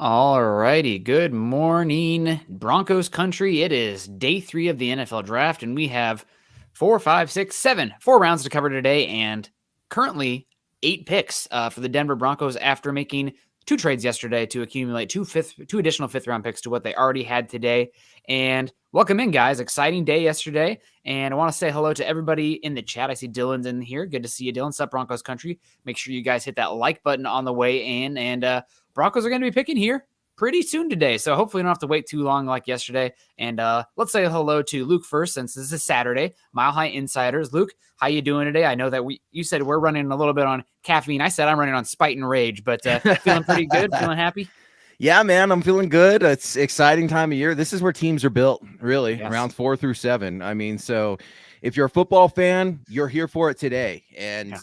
All righty. Good morning, Broncos country. It is day 3 of the NFL draft, and we have 4 rounds to cover today, and currently 8 picks for the Denver Broncos after making 2 trades yesterday to accumulate two additional fifth-round picks to what they already had today. And welcome in, guys. Exciting day yesterday, and I want to say hello to everybody in the chat. I see Dylan's in here. Good to see you, Dylan. Sup, Broncos country. Make sure you guys hit that like button on the way in, and Broncos are going to be picking here pretty soon today, so hopefully we don't have to wait too long like yesterday. And let's say hello to Luke first, since this is Saturday. Mile High Insiders. Luke, how you doing today? I know that you said we're running a little bit on caffeine. I said I'm running on spite and rage, but feeling pretty good, feeling happy? Yeah, man, I'm feeling good. It's exciting time of year. This is where teams are built, really, Yes. rounds 4 through 7. I mean, so if you're a football fan, you're here for it today. And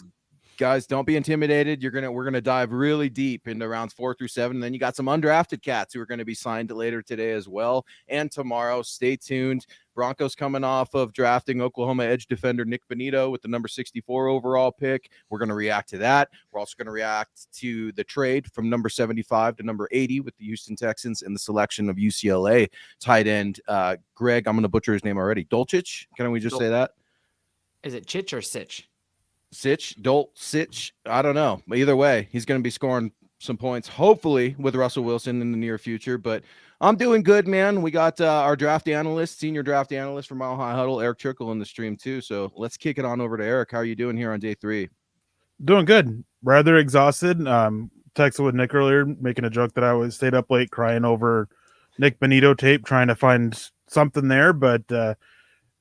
guys, don't be intimidated. We're gonna dive really deep into rounds 4 through 7. And then you got some undrafted cats who are going to be signed later today as well, and tomorrow. Stay tuned. Broncos coming off of drafting Oklahoma edge defender Nick Bonito with the number 64 overall pick. We're going to react to that. We're also going to react to the trade from number 75 to number 80 with the Houston Texans and the selection of UCLA tight end Greg. I'm going to butcher his name already. Dulcich. Can we just say that? Is it Chich or Sitch? Dulcich. I don't know. But either way, he's going to be scoring some points, hopefully, with Russell Wilson in the near future. But I'm doing good, man. We got our draft analyst, senior draft analyst from Mile High Huddle, Eric Trickle, in the stream too. So let's kick it on over to Eric. How are you doing here on day 3? Doing good. Rather exhausted. Texted with Nick earlier, making a joke that I stayed up late crying over Nick Bonito tape, trying to find something there, but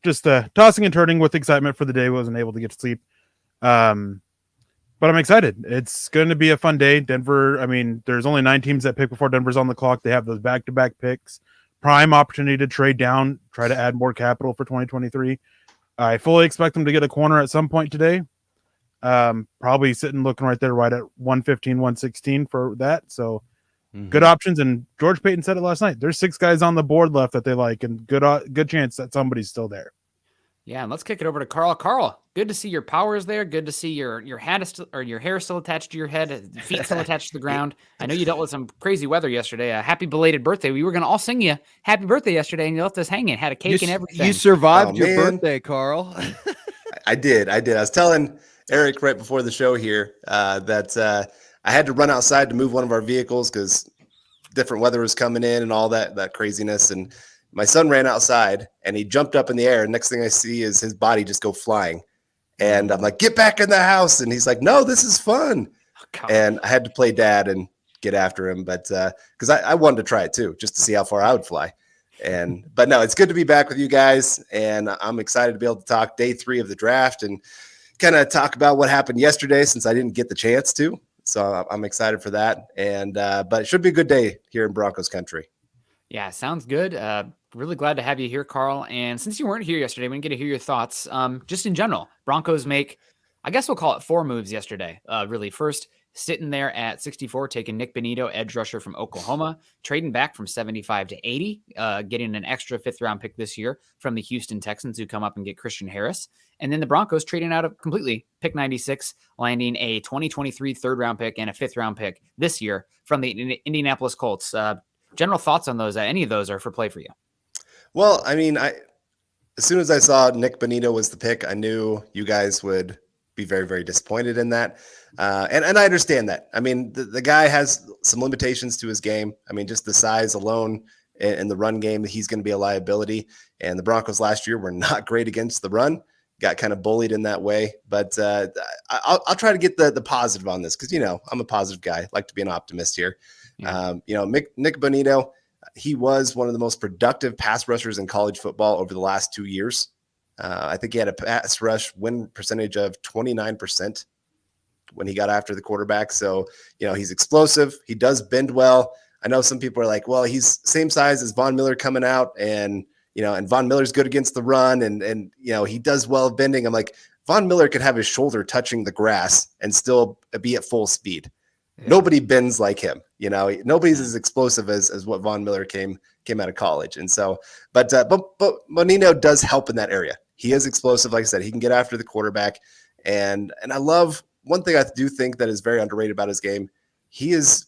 just tossing and turning with excitement for the day. Wasn't able to get to sleep. But I'm excited. It's going to be a fun day. Denver, I mean, there's only 9 teams that pick before Denver's on the clock. They have those back-to-back picks. Prime opportunity to trade down, try to add more capital for 2023. I fully expect them to get a corner at some point today. Probably sitting looking right there, right at 115, 116 for that. So good options. And George Payton said it last night. There's 6 guys on the board left that they like, and good chance that somebody's still there. Yeah, and let's kick it over to Carl. Carl, good to see your powers there. Good to see your hat is your hair still attached to your head, feet still attached to the ground. I know you dealt with some crazy weather yesterday. Happy belated birthday. We were going to all sing you happy birthday yesterday, and you left us hanging. Had a cake and everything. You survived your birthday, Carl. I did. I was telling Eric right before the show here that I had to run outside to move one of our vehicles because different weather was coming in and all that craziness. And my son ran outside and he jumped up in the air. And next thing I see is his body just go flying. And I'm like, get back in the house. And he's like, no, this is fun. Oh, and I had to play dad and get after him. But because I wanted to try it too, just to see how far I would fly. But no, it's good to be back with you guys. And I'm excited to be able to talk day 3 of the draft and kind of talk about what happened yesterday since I didn't get the chance to. So I'm excited for that. And but it should be a good day here in Broncos country. Yeah, sounds good. Really glad to have you here, Carl. And since you weren't here yesterday, we didn't get to hear your thoughts. Just in general, Broncos make, I guess we'll call it 4 moves yesterday. Really, first, sitting there at 64, taking Nick Bonito, edge rusher from Oklahoma, trading back from 75 to 80, getting an extra 5th-round pick this year from the Houston Texans, who come up and get Christian Harris. And then the Broncos trading out of completely pick 96, landing a 2023 3rd-round pick and a 5th-round pick this year from the Indianapolis Colts. General thoughts on those? Any of those are for play for you? Well, I mean, as soon as I saw Nick Bonito was the pick, I knew you guys would be very, very disappointed in that. And I understand that. I mean, the guy has some limitations to his game. I mean, just the size alone in the run game, he's going to be a liability. And the Broncos last year were not great against the run, got kind of bullied in that way. But I'll try to get the positive on this because, I'm a positive guy. I like to be an optimist here. Yeah. Nick Bonito, he was one of the most productive pass rushers in college football over the last 2 years. I think he had a pass rush win percentage of 29% when he got after the quarterback. So, he's explosive. He does bend well. I know some people are like, well, he's same size as Von Miller coming out and Von Miller's good against the run and he does well bending. I'm like, Von Miller could have his shoulder touching the grass and still be at full speed. Yeah. Nobody bends like him. Nobody's as explosive as what Von Miller came out of college. And so, but Bonino does help in that area. He is explosive. Like I said, he can get after the quarterback. And I love one thing I do think that is very underrated about his game. He's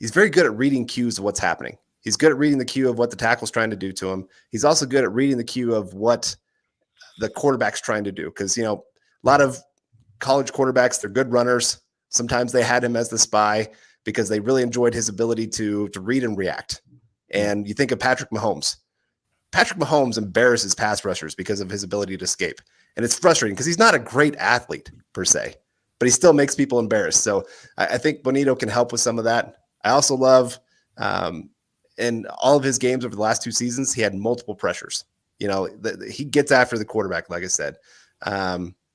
he's very good at reading cues of what's happening. He's good at reading the cue of what the tackle's trying to do to him. He's also good at reading the cue of what the quarterback's trying to do. Because, a lot of college quarterbacks, they're good runners. Sometimes they had him as the spy because they really enjoyed his ability to read and react. And you think of Patrick Mahomes. Patrick Mahomes embarrasses pass rushers because of his ability to escape. And it's frustrating because he's not a great athlete per se, but he still makes people embarrassed. So I think Bonitto can help with some of that. I also love in all of his games over the last 2 seasons, he had multiple pressures. He gets after the quarterback, like I said.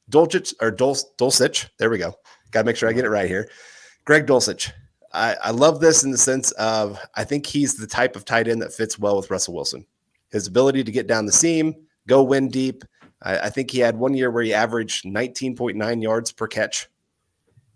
Dulcich, there we go. Got to make sure I get it right here. Greg Dulcich. I love this in the sense of I think he's the type of tight end that fits well with Russell Wilson. His ability to get down the seam, go win deep. I think he had one year where he averaged 19.9 yards per catch.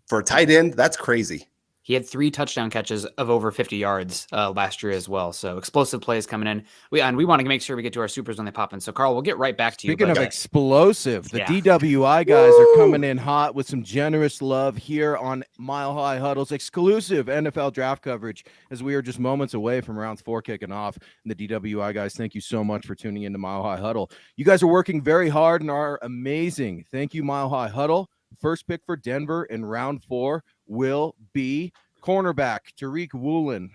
For a tight end, that's crazy. He had 3 touchdown catches of over 50 yards last year as well. So explosive plays coming in. We want to make sure we get to our supers when they pop in. So Carl, we'll get right back to you. Speaking of explosive, the DWI guys are coming in hot with some generous love here on Mile High Huddle's exclusive NFL draft coverage as we are just moments away from round 4 kicking off. And the DWI guys, thank you so much for tuning into Mile High Huddle. You guys are working very hard and are amazing. Thank you, Mile High Huddle. First pick for Denver in round 4 will be cornerback Tariq Woolen.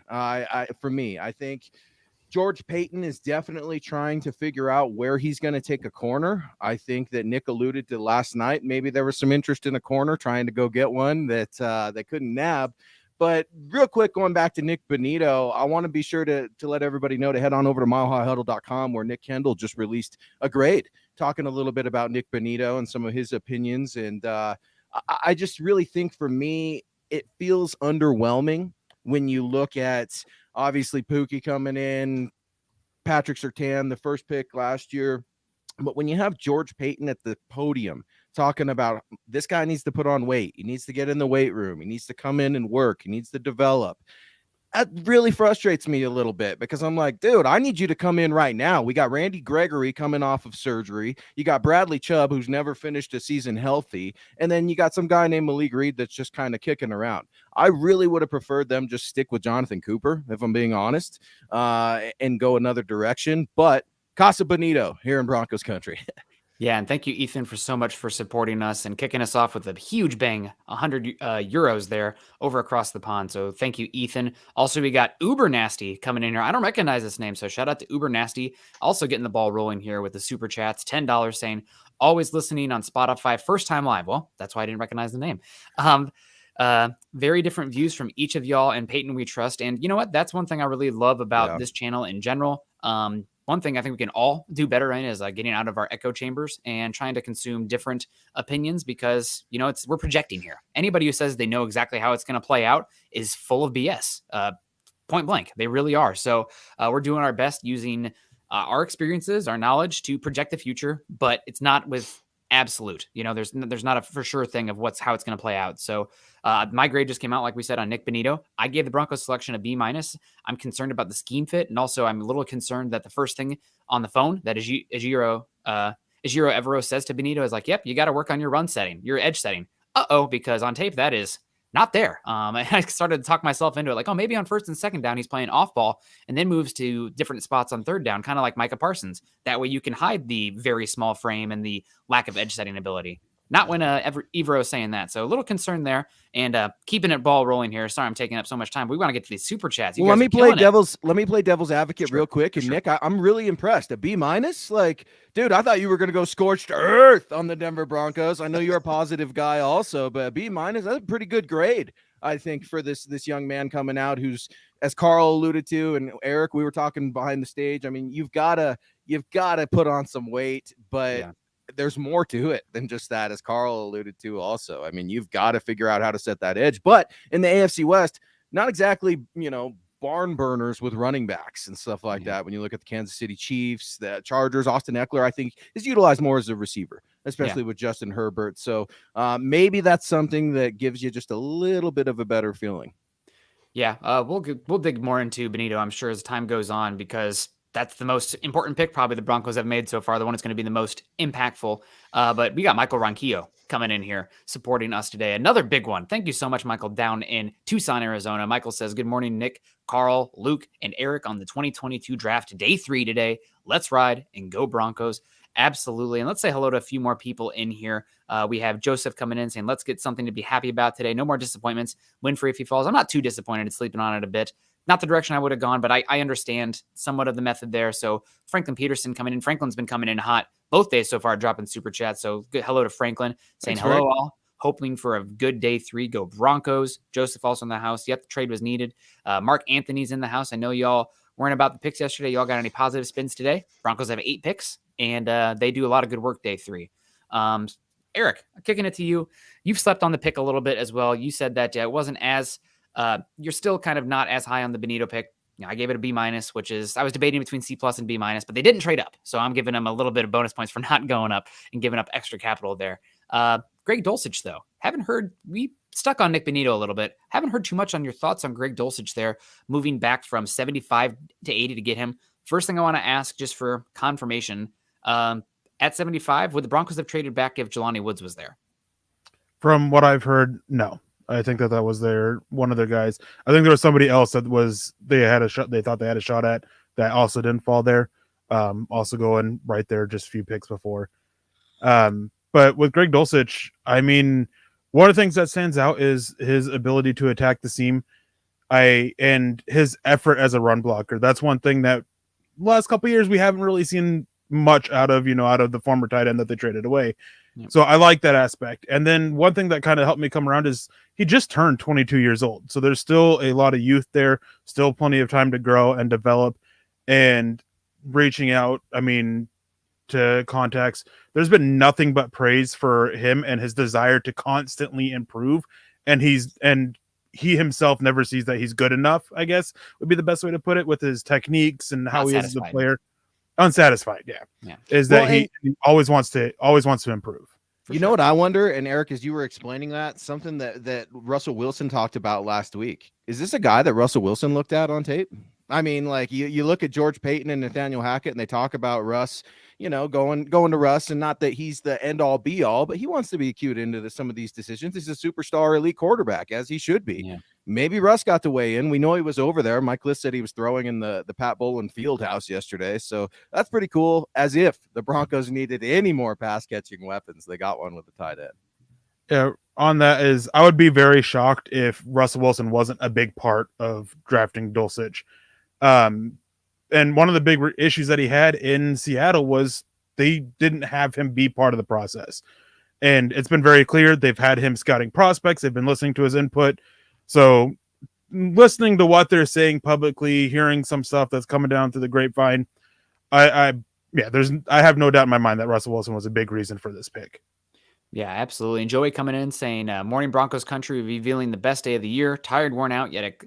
For me, I think George Payton is definitely trying to figure out where he's going to take a corner. I think that Nick alluded to last night. Maybe there was some interest in a corner trying to go get one that they couldn't nab. But real quick, going back to Nick Bonitto, I want to be sure to let everybody know to head on over to milehighhuddle.com where Nick Kendall just released a grade talking a little bit about Nick Bonitto and some of his opinions. And I just really think for me, it feels underwhelming when you look at obviously Pookie coming in, Patrick Surtain, the first pick last year. But when you have George Payton at the podium talking about this guy needs to put on weight, he needs to get in the weight room, he needs to come in and work, he needs to develop. That really frustrates me a little bit because I'm like, dude, I need you to come in right now. We got Randy Gregory coming off of surgery. You got Bradley Chubb, who's never finished a season healthy. And then you got some guy named Malik Reed that's just kind of kicking around. I really would have preferred them just stick with Jonathan Cooper, if I'm being honest, and go another direction. But Casa Bonito here in Broncos country. Yeah, and thank you, Ethan, for so much for supporting us and kicking us off with a huge bang, 100 euros there over across the pond. So thank you, Ethan. Also, we got Uber Nasty coming in here. I don't recognize this name, so shout out to Uber Nasty. Also getting the ball rolling here with the super chats, $10 saying, always listening on Spotify, first time live. Well, that's why I didn't recognize the name. Very different views from each of y'all, and Peyton we trust. And you know what? That's one thing I really love about this channel in general. One thing I think we can all do better in is getting out of our echo chambers and trying to consume different opinions because, we're projecting here. Anybody who says they know exactly how it's going to play out is full of BS, point blank. They really are. So we're doing our best using our experiences, our knowledge to project the future, but it's not with absolute. There's not a for sure thing of how it's going to play out. So my grade just came out, like we said, on Nick Bonitto. I gave the Broncos selection a B-. I'm concerned about the scheme fit, and also I'm a little concerned that the first thing on the phone that Ejiro Evero says to Bonitto is like, "Yep, you got to work on your run setting, your edge setting." Because on tape that is not there. I started to talk myself into it, like, maybe on first and second down he's playing off ball, and then moves to different spots on third down, kind of like Micah Parsons. That way you can hide the very small frame and the lack of edge setting ability. Not when Evero is saying that. So a little concern there, and keeping it ball rolling here. Sorry, I'm taking up so much time. We want to get to these super chats. Let me play devil's advocate real quick. And Nick, I'm really impressed. A B-. Like, dude, I thought you were going to go scorched earth on the Denver Broncos. I know you're a positive guy also, but a B-, that's a pretty good grade, I think, for this young man coming out who's, as Carl alluded to, and Eric, we were talking behind the stage. I mean, you've got to put on some weight, but there's more to it than just that, as Carl alluded to also. I mean, you've got to figure out how to set that edge. But in the AFC West, not exactly, barn burners with running backs and stuff like that. When you look at the Kansas City Chiefs, the Chargers, Austin Eckler, I think, is utilized more as a receiver, especially with Justin Herbert. So maybe that's something that gives you just a little bit of a better feeling. Yeah, we'll dig more into Bonitto, I'm sure, as time goes on, because that's the most important pick probably the Broncos have made so far, the one that's going to be the most impactful. But we got Michael Ronquillo coming in here supporting us today. Another big one. Thank you so much, Michael, down in Tucson, Arizona. Michael says, good morning, Nick, Carl, Luke, and Eric on the 2022 draft day 3 today. Let's ride and go Broncos. Absolutely. And let's say hello to a few more people in here. We have Joseph coming in saying, let's get something to be happy about today. No more disappointments. Winfrey if he falls. I'm not too disappointed at sleeping on it a bit. Not the direction I would have gone, but I understand somewhat of the method there. So Franklin Peterson coming in. Franklin's been coming in hot both days so far, dropping super chat. So good hello to Franklin saying, Thanks, hello Frank. all. Hoping for a good day 3. Go Broncos. Joseph also in the house. Yep, the trade was needed. Mark Anthony's in the house. I know y'all weren't about the picks yesterday. Y'all got any positive spins today? Broncos have 8 picks, and they do a lot of good work day 3. Eric, kicking it to you. You've slept on the pick a little bit as well. You said that it wasn't as you're still kind of not as high on the Benito pick. I gave it a B-, which is I was debating between C+ and B-, but they didn't trade up. So I'm giving them a little bit of bonus points for not going up and giving up extra capital there. Greg Dulcich, though, we stuck on Nick Benito a little bit. Haven't heard too much on your thoughts on Greg Dulcich there, moving back from 75 to 80 to get him. First thing I want to ask, just for confirmation, at 75, would the Broncos have traded back if Jelani Woods was there? From what I've heard, no. I think that was one of their guys. I think there was somebody else that they had a shot. They thought they had a shot at that also didn't fall there. Also going right there, just a few picks before. But with Greg Dulcich, I mean, one of the things that stands out is his ability to attack the seam, and his effort as a run blocker. That's one thing that last couple of years we haven't really seen much out of the former tight end that they traded away. Yep. So I like that aspect. And then one thing that kind of helped me come around is he just turned 22 years old. So there's still a lot of youth there, still plenty of time to grow and develop, and reaching out, to contacts. There's been nothing but praise for him and his desire to constantly improve. And he himself never sees that he's good enough, I guess would be the best way to put it, with his techniques and how he is as a player. Unsatisfied, yeah. Is that he always wants to improve. You know what I wonder, and Eric, as you were explaining that, something that Russell Wilson talked about last week. Is this a guy that Russell Wilson looked at on tape? I mean, like you look at George Payton and Nathaniel Hackett, and they talk about Russ, going to Russ, and not that he's the end all be all, but he wants to be cued into some of these decisions. He's a superstar elite quarterback, as he should be. Yeah. Maybe Russ got to weigh in. We know he was over there. Mike Liss said he was throwing in the Pat Bowlen field house yesterday. So that's pretty cool. As if the Broncos needed any more pass catching weapons. They got one with the tight end. Yeah, on that is, I would be very shocked if Russell Wilson wasn't a big part of drafting Dulcich. And one of the big issues that he had in Seattle was they didn't have him be part of the process. And it's been very clear they've had him scouting prospects. They've been listening to his input. So listening to what they're saying publicly, hearing some stuff that's coming down through the grapevine, I have no doubt in my mind that Russell Wilson was a big reason for this pick. Yeah, absolutely. And Joey coming in saying, morning Broncos country, revealing the best day of the year. Tired, worn out, yet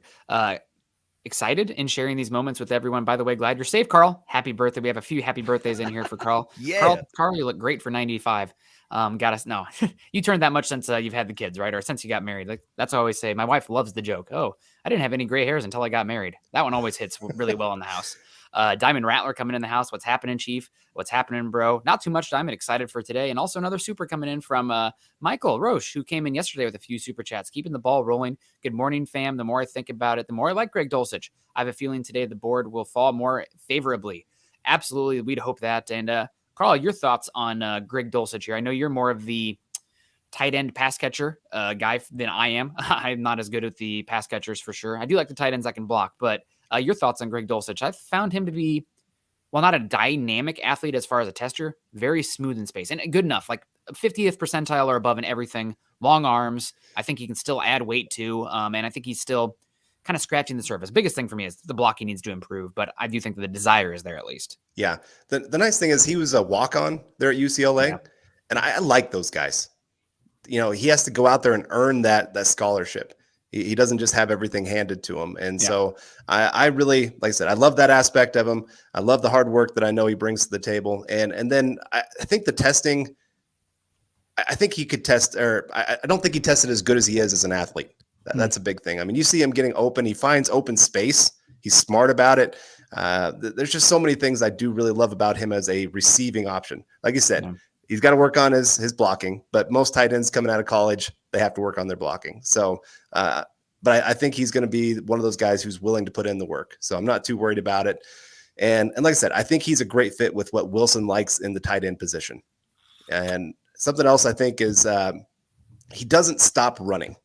excited in sharing these moments with everyone. By the way, glad you're safe, Carl. Happy birthday. We have a few happy birthdays in here for Carl. Yeah. Carl, you look great for 95. No, you turned that much since you've had the kids, right? Or since you got married. Like that's what I always say. My wife loves the joke. Oh, I didn't have any gray hairs until I got married. That one always hits really well in the house. Diamond Rattler coming in the house. What's happening, Chief? What's happening, bro? Not too much, Diamond. Excited for today. And also another super coming in from Michael Roche, who came in yesterday with a few super chats, keeping the ball rolling. Good morning, fam. The more I think about it, the more I like Greg Dulcich. I have a feeling today the board will fall more favorably. Absolutely. We'd hope that. And Carl, your thoughts on Greg Dulcich here? I know you're more of the tight end pass catcher guy than I am. I'm not as good at the pass catchers for sure. I do like the tight ends I can block, but your thoughts on Greg Dulcich? I've found him to be, well, not a dynamic athlete as far as a tester, very smooth in space and good enough, like 50th percentile or above in everything. Long arms. I think he can still add weight too. And I think he's still kind of scratching the surface. Biggest thing for me is the blocking needs to improve, but I do think that the desire is there at least. Yeah. The nice thing is he was a walk-on there at UCLA, and I like those guys. He has to go out there and earn that scholarship. He doesn't just have everything handed to him. And so I really, like I said, I love that aspect of him. I love the hard work that I know he brings to the table. And then I think the testing, I think he could test, or I don't think he tested as good as he is as an athlete. That's a big thing. I mean, you see him getting open. He finds open space. He's smart about it. There's just so many things I do really love about him as a receiving option. Like you said, he's got to work on his blocking, but most tight ends coming out of college, they have to work on their blocking. So, but I think he's going to be one of those guys who's willing to put in the work. So I'm not too worried about it. And like I said, I think he's a great fit with what Wilson likes in the tight end position. And something else I think is he doesn't stop running.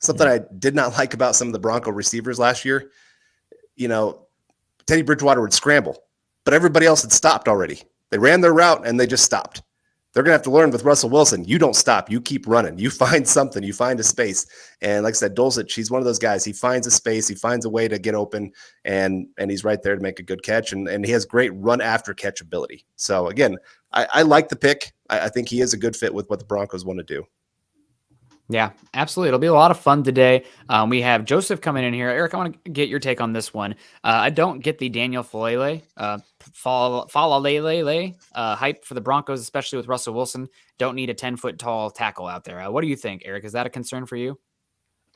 Something I did not like about some of the Bronco receivers last year. Teddy Bridgewater would scramble, but everybody else had stopped already. They ran their route and they just stopped. They're going to have to learn with Russell Wilson. You don't stop. You keep running. You find something. You find a space. And like I said, Dulcich, he's one of those guys. He finds a space. He finds a way to get open, and he's right there to make a good catch. And he has great run after catch ability. So again, I like the pick. I think he is a good fit with what the Broncos want to do. Yeah, absolutely. It'll be a lot of fun today. We have Joseph coming in here. Eric, I want to get your take on this one. I don't get the Daniel Falele hype for the Broncos, especially with Russell Wilson. Don't need a 10-foot tall tackle out there. What do you think, Eric? Is that a concern for you?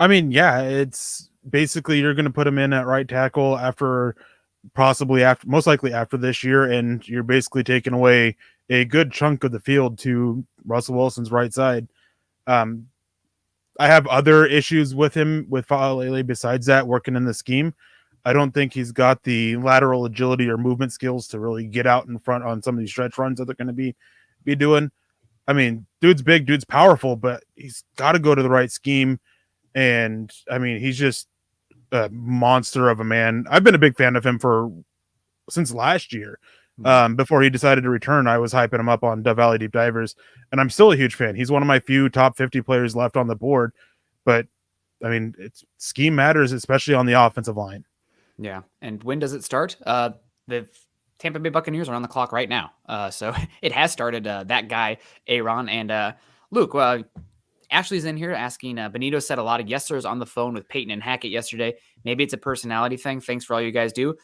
I mean, yeah, it's basically you're going to put him in at right tackle most likely after this year, and you're basically taking away a good chunk of the field to Russell Wilson's right side. I have other issues with him with Falele besides that, working in the scheme. I don't think he's got the lateral agility or movement skills to really get out in front on some of these stretch runs that they're going to be doing. I mean, dude's big, dude's powerful, but he's got to go to the right scheme. And I mean, he's just a monster of a man. I've been a big fan of him since last year. Before he decided to return, I was hyping him up on Dove Valley Deep Divers, and I'm still a huge fan. He's one of my few top 50 players left on the board, but I mean, scheme matters, especially on the offensive line. Yeah. And when does it start? The Tampa Bay Buccaneers are on the clock right now. So it has started. That guy, Aaron, and Luke, Ashley's in here asking, Benito said a lot of yes sirs on the phone with Peyton and Hackett yesterday. Maybe it's a personality thing. Thanks for all you guys do.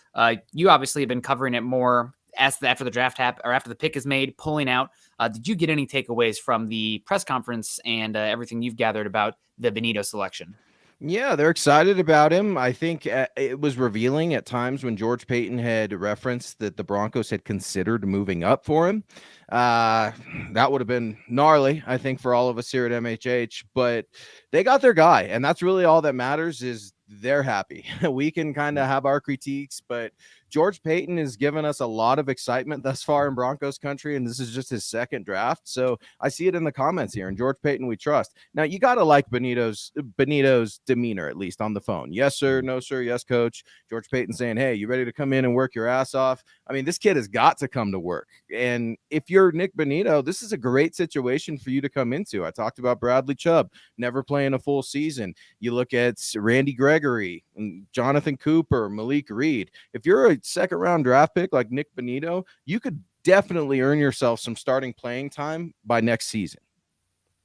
You obviously have been covering it more after the draft or after the pick is made, pulling out. Did you get any takeaways from the press conference and everything you've gathered about the Benito selection? Yeah, they're excited about him. I think it was revealing at times when George Paton had referenced that the Broncos had considered moving up for him. That would have been gnarly, I think, for all of us here at MHH, but they got their guy, and that's really all that matters is they're happy. We can kind of have our critiques, but George Paton has given us a lot of excitement thus far in Broncos country, and this is just his second draft. So I see it in the comments here, and George Paton we trust. Now, you got to like Benito's demeanor, at least on the phone. Yes, sir. No, sir. Yes, coach. George Paton saying, hey, you ready to come in and work your ass off? I mean, this kid has got to come to work. And if you're Nick Benito, this is a great situation for you to come into. I talked about Bradley Chubb never playing a full season. You look at Randy Gregory, and Jonathan Cooper, Malik Reed. If you're a second round draft pick like Nick Benito, you could definitely earn yourself some starting playing time by next season.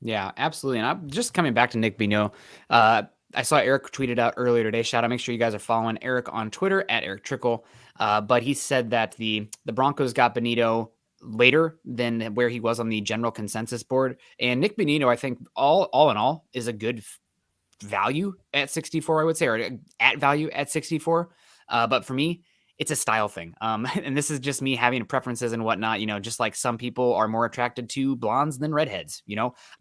Yeah, absolutely. And I'm just coming back to Nick Benito. I saw Eric tweeted out earlier today. Shout out, make sure you guys are following Eric on Twitter at Eric Trickle. But he said that the Broncos got Benito later than where he was on the general consensus board. And Nick Benito, I think all in all, is a good value at 64, I would say, or at value at 64. But for me, it's a style thing. And this is just me having preferences and whatnot, just like some people are more attracted to blondes than redheads,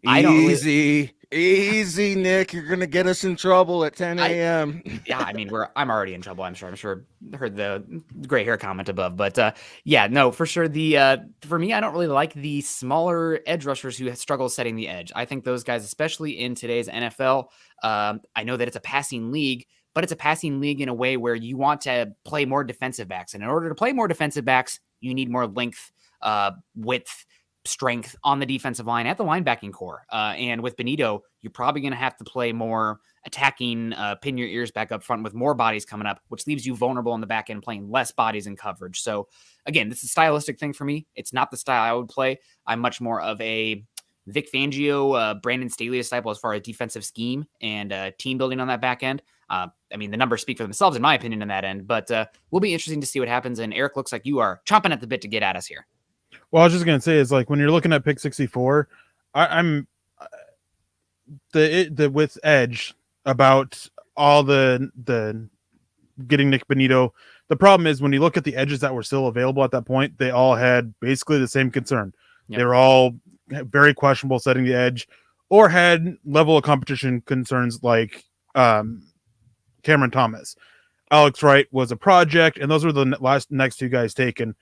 I don't Easy, Nick. You're going to get us in trouble at 10 a.m. Yeah, I mean, I'm already in trouble. I'm sure heard the gray hair comment above, but yeah, no, for sure. For me, I don't really like the smaller edge rushers who struggle setting the edge. I think those guys, especially in today's NFL, I know that it's a passing league, but it's a passing league in a way where you want to play more defensive backs. And in order to play more defensive backs, you need more length, width, strength on the defensive line at the linebacking core. And with Benito, you're probably going to have to play more attacking, pin your ears back up front with more bodies coming up, which leaves you vulnerable in the back end playing less bodies in coverage. So again, this is a stylistic thing for me. It's not the style I would play. I'm much more of a Vic Fangio, Brandon Staley disciple as far as defensive scheme and team building on that back end. I mean, the numbers speak for themselves, in my opinion, in that end, but will be interesting to see what happens. And Eric, looks like you are chomping at the bit to get at us here. Well, I was just going to say is like when you're looking at pick 64, I'm the with edge about all the getting Nick Benito. The problem is when you look at the edges that were still available at that point, they all had basically the same concern. Yep. They were all very questionable setting the edge or had level of competition concerns like Cameron Thomas. Alex Wright was a project, and those were the next two guys taken.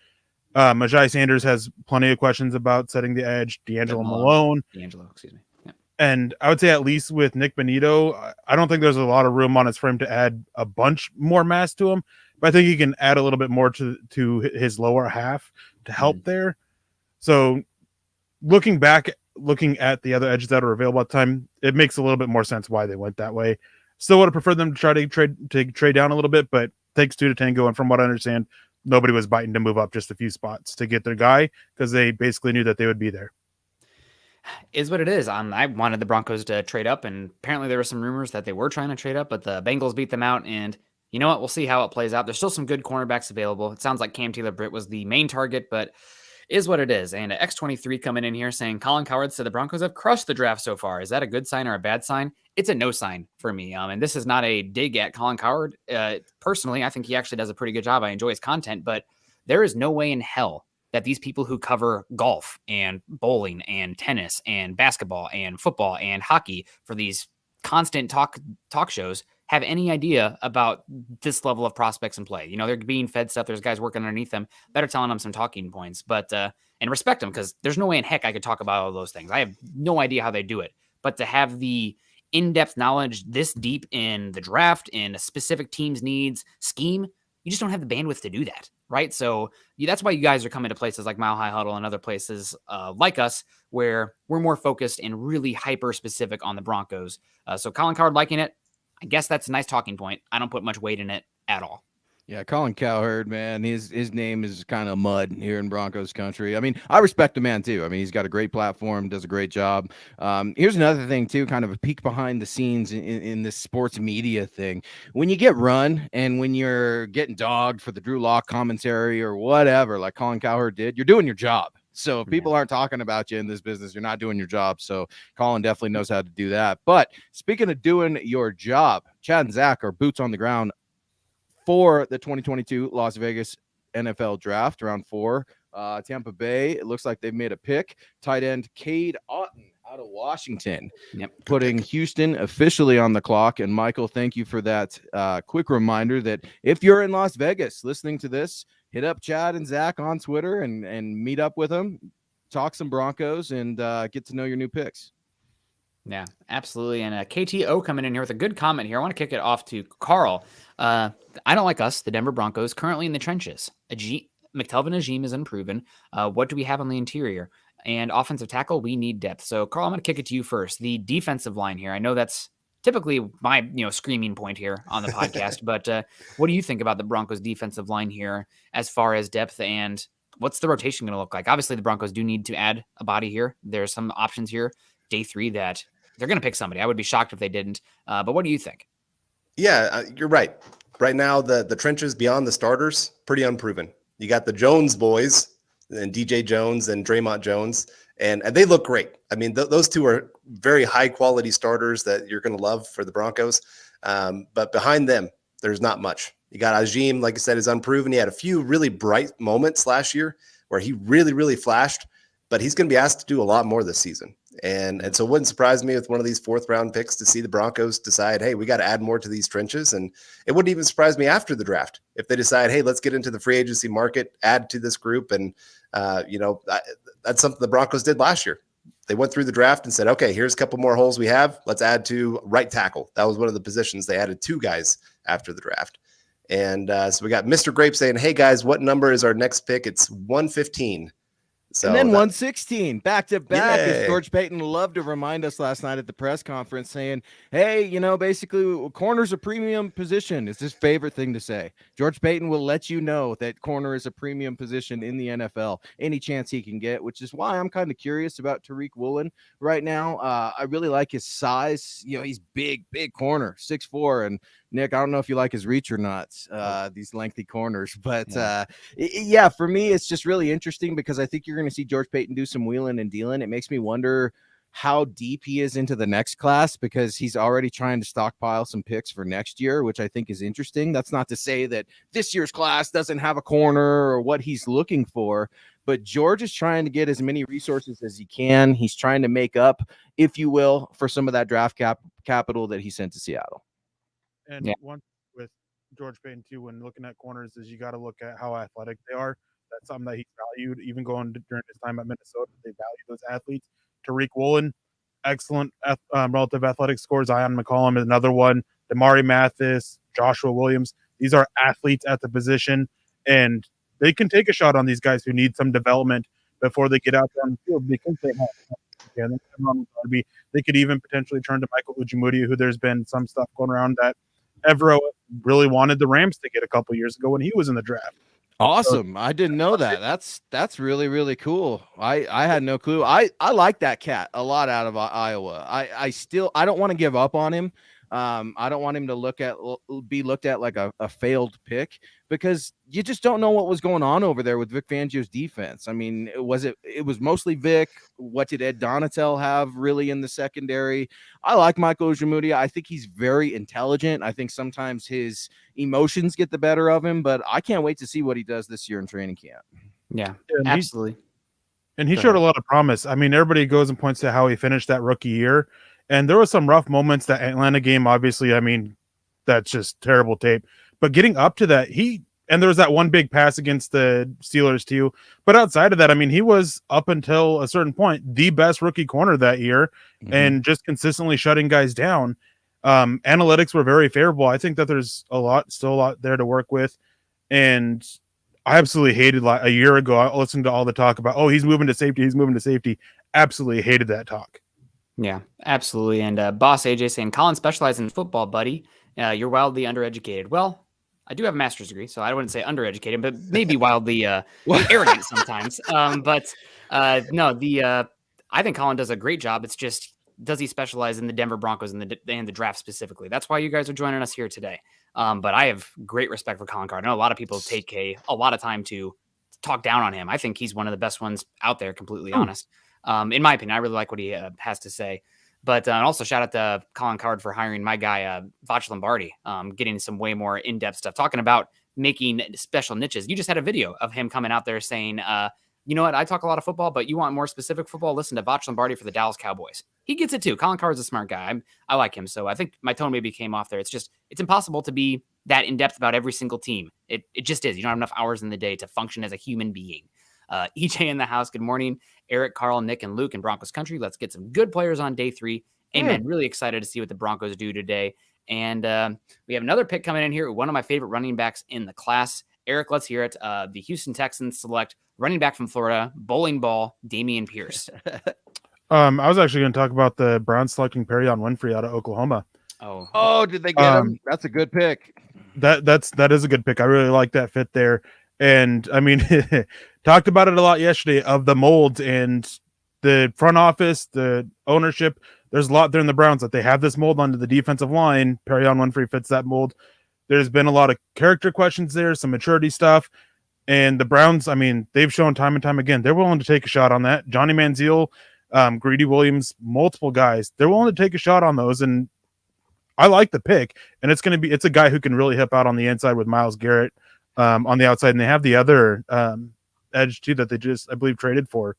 Majai Sanders has plenty of questions about setting the edge. D'Angelo Malone. Excuse me. Yeah. And I would say at least with Nick Bonito, I don't think there's a lot of room on his frame to add a bunch more mass to him, but I think he can add a little bit more to his lower half to help there. So looking at the other edges that are available at the time, it makes a little bit more sense why they went that way. Still would have preferred them to try to trade down a little bit, but takes two to tango. And from what I understand, nobody was biting to move up just a few spots to get their guy because they basically knew that they would be there. Is what it is. I wanted the Broncos to trade up, and apparently there were some rumors that they were trying to trade up, but the Bengals beat them out. And you know what? We'll see how it plays out. There's still some good cornerbacks available. It sounds like Cam Taylor-Britt was the main target, but is what it is. And X23 coming in here saying Colin Cowherd said the Broncos have crushed the draft so far. Is that a good sign or a bad sign? It's a no sign for me. And this is not a dig at Colin Cowherd. Personally, I think he actually does a pretty good job. I enjoy his content, but there is no way in hell that these people who cover golf and bowling and tennis and basketball and football and hockey for these constant talk shows have any idea about this level of prospects in play. You know, they're being fed stuff. There's guys working underneath them that are telling them some talking points, but, and respect them, because there's no way in heck I could talk about all those things. I have no idea how they do it, but to have the in-depth knowledge this deep in the draft, in a specific team's needs scheme, you just don't have the bandwidth to do that. Right. So that's why you guys are coming to places like Mile High Huddle and other places like us, where we're more focused and really hyper specific on the Broncos. So Colin Cowherd liking it. I guess that's a nice talking point. I don't put much weight in it at all. Yeah, Colin Cowherd, man, his name is kind of mud here in Broncos country. I mean, I respect the man too. I mean, he's got a great platform, does a great job. Here's another thing too, kind of a peek behind the scenes in this sports media thing. When you get run and when you're getting dogged for the Drew Lock commentary or whatever, like Colin Cowherd did, you're doing your job. So if people aren't talking about you in this business, you're not doing your job. So Colin definitely knows how to do that. But speaking of doing your job, Chad and Zach are boots on the ground for the 2022 Las Vegas NFL draft, round 4. Tampa Bay, it looks like they've made a pick. Tight end Cade Otton out of Washington, putting Houston officially on the clock. And Michael, thank you for that quick reminder that if you're in Las Vegas listening to this, hit up Chad and Zach on Twitter and meet up with them, talk some Broncos, and get to know your new picks. Yeah, absolutely. And KTO coming in here with a good comment here. I want to kick it off to Carl. I don't like us, the Denver Broncos, currently in the trenches. McTelvin Ajim is unproven. What do we have on the interior? And offensive tackle, we need depth. So, Carl, I'm going to kick it to you first. The defensive line here. I know that's typically my screaming point here on the podcast, but what do you think about the Broncos defensive line here as far as depth, and what's the rotation going to look like? Obviously, the Broncos do need to add a body here. There's some options here, day 3, that they're going to pick somebody. I would be shocked if they didn't. But what do you think? Yeah, you're right. Right now, the trenches beyond the starters, pretty unproven. You got the Jones boys and DJ Jones and Draymond Jones, and they look great. I mean, those two are very high-quality starters that you're going to love for the Broncos. But behind them, there's not much. You got Ajim, like I said, is unproven. He had a few really bright moments last year where he really, really flashed, but he's going to be asked to do a lot more this season. And so it wouldn't surprise me with one of these 4th round picks to see the Broncos decide, hey, we got to add more to these trenches. And it wouldn't even surprise me after the draft if they decide, hey, let's get into the free agency market, add to this group. And, that's something the Broncos did last year. They went through the draft and said, okay, here's a couple more holes we have. Let's add to right tackle. That was one of the positions. They added 2 guys after the draft. And so we got Mr. Grape saying, hey, guys, what number is our next pick? It's 115. So and then 116 back to back, Yay. as George Payton loved to remind us last night at the press conference, saying, hey, basically corner's a premium position. It's his favorite thing to say. George Payton will let you know that corner is a premium position in the NFL any chance he can get, which is why I'm kind of curious about Tariq Woolen right now. I really like his size. He's big corner, 6'4", and Nick, I don't know if you like his reach or not, these lengthy corners, but for me, it's just really interesting because I think you're going to see George Payton do some wheeling and dealing. It makes me wonder how deep he is into the next class, because he's already trying to stockpile some picks for next year, which I think is interesting. That's not to say that this year's class doesn't have a corner or what he's looking for, but George is trying to get as many resources as he can. He's trying to make up, if you will, for some of that draft capital that he sent to Seattle. And one with George Payton too, when looking at corners, is you got to look at how athletic they are. That's something that he valued, even going during his time at Minnesota. They value those athletes. Tariq Woolen, excellent relative athletic scores. Ion McCollum is another one. Damari Mathis, Joshua Williams. These are athletes at the position, and they can take a shot on these guys who need some development before they get out there on the field, because they have. They could even potentially turn to Michael Ujimudi, who there's been some stuff going around that Evero really wanted the Rams to get a couple years ago when he was in the draft. Awesome. I didn't know that. That's really, really cool. I had no clue. I like that cat a lot out of Iowa. I don't want to give up on him. I don't want him to be looked at like a failed pick, because you just don't know what was going on over there with Vic Fangio's defense. I mean, it was mostly Vic. What did Ed Donatel have really in the secondary? I like Michael Ujimudi. I think he's very intelligent. I think sometimes his emotions get the better of him, but I can't wait to see what he does this year in training camp. Yeah, absolutely. And he showed a lot of promise. I mean, everybody goes and points to how he finished that rookie year. And there was some rough moments. That Atlanta game, obviously, I mean, that's just terrible tape. But getting up to that, and there was that one big pass against the Steelers too. But outside of that, I mean, he was, up until a certain point, the best rookie corner that year, and just consistently shutting guys down. Analytics were very favorable. I think that there's still a lot there to work with. And I absolutely hated, like a year ago, I listened to all the talk about, he's moving to safety. Absolutely hated that talk. Yeah, absolutely. And Boss AJ saying, Colin specializes in football, buddy. You're wildly undereducated. Well, I do have a master's degree, so I wouldn't say undereducated, but maybe wildly arrogant sometimes. I think Colin does a great job. It's just, does he specialize in the Denver Broncos and the draft specifically? That's why you guys are joining us here today. But I have great respect for Colin Card. I know a lot of people take a lot of time to talk down on him. I think he's one of the best ones out there, completely honest. In my opinion, I really like what he has to say. But also shout out to Colin Card for hiring my guy, Vach Lombardi, getting some way more in-depth stuff, talking about making special niches. You just had a video of him coming out there saying, you know what, I talk a lot of football, but you want more specific football? Listen to Vach Lombardi for the Dallas Cowboys. He gets it too. Colin Card's a smart guy. I like him. So I think my tone maybe came off there. It's impossible to be that in-depth about every single team. It just is. You don't have enough hours in the day to function as a human being. EJ in the house. Good morning, Eric, Carl, Nick, and Luke in Broncos country. Let's get some good players on day 3. Amen. Really excited to see what the Broncos do today. And we have another pick coming in here. One of my favorite running backs in the class. Eric, let's hear it. The Houston Texans select running back from Florida, bowling ball, Dameon Pierce. I was actually going to talk about the Browns selecting Perion Winfrey out of Oklahoma. Oh, did they get him? That's a good pick. That is a good pick. I really like that fit there. And I mean, talked about it a lot yesterday of the molds and the front office, the ownership. There's a lot there in the Browns that they have this mold onto the defensive line. Perion Winfrey fits that mold. There's been a lot of character questions there, some maturity stuff. And the Browns, I mean, they've shown time and time again, they're willing to take a shot on that. Johnny Manziel, Greedy Williams, multiple guys, they're willing to take a shot on those. And I like the pick. And it's a guy who can really help out on the inside with Myles Garrett on the outside. And they have the other edge too that they just, I believe, traded for.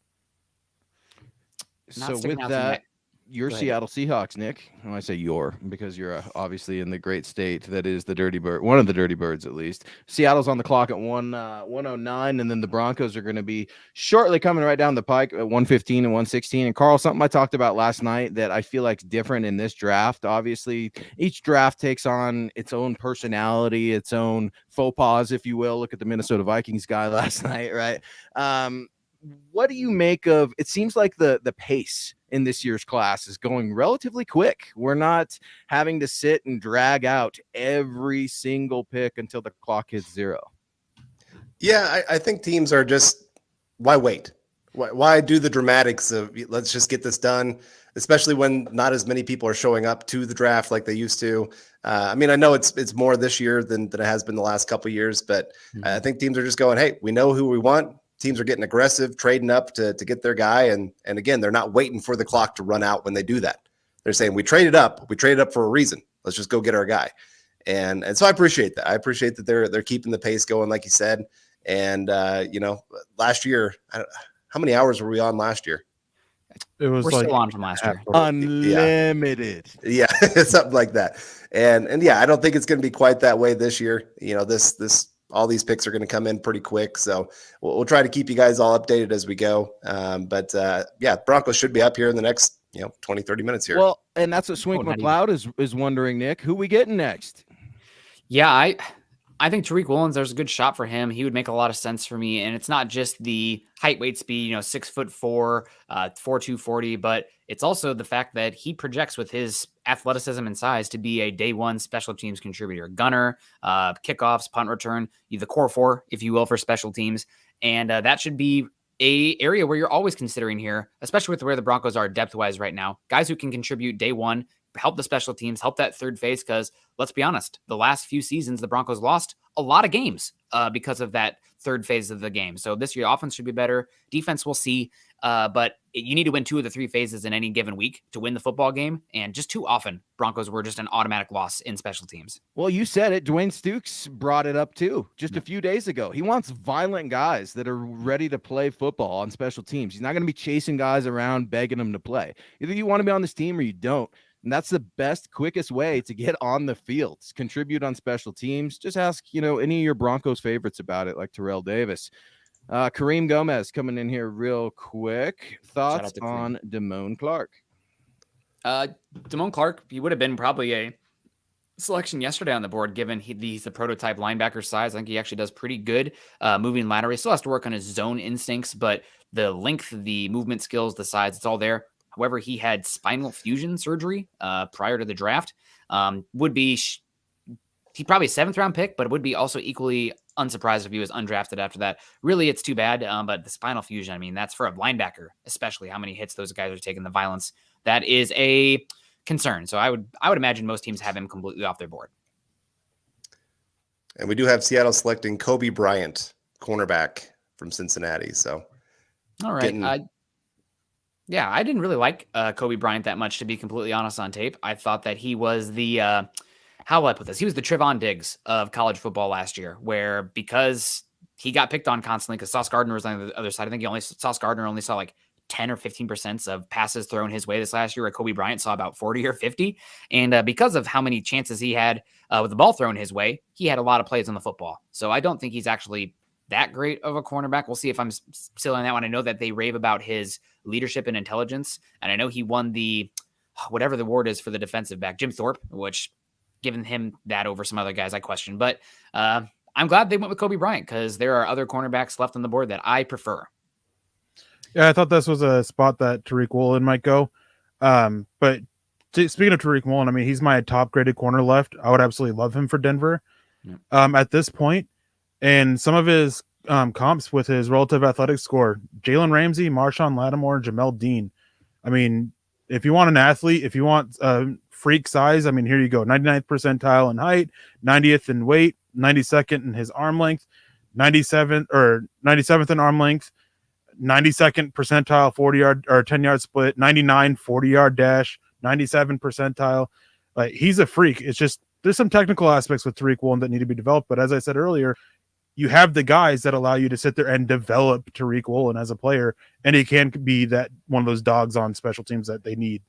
So with that, your Seattle Seahawks, Nick. When I say your, because you're obviously in the great state that is the Dirty Bird, one of the Dirty Birds at least. Seattle's on the clock at 109, and then the Broncos are going to be shortly coming right down the pike at 115 and 116. And Carl, something I talked about last night that I feel like is different in this draft. Obviously, each draft takes on its own personality, its own faux pas, if you will. Look at the Minnesota Vikings guy last night, right? What do you make of? It seems like the pace in this year's class is going relatively quick. We're not having to sit and drag out every single pick until the clock hits 0. Yeah, I think teams are just, why wait? Why do the dramatics of let's just get this done, especially when not as many people are showing up to the draft like they used to. I mean, I know it's more this year than it has been the last couple of years, but I think teams are just going, hey, we know who we want. teams are getting aggressive, trading up to get their guy. And again, they're not waiting for the clock to run out when they do that. They're saying, we traded up for a reason. Let's just go get our guy. And so I appreciate that. I appreciate that they're keeping the pace going, like you said. And, last year, how many hours were we on last year? It was We're like still on from last year. Unlimited. Yeah, something like that. And yeah, I don't think it's going to be quite that way this year. All these picks are going to come in pretty quick. So we'll try to keep you guys all updated as we go. But Broncos should be up here in the next, 20, 30 minutes here. Well, and that's what Swink McLeod is wondering, Nick. Who we getting next? Yeah, I think Tariq Woolen, there's a good shot for him. He would make a lot of sense for me. And it's not just the height, weight, speed, 6'4", 4.240, but it's also the fact that he projects with his athleticism and size to be a day one special teams contributor, gunner, kickoffs, punt return, the core four, if you will, for special teams. And that should be a area where you're always considering here, especially with where the Broncos are depth-wise right now. Guys who can contribute day one, help the special teams, help that third phase, because let's be honest, the last few seasons, the Broncos lost a lot of games because of that third phase of the game. So this year, offense should be better. Defense, we'll see. But you need to win 2 of the 3 phases in any given week to win the football game. And just too often, Broncos were just an automatic loss in special teams. Well, you said it. Dwayne Stukes brought it up too just a few days ago. He wants violent guys that are ready to play football on special teams. He's not going to be chasing guys around, begging them to play. Either you want to be on this team or you don't. And that's the best, quickest way to get on the field. Contribute on special teams. Just ask, any of your Broncos favorites about it, like Terrell Davis. Kareem Gomez coming in here real quick. Thoughts on Damone Clark? Damone Clark, he would have been probably a selection yesterday on the board, given he's the prototype linebacker size. I think he actually does pretty good moving laterally. Still has to work on his zone instincts, but the length, the movement skills, the size, it's all there. However, he had spinal fusion surgery prior to the draft. Would be he probably a 7th round pick, but it would be also equally unsurprised if he was undrafted after that. Really, it's too bad. But the spinal fusion, I mean, that's for a linebacker, especially how many hits those guys are taking, the violence. That is a concern. So I would imagine most teams have him completely off their board. And we do have Seattle selecting Kobe Bryant, cornerback from Cincinnati. So, all right. I didn't really like Kobe Bryant that much, to be completely honest, on tape. I thought that he was the, how will I put this? He was the Trevon Diggs of college football last year, where because he got picked on constantly because Sauce Gardner was on the other side. I think Sauce Gardner only saw like 10 or 15% of passes thrown his way this last year, where Kobe Bryant saw about 40 or 50. And because of how many chances he had with the ball thrown his way, he had a lot of plays on the football. So I don't think he's actually that great of a cornerback. We'll see if I'm still on that one. I know that they rave about his leadership and intelligence, and I know he won the whatever the award is for the defensive back, Jim Thorpe, which giving him that over some other guys I question. But I'm glad they went with Kobe Bryant because there are other cornerbacks left on the board that I prefer. Yeah, I thought this was a spot that Tariq Woolen might go. But speaking of Tariq Woolen, I mean, he's my top graded corner left. I would absolutely love him for Denver at this point. And some of his comps with his relative athletic score, Jalen Ramsey, Marshawn Lattimore, Jamel Dean. I mean, if you want an athlete, if you want freak size, I mean, here you go. 99th percentile in height, 90th in weight, 92nd in his arm length, 97th in arm length, 92nd percentile 40-yard or 10-yard split, 99 40-yard dash, 97 percentile. Like, he's a freak. It's just there's some technical aspects with Tariq Woolen that need to be developed. But as I said earlier, you have the guys that allow you to sit there and develop Tariq Woolen as a player, and he can be that one of those dogs on special teams that they need.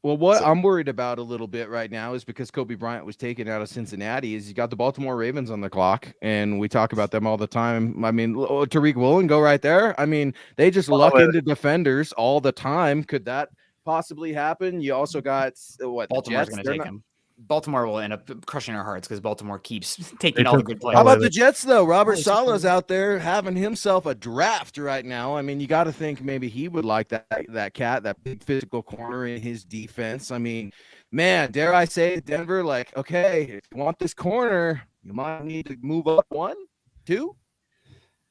Well, what I'm worried about a little bit right now is because Kobe Bryant was taken out of Cincinnati, is you got the Baltimore Ravens on the clock, and we talk about them all the time. I mean, Tariq Woolen, go right there. I mean, they just luck into defenders all the time. Could that possibly happen? You also got Baltimore's going to take him. Baltimore will end up crushing our hearts because Baltimore keeps taking all the good players. How about the Jets, though? Robert Saleh's out there having himself a draft right now. I mean, you got to think maybe he would like that cat, that big physical corner in his defense. I mean, man, dare I say, Denver, like, okay, if you want this corner, you might need to move up 1, 2.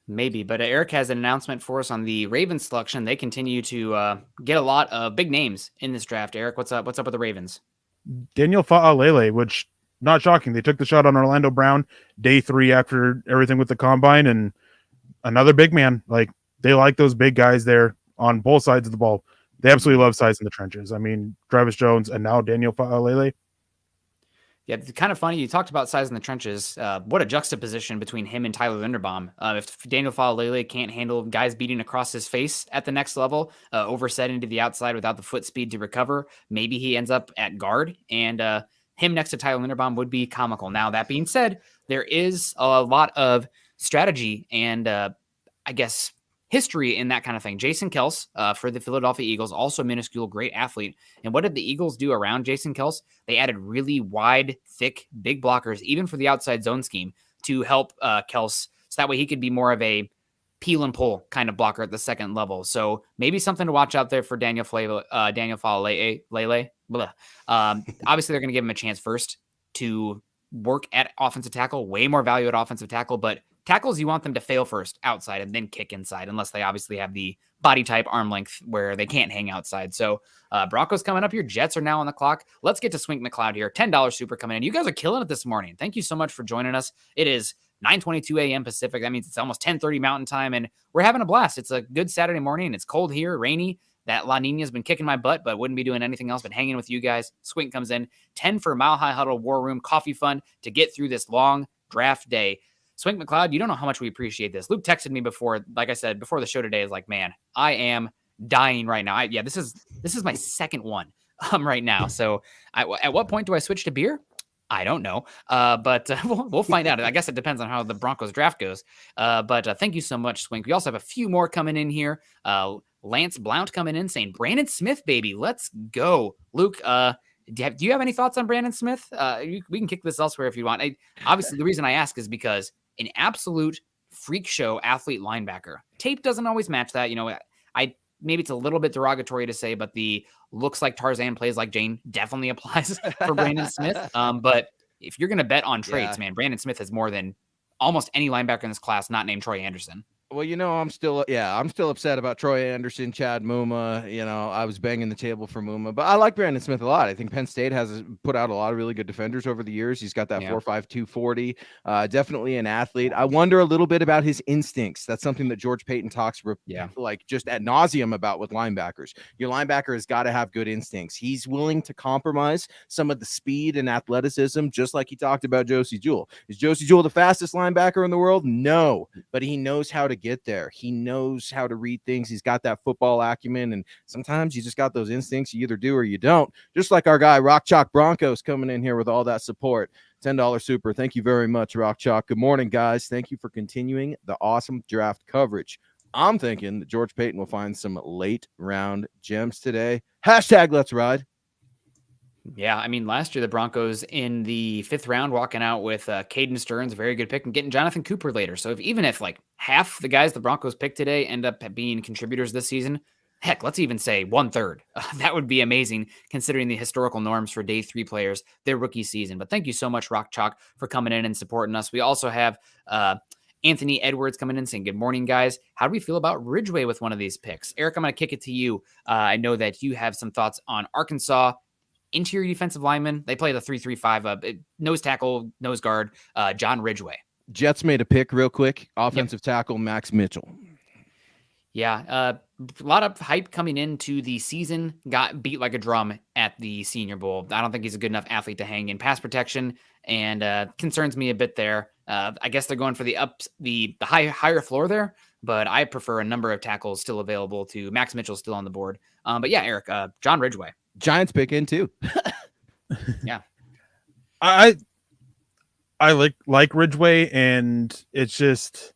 Maybe, but Eric has an announcement for us on the Ravens selection. They continue to get a lot of big names in this draft. Eric, what's up? What's up with the Ravens? Daniel Fa'alele, which not shocking. They took the shot on Orlando Brown day 3 after everything with the combine, and another big man. Like, they like those big guys there on both sides of the ball. They absolutely love size in the trenches. I mean, Travis Jones and now Daniel Faalele. Yeah, it's kind of funny. You talked about size in the trenches. What a juxtaposition between him and Tyler Linderbaum. If Daniel Faalele can't handle guys beating across his face at the next level, oversetting to the outside without the foot speed to recover, maybe he ends up at guard. And him next to Tyler Linderbaum would be comical. Now, that being said, there is a lot of strategy and I guess history in that kind of thing. Jason Kels for the Philadelphia Eagles, also minuscule, great athlete. And what did the Eagles do around Jason Kels? They added really wide, thick, big blockers, even for the outside zone scheme, to help Kels, so that way he could be more of a peel and pull kind of blocker at the second level. So maybe something to watch out there for Daniel Faalele. Obviously, they're going to give him a chance first to work at offensive tackle, way more value at offensive tackle, but tackles, you want them to fail first outside and then kick inside, unless they obviously have the body type, arm length where they can't hang outside. So Broncos coming up here. Jets are now on the clock. Let's get to Swink McLeod here. $10 super coming in. You guys are killing it this morning. Thank you so much for joining us. It is 9:22 a.m. Pacific. That means it's almost 10:30 Mountain Time, and we're having a blast. It's a good Saturday morning. It's cold here, rainy. That La Nina has been kicking my butt, but wouldn't be doing anything else but hanging with you guys. Swink comes in. 10 for Mile High Huddle War Room Coffee Fund to get through this long draft day. Swink McLeod, you don't know how much we appreciate this. Luke texted me before, like I said, before the show today, is like, man, I am dying right now. This is my second one right now. So at what point do I switch to beer? I don't know. But we'll find out. I guess it depends on how the Broncos draft goes. But thank you so much, Swink. We also have a few more coming in here. Lance Blount coming in saying, Brandon Smith, baby, let's go. Luke, do you have any thoughts on Brandon Smith? We can kick this elsewhere if you want. Obviously, the reason I ask is because an absolute freak show athlete linebacker. Tape doesn't always match that. You know, maybe it's a little bit derogatory to say, but the looks like Tarzan, plays like Jane definitely applies for Brandon Smith. But if you're going to bet on traits, man, Brandon Smith has more than almost any linebacker in this class not named Troy Anderson. Well, you know, I'm still upset about Troy Anderson, Chad Muma. You know, I was banging the table for Muma, but I like Brandon Smith a lot. I think Penn State has put out a lot of really good defenders over the years. He's got that 4.5, 240. Definitely an athlete. I wonder a little bit about his instincts. That's something that George Payton talks like just ad nauseum about with linebackers. Your linebacker has got to have good instincts. He's willing to compromise some of the speed and athleticism, just like he talked about Josie Jewell. Is Josie Jewell the fastest linebacker in the world? No, but he knows how to get there. He knows how to read things. He's got that football acumen, and sometimes you just got those instincts. You either do or you don't. Just like our guy Rock Chalk Broncos coming in here with all that support. $10 super. Thank you very much, Rock Chalk. Good morning, guys. Thank you for continuing the awesome draft coverage. I'm thinking that George Payton will find some late round gems today. Hashtag let's ride. Yeah, I mean, last year the Broncos in the 5th round walking out with Caden Stearns, a very good pick, and getting Jonathan Cooper later. So even if like half the guys the Broncos picked today end up being contributors this season, heck, let's even say 1/3. That would be amazing considering the historical norms for day 3 players, their rookie season. But thank you so much, Rock Chalk, for coming in and supporting us. We also have Anthony Edwards coming in saying, good morning, guys. How do we feel about Ridgeway with one of these picks? Eric, I'm going to kick it to you. I know that you have some thoughts on Arkansas. Interior defensive lineman. They play the 3-3-5, nose tackle, nose guard, John Ridgeway. Jets made a pick real quick. Offensive tackle, Max Mitchell. Yeah, a lot of hype coming into the season. Got beat like a drum at the Senior Bowl. I don't think he's a good enough athlete to hang in pass protection, and concerns me a bit there. I guess they're going for the higher floor there, but I prefer a number of tackles still available to Max Mitchell still on the board. But yeah, Eric, John Ridgeway. Giants pick in too. Yeah. I like Ridgeway, and it's just,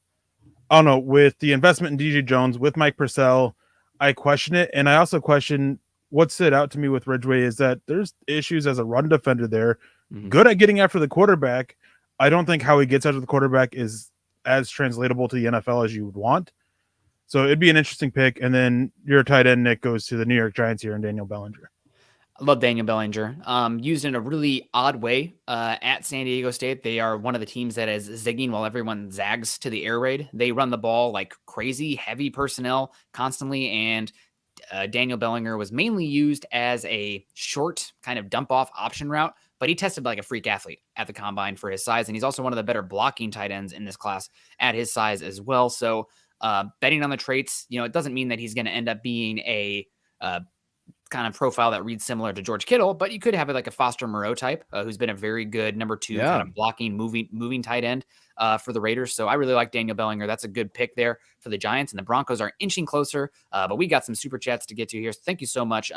I don't know, with the investment in DJ Jones, with Mike Purcell, I question it. And I also question what stood out to me with Ridgeway is that there's issues as a run defender there. Mm-hmm. Good at getting after the quarterback. I don't think how he gets after the quarterback is as translatable to the NFL as you would want. So it'd be an interesting pick. And then your tight end, Nick, goes to the New York Giants here and Daniel Bellinger. I love Daniel Bellinger. Used in a really odd way at San Diego State. They are one of the teams that is zigging while everyone zags to the air raid. They run the ball like crazy, heavy personnel constantly, and Daniel Bellinger was mainly used as a short kind of dump-off option route, but he tested like a freak athlete at the combine for his size, and he's also one of the better blocking tight ends in this class at his size as well. So Betting on the traits, it doesn't mean that he's going to end up being a kind of profile that reads similar to George Kittle, but you could have it like a Foster Moreau type, who's been a very good number 2 kind of blocking, moving tight end for the Raiders. So I really like Daniel Bellinger. That's a good pick there for the Giants, and the Broncos are inching closer, but we got some super chats to get to here. So thank you so much.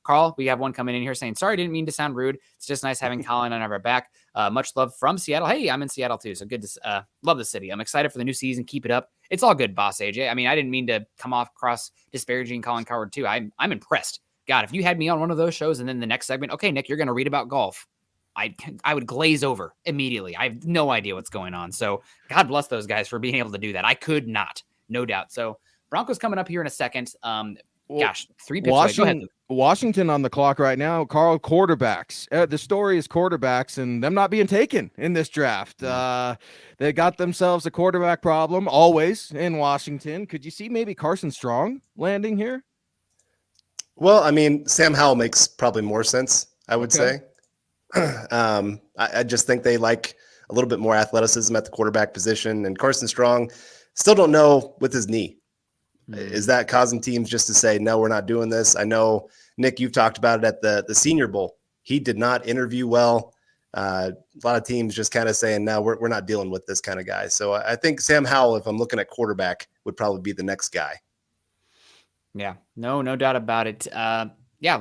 Carl, we have one coming in here saying, sorry, didn't mean to sound rude. It's just nice having Colin on our back. Much love from Seattle. Hey, I'm in Seattle too. So good to love the city. I'm excited for the new season. Keep it up. It's all good, boss AJ. I mean, I didn't mean to come off across disparaging Colin Cowherd too. I'm impressed. God, if you had me on one of those shows and then the next segment, okay, Nick, you're going to read about golf, I would glaze over immediately. I have no idea what's going on. So God bless those guys for being able to do that. I could not, no doubt. So Broncos coming up here in a second. Gosh, 3 picks away. Go ahead. Washington on the clock right now. Carl, quarterbacks. The story is quarterbacks and them not being taken in this draft. They got themselves a quarterback problem always in Washington. Could you see maybe Carson Strong landing here? Well, I mean, Sam Howell makes probably more sense, I would say. I just think they like a little bit more athleticism at the quarterback position. And Carson Strong, still don't know with his knee. Is that causing teams just to say, no, we're not doing this? I know, Nick, you've talked about it at the Senior Bowl. He did not interview well. A lot of teams just kind of saying, no, we're not dealing with this kind of guy. So I think Sam Howell, if I'm looking at quarterback, would probably be the next guy. Yeah, no doubt about it.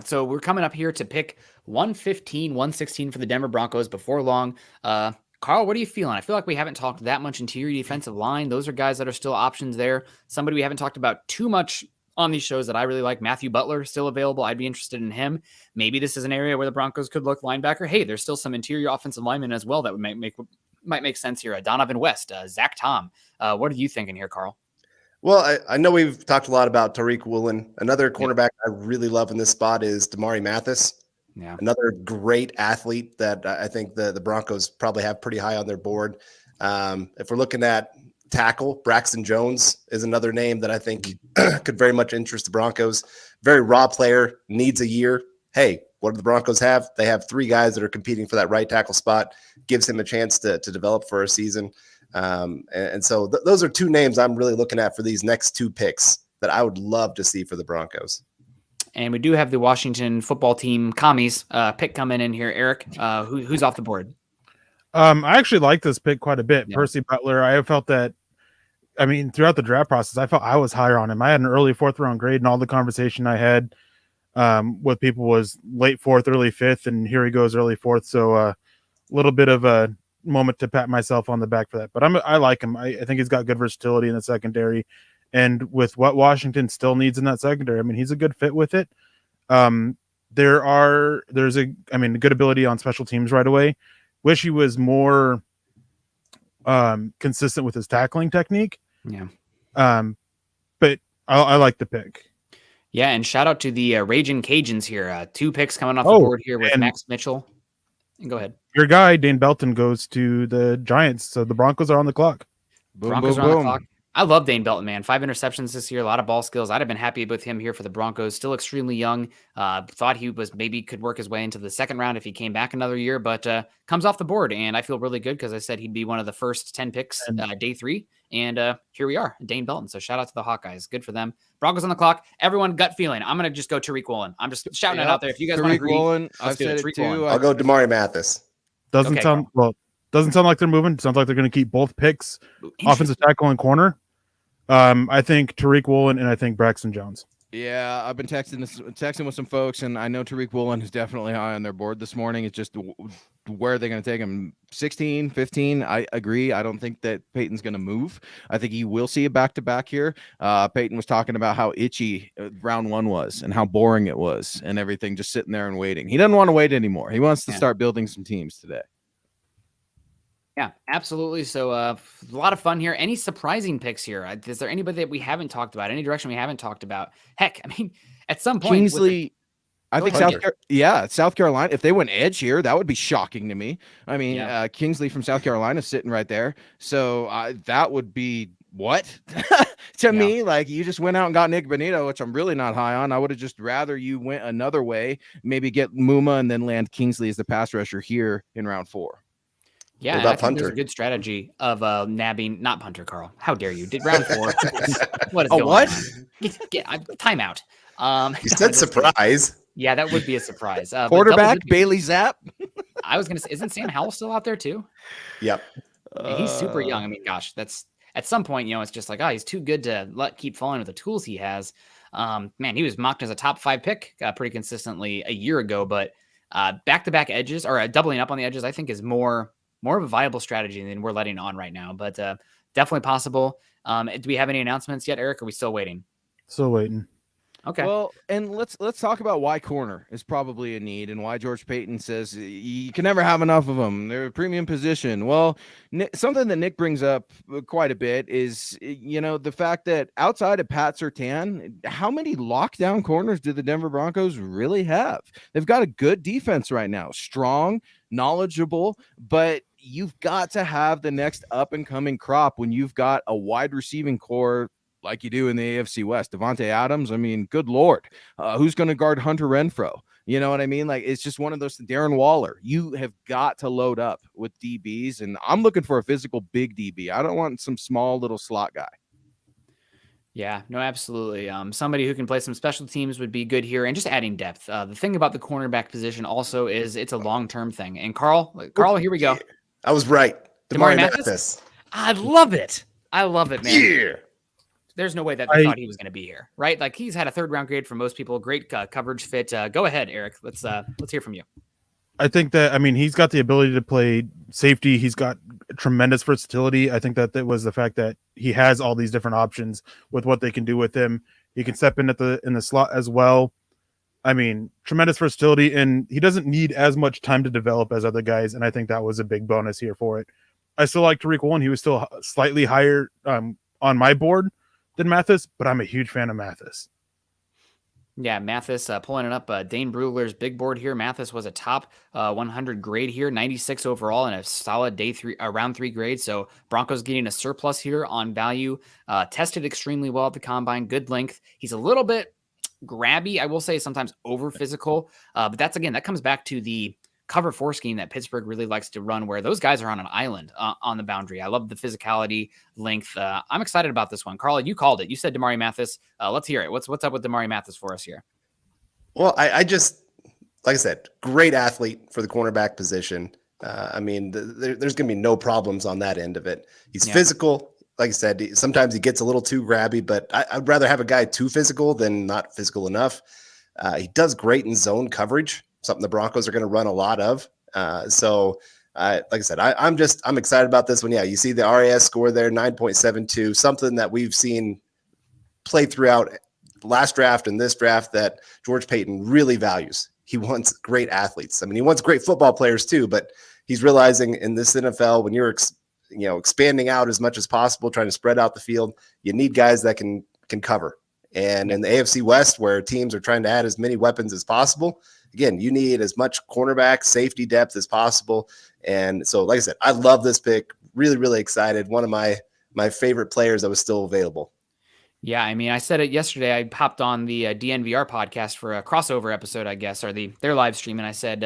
So we're coming up here to pick 115, 116 for the Denver Broncos before long. Carl, what are you feeling? I feel like we haven't talked that much interior defensive line. Those are guys that are still options there. Somebody we haven't talked about too much on these shows that I really like, Matthew Butler, still available. I'd be interested in him. Maybe this is an area where the Broncos could look linebacker. Hey, there's still some interior offensive linemen as well that might make sense here. Donovan West, Zach Tom. What are you thinking here, Carl? Well, I know we've talked a lot about Tariq Woolen. Another cornerback I really love in this spot is Damari Mathis. Yeah. Another great athlete that I think the Broncos probably have pretty high on their board. If we're looking at tackle, Braxton Jones is another name that I think could very much interest the Broncos. Very raw player, needs a year. Hey, what do the Broncos have? They have 3 guys that are competing for that right tackle spot. Gives him a chance to develop for a season. So those are 2 names I'm really looking at for these next 2 picks that I would love to see for the Broncos. And we do have the Washington football team commies pick coming in here. Eric, who's off the board? I actually like this pick quite a bit. Yeah. Percy Butler. I felt that, throughout the draft process, I felt I was higher on him. I had an early 4th round grade, and all the conversation I had with people was late 4th, early 5th, and here he goes early 4th. So a little bit of a moment to pat myself on the back for that. But I like him. I think he's got good versatility in the secondary. And with what Washington still needs in that secondary, he's a good fit with it. There's a good ability on special teams right away. Wish he was more consistent with his tackling technique. Yeah. But I like the pick. Yeah, and shout out to the Raging Cajuns here. 2 picks coming off the board here with Max Mitchell. Go ahead. Your guy, Dane Belton, goes to the Giants, so the Broncos are on the clock. Broncos are on the clock. I love Dane Belton, man. 5 interceptions this year, a lot of ball skills. I'd have been happy with him here for the Broncos. Still extremely young. Thought he was maybe could work his way into the 2nd round if he came back another year, but comes off the board, and I feel really good because I said he'd be one of the first 10 picks day 3, and here we are, Dane Belton. So shout out to the Hawkeyes. Good for them. Broncos on the clock. Everyone, gut feeling. I'm going to just go Tariq Woolen. I'm just shouting it out there. If you guys want to agree, Woolen, I've said it too. I'll go Damari Mathis. Doesn't sound like they're moving. Sounds like they're going to keep both picks, offensive tackle and corner. I think Tariq Woolen and I think Braxton Jones. Yeah, I've been texting with some folks, and I know Tariq Woolen is definitely high on their board this morning. It's just where are they going to take him? 16, 15? I agree. I don't think that Peyton's going to move. I think he will see a back-to-back here. Peyton was talking about how itchy round 1 was and how boring it was and everything, just sitting there and waiting. He doesn't want to wait anymore. He wants to start building some teams today. Yeah, absolutely. So a lot of fun here. Any surprising picks here? Is there anybody that we haven't talked about? Any direction we haven't talked about? Heck, at some point, Kingsley. I think South Carolina. If they went edge here, that would be shocking to me. Kingsley from South Carolina is sitting right there. So that would be what to me? Like, you just went out and got Nick Bonito, which I'm really not high on. I would have just rather you went another way, maybe get Muma and then land Kingsley as the pass rusher here in round 4. Yeah, What and I about think there's a Punter? good strategy of nabbing, not Punter, Carl. How dare you? Did round 4. What is A going what? on? Timeout. You No, said I'm just kidding. surprise. Yeah, that would be a surprise. But Quarterback double-digit- Bailey Zapp. I was going to say, isn't Sam Howell still out there too? Yep. And he's super young. I mean, gosh, that's at some point, it's just like, he's too good to keep falling with the tools he has. Man, he was mocked as a top 5 pick pretty consistently a year ago, but back-to-back edges or doubling up on the edges, I think is more of a viable strategy than we're letting on right now, but definitely possible. Do we have any announcements yet, Eric? Or are we still waiting? Still waiting. Okay. Well, and let's talk about why corner is probably a need and why George Payton says you can never have enough of them. They're a premium position. Well, something that Nick brings up quite a bit is, the fact that outside of Pat Surtain, how many lockdown corners do the Denver Broncos really have? They've got a good defense right now, strong, knowledgeable, but you've got to have the next up and coming crop when you've got a wide receiving core like you do in the AFC West. Devontae Adams, I mean, good Lord. Who's going to guard Hunter Renfrow? You know what I mean? Like, it's just one of those. Darren Waller, you have got to load up with DBs, and I'm looking for a physical big DB. I don't want some small little slot guy. Yeah, no, absolutely. Somebody who can play some special teams would be good here, and just adding depth. The thing about the cornerback position also is it's a long-term thing. And Carl, here we go. I was right. Damari Damari Mathis? Mathis. I love it. I love it, man. Yeah. There's no way that they thought he was going to be here, right? Like, he's had a 3rd-round grade for most people. Great coverage fit. Go ahead, Eric. Let's hear from you. I think that, he's got the ability to play safety. He's got tremendous versatility. I think that was the fact that he has all these different options with what they can do with him. He can step in in the slot as well. Tremendous versatility, and he doesn't need as much time to develop as other guys, and I think that was a big bonus here for it. I still like Tariq Woolen. He was still slightly higher on my board than Mathis, but I'm a huge fan of Mathis. Yeah, Mathis pulling it up. Dane Brugler's big board here. Mathis was a top 100 grade here, 96 overall, and a solid round 3 grade. So Broncos getting a surplus here on value. Tested extremely well at the combine. Good length. He's a little bit grabby, I will say, sometimes over physical. But that comes back to the cover 4 scheme that Pittsburgh really likes to run, where those guys are on an island on the boundary. I love the physicality, length. I'm excited about this one. Carl, you called it. You said Damari Mathis. Let's hear it. What's up with Damari Mathis for us here? Well, I just, like I said, great athlete for the cornerback position. There's going to be no problems on that end of it. He's physical. Like I said, sometimes he gets a little too grabby, but I'd rather have a guy too physical than not physical enough. He does great in zone coverage, something the Broncos are going to run a lot of. Like I said, I'm excited about this one. Yeah, you see the RAS score there, 9.72, something that we've seen play throughout last draft and this draft that George Payton really values. He wants great athletes. He wants great football players too, but he's realizing in this NFL, when you're expanding out as much as possible, trying to spread out the field, you need guys that can cover. And in the AFC West, where teams are trying to add as many weapons as possible, again, you need as much cornerback safety depth as possible. And so, like I said, I love this pick. Really, really excited. One of my favorite players that was still available. Yeah, I said it yesterday. I popped on the DNVR podcast for a crossover episode, I guess, or their live stream, and I said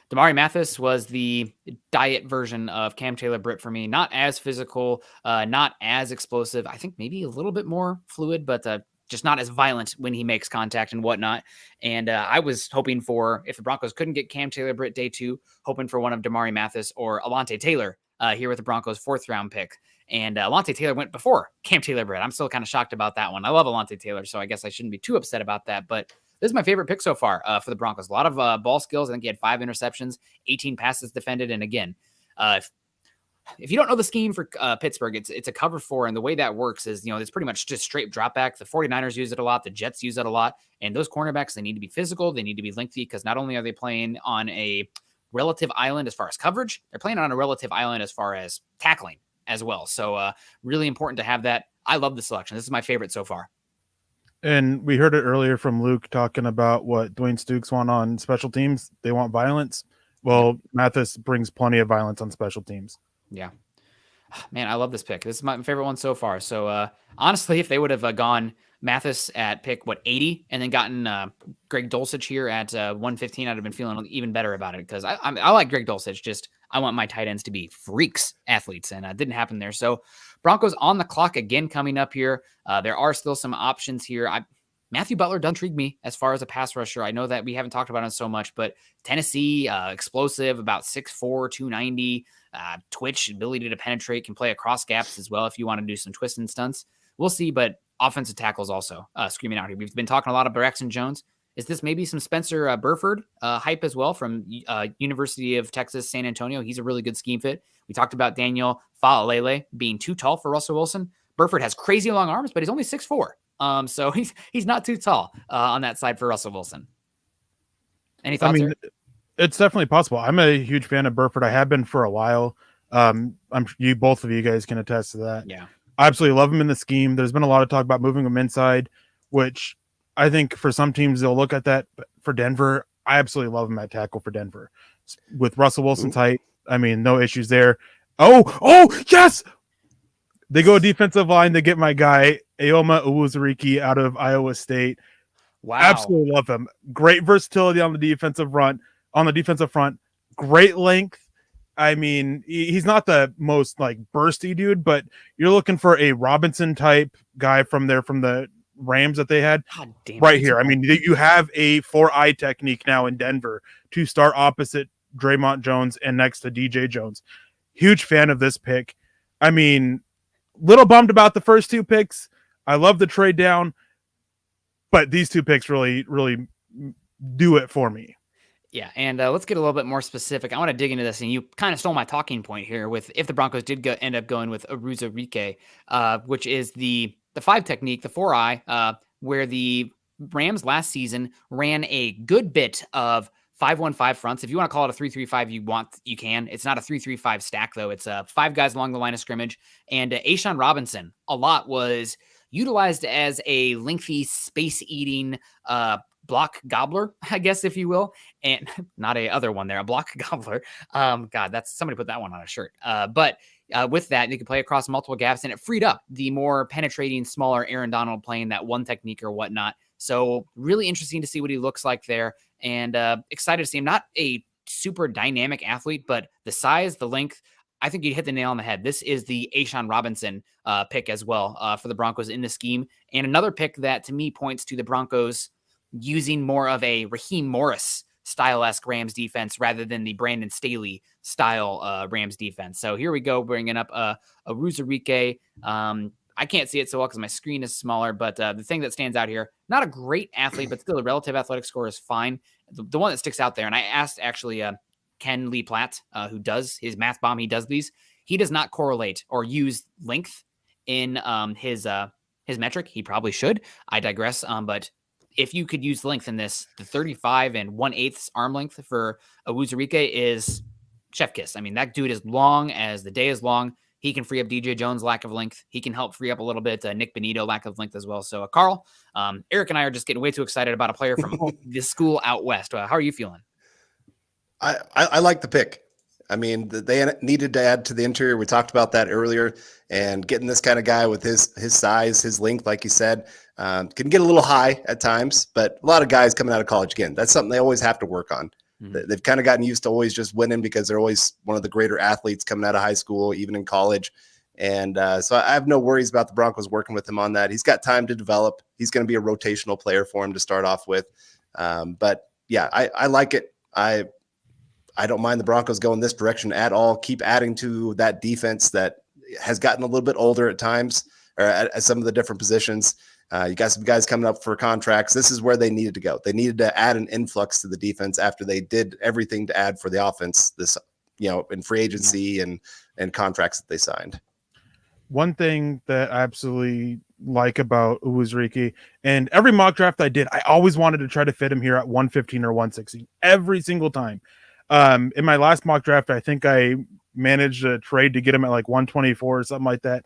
Damari Mathis was the diet version of Cam Taylor-Britt for me. Not as physical, not as explosive. I think maybe a little bit more fluid, but just not as violent when he makes contact and whatnot. And I was hoping for, if the Broncos couldn't get Cam Taylor-Britt day 2, hoping for one of Damari Mathis or Alontae Taylor here with the Broncos' 4th-round pick. And Alontae Taylor went before Cam Taylor-Britt. I'm still kind of shocked about that one. I love Alontae Taylor, so I guess I shouldn't be too upset about that. But this is my favorite pick so far for the Broncos. A lot of ball skills. I think he had 5 interceptions, 18 passes defended. And again, if you don't know the scheme for Pittsburgh, it's a cover 4. And the way that works is, it's pretty much just straight drop back. The 49ers use it a lot. The Jets use it a lot. And those cornerbacks, they need to be physical. They need to be lengthy, because not only are they playing on a relative island as far as coverage, they're playing on a relative island as far as tackling as well. So really important to have that. I love the selection. This is my favorite so far. And we heard it earlier from Luke talking about what Dwayne Stukes want on special teams. They want violence. Well, Mathis brings plenty of violence on special teams. Yeah. Man, I love this pick. This is my favorite one so far. So honestly, if they would have gone Mathis at pick 80 and then gotten Greg Dulcich here at 115, I'd have been feeling even better about it because I like Greg Dulcich. Just I want my tight ends to be freaks athletes, and it didn't happen there. So Broncos on the clock again coming up here. There are still some options here. Matthew Butler does intrigue me as far as a pass rusher. I know that we haven't talked about him so much, but Tennessee, explosive, about 6'4", 290, twitch, ability to penetrate, can play across gaps as well if you want to do some twists and stunts. We'll see, but offensive tackles also screaming out here. We've been talking a lot of Braxton Jones. Is this maybe some Spencer Burford hype as well from University of Texas, San Antonio? He's a really good scheme fit. We talked about Daniel Faalele being too tall for Russell Wilson. Burford has crazy long arms, but he's only 6'4". So he's not too tall on that side for Russell Wilson. Any thoughts? It's definitely possible. I'm a huge fan of Burford. I have been for a while. Both of you guys can attest to that. Yeah, I absolutely love him in the scheme. There's been a lot of talk about moving him inside, which I think for some teams they'll look at that. But for Denver, I absolutely love him at tackle for Denver with Russell Wilson's height. No issues there. Oh, yes. They go defensive line. They get my guy, Aoma Uwuzurike out of Iowa State. Wow. Absolutely love him. Great versatility on the defensive front. Great length. He's not the most bursty dude, but you're looking for a Robinson type guy from the Rams that they had right here. You have a 4-eye technique now in Denver to start opposite Draymond Jones and next to DJ Jones. Huge fan of this pick. Little bummed about the first two picks. I love the trade down, but these two picks really, really do it for me. Yeah, and let's get a little bit more specific. I want to dig into this, and you kind of stole my talking point here with if the Broncos did end up going with Uwuzurike, which is the 5 technique, the 4-eye, where the Rams last season ran a good bit of 5-1-5 fronts. If you want to call it a 3-3-5, you can. It's not a 3-3-5 stack though. It's 5 guys along the line of scrimmage. And A'Shawn Robinson a lot was utilized as a lengthy space-eating block gobbler, I guess, if you will, and not a other one there, a block gobbler. God, that's somebody put that one on a shirt. But with that, you can play across multiple gaps, and it freed up the more penetrating, smaller Aaron Donald playing that one technique or whatnot. So really interesting to see what he looks like there, and excited to see him. Not a super dynamic athlete, but the size, the length, I think you hit the nail on the head. This is the A'Shawn Robinson pick as well for the Broncos in the scheme, and another pick that to me points to the Broncos using more of a Raheem Morris style-esque Rams defense rather than the Brandon Staley style Rams defense. So here we go, bringing up a Uwuzurike. I can't see it so well because my screen is smaller, but the thing that stands out here, not a great athlete, but still a relative athletic score is fine. The one that sticks out there, and I asked actually Ken Lee Platt, who does his math bomb, he does these. He does not correlate or use length in his metric. He probably should. I digress. But if you could use length in this, the 35 1/8 arm length for Uwuzurike is chef kiss. That dude is long as the day is long. He can free up DJ Jones' lack of length. He can help free up a little bit Nick Bonito lack of length as well. So Carl, Eric and I are just getting way too excited about a player from this school out west. How are you feeling? I like the pick. They needed to add to the interior. We talked about that earlier, and getting this kind of guy with his size, his length, like you said, can get a little high at times, but a lot of guys coming out of college, again, that's something they always have to work on. Mm-hmm. They've kind of gotten used to always just winning because they're always one of the greater athletes coming out of high school, even in college. And so I have no worries about the Broncos working with him on that. He's got time to develop. He's going to be a rotational player for him to start off with. But yeah, I like it. I don't mind the Broncos going this direction at all. Keep adding to that defense that has gotten a little bit older at times, or at some of the different positions. You got some guys coming up for contracts. This is where they needed to go. They needed to add an influx to the defense after they did everything to add for the offense this, in free agency and contracts that they signed. One thing that I absolutely like about Uwuzurike, and every mock draft I did, I always wanted to try to fit him here at 115 or 116 every single time. In my last mock draft, I think I managed a trade to get him at 124 or something like that.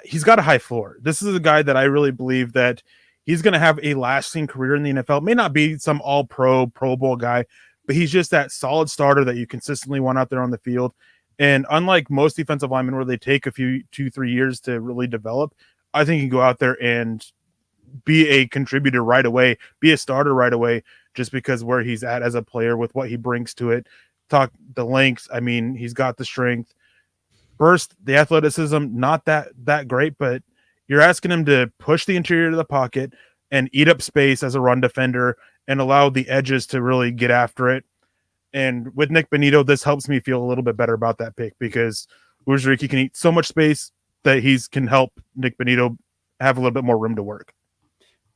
He's got a high floor. This is a guy that I really believe that he's going to have a lasting career in the NFL. May not be some all-pro, Pro Bowl guy, but he's just that solid starter that you consistently want out there on the field. And unlike most defensive linemen where they take a few 2-3 years to really develop, I think you can go out there and be a contributor right away, be a starter right away, just because where he's at as a player with what he brings to it. Talk the length. I mean, he's got the strength. Burst, the athleticism, not that great, but you're asking him to push the interior of the pocket and eat up space as a run defender and allow the edges to really get after it. And with Nick Bonitto, this helps me feel a little bit better about that pick because Uzuriki can eat so much space that can help Nick Bonitto have a little bit more room to work.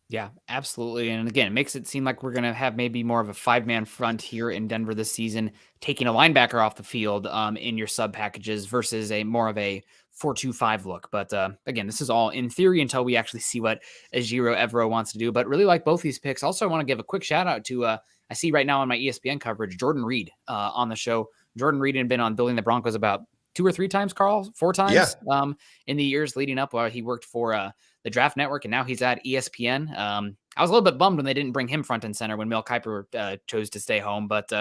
Yeah, absolutely. And again, it makes it seem like we're going to have maybe more of a 5-man front here in Denver this season, taking a linebacker off the field in your sub packages versus more of a 4-2-5 look. But again, this is all in theory until we actually see what Ejiro Evero wants to do. But really like both these picks. Also, I want to give a quick shout out to, I see right now on my ESPN coverage, Jordan Reed on the show. Jordan Reed had been on Building the Broncos about 2 or 3 times, Carl, 4 times in the years leading up while he worked for the Draft Network, and now he's at ESPN. I was a little bit bummed when they didn't bring him front and center when Mel Kiper chose to stay home, but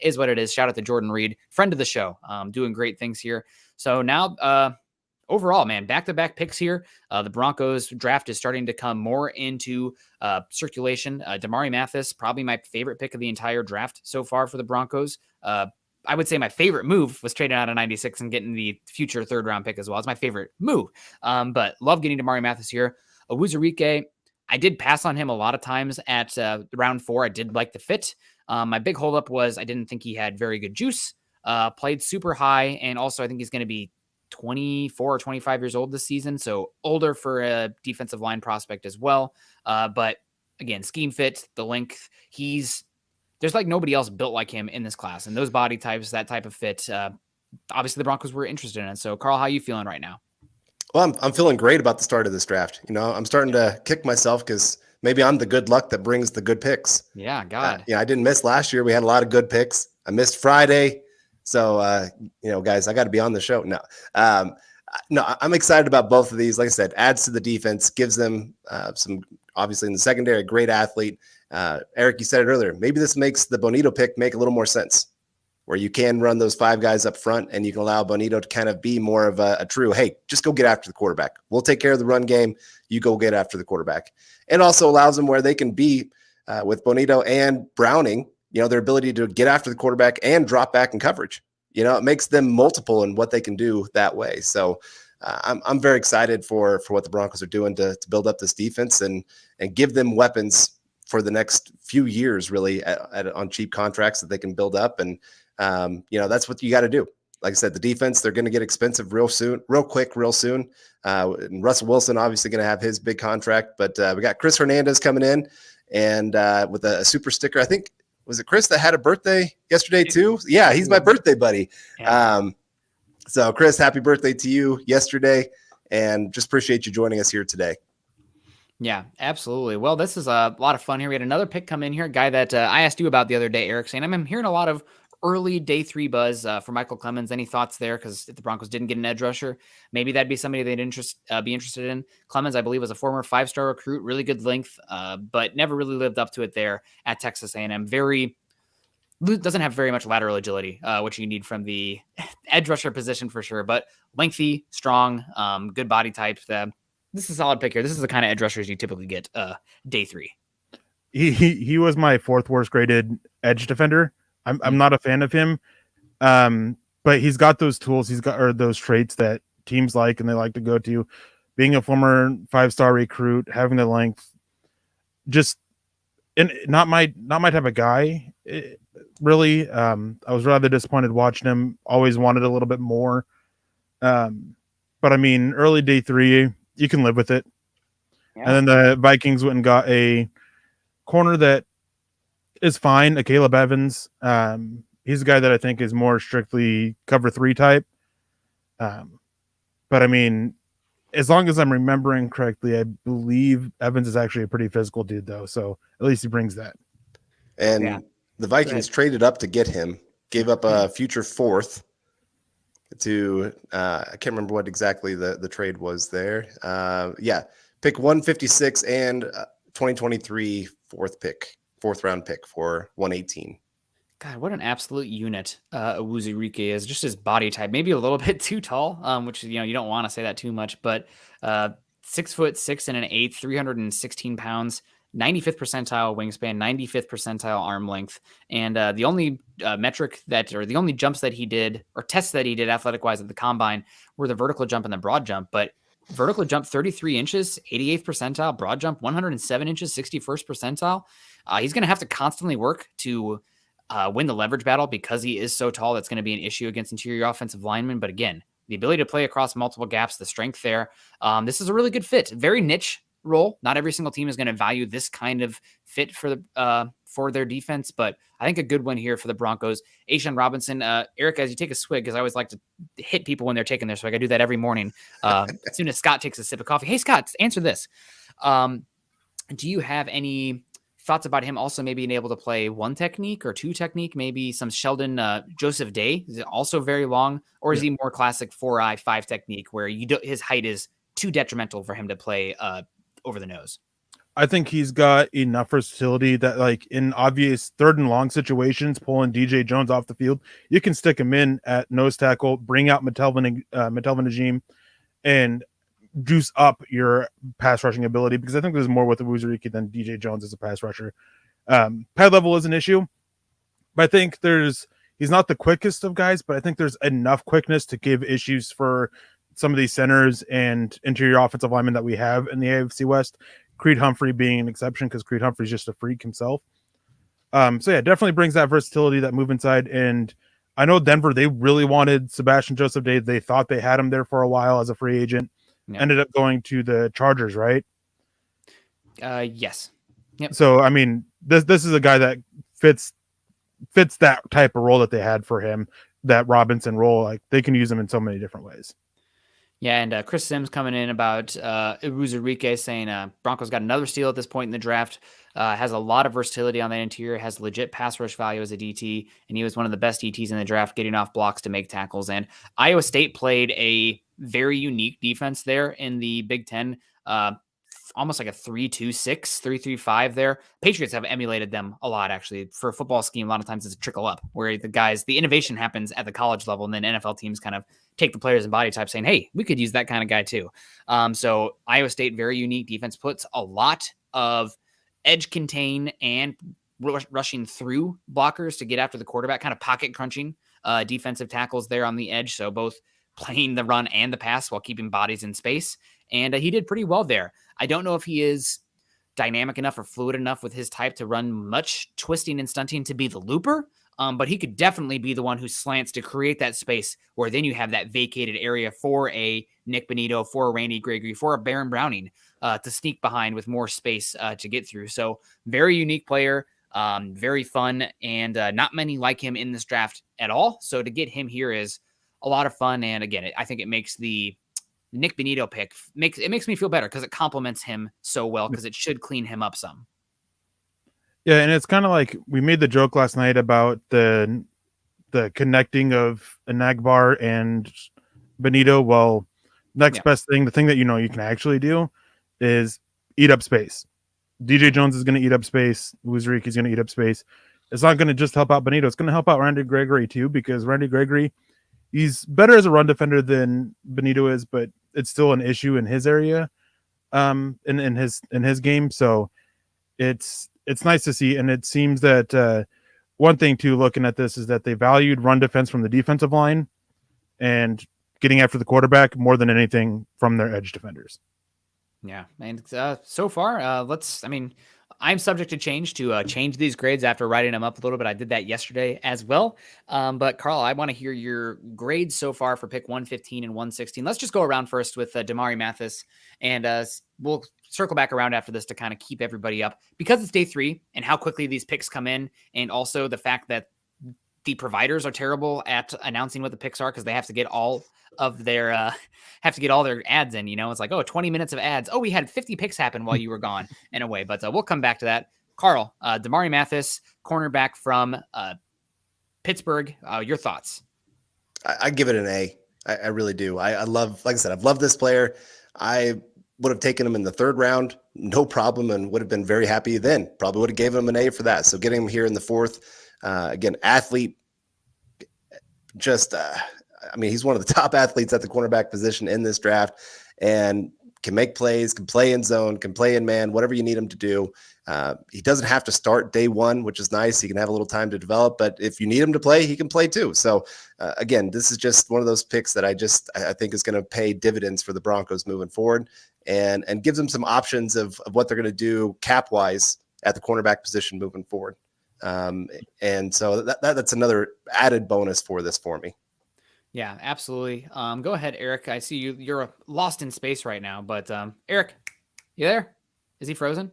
is what it is. Shout out to Jordan Reed, friend of the show, doing great things here. So now, overall, man, back-to-back picks here. The Broncos draft is starting to come more into circulation. Damari Mathis, probably my favorite pick of the entire draft so far for the Broncos. I would say my favorite move was trading out of 96 and getting the future 3rd-round pick as well. It's my favorite move. But love getting Damari Mathis here. Awuzurike, I did pass on him a lot of times at round 4. I did like the fit. My big holdup was I didn't think he had very good juice, played super high, and also I think he's going to be 24 or 25 years old this season, so older for a defensive line prospect as well. But again, scheme fit, the length, there's like nobody else built like him in this class, and those body types, that type of fit, obviously the Broncos were interested in it. So Carl, how are you feeling right now? Well, I'm feeling great about the start of this draft. I'm starting to kick myself because maybe I'm the good luck that brings the good picks. Yeah, God. I didn't miss last year. We had a lot of good picks. I missed Friday. So, guys, I got to be on the show. No, I'm excited about both of these. Like I said, adds to the defense, gives them some, obviously in the secondary, a great athlete. Eric, you said it earlier. Maybe this makes the Bonitto pick make a little more sense, where you can run those 5 guys up front and you can allow Bonitto to kind of be more of a true, hey, just go get after the quarterback. We'll take care of the run game. You go get after the quarterback. It also allows them where they can be with Bonitto and Browning, their ability to get after the quarterback and drop back in coverage. It makes them multiple in what they can do that way. So I'm very excited for what the Broncos are doing to build up this defense and give them weapons for the next few years, really, on cheap contracts that they can build up. And, that's what you got to do. Like I said, the defense, they're going to get expensive real soon. And Russell Wilson obviously going to have his big contract, but we got Chris Hernandez coming in and with a super sticker. I think, was it Chris that had a birthday yesterday too? Yeah, he's my birthday buddy. Yeah. So Chris, happy birthday to you yesterday, and just appreciate you joining us here today. Yeah, absolutely. Well, this is a lot of fun here. We had another pick come in here, a guy that I asked you about the other day, Eric, saying I'm hearing a lot of early day 3 buzz for Michael Clemens. Any thoughts there? Because if the Broncos didn't get an edge rusher, maybe that'd be somebody they'd be interested in. Clemens, I believe, was a former 5-star recruit, really good length, but never really lived up to it there at Texas A&M. Doesn't have very much lateral agility, which you need from the edge rusher position for sure, but lengthy, strong, good body type. This is a solid pick here. This is the kind of edge rushers you typically get day 3. He was my 4th worst graded edge defender. I'm not a fan of him, but he's got those tools. He's got those traits that teams like and they like to go to. Being a former 5-star recruit, having the length, just and not my type of guy. Really, I was rather disappointed watching him. Always wanted a little bit more, but I mean, early day 3. You can live with it. Yeah. And then the Vikings went and got a corner that is fine, a Caleb Evans. He's a guy that I think is more strictly cover 3 type. But I mean, as long as I'm remembering correctly, I believe Evans is actually a pretty physical dude, though. So at least he brings that. And the Vikings traded up to get him, gave up a future 4th. To I can't remember what exactly the trade was there. Pick 156 and 2023 4th round pick for 118. God, what an absolute unit Awuzurike is. Just his body type, maybe a little bit too tall, which you don't want to say that too much, but 6'6" and an eighth, 316 pounds, 95th percentile wingspan, 95th percentile arm length, and the only the only jumps that he did or tests that he did athletic wise at the combine were the vertical jump and the broad jump, but. Vertical jump 33 inches, 88th percentile. Broad jump 107 inches, 61st percentile. He's going to have to constantly work to win the leverage battle because he is so tall. That's going to be an issue against interior offensive linemen. But again, the ability to play across multiple gaps, the strength there. This is a really good fit. Very niche role. Not every single team is going to value this kind of fit for their defense, but I think a good one here for the Broncos. Ashawn Robinson, Eric, as you take a swig, because I always like to hit people when they're taking their swig. I do that every morning. As soon as Scott takes a sip of coffee. Hey, Scott, answer this. Do you have any thoughts about him also maybe being able to play one technique or two technique, maybe some Sheldon Joseph Day? Is it also very long, or is he more classic 4-eye 5 technique where his height is too detrimental for him to play over the nose? I think he's got enough versatility that, like, in obvious third and long situations, pulling DJ Jones off the field, you can stick him in at nose tackle, bring out Metelvin Najim, and juice up your pass rushing ability, because I think there's more with Awuzurike than DJ Jones as a pass rusher. Pad level is an issue, but I think he's not the quickest of guys, but I think there's enough quickness to give issues for some of these centers and interior offensive linemen that we have in the AFC West. Creed Humphrey being an exception because Creed Humphrey's just a freak himself. So yeah, definitely brings that versatility, that move inside. And I know Denver, they really wanted Sebastian Joseph Day. They thought they had him there for a while as a free agent. Yeah. Ended up going to the Chargers, right? Yes. Yep. So, I mean, this is a guy that fits that type of role that they had for him, that Robinson role. Like, they can use him in so many different ways. Yeah, and Chris Sims coming in about Awuzurike saying Broncos got another steal at this point in the draft. Has a lot of versatility on that interior, has legit pass rush value as a DT, and he was one of the best DTs in the draft, getting off blocks to make tackles. And Iowa State played a very unique defense there in the Big Ten, almost like a 3-2-6, 3-3-5 there. Patriots have emulated them a lot, actually. For a football scheme, a lot of times it's a trickle up, where the innovation happens at the college level, and then NFL teams kind of take the players and body types saying, hey, we could use that kind of guy too. So Iowa State, very unique defense, puts a lot of edge contain and rushing through blockers to get after the quarterback, kind of pocket crunching defensive tackles there on the edge. So both playing the run and the pass while keeping bodies in space. And he did pretty well there. I don't know if he is dynamic enough or fluid enough with his type to run much twisting and stunting to be the looper. But he could definitely be the one who slants to create that space where then you have that vacated area for a Nick Bonito, for a Randy Gregory, for a Baron Browning to sneak behind with more space to get through. So very unique player, very fun, and not many like him in this draft at all. So to get him here is a lot of fun. And again, I think it makes the Nick Bonito pick, makes me feel better because it complements him so well, because it should clean him up some. Yeah, and it's kind of like we made the joke last night about the connecting of Enagbar and Bonito. Well, next best thing, the thing that you can actually do is eat up space. DJ Jones is going to eat up space. Awuzurike is going to eat up space. It's not going to just help out Bonito. It's going to help out Randy Gregory too, because Randy Gregory, he's better as a run defender than Bonito is, but it's still an issue in his area, in his game. So it's nice to see. And it seems that one thing too, looking at this, is that they valued run defense from the defensive line and getting after the quarterback more than anything from their edge defenders. Yeah. And so far, I'm subject to change these grades after writing them up a little bit. I did that yesterday as well. But Carl, I want to hear your grades so far for pick 115 and 116. Let's just go around first with Damari Mathis, and we'll circle back around after this to kind of keep everybody up, because it's day 3 and how quickly these picks come in. And also the fact that the providers are terrible at announcing what the picks are, because they have to get all of their ads in. It's like, 20 minutes of ads. We had 50 picks happen while you were gone, in a way. But we'll come back to that. Carl, Damari Mathis, cornerback from Pittsburgh. Your thoughts? I give it an A. I really do. I love, like I said, I've loved this player. I would have taken him in the 3rd round, no problem, and would have been very happy then. Probably would have gave him an A for that. So getting him here in the 4th, Again, athlete, just, he's one of the top athletes at the cornerback position in this draft, and can make plays, can play in zone, can play in man, whatever you need him to do. He doesn't have to start day one, which is nice. He can have a little time to develop, but if you need him to play, he can play too. So again, this is just one of those picks that I think is going to pay dividends for the Broncos moving forward, and gives them some options of what they're going to do cap wise at the cornerback position moving forward. And so that's another added bonus for this for me. Yeah, absolutely. Go ahead, Eric. I see you're lost in space right now, but Eric, you there? Is he frozen?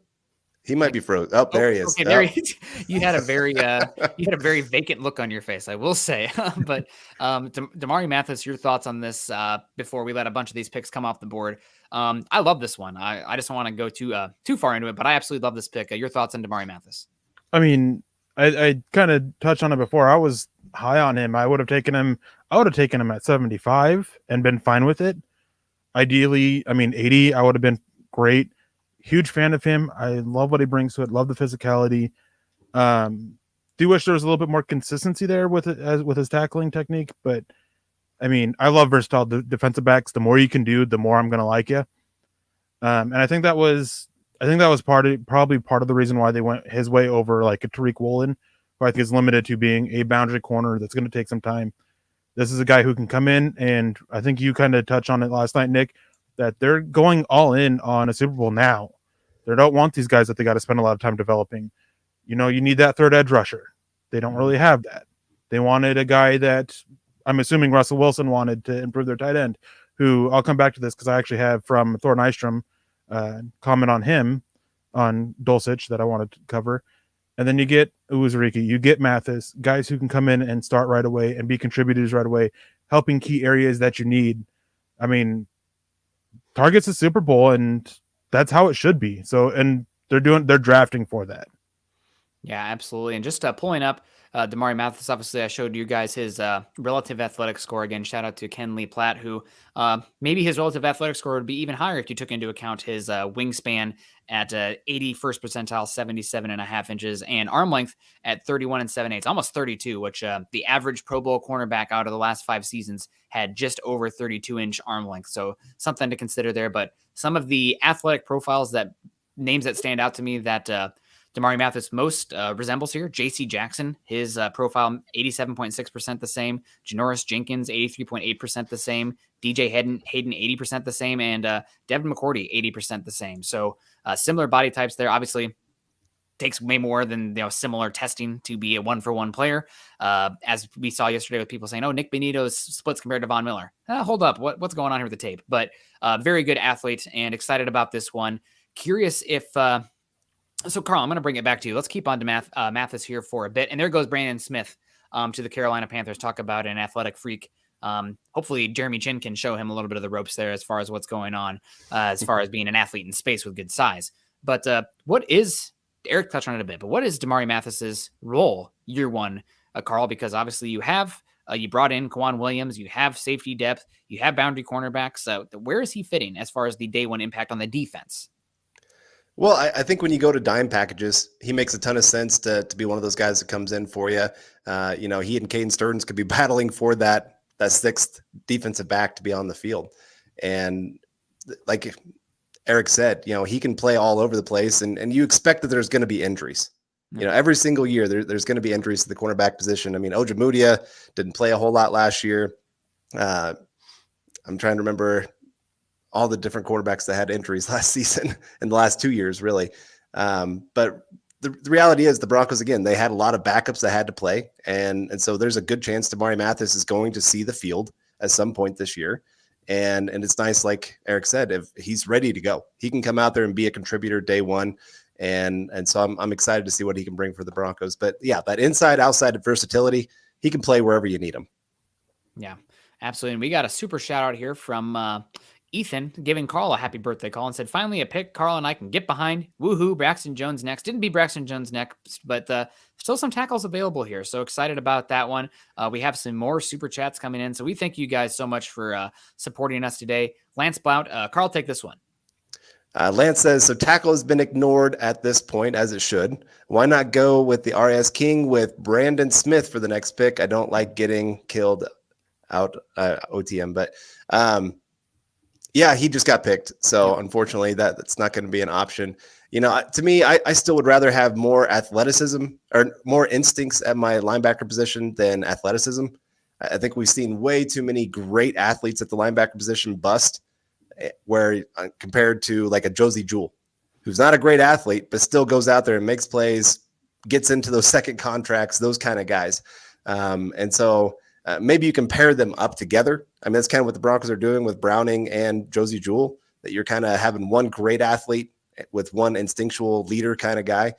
He might be frozen. Oh, there he is. Okay, there he is. You had a very vacant look on your face, I will say. But Damari Mathis, your thoughts on this before we let a bunch of these picks come off the board? I love this one. I just don't want to go too far into it, but I absolutely love this pick. Your thoughts on Damari Mathis? I mean, I kind of touched on it before. I was high on him. I would have taken him at 75 and been fine with it. Ideally, 80, I would have been great. Huge fan of him. I love what he brings to it. Love the physicality. Do wish there was a little bit more consistency there with it, as with his tackling technique. But I love versatile defensive backs. The more you can do, the more I'm going to like you. And I think that was probably part of the reason why they went his way over like a Tariq Woolen, who I think is limited to being a boundary corner that's going to take some time. This is a guy who can come in, and I think you kind of touched on it last night, Nick, that they're going all in on a Super Bowl now. They don't want these guys that they got to spend a lot of time developing. You need that third edge rusher. They don't really have that. They wanted a guy that I'm assuming Russell Wilson wanted to improve their tight end, who I'll come back to this because I actually have from Thor Nystrom comment on him on Dulcich that I wanted to cover. And then you get Uzurike, you get Mathis, guys who can come in and start right away and be contributors right away, helping key areas that you need. Target's a Super Bowl, and that's how it should be. So, and they're drafting for that. Yeah, absolutely. And just pulling up Damari Mathis, obviously I showed you guys his relative athletic score. Again, shout out to Ken Lee Platt, who maybe his relative athletic score would be even higher if you took into account his wingspan at 81st percentile, 77.5 inches, and arm length at 31 7/8, almost 32, which the average Pro Bowl cornerback out of the last 5 seasons had just over 32-inch arm length. So something to consider there. But some of the athletic profiles names that stand out to me that Damari Mathis most resembles here: J.C. Jackson, his profile 87.6% the same; Janoris Jenkins 83.8% the same; DJ Hayden 80% the same; and Devin McCourty 80% the same. So similar body types there. Obviously, takes way more than similar testing to be a 1-for-1 player. As we saw yesterday with people saying, "Oh, Nick Benito's splits compared to Von Miller." Hold up, what's going on here with the tape? But very good athlete and excited about this one. Curious if. So, Carl, I'm going to bring it back to you. Let's keep on to Mathis here for a bit. And there goes Brandon Smith to the Carolina Panthers. Talk about an athletic freak. Hopefully, Jeremy Chin can show him a little bit of the ropes there as far as what's going on, as far as being an athlete in space with good size. But Eric touched on it a bit, but what is Damari Mathis's role year one, Carl? Because obviously you brought in Kwan Williams, you have safety depth, you have boundary cornerbacks. Where is he fitting as far as the day one impact on the defense? Well, I think when you go to dime packages, he makes a ton of sense to be one of those guys that comes in for you. He and Caden Stearns could be battling for that sixth defensive back to be on the field. And like Eric said, he can play all over the place, and you expect that there's going to be injuries. Every single year there's going to be injuries to the cornerback position. Ojemudia didn't play a whole lot last year. I'm trying to remember all the different quarterbacks that had injuries last season and the last 2 years, really. But the reality is the Broncos, again, they had a lot of backups that had to play. And so there's a good chance Damari Mathis is going to see the field at some point this year. And it's nice, like Eric said, if he's ready to go, he can come out there and be a contributor day one. And so I'm excited to see what he can bring for the Broncos. But yeah, that inside outside versatility, he can play wherever you need him. Yeah, absolutely. And we got a super shout out here from Ethan giving Carl a happy birthday call and said, finally a pick Carl and I can get behind. Woohoo, Braxton Jones next. Didn't be Braxton Jones next, but still some tackles available here. So excited about that one. We have some more super chats coming in. So we thank you guys so much for supporting us today. Lance Blount, Carl, take this one. Lance says, so tackle has been ignored at this point, as it should. Why not go with the RS King with Brandon Smith for the next pick? I don't like getting killed out OTM, but yeah, he just got picked. So unfortunately, that's not going to be an option. To me, I still would rather have more athleticism or more instincts at my linebacker position than athleticism. I think we've seen way too many great athletes at the linebacker position bust, where compared to like a Josie Jewell, who's not a great athlete, but still goes out there and makes plays, gets into those second contracts, those kind of guys. And so maybe you can pair them up together. I mean, that's kind of what the Broncos are doing with Browning and Josie Jewell, that you're kind of having one great athlete with one instinctual leader kind of guy.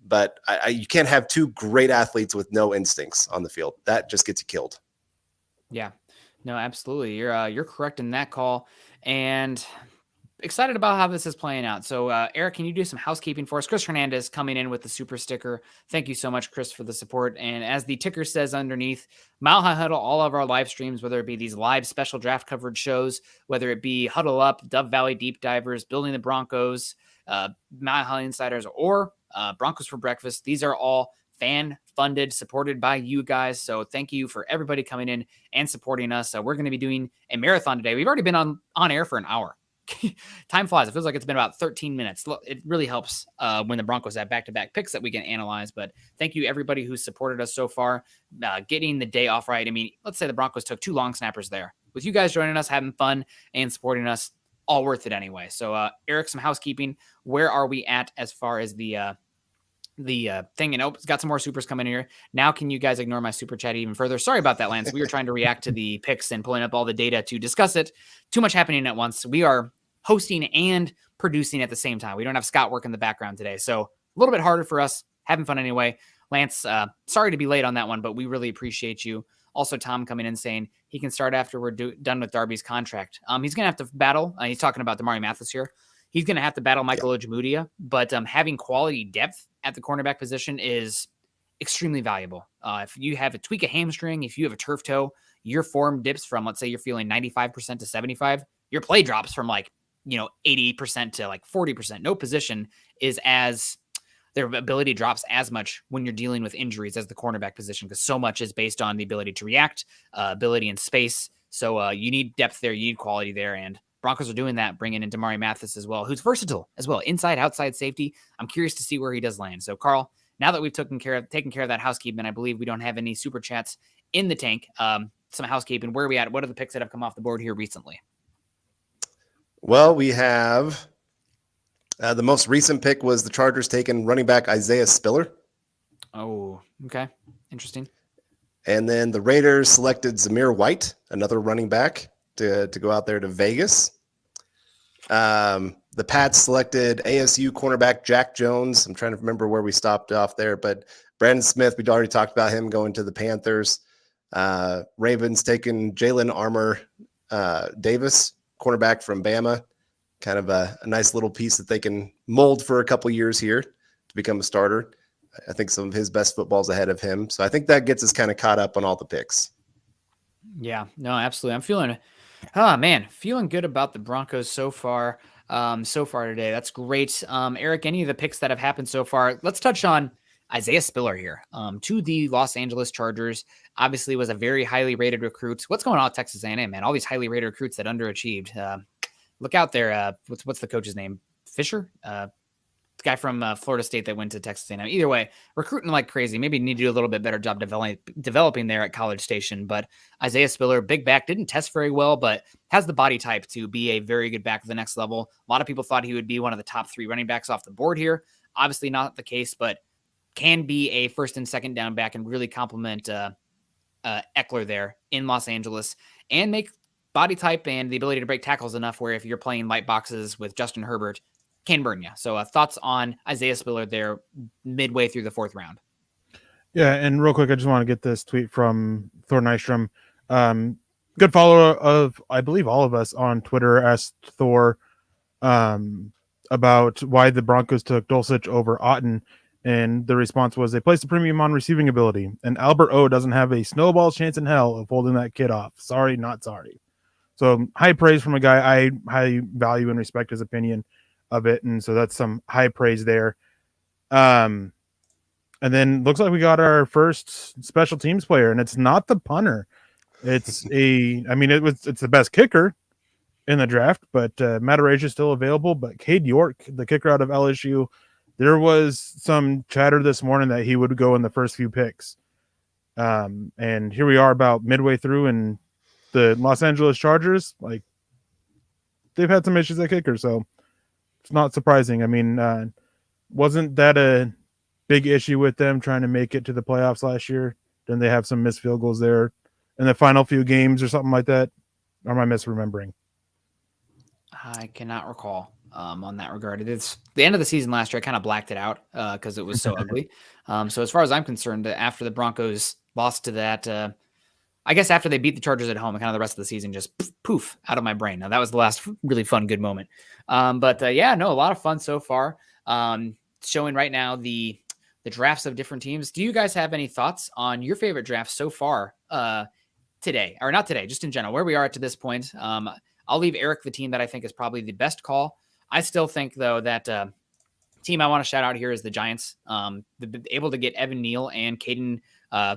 But you can't have two great athletes with no instincts on the field. That just gets you killed. Yeah, no, absolutely. You're correct in that call, and excited about how this is playing out. So Eric, can you do some housekeeping for us? Chris Hernandez coming in with the super sticker. Thank you so much, Chris, for the support. And as the ticker says underneath, Mile High Huddle, all of our live streams, whether it be these live special draft coverage shows, whether it be Huddle Up, Dove Valley Deep Divers, Building the Broncos, Mile High Insiders, or Broncos for Breakfast, these are all fan funded, supported by you guys. So thank you for everybody coming in and supporting us. We're going to be doing a marathon today. We've already been on air for an hour. Time flies. It feels like it's been about 13 minutes. It really helps when the Broncos have back-to-back picks that we can analyze. But thank you, everybody who's supported us so far, getting the day off right. I mean, let's say the Broncos took 2 long snappers there. With you guys joining us, having fun, and supporting us, all worth it anyway. So, Eric, some housekeeping. Where are we at as far as the thing? And it's got some more supers coming in here. Now, can you guys ignore my super chat even further? Sorry about that, Lance. We were trying to react to the picks and pulling up all the data to discuss it. Too much happening at once. We are hosting and producing at the same time. We don't have Scott work in the background today, so a little bit harder for us. Having fun anyway. Lance, sorry to be late on that one, but we really appreciate you. Also, Tom coming in saying he can start after we're done with Darby's contract. He's going to have to battle. He's talking about Damari Mathis here. He's going to have to battle Michael Ojemudia, but having quality depth at the cornerback position is extremely valuable. If you have a tweak a hamstring, if you have a turf toe, your form dips from, let's say you're feeling 95% to 75, your play drops from 80% to 40%. No position is as their ability drops as much when you're dealing with injuries as the cornerback position, because so much is based on the ability to react, ability in space. So you need depth there, you need quality there, and Broncos are doing that, bringing in Damari Mathis as well, who's versatile as well, inside, outside safety. I'm curious to see where he does land. So, Carl, now that we've taken care of that housekeeping, I believe we don't have any super chats in the tank. Some housekeeping. Where are we at? What are the picks that have come off the board here recently? Well, we have the most recent pick was the Chargers taking running back Isaiah Spiller. Oh, okay. Interesting. And then the Raiders selected Zamir White, another running back, to go out there to Vegas. The Pats selected ASU cornerback Jack Jones. I'm trying to remember where we stopped off there, but Brandon Smith, we'd already talked about him going to the Panthers. Ravens taking Jalen Armour Davis, cornerback from Bama. Kind of a nice little piece that they can mold for a couple years here to become a starter. I think some of his best football's ahead of him. So I think that gets us kind of caught up on all the picks. Yeah, no, absolutely. I'm feeling good about the Broncos so far today. That's great. Eric, any of the picks that have happened so far, let's touch on Isaiah Spiller here, to the Los Angeles Chargers. Obviously was a very highly rated recruit. What's going on with Texas A&M, man? All these highly rated recruits that underachieved. Look out there. What's the coach's name? Fisher? The guy from Florida State that went to Texas A&M. Either way, recruiting like crazy. Maybe need to do a little bit better job developing there at College Station. But Isaiah Spiller, big back, didn't test very well, but has the body type to be a very good back at the next level. A lot of people thought he would be one of the top 3 running backs off the board here. Obviously not the case, but can be a first and second down back and really complement Eckler there in Los Angeles and make body type and the ability to break tackles enough where if you're playing light boxes with Justin Herbert, can burn you. So thoughts on Isaiah Spiller there midway through the 4th round? Yeah, and real quick, I just want to get this tweet from Thor Nystrom. Good follower of, I believe, all of us on Twitter asked Thor about why the Broncos took Dulcich over Otten, and the response was they placed a premium on receiving ability, and Albert O doesn't have a snowball's chance in hell of holding that kid off. Sorry, not sorry. So high praise from a guy I highly value and respect his opinion of it. And so that's some high praise there. And then looks like we got our first special teams player, and it's not the punter. It's the best kicker in the draft, but Mathis is still available. But Cade York, the kicker out of LSU, there was some chatter this morning that he would go in the first few picks. And here we are about midway through, and the Los Angeles Chargers, like, they've had some issues at kicker, so it's not surprising. I mean, wasn't that a big issue with them trying to make it to the playoffs last year? Didn't they have some missed field goals there in the final few games or something like that? Or am I misremembering? I cannot recall on that regard. It's the end of the season last year. I kind of blacked it out because it was so ugly. So as far as I'm concerned, after the Broncos lost to that, I guess after they beat the Chargers at home, and kind of the rest of the season just poof out of my brain. Now that was the last really fun, good moment. But a lot of fun so far. Showing right now the drafts of different teams. Do you guys have any thoughts on your favorite drafts so far today, or not today, just in general, where we are to this point? I'll leave Eric the team that I think is probably the best call. I still think, though, that team I want to shout out here is the Giants. Able to get Evan Neal and Kayvon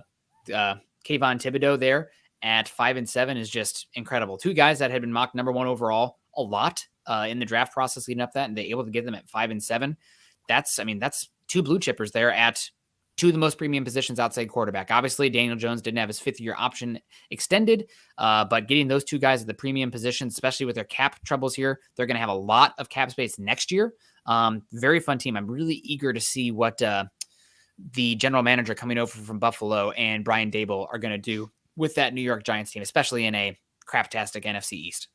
Thibodeau there at 5 and 7 is just incredible. Two guys that had been mocked number 1 overall a lot in the draft process leading up that, and they're able to get them at 5 and 7. That's two blue chippers there at two of the most premium positions outside quarterback. Obviously, Daniel Jones didn't have his 5th-year option extended, but getting those two guys at the premium positions, especially with their cap troubles here, they're going to have a lot of cap space next year. Very fun team. I'm really eager to see what the general manager coming over from Buffalo and Brian Daboll are going to do with that New York Giants team, especially in a craptastic NFC East.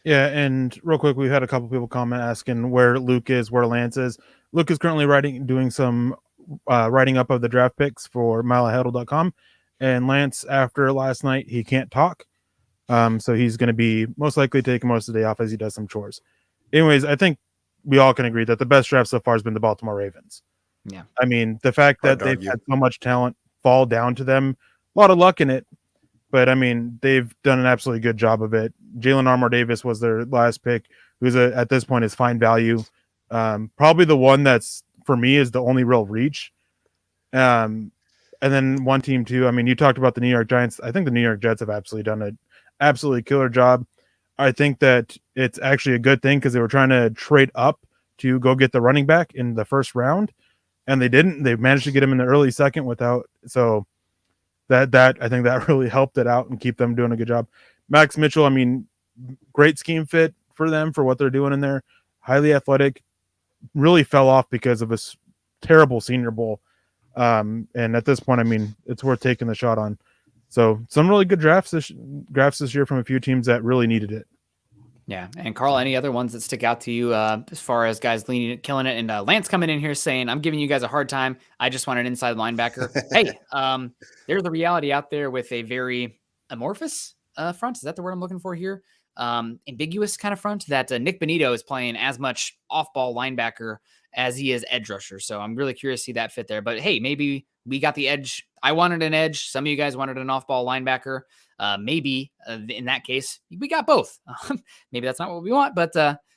Yeah, and real quick, we've had a couple people comment asking where Luke is, where Lance is. Luke is currently doing some writing up of the draft picks for mileahuddle.com, and Lance, after last night, he can't talk, so he's going to be most likely taking most of the day off as he does some chores. Anyways, I think we all can agree that the best draft so far has been the Baltimore Ravens. Yeah, I mean, the fact that they've had so much talent fall down to them, a lot of luck in it, but I mean, they've done an absolutely good job of it. Jalen Armour Davis was their last pick, who's at this point is fine value. Probably the one that's, for me, is the only real reach. And then one team too. I mean, you talked about the New York Giants. I think the New York Jets have absolutely done an absolutely killer job. I think that it's actually a good thing because they were trying to trade up to go get the running back in the first round, and they didn't. They managed to get him in the early second without. So that I think that really helped it out and keep them doing a good job. Max Mitchell, I mean, great scheme fit for them for what they're doing in there. Highly athletic. Really fell off because of a terrible Senior Bowl. And at this point, I mean, it's worth taking the shot on. So some really good drafts this year from a few teams that really needed it. Yeah. And Carl, any other ones that stick out to you as far as guys killing it? And Lance coming in here saying, I'm giving you guys a hard time. I just want an inside linebacker. Hey, there's the reality out there with a very amorphous front. Is that the word I'm looking for here? Ambiguous kind of front that Nick Bonito is playing as much off-ball linebacker as he is edge rusher. So I'm really curious to see that fit there. But hey, maybe we got the edge. I wanted an edge. Some of you guys wanted an off-ball linebacker. Maybe in that case, we got both. Maybe that's not what we want, but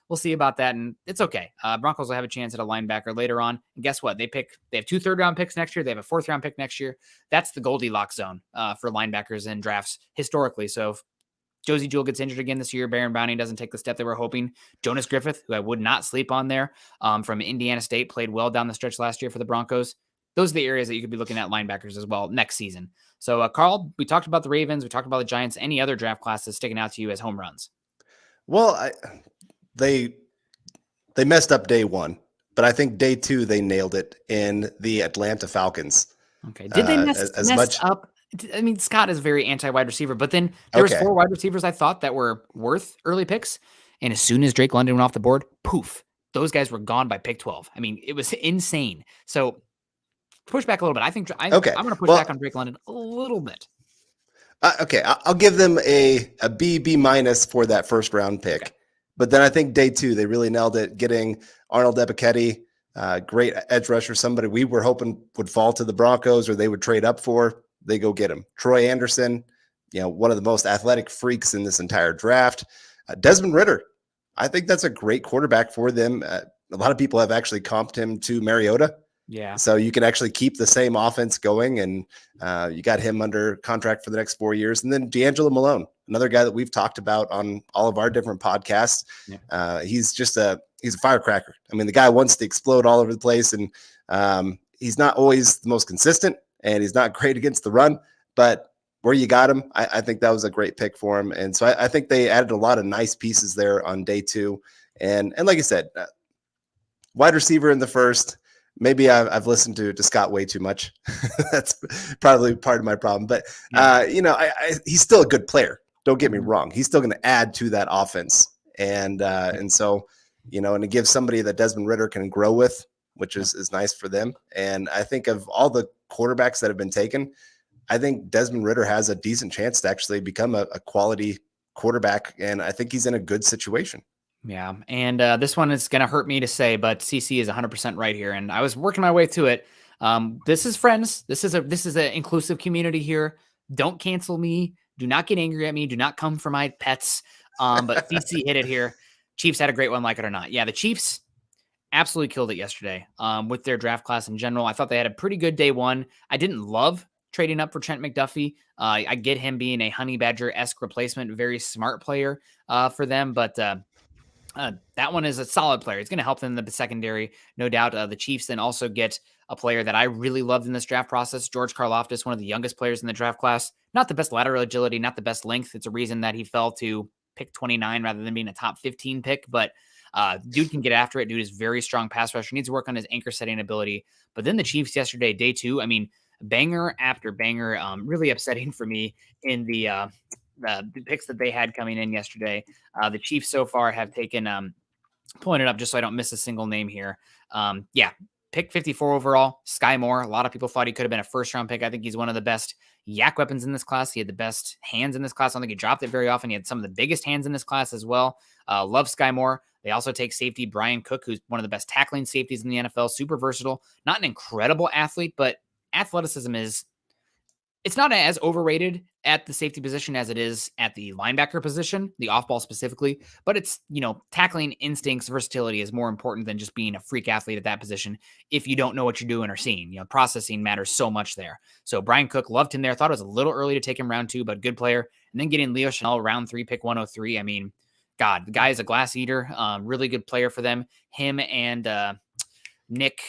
we'll see about that. And it's okay. Broncos will have a chance at a linebacker later on. And guess what? They have 2 third-round picks next year. They have a 4th-round pick next year. That's the Goldilocks zone for linebackers in drafts historically. So if Josie Jewell gets injured again this year, Baron Browning doesn't take the step they were hoping. Jonas Griffith, who I would not sleep on there from Indiana State, played well down the stretch last year for the Broncos. Those are the areas that you could be looking at linebackers as well next season. So, Carl, we talked about the Ravens. We talked about the Giants. Any other draft classes sticking out to you as home runs? Well, they messed up day 1, but I think day 2 they nailed it in the Atlanta Falcons. Okay. Did they mess up? I mean, Scott is very anti-wide receiver, but then there was 4 wide receivers I thought that were worth early picks. And as soon as Drake London went off the board, poof, those guys were gone by pick 12. I mean, it was insane. So push back a little bit. I'm going to push back on Drake London a little bit. Okay. I'll give them a B minus for that first round pick. Okay. But then I think day 2, they really nailed it, getting Arnold Ebiketie, great edge rusher, somebody we were hoping would fall to the Broncos or they would trade up for. They go get him. Troy Anderson, one of the most athletic freaks in this entire draft. Desmond Ridder, I think that's a great quarterback for them. A lot of people have actually comped him to Mariota. Yeah. So you can actually keep the same offense going, and you got him under contract for the next 4 years. And then D'Angelo Malone, another guy that we've talked about on all of our different podcasts. Yeah. He's a firecracker. I mean, the guy wants to explode all over the place, and he's not always the most consistent, and he's not great against the run, but where you got him, I think that was a great pick for him. And so I think they added a lot of nice pieces there on day 2. And like I said, wide receiver in the first. Maybe I've listened to Scott way too much. That's probably part of my problem. But, he's still a good player. Don't get me wrong. He's still going to add to that offense. And so, and to give somebody that Desmond Ridder can grow with, which is nice for them. And I think of all the quarterbacks that have been taken, I think Desmond Ridder has a decent chance to actually become a quality quarterback. And I think he's in a good situation. Yeah. And this one is going to hurt me to say, but CC is 100% right here. And I was working my way to it. This is friends. This is an inclusive community here. Don't cancel me. Do not get angry at me. Do not come for my pets. But CC hit it here. Chiefs had a great one, like it or not. Yeah. The Chiefs absolutely killed it yesterday with their draft class in general. I thought they had a pretty good day 1. I didn't love trading up for Trent McDuffie. I get him being a Honey Badger-esque replacement, very smart player for them. But that one is a solid player. It's going to help them in the secondary, no doubt. The Chiefs then also get a player that I really loved in this draft process, George Karlaftis, one of the youngest players in the draft class. Not the best lateral agility, not the best length. It's a reason that he fell to pick 29 rather than being a top 15 pick. But dude can get after it. Dude is very strong pass rusher. Needs to work on his anchor setting ability. But then the Chiefs yesterday, day 2, I mean, banger after banger. Really upsetting for me in the picks that they had coming in yesterday. The Chiefs so far have taken, pulling it up just so I don't miss a single name here. Pick 54 overall, Sky Moore. A lot of people thought he could have been a first-round pick. I think he's one of the best yak weapons in this class. He had the best hands in this class. I don't think he dropped it very often. He had some of the biggest hands in this class as well. Love Sky Moore. They also take safety Brian Cook, who's one of the best tackling safeties in the NFL. Super versatile. Not an incredible athlete, but athleticism it's not as overrated at the safety position as it is at the linebacker position, the off-ball specifically, but it's, tackling instincts, versatility is more important than just being a freak athlete at that position. If you don't know what you're doing or seeing, processing matters so much there. So Brian Cook, loved him there. Thought it was a little early to take him round 2, but good player. And then getting Leo Chanel round 3, pick 103. I mean, God, the guy is a glass eater. Really good player for them. Him and, Nick,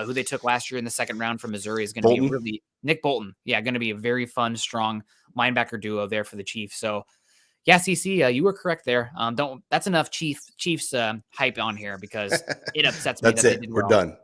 who they took last year in the second round from Missouri, is going to be really Nick Bolton. Yeah, going to be a very fun, strong linebacker duo there for the Chiefs. So, yeah, CC, you were correct there. That's enough Chiefs hype on here because it upsets me. That's it. We're done.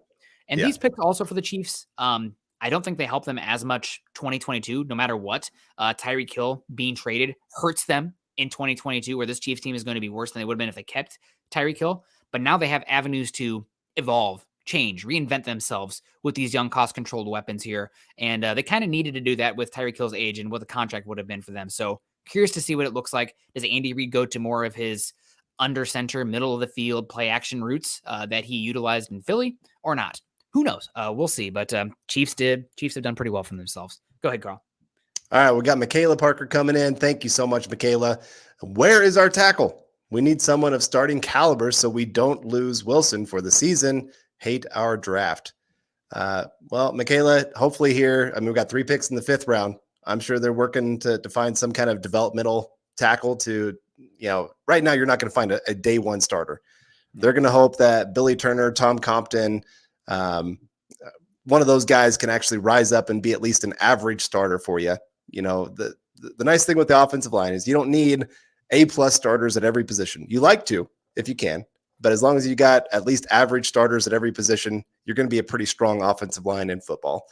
And these picks also for the Chiefs, I don't think they help them as much 2022, no matter what. Tyreek Hill being traded hurts them in 2022, where this Chiefs team is going to be worse than they would have been if they kept Tyreek Hill. But now they have avenues to evolve, change, reinvent themselves with these young cost-controlled weapons here. And they kind of needed to do that with Tyreek Hill's age and what the contract would have been for them. So curious to see what it looks like. Does Andy Reid go to more of his under center, middle of the field, play action routes that he utilized in Philly or not? Who knows? We'll see. But Chiefs have done pretty well for themselves. Go ahead, Carl. All right, we got Michaela Parker coming in. Thank you so much, Michaela. Where is our tackle? We need someone of starting caliber so we don't lose Wilson for the season. Hate our draft. Well, Michaela, hopefully here, we've got 3 picks in the 5th round. I'm sure they're working to find some kind of developmental tackle to, right now you're not going to find a day 1 starter. They're going to hope that Billy Turner, Tom Compton, one of those guys can actually rise up and be at least an average starter for you. The nice thing with the offensive line is you don't need A+ starters at every position. You like to, if you can. But as long as you got at least average starters at every position, you're going to be a pretty strong offensive line in football.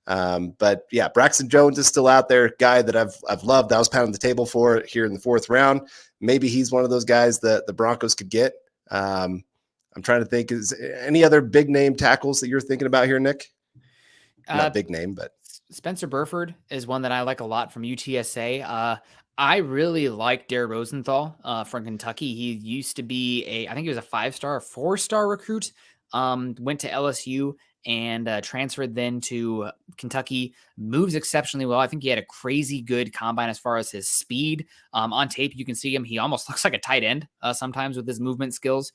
But yeah, Braxton Jones is still out there, guy that I've loved. I was pounding the table for here in the 4th round. Maybe he's one of those guys that the Broncos could get. I'm trying to think, is any other big name tackles that you're thinking about here, Nick? Not big name, but Spencer Burford is one that I like a lot from UTSA. I really like Dare Rosenthal from Kentucky. He used to be I think he was a 5-star or 4-star recruit went to LSU and transferred then to Kentucky, moves exceptionally well. I think he had a crazy good combine as far as his speed. On tape, you can see him. He almost looks like a tight end sometimes with his movement skills.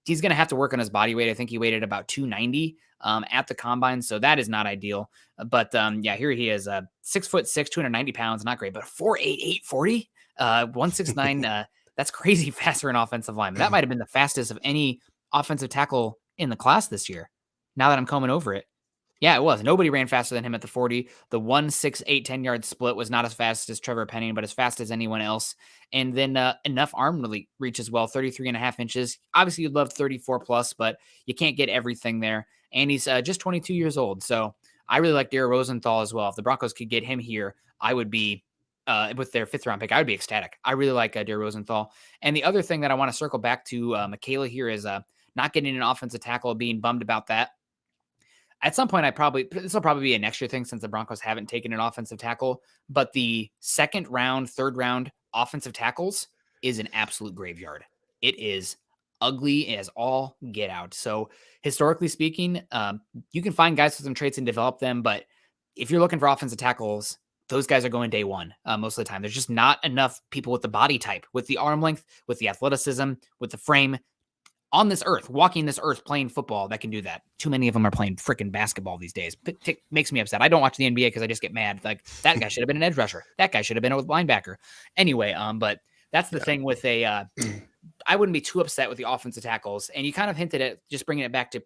He's going to have to work on his body weight. I think he weighed at about 290 at the combine, so that is not ideal. But yeah, here he is, 6'6", 290 pounds, not great, but 4'8", 840, 169. That's crazy fast for an offensive lineman. That might have been the fastest of any offensive tackle in the class this year. Now that I'm combing over it. Yeah, it was. Nobody ran faster than him at the 40. The 1.68 10-yard split was not as fast as Trevor Penning, but as fast as anyone else. And then enough arm reach as well, 33.5 inches. Obviously, you'd love 34 plus, but you can't get everything there. And he's just 22 years old. So I really like Dare Rosenthal as well. If the Broncos could get him here, I would be, with their 5th round pick, I would be ecstatic. I really like Dare Rosenthal. And the other thing that I want to circle back to Michaela here is not getting an offensive tackle, being bummed about that. At some point, this will probably be a next year thing since the Broncos haven't taken an offensive tackle, but the 2nd round, 3rd round offensive tackles is an absolute graveyard. It is ugly as all get out. So historically speaking, you can find guys with some traits and develop them, but if you're looking for offensive tackles, those guys are going day one most of the time. There's just not enough people with the body type, with the arm length, with the athleticism, with the frame, on this earth, walking this earth, playing football that can do that. Too many of them are playing freaking basketball these days. It makes me upset. I don't watch the NBA because I just get mad. Like, that guy should have been an edge rusher. That guy should have been a linebacker. Anyway, but that's the thing with I wouldn't be too upset with the offensive tackles. And you kind of hinted at just bringing it back to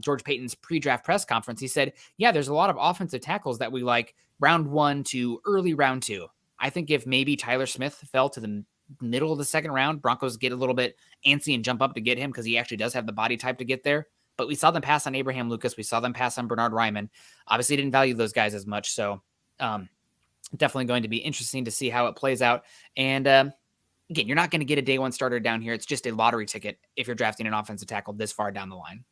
George Paton's pre-draft press conference. He said, yeah, there's a lot of offensive tackles that we like round 1 to early round 2. I think if maybe Tyler Smith fell to the middle of the 2nd round, Broncos get a little bit antsy and jump up to get him because he actually does have the body type to get there. But we saw them pass on Abraham Lucas. We saw them pass on Bernard Ryman. Obviously didn't value those guys as much. So definitely going to be interesting to see how it plays out. And again, you're not going to get a day 1 starter down here. It's just a lottery ticket if you're drafting an offensive tackle this far down the line.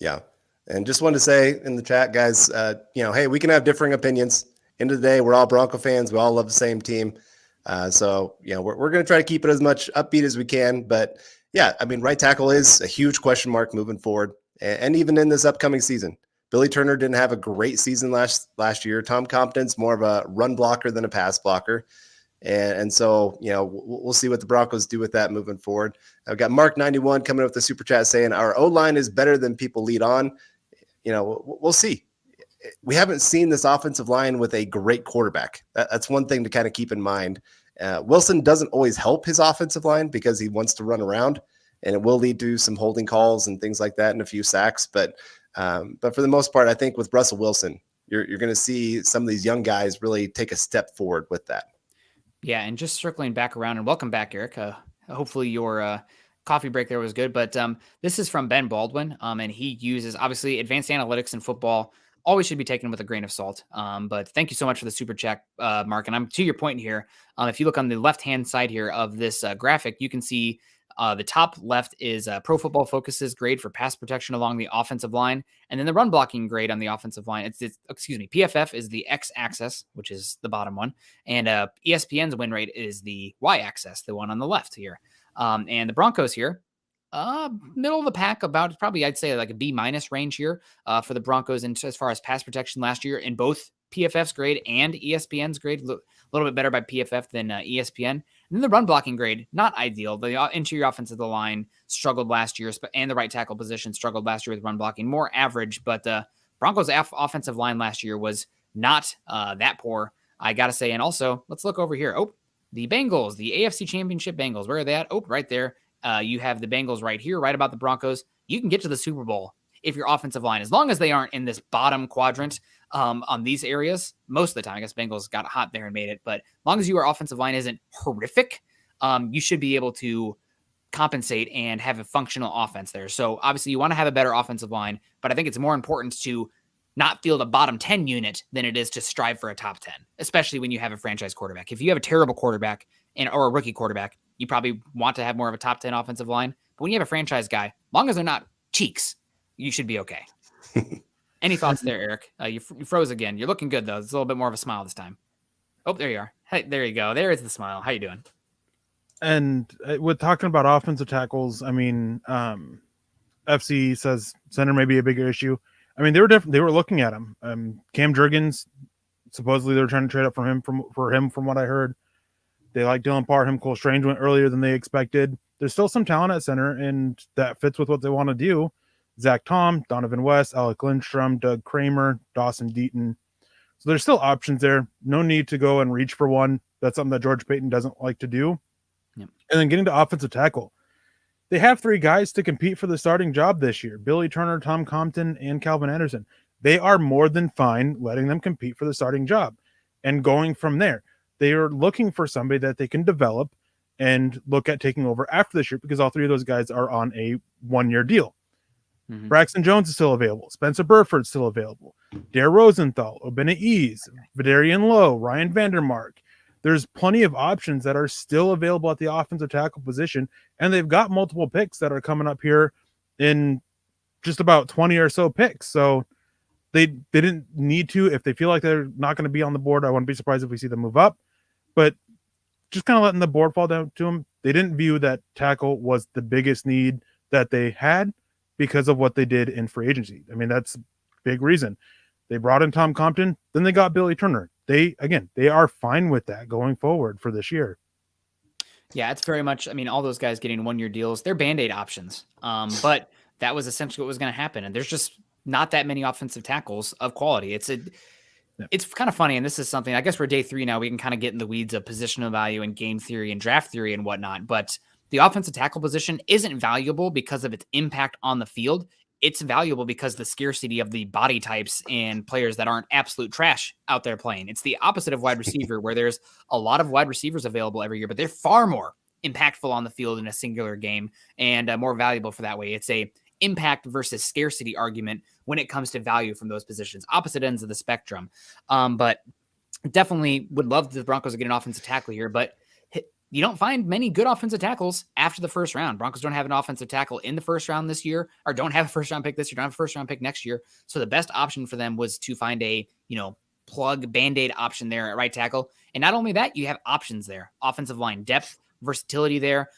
Yeah. And just wanted to say in the chat, guys, hey, we can have differing opinions. End of the day, we're all Bronco fans. We all love the same team. So, we're going to try to keep it as much upbeat as we can. But, yeah, I mean, right tackle is a huge question mark moving forward. And even in this upcoming season, Billy Turner didn't have a great season last year. Tom Compton's more of a run blocker than a pass blocker. And so, we'll see what the Broncos do with that moving forward. I've got Mark 91 coming up with the super chat saying our O-line is better than people lead on. We'll see. We haven't seen this offensive line with a great quarterback. That's one thing to kind of keep in mind. Wilson doesn't always help his offensive line because he wants to run around, and it will lead to some holding calls and things like that and a few sacks. But for the most part, I think with Russell Wilson, you're going to see some of these young guys really take a step forward with that. Yeah, and just circling back around, and welcome back, Eric. Hopefully your coffee break there was good. But this is from Ben Baldwin, and he uses, obviously, advanced analytics in football. Always should be taken with a grain of salt. But thank you so much for the super chat, Mark. And I'm to your point here. If you look on the left-hand side here of this graphic, you can see the top left is Pro Football Focus's grade for pass protection along the offensive line. And then the run blocking grade on the offensive line. PFF is the X-axis, which is the bottom one. And ESPN's win rate is the Y-axis, the one on the left here. And the Broncos here, middle of the pack, about probably I'd say like a B- range here for the Broncos as far as pass protection last year in both PFF's grade and ESPN's grade. A little bit better by PFF than ESPN. And then the run blocking grade, not ideal. The interior offensive line struggled last year, and the right tackle position struggled last year with run blocking. More average, but the Broncos' offensive line last year was not that poor, I got to say. And also, let's look over here. Oh, the Bengals, the AFC Championship Bengals. Where are they at? Oh, right there. You have the Bengals right here, right about the Broncos. You can get to the Super Bowl if your offensive line, as long as they aren't in this bottom quadrant on these areas. Most of the time, I guess Bengals got hot there and made it. But as long as your offensive line isn't horrific, you should be able to compensate and have a functional offense there. So obviously you want to have a better offensive line, but I think it's more important to not field a bottom 10 unit than it is to strive for a top 10, especially when you have a franchise quarterback. If you have a terrible quarterback or a rookie quarterback, you probably want to have more of a top 10 offensive line. But when you have a franchise guy, as long as they're not cheeks, you should be okay. Any thoughts there, Eric? You froze again. You're looking good, though. It's a little bit more of a smile this time. Oh, there you are. Hey, there you go. There is the smile. How you doing? And with talking about offensive tackles, I mean, FC says center may be a bigger issue. I mean, they were looking at him. Cam Jurgens, supposedly they were trying to trade up for him from what I heard. They like Dylan Parham. Cole Strange went earlier than they expected. There's still some talent at center, and that fits with what they want to do. Zach Tom, Donovan West, Alec Lindstrom, Doug Kramer, Dawson Deaton. So there's still options there. No need to go and reach for one. That's something that George Payton doesn't like to do. Yep. And then getting to offensive tackle. They have 3 guys to compete for the starting job this year. Billy Turner, Tom Compton, and Calvin Anderson. They are more than fine letting them compete for the starting job and going from there. They are looking for somebody that they can develop and look at taking over after this year because all 3 of those guys are on a 1-year deal. Mm-hmm. Braxton Jones is still available. Spencer Burford's still available. Dare Rosenthal, Obina Ease, Vidarian Lowe, Ryan Vandermark. There's plenty of options that are still available at the offensive tackle position, and they've got multiple picks that are coming up here in just about 20 or so picks. So they didn't need to. If they feel like they're not going to be on the board, I wouldn't be surprised if we see them move up. But just kind of letting the board fall down to them. They didn't view that tackle was the biggest need that they had because of what they did in free agency. I mean, that's a big reason. They brought in Tom Compton, then they got Billy Turner. They are fine with that going forward for this year. Yeah, it's very much, I mean, all those guys getting 1-year deals, they're Band-Aid options. But that was essentially what was going to happen. And there's just not that many offensive tackles of quality. It's kind of funny. And this is something, I guess we're day 3 now. We can kind of get in the weeds of positional value and game theory and draft theory and whatnot. But the offensive tackle position isn't valuable because of its impact on the field. It's valuable because the scarcity of the body types and players that aren't absolute trash out there playing. It's the opposite of wide receiver, where there's a lot of wide receivers available every year, but they're far more impactful on the field in a singular game and more valuable for that way. It's a impact versus scarcity argument when it comes to value from those positions, opposite ends of the spectrum. But definitely would love the Broncos to get an offensive tackle here, but you don't find many good offensive tackles after the first round. Broncos don't have an offensive tackle in the first round this year, or don't have a first round pick this year, don't have a first round pick next year. So the best option for them was to find a, plug Band-Aid option there at right tackle. And not only that, you have options there, offensive line depth, versatility there.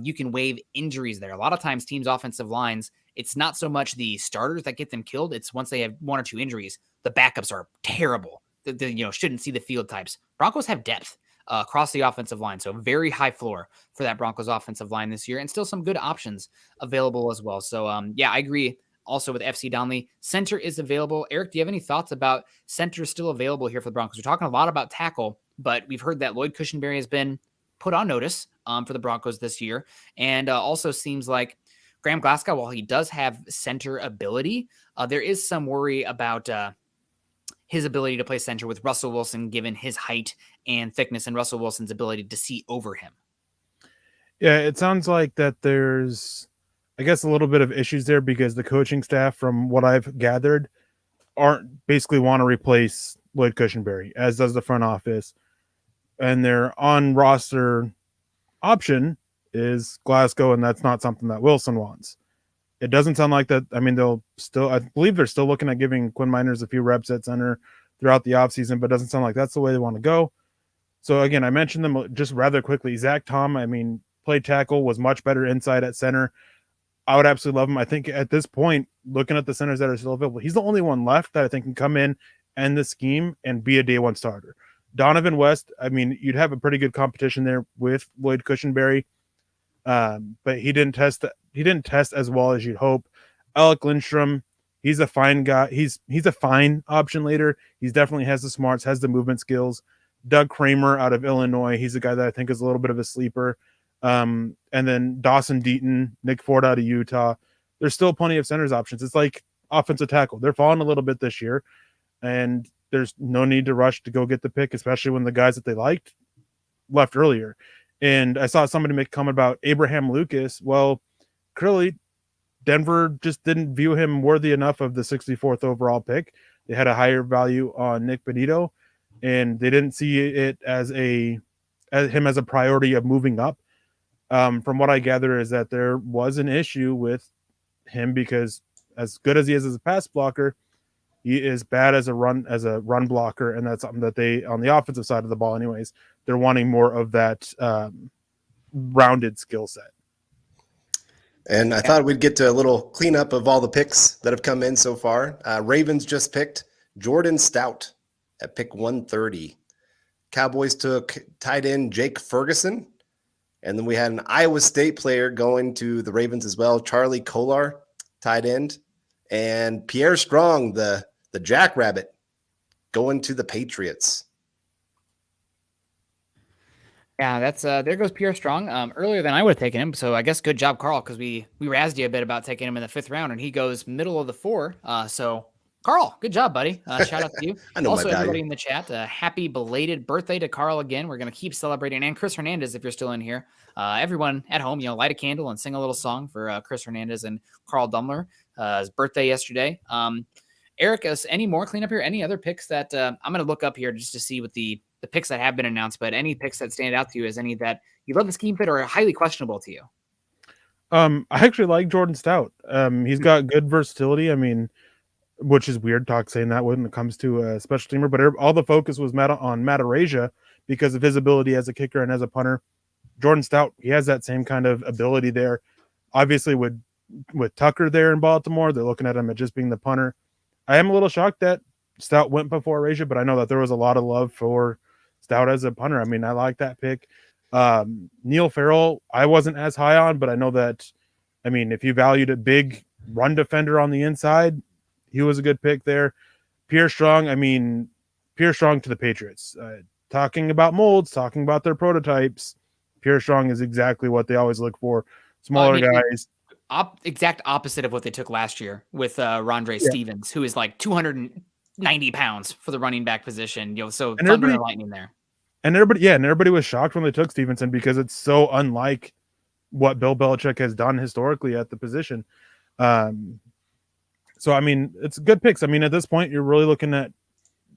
You can waive injuries there. A lot of times teams' offensive lines, it's not so much the starters that get them killed. It's once they have 1 or 2 injuries, the backups are terrible. They shouldn't see the field types. Broncos have depth across the offensive line. So very high floor for that Broncos offensive line this year, and still some good options available as well. So I agree also with FC Donley. Center is available. Eric, do you have any thoughts about center still available here for the Broncos? We're talking a lot about tackle, but we've heard that Lloyd Cushenberry has been put on notice for the Broncos this year. And also seems like Graham Glasgow, while he does have center ability, there is some worry about his ability to play center with Russell Wilson, given his height and thickness and Russell Wilson's ability to see over him. Yeah, it sounds like that there's, I guess, a little bit of issues there because the coaching staff, from what I've gathered, basically want to replace Lloyd Cushenberry, as does the front office. And their on-roster option is Glasgow, and that's not something that Wilson wants. It doesn't sound like that. I mean, I believe they're still looking at giving Quinn Miners a few reps at center throughout the offseason, but it doesn't sound like that's the way they want to go. So again, I mentioned them just rather quickly. Zach Tom, played tackle, was much better inside at center. I would absolutely love him. I think at this point, looking at the centers that are still available, he's the only one left that I think can come in and the scheme and be a day 1 starter. Donovan West, you'd have a pretty good competition there with Lloyd Cushenberry, but he didn't test as well as you'd hope. Alec Lindstrom, he's a fine guy. He's a fine option later. He definitely has the smarts, has the movement skills. Doug Kramer out of Illinois, he's a guy that I think is a little bit of a sleeper. And then Dawson Deaton, Nick Ford out of Utah. There's still plenty of centers options. It's like offensive tackle. They're falling a little bit this year, and there's no need to rush to go get the pick, especially when the guys that they liked left earlier. And I saw somebody make a comment about Abraham Lucas. Well, clearly Denver just didn't view him worthy enough of the 64th overall pick. They had a higher value on Nick Benito, and they didn't see it as him as a priority of moving up. From what I gather is that there was an issue with him because as good as he is as a pass blocker, he is bad as a run blocker, and that's something that they, on the offensive side of the ball anyways, they're wanting more of that rounded skill set. And I thought we'd get to a little cleanup of all the picks that have come in so far. Ravens just picked Jordan Stout at pick 130. Cowboys took tight end Jake Ferguson. And then we had an Iowa State player going to the Ravens as well, Charlie Kolar, tight end. And Pierre Strong, the Jackrabbit, going to the Patriots. Yeah, that's there goes Pierre Strong. Earlier than I would have taken him, so I guess good job, Carl, because we razzed you a bit about taking him in the 5th round, and he goes middle of the 4. So Carl, good job, buddy. Shout out to you. I know also, my value. everybody in the chat, happy belated birthday to Carl again. We're gonna keep celebrating, and Chris Hernandez, if you're still in here. Everyone at home, light a candle and sing a little song for Chris Hernandez and Carl Dumler. His birthday yesterday. Eric, any more cleanup here? Any other picks that I'm gonna look up here just to see what the picks that have been announced, but any picks that stand out to you as any that you love the scheme fit or are highly questionable to you? I actually like Jordan Stout. He's got good versatility. I mean, which is weird saying that when it comes to a special teamer, but all the focus was on Matt Araiza because of his ability as a kicker and as a punter. Jordan Stout, he has that same kind of ability there. Obviously, with Tucker there in Baltimore, they're looking at him at just being the punter. I am a little shocked that Stout went before Araiza, but I know that there was a lot of love for Stout as a punter. I mean, I like that pick. Neil Farrell, I wasn't as high on, but I know that, I mean, if you valued a big run defender on the inside, he was a good pick there. Pierre Strong to the Patriots. Talking about molds, talking about their prototypes, Pierre Strong is exactly what they always look for. Smaller guys. Exact opposite of what they took last year with Rondre Stevens, who is like 290 pounds for the running back position. So and thunder and lightning there. And everybody was shocked when they took Stevenson because it's so unlike what Bill Belichick has done historically at the position. So, I mean, it's good picks. I mean, at this point, you're really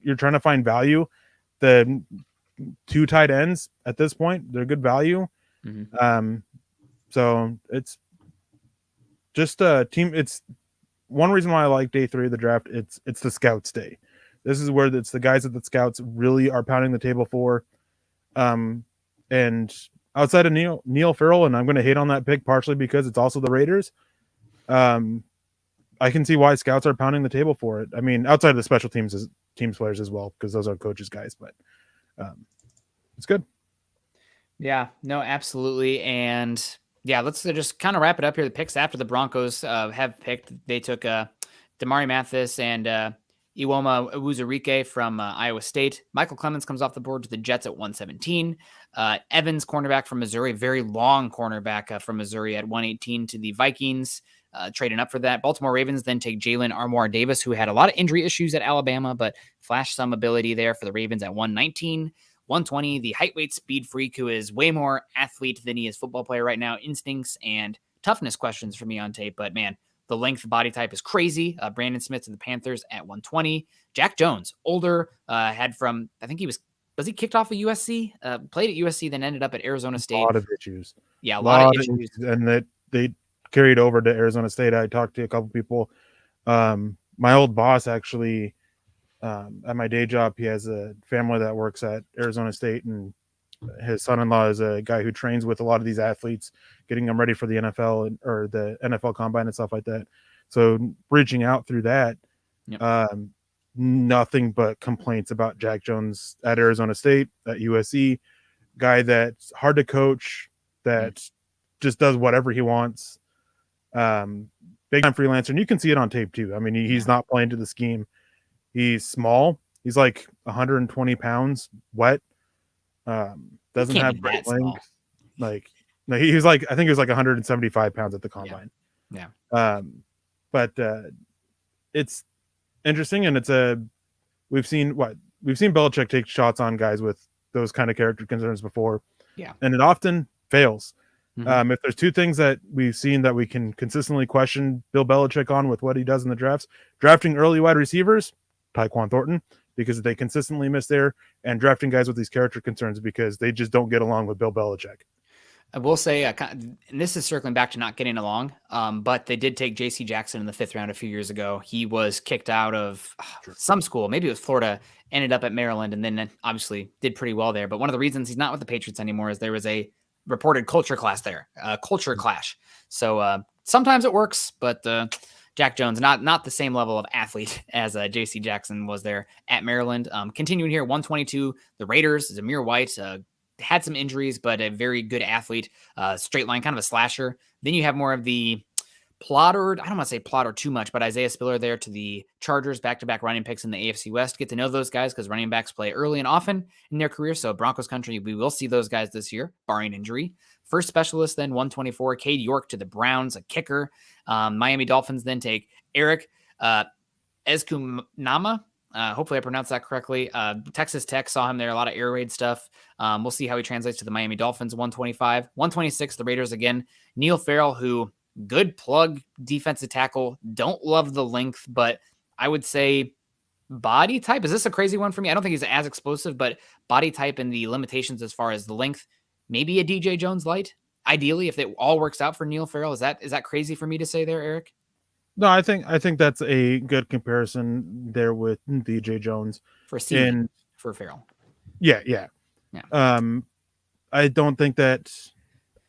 you're trying to find value. The 2 tight ends at this point, they're good value. Mm-hmm. So it's just a team. It's one reason why I like day 3 of the draft. It's the scouts day. This is where it's the guys that the scouts really are pounding the table for. And outside of Neil Farrell, and I'm going to hate on that pick partially because it's also the Raiders. I can see why scouts are pounding the table for it. I mean, outside of the special teams players as well, because those are coaches guys, but it's good. Yeah, no, absolutely. And yeah, let's just kind of wrap it up here. The picks after the Broncos have picked, they took Damari Mathis and Iwoma Uwuzurike from Iowa State. Michael Clemens comes off the board to the Jets at 117. Evans, cornerback from Missouri, very long cornerback from Missouri at 118 to the Vikings. Trading up for that. Baltimore Ravens then take Jalen Armour Davis, who had a lot of injury issues at Alabama, but flashed some ability there for the Ravens at 119. 120, the height, weight, speed freak, who is way more athlete than he is football player right now. Instincts and toughness questions for me on tape, but man, the length body type is crazy. Brandon Smith to the Panthers at 120. Jack Jones, older, had from, I think was he kicked off of USC? Played at USC, then ended up at Arizona State. A lot of issues. Yeah, a lot of issues. And that they carried over to Arizona State. I talked to a couple people. My old boss actually, at my day job, he has a family that works at Arizona State, and his son-in-law is a guy who trains with a lot of these athletes, getting them ready for the NFL or the NFL Combine and stuff like that. So reaching out through that, nothing but complaints about Jack Jones at Arizona State, at USC, guy that's hard to coach, that just does whatever he wants. Big time freelancer, and you can see it on tape too. I mean, he's not playing to the scheme. He's small. He's like 120 pounds wet. Doesn't have great length. Like, no, he was like, I think he was like 175 pounds at the combine. Yeah. But it's interesting, and we've seen Belichick take shots on guys with those kind of character concerns before. Yeah. And it often fails. Mm-hmm. If there's 2 things that we've seen that we can consistently question Bill Belichick on with what he does in the drafts, drafting early wide receivers, Tyquan Thornton, because they consistently miss there, and drafting guys with these character concerns because they just don't get along with Bill Belichick. I will say, and this is circling back to not getting along, but they did take J.C. Jackson in the 5th round a few years ago. He was kicked out of some school, maybe it was Florida, ended up at Maryland, and then obviously did pretty well there. But one of the reasons he's not with the Patriots anymore is there was a reported culture clash there, culture clash. So sometimes it works, but Jack Jones, not the same level of athlete as J.C. Jackson was there at Maryland. Continuing here, 122, the Raiders, Zamir White, had some injuries, but a very good athlete, straight line, kind of a slasher. Then you have more of the plotter. I don't want to say plotter too much, but Isaiah Spiller there to the Chargers, back-to-back running picks in the AFC West. Get to know those guys because running backs play early and often in their career. So Broncos country, we will see those guys this year, barring injury. First specialist, then 124, Cade York to the Browns, a kicker. Miami Dolphins then take Eric Ezkunama. Hopefully I pronounced that correctly. Texas Tech saw him there, a lot of air raid stuff. We'll see how he translates to the Miami Dolphins, 125. 126, the Raiders again. Neil Farrell, who good plug defensive tackle. Don't love the length, but I would say body type. Is this a crazy one for me? I don't think he's as explosive, but body type and the limitations as far as the length, maybe a DJ Jones light. Ideally, if it all works out for Neil Farrell, is that crazy for me to say there, Eric? No, I think that's a good comparison there with DJ Jones For Seaman, for Farrell. Yeah. I don't think that,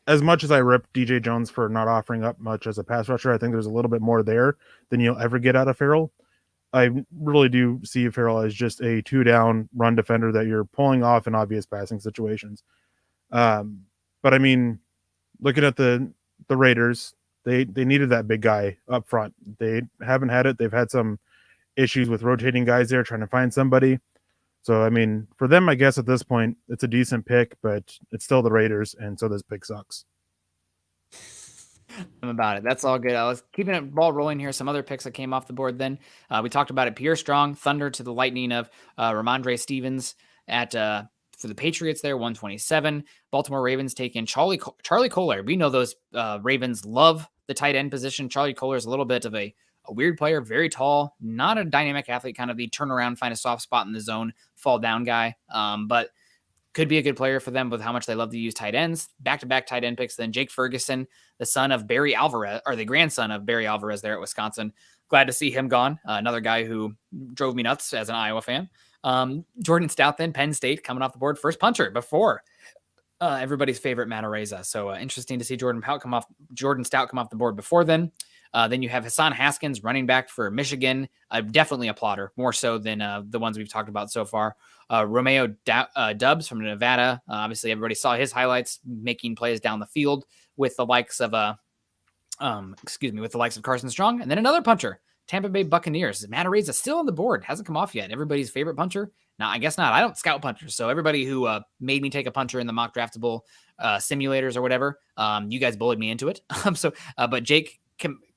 as much as I rip DJ Jones for not offering up much as a pass rusher, I think there's a little bit more there than you'll ever get out of Farrell. I really do see Farrell as just a 2-down run defender that you're pulling off in obvious passing situations. But I mean, looking at the Raiders, they needed that big guy up front. They haven't had it. They've had some issues with rotating guys there, trying to find somebody. So, I mean, for them, I guess at this point, it's a decent pick, but it's still the Raiders, and so this pick sucks. I'm about it. That's all good. I was keeping it ball rolling here. Some other picks that came off the board then. We talked about it. Pierre Strong, Thunder to the Lightning of Ramondre Stevens at for the Patriots there, 127. Baltimore Ravens taking Charlie Kohler. We know those Ravens love the tight end position. Charlie Kohler is a little bit of a weird player, very tall, not a dynamic athlete, kind of the turnaround, find a soft spot in the zone, fall down guy. But could be a good player for them with how much they love to use tight ends. Back-to-back tight end picks. Then Jake Ferguson, the son of Barry Alvarez, or the grandson of Barry Alvarez there at Wisconsin. Glad to see him gone. Another guy who drove me nuts as an Iowa fan. Jordan Stout then, Penn State, coming off the board. First punter before everybody's favorite Matt Araiza. So interesting to see Jordan Stout come off the board before then. Then you have Hassan Haskins, running back for Michigan. Definitely a plotter, more so than the ones we've talked about so far. Romeo Dubs from Nevada. Obviously, everybody saw his highlights, making plays down the field with the likes of Carson Strong. And then another punter, Tampa Bay Buccaneers. Matt Araiza still on the board, hasn't come off yet. Everybody's favorite punter. Now, I guess not. I don't scout punters, so everybody who made me take a punter in the mock draftable simulators or whatever, you guys bullied me into it. But Jake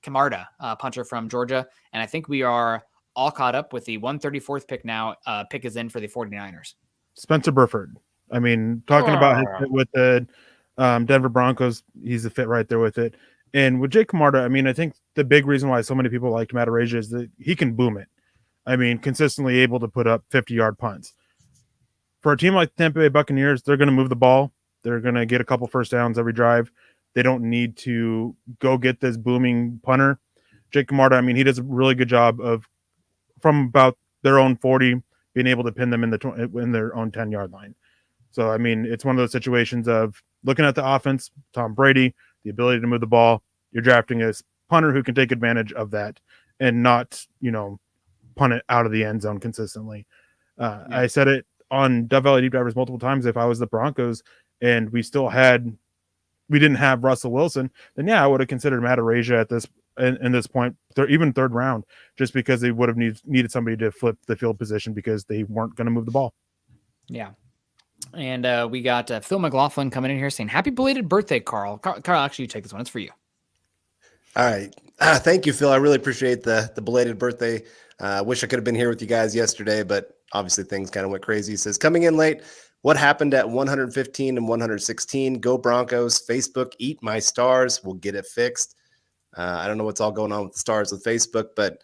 Camarda, punter from Georgia. And I think we are all caught up with the 134th pick now. Pick is in for the 49ers. Spencer Burford. I mean, talking about his fit with the Denver Broncos, he's a fit right there with it. And with Jake Camarda, I mean, I think the big reason why so many people like Matt Araiza is that he can boom it. I mean, consistently able to put up 50-yard punts. For a team like the Tampa Bay Buccaneers, they're going to move the ball. They're going to get a couple first downs every drive. They don't need to go get this booming punter. Jake Camarda, I mean, he does a really good job of, from about their own 40, being able to pin them in their own 10-yard line. So, I mean, it's one of those situations of looking at the offense, Tom Brady, the ability to move the ball. You're drafting a punter who can take advantage of that and not, punt it out of the end zone consistently. I said it on Dove Valley Deep Divers multiple times. If I was the Broncos and we didn't have Russell Wilson, then I would have considered Matt Araiza at this point, even third round, just because they would have needed somebody to flip the field position because they weren't going to move the ball. Yeah. And we got Phil McLaughlin coming in here saying, happy belated birthday, Carl. Carl, actually, you take this one. It's for you. All right. Thank you, Phil. I really appreciate the belated birthday. Wish I could have been here with you guys yesterday, but obviously things kind of went crazy. He says, coming in late, what happened at 115 and 116? Go Broncos. Facebook, eat my stars. We'll get it fixed. I don't know what's all going on with the stars with Facebook, but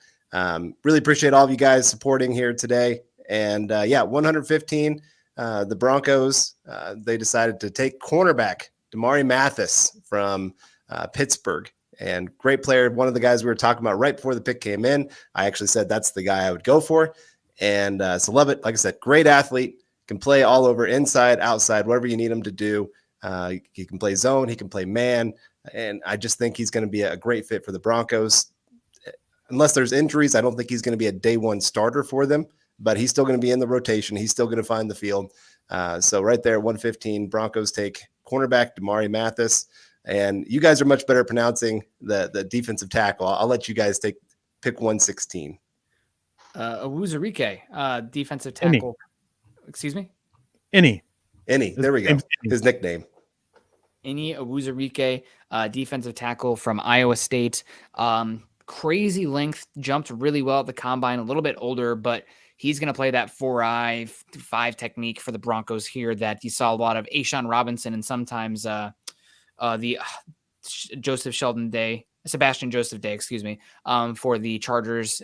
really appreciate all of you guys supporting here today. And 115, the Broncos, they decided to take cornerback Damari Mathis from Pittsburgh. And great player, one of the guys we were talking about right before the pick came in. I actually said that's the guy I would go for. And so love it. Like I said, great athlete, can play all over, inside, outside, whatever you need him to do. He can play zone, he can play man. And I just think he's going to be a great fit for the Broncos. Unless there's injuries, I don't think he's going to be a day one starter for them, but he's still going to be in the rotation. He's still going to find the field. So right there, 115, Broncos take cornerback Damari Mathis. And you guys are much better at pronouncing the defensive tackle. I'll let you guys pick 116. Awuzurike, defensive tackle. Excuse me? Any. There we go. His nickname. Awuzurike, defensive tackle from Iowa State. Crazy length, jumped really well at the combine, a little bit older, but he's going to play that 4-5 technique for the Broncos here that you saw a lot of Ashawn Robinson and sometimes the Sebastian Joseph Day, excuse me, for the Chargers,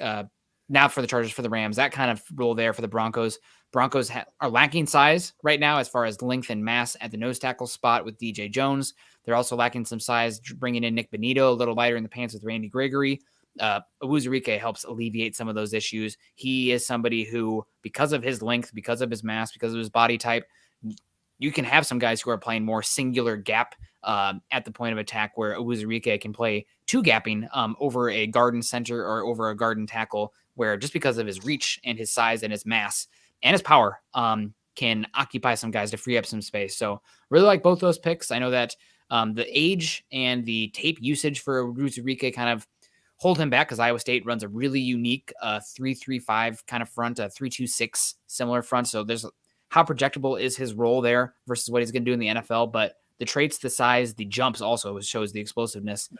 now for the Chargers, for the Rams, that kind of role there for the Broncos. Broncos are lacking size right now as far as length and mass at the nose tackle spot with DJ Jones. They're also lacking some size, bringing in Nick Benito, a little lighter in the pants with Randy Gregory. Awuzurike helps alleviate some of those issues. He is somebody who, because of his length, because of his mass, because of his body type, you can have some guys who are playing more singular gap at the point of attack, where Awuzurike can play two gapping over a garden center or over a garden tackle, where just because of his reach and his size and his mass and his power can occupy some guys to free up some space. So really like both those picks. I know that the age and the tape usage for Awuzurike kind of hold him back because Iowa State runs a really unique 3-3-5 kind of front, a 3-2-6 similar front. So there's how projectable is his role there versus what he's going to do in the NFL. But the traits, the size, the jumps also shows the explosiveness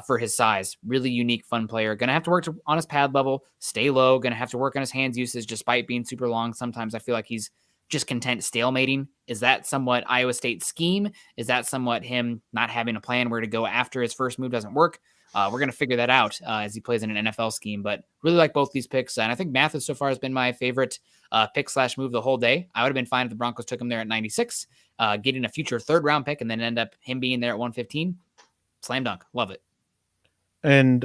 for his size. Really unique, fun player. Going to have to work on his pad level, stay low, going to have to work on his hands usage despite being super long. Sometimes I feel like he's just content stalemating. Is that somewhat Iowa State's scheme? Is that somewhat him not having a plan where to go after his first move doesn't work? We're going to figure that out as he plays in an NFL scheme, but really like both these picks. And I think Mathis so far has been my favorite pick/move the whole day. I would have been fine if the Broncos took him there at 96, getting a future third round pick and then end up him being there at 115. Slam dunk. Love it. And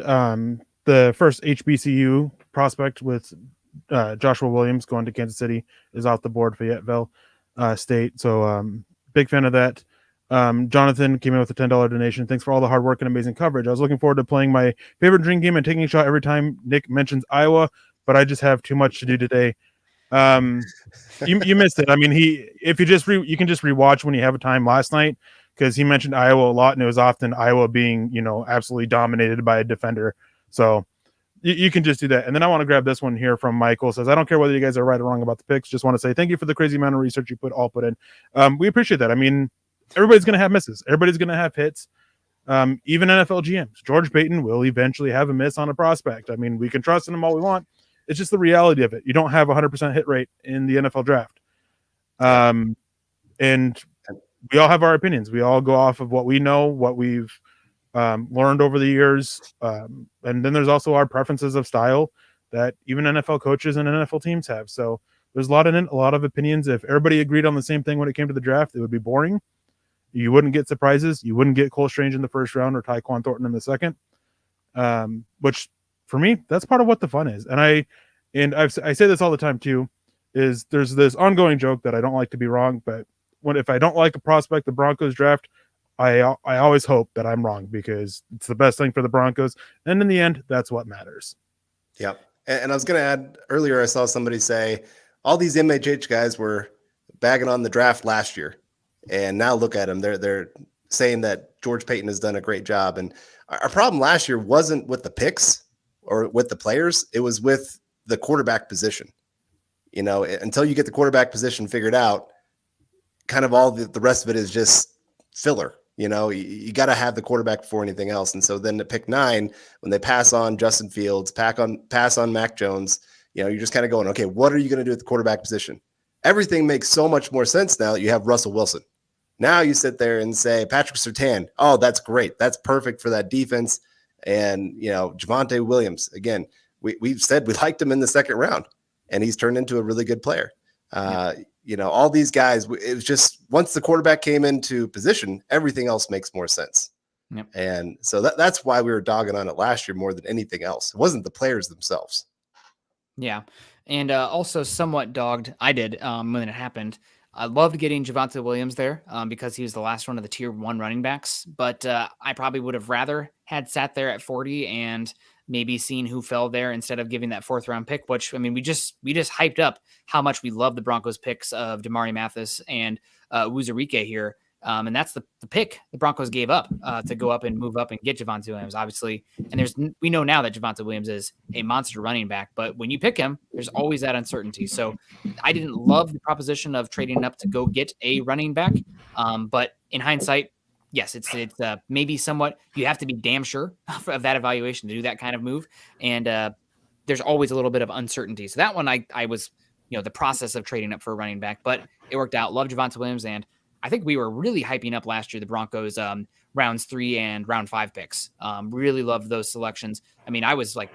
the first HBCU prospect with Joshua Williams going to Kansas City is off the board, Fayetteville State. So big fan of that. Jonathan came in with a $10 donation. Thanks for all the hard work and amazing coverage. I was looking forward to playing my favorite dream game and taking a shot every time Nick mentions Iowa, but I just have too much to do today. You missed it. I mean, you can just rewatch when you have a time last night, because he mentioned Iowa a lot, and it was often Iowa being, absolutely dominated by a defender. So you can just do that. And then I want to grab this one here from Michael. Says, I don't care whether you guys are right or wrong about the picks. Just want to say thank you for the crazy amount of research you put in. We appreciate that. I mean, everybody's going to have misses. Everybody's going to have hits. Even NFL GMs. George Payton will eventually have a miss on a prospect. I mean, we can trust in him all we want. It's just the reality of it. You don't have 100% hit rate in the NFL draft. And we all have our opinions. We all go off of what we know, what we've learned over the years. And then there's also our preferences of style that even NFL coaches and NFL teams have. So there's a lot of opinions. If everybody agreed on the same thing when it came to the draft, it would be boring. You wouldn't get surprises. You wouldn't get Cole Strange in the first round or Tyquan Thornton in the second. Which for me, that's part of what the fun is. And I say this all the time too, is there's this ongoing joke that I don't like to be wrong, but if I don't like a prospect the Broncos draft, I always hope that I'm wrong, because it's the best thing for the Broncos. And in the end, that's what matters. Yep. And I was going to add, earlier I saw somebody say all these MHH guys were bagging on the draft last year. And now look at them. They're saying that George Payton has done a great job. And our problem last year wasn't with the picks or with the players. It was with the quarterback position. Until you get the quarterback position figured out, kind of all the rest of it is just filler. You got to have the quarterback before anything else. And so then at pick 9, when they pass on Justin Fields, pass on Mac Jones, you're just kind of going, okay, what are you going to do at the quarterback position? Everything makes so much more sense now that you have Russell Wilson. Now you sit there and say, Patrick Surtain, oh, that's great. That's perfect for that defense. And, Javonte Williams, again, we've said we liked him in the second round, and he's turned into a really good player. All these guys, it was just once the quarterback came into position, everything else makes more sense. Yep. And so that's why we were dogging on it last year more than anything else. It wasn't the players themselves. Yeah. And also somewhat dogged, I did when it happened, I loved getting Javonte Williams there because he was the last one of the tier 1 running backs. But I probably would have rather had sat there at 40 and maybe seen who fell there instead of giving that 4th round pick, which, I mean, we just hyped up how much we love the Broncos picks of Damari Mathis and Wuzurike here. And that's the pick the Broncos gave up to go up and move up and get Javonte Williams, obviously. And we know now that Javonte Williams is a monster running back, but when you pick him, there's always that uncertainty. So I didn't love the proposition of trading up to go get a running back. But in hindsight, yes, it's maybe somewhat, you have to be damn sure of that evaluation to do that kind of move. And there's always a little bit of uncertainty. So that one, I was, the process of trading up for a running back, but it worked out. Love Javonte Williams. And I think we were really hyping up last year the Broncos rounds 3 and round 5 picks. Really loved those selections. I mean, I was like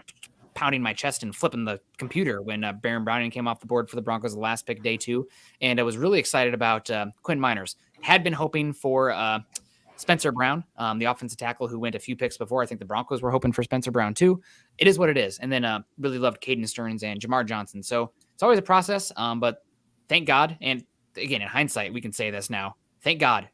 pounding my chest and flipping the computer when Baron Browning came off the board for the Broncos the last pick, day 2. And I was really excited about Quinn Miners. Had been hoping for Spencer Brown, the offensive tackle who went a few picks before. I think the Broncos were hoping for Spencer Brown too. It is what it is. And then really loved Caden Stearns and Jamar Johnson. So it's always a process, but thank God. And again, in hindsight, we can say this now. Thank God.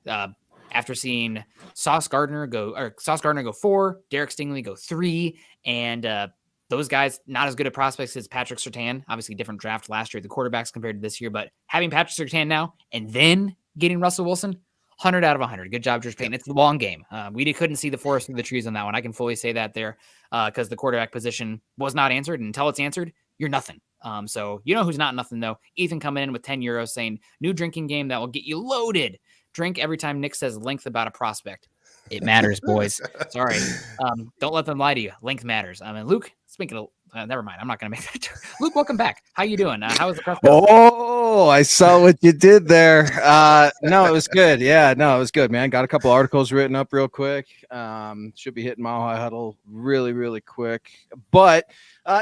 After seeing Sauce Gardner go 4, Derek Stingley go 3, and those guys not as good at prospects as Patrick Surtain. Obviously, different draft last year, the quarterbacks compared to this year. But having Patrick Surtain now and then getting Russell Wilson, 100 out of 100. Good job, George Payton. It's the long game. We couldn't see the forest through the trees on that one. I can fully say that there because the quarterback position was not answered. And until it's answered, you're nothing. So you know who's not nothing, though? Ethan coming in with 10 euros saying, new drinking game that will get you loaded. Drink every time Nick says length about a prospect. It matters, boys. Sorry. Don't let them lie to you. Length matters. I mean, Luke, speaking of, never mind. I'm not going to make that joke. Luke, welcome back. How you doing? How was the press? Oh, I saw what you did there. No, it was good. Yeah, no, it was good, man. Got a couple articles written up real quick. Should be hitting Mile High Huddle really, really quick. But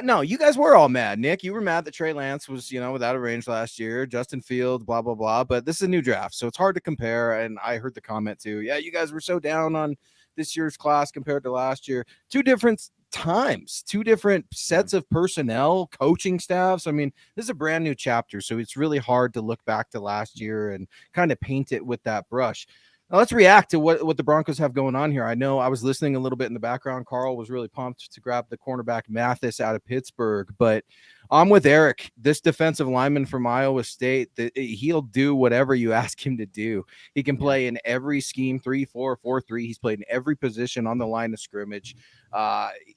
no, you guys were all mad. Nick, you were mad that Trey Lance was, without a range last year. Justin Fields, blah, blah, blah. But this is a new draft, so it's hard to compare. And I heard the comment too. Yeah, you guys were so down on this year's class compared to last year. 2 different times, 2 different sets of personnel, coaching staffs. I mean, this is a brand new chapter, so it's really hard to look back to last year and kind of paint it with that brush. Now let's react to what the Broncos have going on here. I know I was listening a little bit in the background. Carl was really pumped to grab the cornerback Mathis out of Pittsburgh, but I'm with Eric. This defensive lineman from Iowa State, he'll do whatever you ask him to do. He can play in every scheme, 3-4, 4-3. He's played in every position on the line of scrimmage.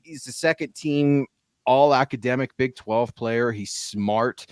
He's the second team all academic Big 12 player. He's smart.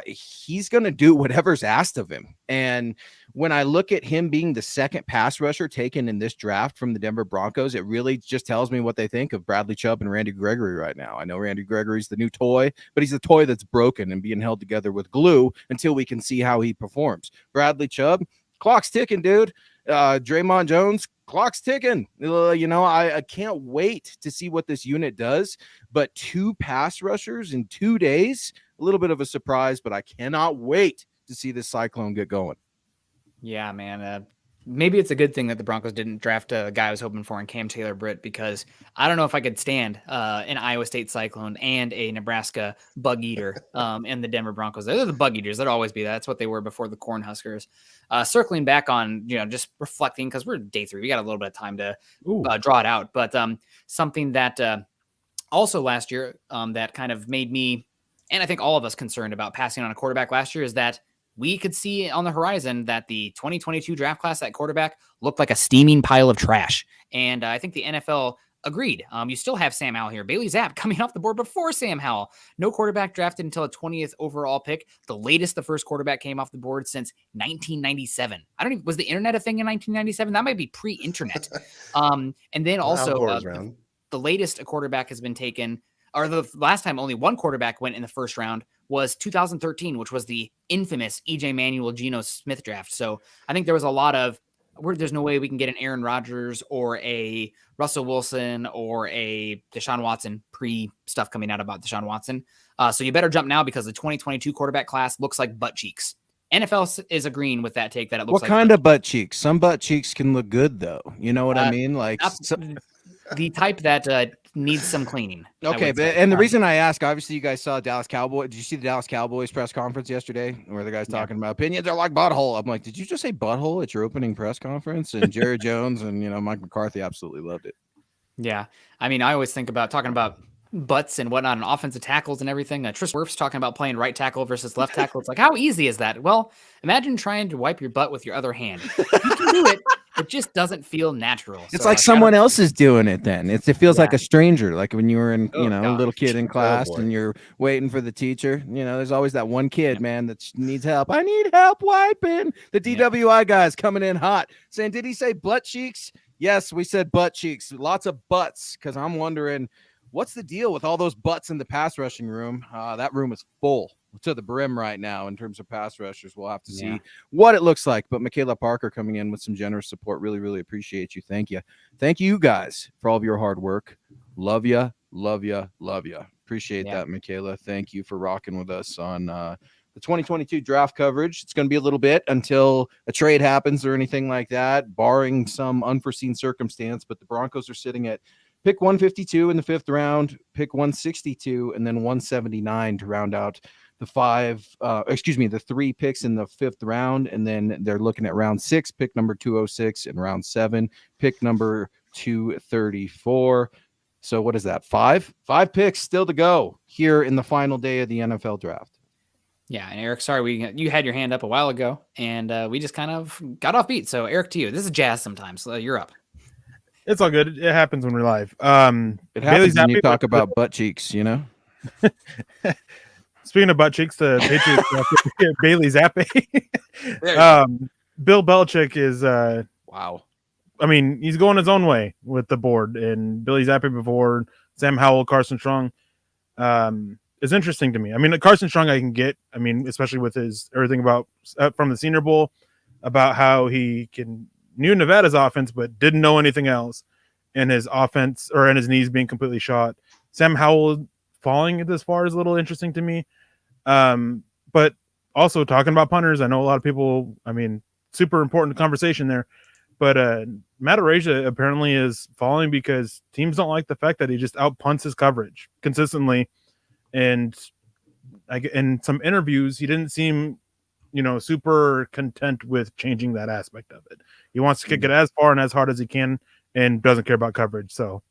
He's going to do whatever's asked of him. And when I look at him being the second pass rusher taken in this draft from the Denver Broncos, it really just tells me what they think of Bradley Chubb and Randy Gregory right now. I know Randy Gregory's the new toy, but he's a toy that's broken and being held together with glue until we can see how he performs. Bradley Chubb, clock's ticking, dude. Draymond Jones, clock's ticking. I can't wait to see what this unit does, but 2 pass rushers in 2 days, a little bit of a surprise, but I cannot wait to see this Cyclone get going. Yeah, man. Maybe it's a good thing that the Broncos didn't draft a guy I was hoping for in Cam Taylor-Britt, because I don't know if I could stand an Iowa State Cyclone and a Nebraska Bug Eater in the Denver Broncos. They're the Bug Eaters. They'll always be that. That's what they were before the Cornhuskers. Circling back on, just reflecting, because we're day 3. We got a little bit of time to draw it out. But something that also last year that kind of made me, and I think all of us, concerned about passing on a quarterback last year is that we could see on the horizon that the 2022 draft class at quarterback looked like a steaming pile of trash. And I think the NFL agreed. You still have Sam Howell here. Bailey Zapp coming off the board before Sam Howell. No quarterback drafted until a 20th overall pick. The latest the first quarterback came off the board since 1997. Was the internet a thing in 1997? That might be pre-internet. And then also the latest a quarterback has been taken, or the last time only one quarterback went in the first round, was 2013, which was the infamous EJ Manuel Geno Smith draft. So I think there was a lot of, there's no way we can get an Aaron Rodgers or a Russell Wilson or a Deshaun Watson, pre-stuff coming out about Deshaun Watson. So you better jump now, because the 2022 quarterback class looks like butt cheeks. NFL is agreeing with that take that it looks like. What kind of butt cheeks? Some butt cheeks can look good, though. You know what I mean? Like the type that needs some cleaning. Okay, but and the reason I ask, obviously, you guys saw Dallas Cowboys. Did you see the Dallas Cowboys press conference yesterday, where the guys talking about opinions are like butthole? I'm like, did you just say butthole at your opening press conference? And Jerry Jones and Mike McCarthy absolutely loved it. Yeah, I mean, I always think about talking about butts and whatnot and offensive tackles and everything. Tris Wirf's talking about playing right tackle versus left tackle. It's like, how easy is that? Well, imagine trying to wipe your butt with your other hand. You can do it. It just doesn't feel natural. It's like someone else is doing it then. It feels like a stranger, like when you were in, a little kid in class and you're waiting for the teacher. There's always that one kid, man, that needs help. I need help wiping. The DWI guys coming in hot saying, did he say butt cheeks? Yes, we said butt cheeks. Lots of butts, because I'm wondering, what's the deal with all those butts in the pass rushing room? That room is full to the brim right now in terms of pass rushers. We'll have to see what it looks like. But Michaela Parker coming in with some generous support. Really, really appreciate you. Thank you. Thank you guys for all of your hard work. Love you, love you, love you. Appreciate that, Michaela. Thank you for rocking with us on the 2022 draft coverage. It's going to be a little bit until a trade happens or anything like that, barring some unforeseen circumstance. But the Broncos are sitting at pick 152 in the 5th round, pick 162, and then 179 to round out the 3 picks in the 5th round. And then they're looking at round 6, pick number 206, and round 7, pick number 234. So what is that? 5 picks still to go here in the final day of the NFL draft. Yeah, and Eric, sorry, you had your hand up a while ago, and we just kind of got off beat. So Eric, to you, this is jazz sometimes. So you're up. It's all good. It happens when we're live. It happens when you talk about butt cheeks, Speaking of butt cheeks, the Patriots Bailey Zappi. Bill Belichick is wow. I mean, he's going his own way with the board, and Billy Zappi before Sam Howell, Carson Strong. Is interesting to me. I mean, Carson Strong I can get. I mean, especially with his everything about from the Senior Bowl about how he knew Nevada's offense but didn't know anything else, and his offense and his knees being completely shot. Sam Howell falling this far is a little interesting to me. But also talking about punters, I know a lot of people. I mean, super important conversation there. But Matt Araiza apparently is falling because teams don't like the fact that he just out punts his coverage consistently. And in some interviews, he didn't seem, super content with changing that aspect of it. He wants to kick it as far and as hard as he can and doesn't care about coverage. So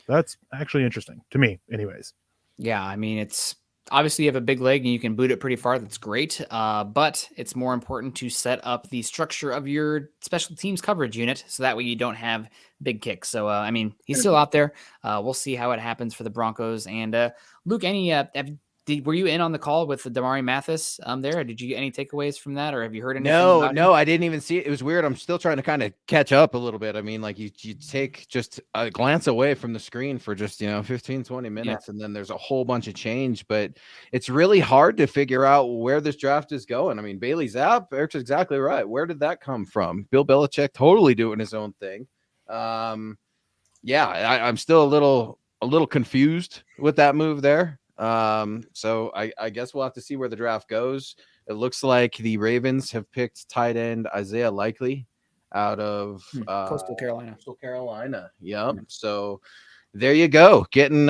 that's actually interesting to me anyways. Yeah, I mean, it's obviously you have a big leg and you can boot it pretty far. That's great. But it's more important to set up the structure of your special teams coverage unit so that way you don't have big kicks. So, I mean, he's still out there. We'll see how it happens for the Broncos. And Luke, were you in on the call with Damari Mathis there? Did you get any takeaways from that, or have you heard anything? No, I didn't even see it. It was weird. I'm still trying to kind of catch up a little bit. I mean, like you take just a glance away from the screen for just 15, 20 minutes, and then there's a whole bunch of change. But it's really hard to figure out where this draft is going. I mean, Bailey Zapp, Eric's exactly right. Where did that come from? Bill Belichick totally doing his own thing. I'm still a little confused with that move there. So I guess we'll have to see where the draft goes. It looks like the Ravens have picked tight end Isaiah Likely out of Coastal Carolina. Yep. So there you go. Getting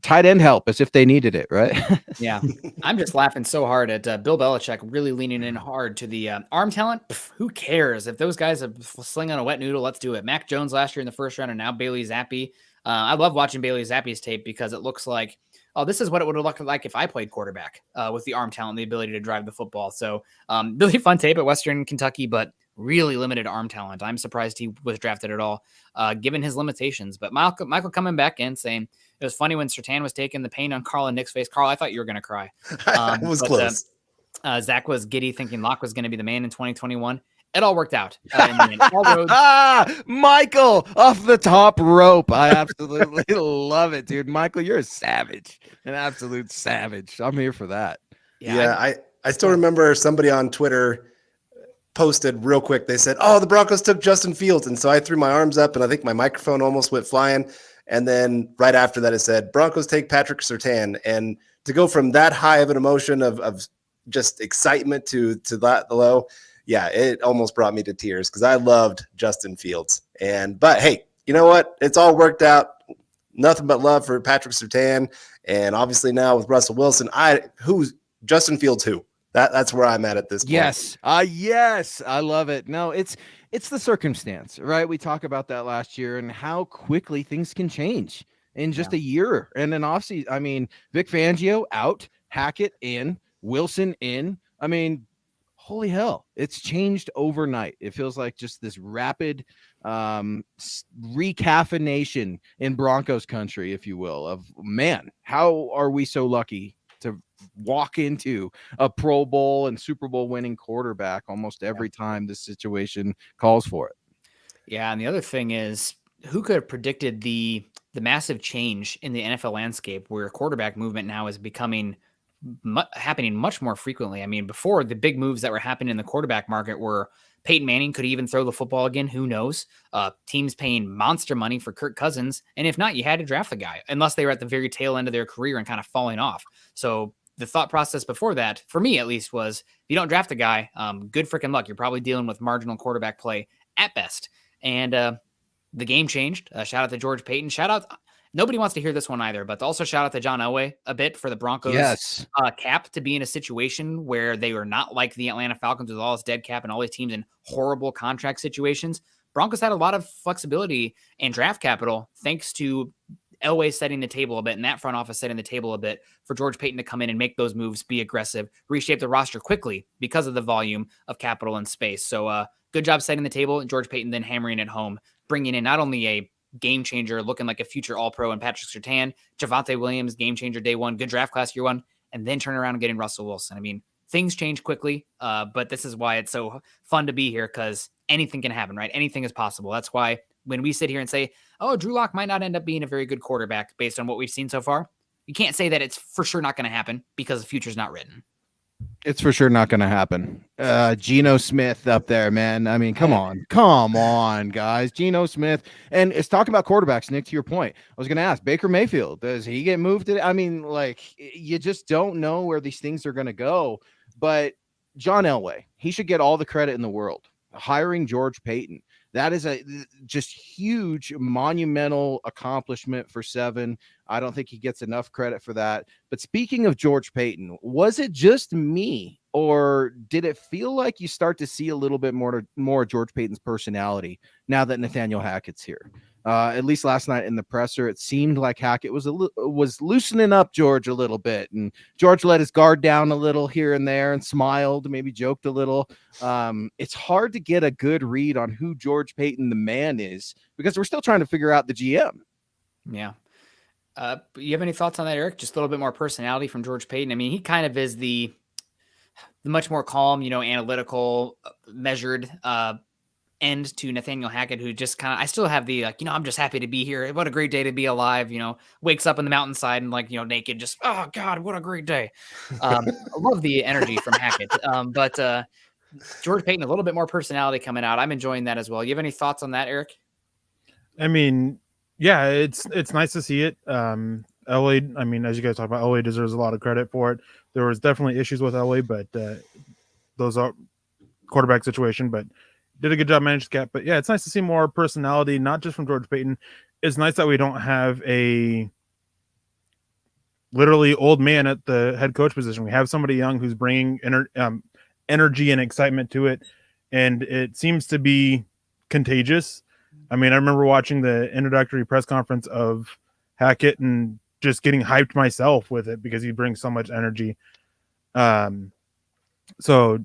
tight end help as if they needed it, right? Yeah. I'm just laughing so hard at Bill Belichick really leaning in hard to the arm talent. Who cares? If those guys are slinging a wet noodle, let's do it. Mac Jones last year in the 1st round and now Bailey Zappi. I love watching Bailey Zappi's tape because it looks like, oh, this is what it would have looked like if I played quarterback with the arm talent, the ability to drive the football. So really fun tape at Western Kentucky, but really limited arm talent. I'm surprised he was drafted at all, given his limitations. But Michael coming back in saying it was funny when Surtain was taking the pain on Carl and Nick's face. Carl, I thought you were going to cry. It was close. Zach was giddy thinking Locke was going to be the man in 2021. It all worked out. Michael off the top rope. I absolutely love it, dude. Michael, you're a savage, an absolute savage. I'm here for that. Yeah, I still remember somebody on Twitter posted real quick. They said, "Oh, the Broncos took Justin Fields," and so I threw my arms up, and I think my microphone almost went flying. And then right after that, it said, "Broncos take Patrick Surtain," and to go from that high of an emotion of just excitement to that low. Yeah, it almost brought me to tears because I loved Justin Fields. But hey, you know what? It's all worked out. nothing but love for Patrick Surtain, and obviously now with Russell Wilson, who's Justin Fields who? That's where I'm at this point. Yes. Yes. I love it. No, it's the circumstance, right? We talked about that last year and how quickly things can change in just a year and an offseason. I mean, Vic Fangio out, Hackett in, Wilson in. I mean, holy hell, it's changed overnight. It feels like just this rapid recaffeination in Broncos country, if you will, of man, how are we so lucky to walk into a Pro Bowl and Super Bowl winning quarterback almost every time this situation calls for it. Yeah. And the other thing is, who could have predicted the massive change in the NFL landscape where quarterback movement now is becoming happening much more frequently? I mean, before, the big moves that were happening in the quarterback market were Peyton Manning could even throw the football again. Who knows? Teams paying monster money for Kirk Cousins. And if not, you had to draft the guy unless they were at the very tail end of their career and kind of falling off. So the thought process before that, for me at least, was if you don't draft the guy, good freaking luck. You're probably dealing with marginal quarterback play at best. And the game changed. Shout out to George Payton. Shout out. Nobody wants to hear this one either, but also shout out to John Elway a bit for the Broncos cap to be in a situation where they were not like the Atlanta Falcons with all its dead cap and all these teams in horrible contract situations. Broncos had a lot of flexibility and draft capital thanks to Elway setting the table a bit and that front office setting the table a bit for George Payton to come in and make those moves, be aggressive, reshape the roster quickly because of the volume of capital and space. So good job setting the table, and George Payton then hammering it home, bringing in not only a game changer looking like a future All-Pro in Patrick Surtain, Javonte Williams, game changer day one, good draft class year one, and then turn around and getting Russell Wilson. I mean, things change quickly, but this is why it's so fun to be here, because anything can happen, right? Anything is possible. That's why when we sit here and say, oh, Drew Lock might not end up being a very good quarterback based on what we've seen so far, you can't say that it's for sure not going to happen because the future's not written. It's for sure not going to happen. Geno Smith up there, man. I mean, come on, guys. Geno Smith. And it's talking about quarterbacks, Nick, to your point. I was going to ask, Baker Mayfield, does he get moved today? I mean, like, you just don't know where these things are going to go. But John Elway, he should get all the credit in the world. Hiring George Payton, that is a just huge, monumental accomplishment for Seven. I don't think he gets enough credit for that. But speaking of George Payton, was it just me, or did it feel like you start to see a little bit more George Payton's personality now that Nathaniel Hackett's here? At least last night in the presser, it seemed like Hackett was loosening up George a little bit, and George let his guard down a little here and there and smiled, maybe joked a little. It's hard to get a good read on who George Payton the man is because we're still trying to figure out the GM. Yeah. You have any thoughts on that, Eric? Just a little bit more personality from George Payton. I mean, he kind of is the much more calm, analytical, measured end to Nathaniel Hackett, who just kind of, I still have the, I'm just happy to be here. What a great day to be alive, wakes up in the mountainside and naked, just, oh God, what a great day. I love the energy from Hackett. But George Payton, a little bit more personality coming out. I'm enjoying that as well. You have any thoughts on that, Eric? I mean, yeah, it's nice to see it. LA, I mean, as you guys talk about, LA deserves a lot of credit for it. There was definitely issues with LA, but those are quarterback situation, but did a good job managing the cap. But yeah, it's nice to see more personality, not just from George Payton. It's nice that we don't have a literally old man at the head coach position. We have somebody young who's bringing energy and excitement to it, and it seems to be contagious. I mean, I remember watching the introductory press conference of Hackett and just getting hyped myself with it because he brings so much energy. So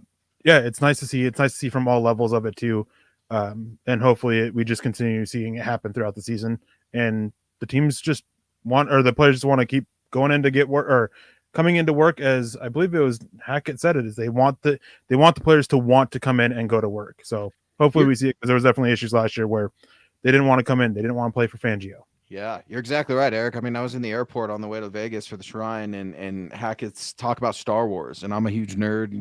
yeah, it's nice to see. It's nice to see from all levels of it too. And hopefully we just continue seeing it happen throughout the season. And the teams just the players just want to keep going in to get work, or coming into work, as I believe it was Hackett said it, is they want the players to want to come in and go to work. So hopefully we see it, because there was definitely issues last year where they didn't want to come in. They didn't want to play for Fangio. Yeah, you're exactly right, Eric. I mean, I was in the airport on the way to Vegas for the Shrine, and Hackett's talk about Star Wars, and I'm a huge nerd.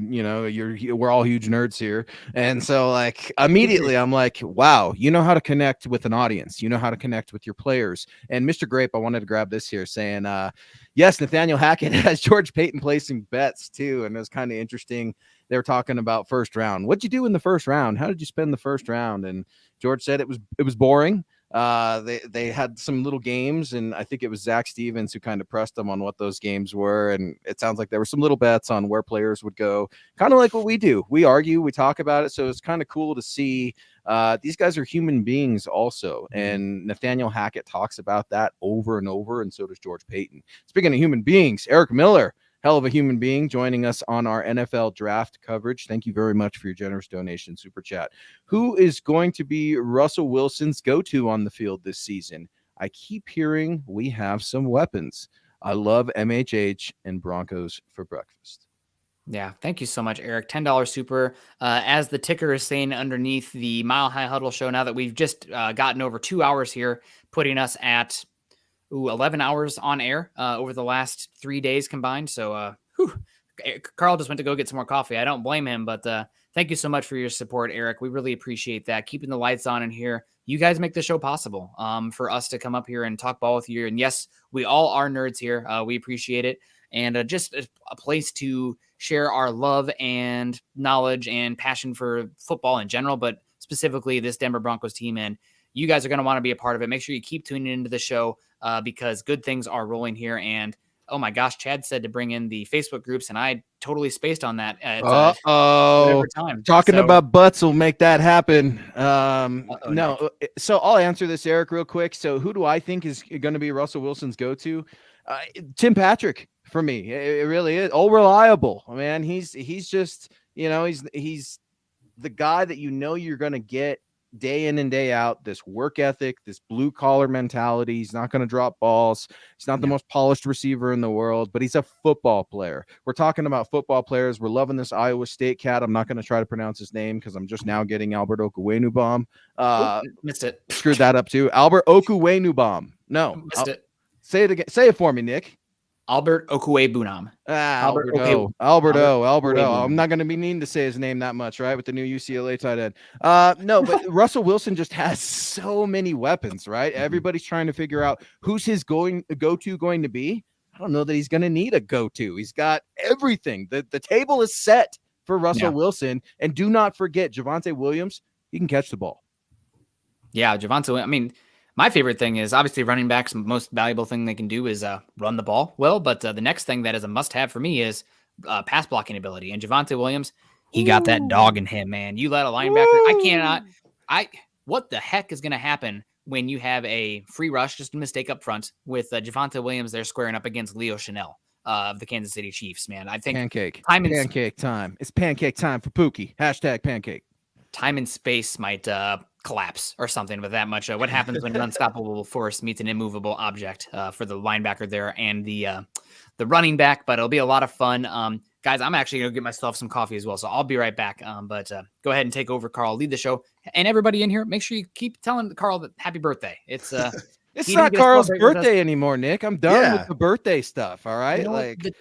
We're all huge nerds here, and so immediately I'm like, wow, you know how to connect with an audience, you know how to connect with your players. And Mr. Grape, I wanted to grab this here, saying, yes, Nathaniel Hackett has George Payton placing bets too, and it was kind of interesting. They were talking about first round. What'd you do in the first round? How did you spend the first round? And George said it was boring. They had some little games, and I think it was Zach Stevens who kind of pressed them on what those games were. And it sounds like there were some little bets on where players would go, kind of like what we do. We argue, we talk about it. So it's kind of cool to see. These guys are human beings also. And Nathaniel Hackett talks about that over and over, and so does George Payton. Speaking of human beings, Eric Miller, hell of a human being, joining us on our NFL draft coverage. Thank you very much for your generous donation, super chat. Who is going to be Russell Wilson's go-to on the field this season? I keep hearing we have some weapons. I love MHH and Broncos for breakfast. Yeah, thank you so much, Eric. $10 super. As the ticker is saying underneath the Mile High Huddle show, now that we've just gotten over 2 hours here, putting us at 11 hours on air over the last 3 days combined. So Carl just went to go get some more coffee. I don't blame him, but thank you so much for your support, Eric. We really appreciate that. Keeping the lights on in here. You guys make the show possible for us to come up here and talk ball with you. And yes, we all are nerds here. We appreciate it. And just a place to share our love and knowledge and passion for football in general, but specifically this Denver Broncos team. And you guys are going to want to be a part of it. Make sure you keep tuning into the show because good things are rolling here. And oh my gosh, Chad said to bring in the Facebook groups, and I totally spaced on that. Time. Talking about butts will make that happen. No. So I'll answer this, Eric, real quick. So who do I think is going to be Russell Wilson's go-to? Tim Patrick for me. It really is. Oh, reliable, man. He's just, he's the guy that you're going to get day in and day out, this work ethic, this blue collar mentality. He's not going to drop balls. He's not the most polished receiver in the world, but he's a football player. We're talking about football players. We're loving this Iowa State cat. I'm not going to try to pronounce his name because I'm just now getting Albert Okuwenubom. Missed it. Screwed that up too. Albert Okuwenubom. No. Missed it. Say it again. Say it for me, Nick. Albert Okuwenubom. Alberto. I'm not going to be needing to say his name that much, right? With the new UCLA tight end. No, but Russell Wilson just has so many weapons, right? Everybody's trying to figure out who's his go-to going to be. I don't know that he's going to need a go-to. He's got everything. The table is set for Russell Wilson. And do not forget, Javonte Williams, he can catch the ball. Yeah, Javonte, I mean, my favorite thing is obviously running backs. Most valuable thing they can do is run the ball well. But the next thing that is a must-have for me is pass blocking ability. And Javonte Williams, he got that dog in him, man. You let a linebacker. What the heck is going to happen when you have a free rush, just a mistake up front with Javonte Williams there squaring up against Leo Chanel of the Kansas City Chiefs, man? I think pancake time. It's pancake time for Pookie. # pancake. Time and space might collapse or something with that much. What happens when an unstoppable force meets an immovable object for the linebacker there and the running back? But it'll be a lot of fun. Guys, I'm actually going to get myself some coffee as well, so I'll be right back. But go ahead and take over, Carl. Lead the show. And everybody in here, make sure you keep telling Carl that happy birthday. It's not Carl's birthday anymore, Nick. I'm done with the birthday stuff, all right?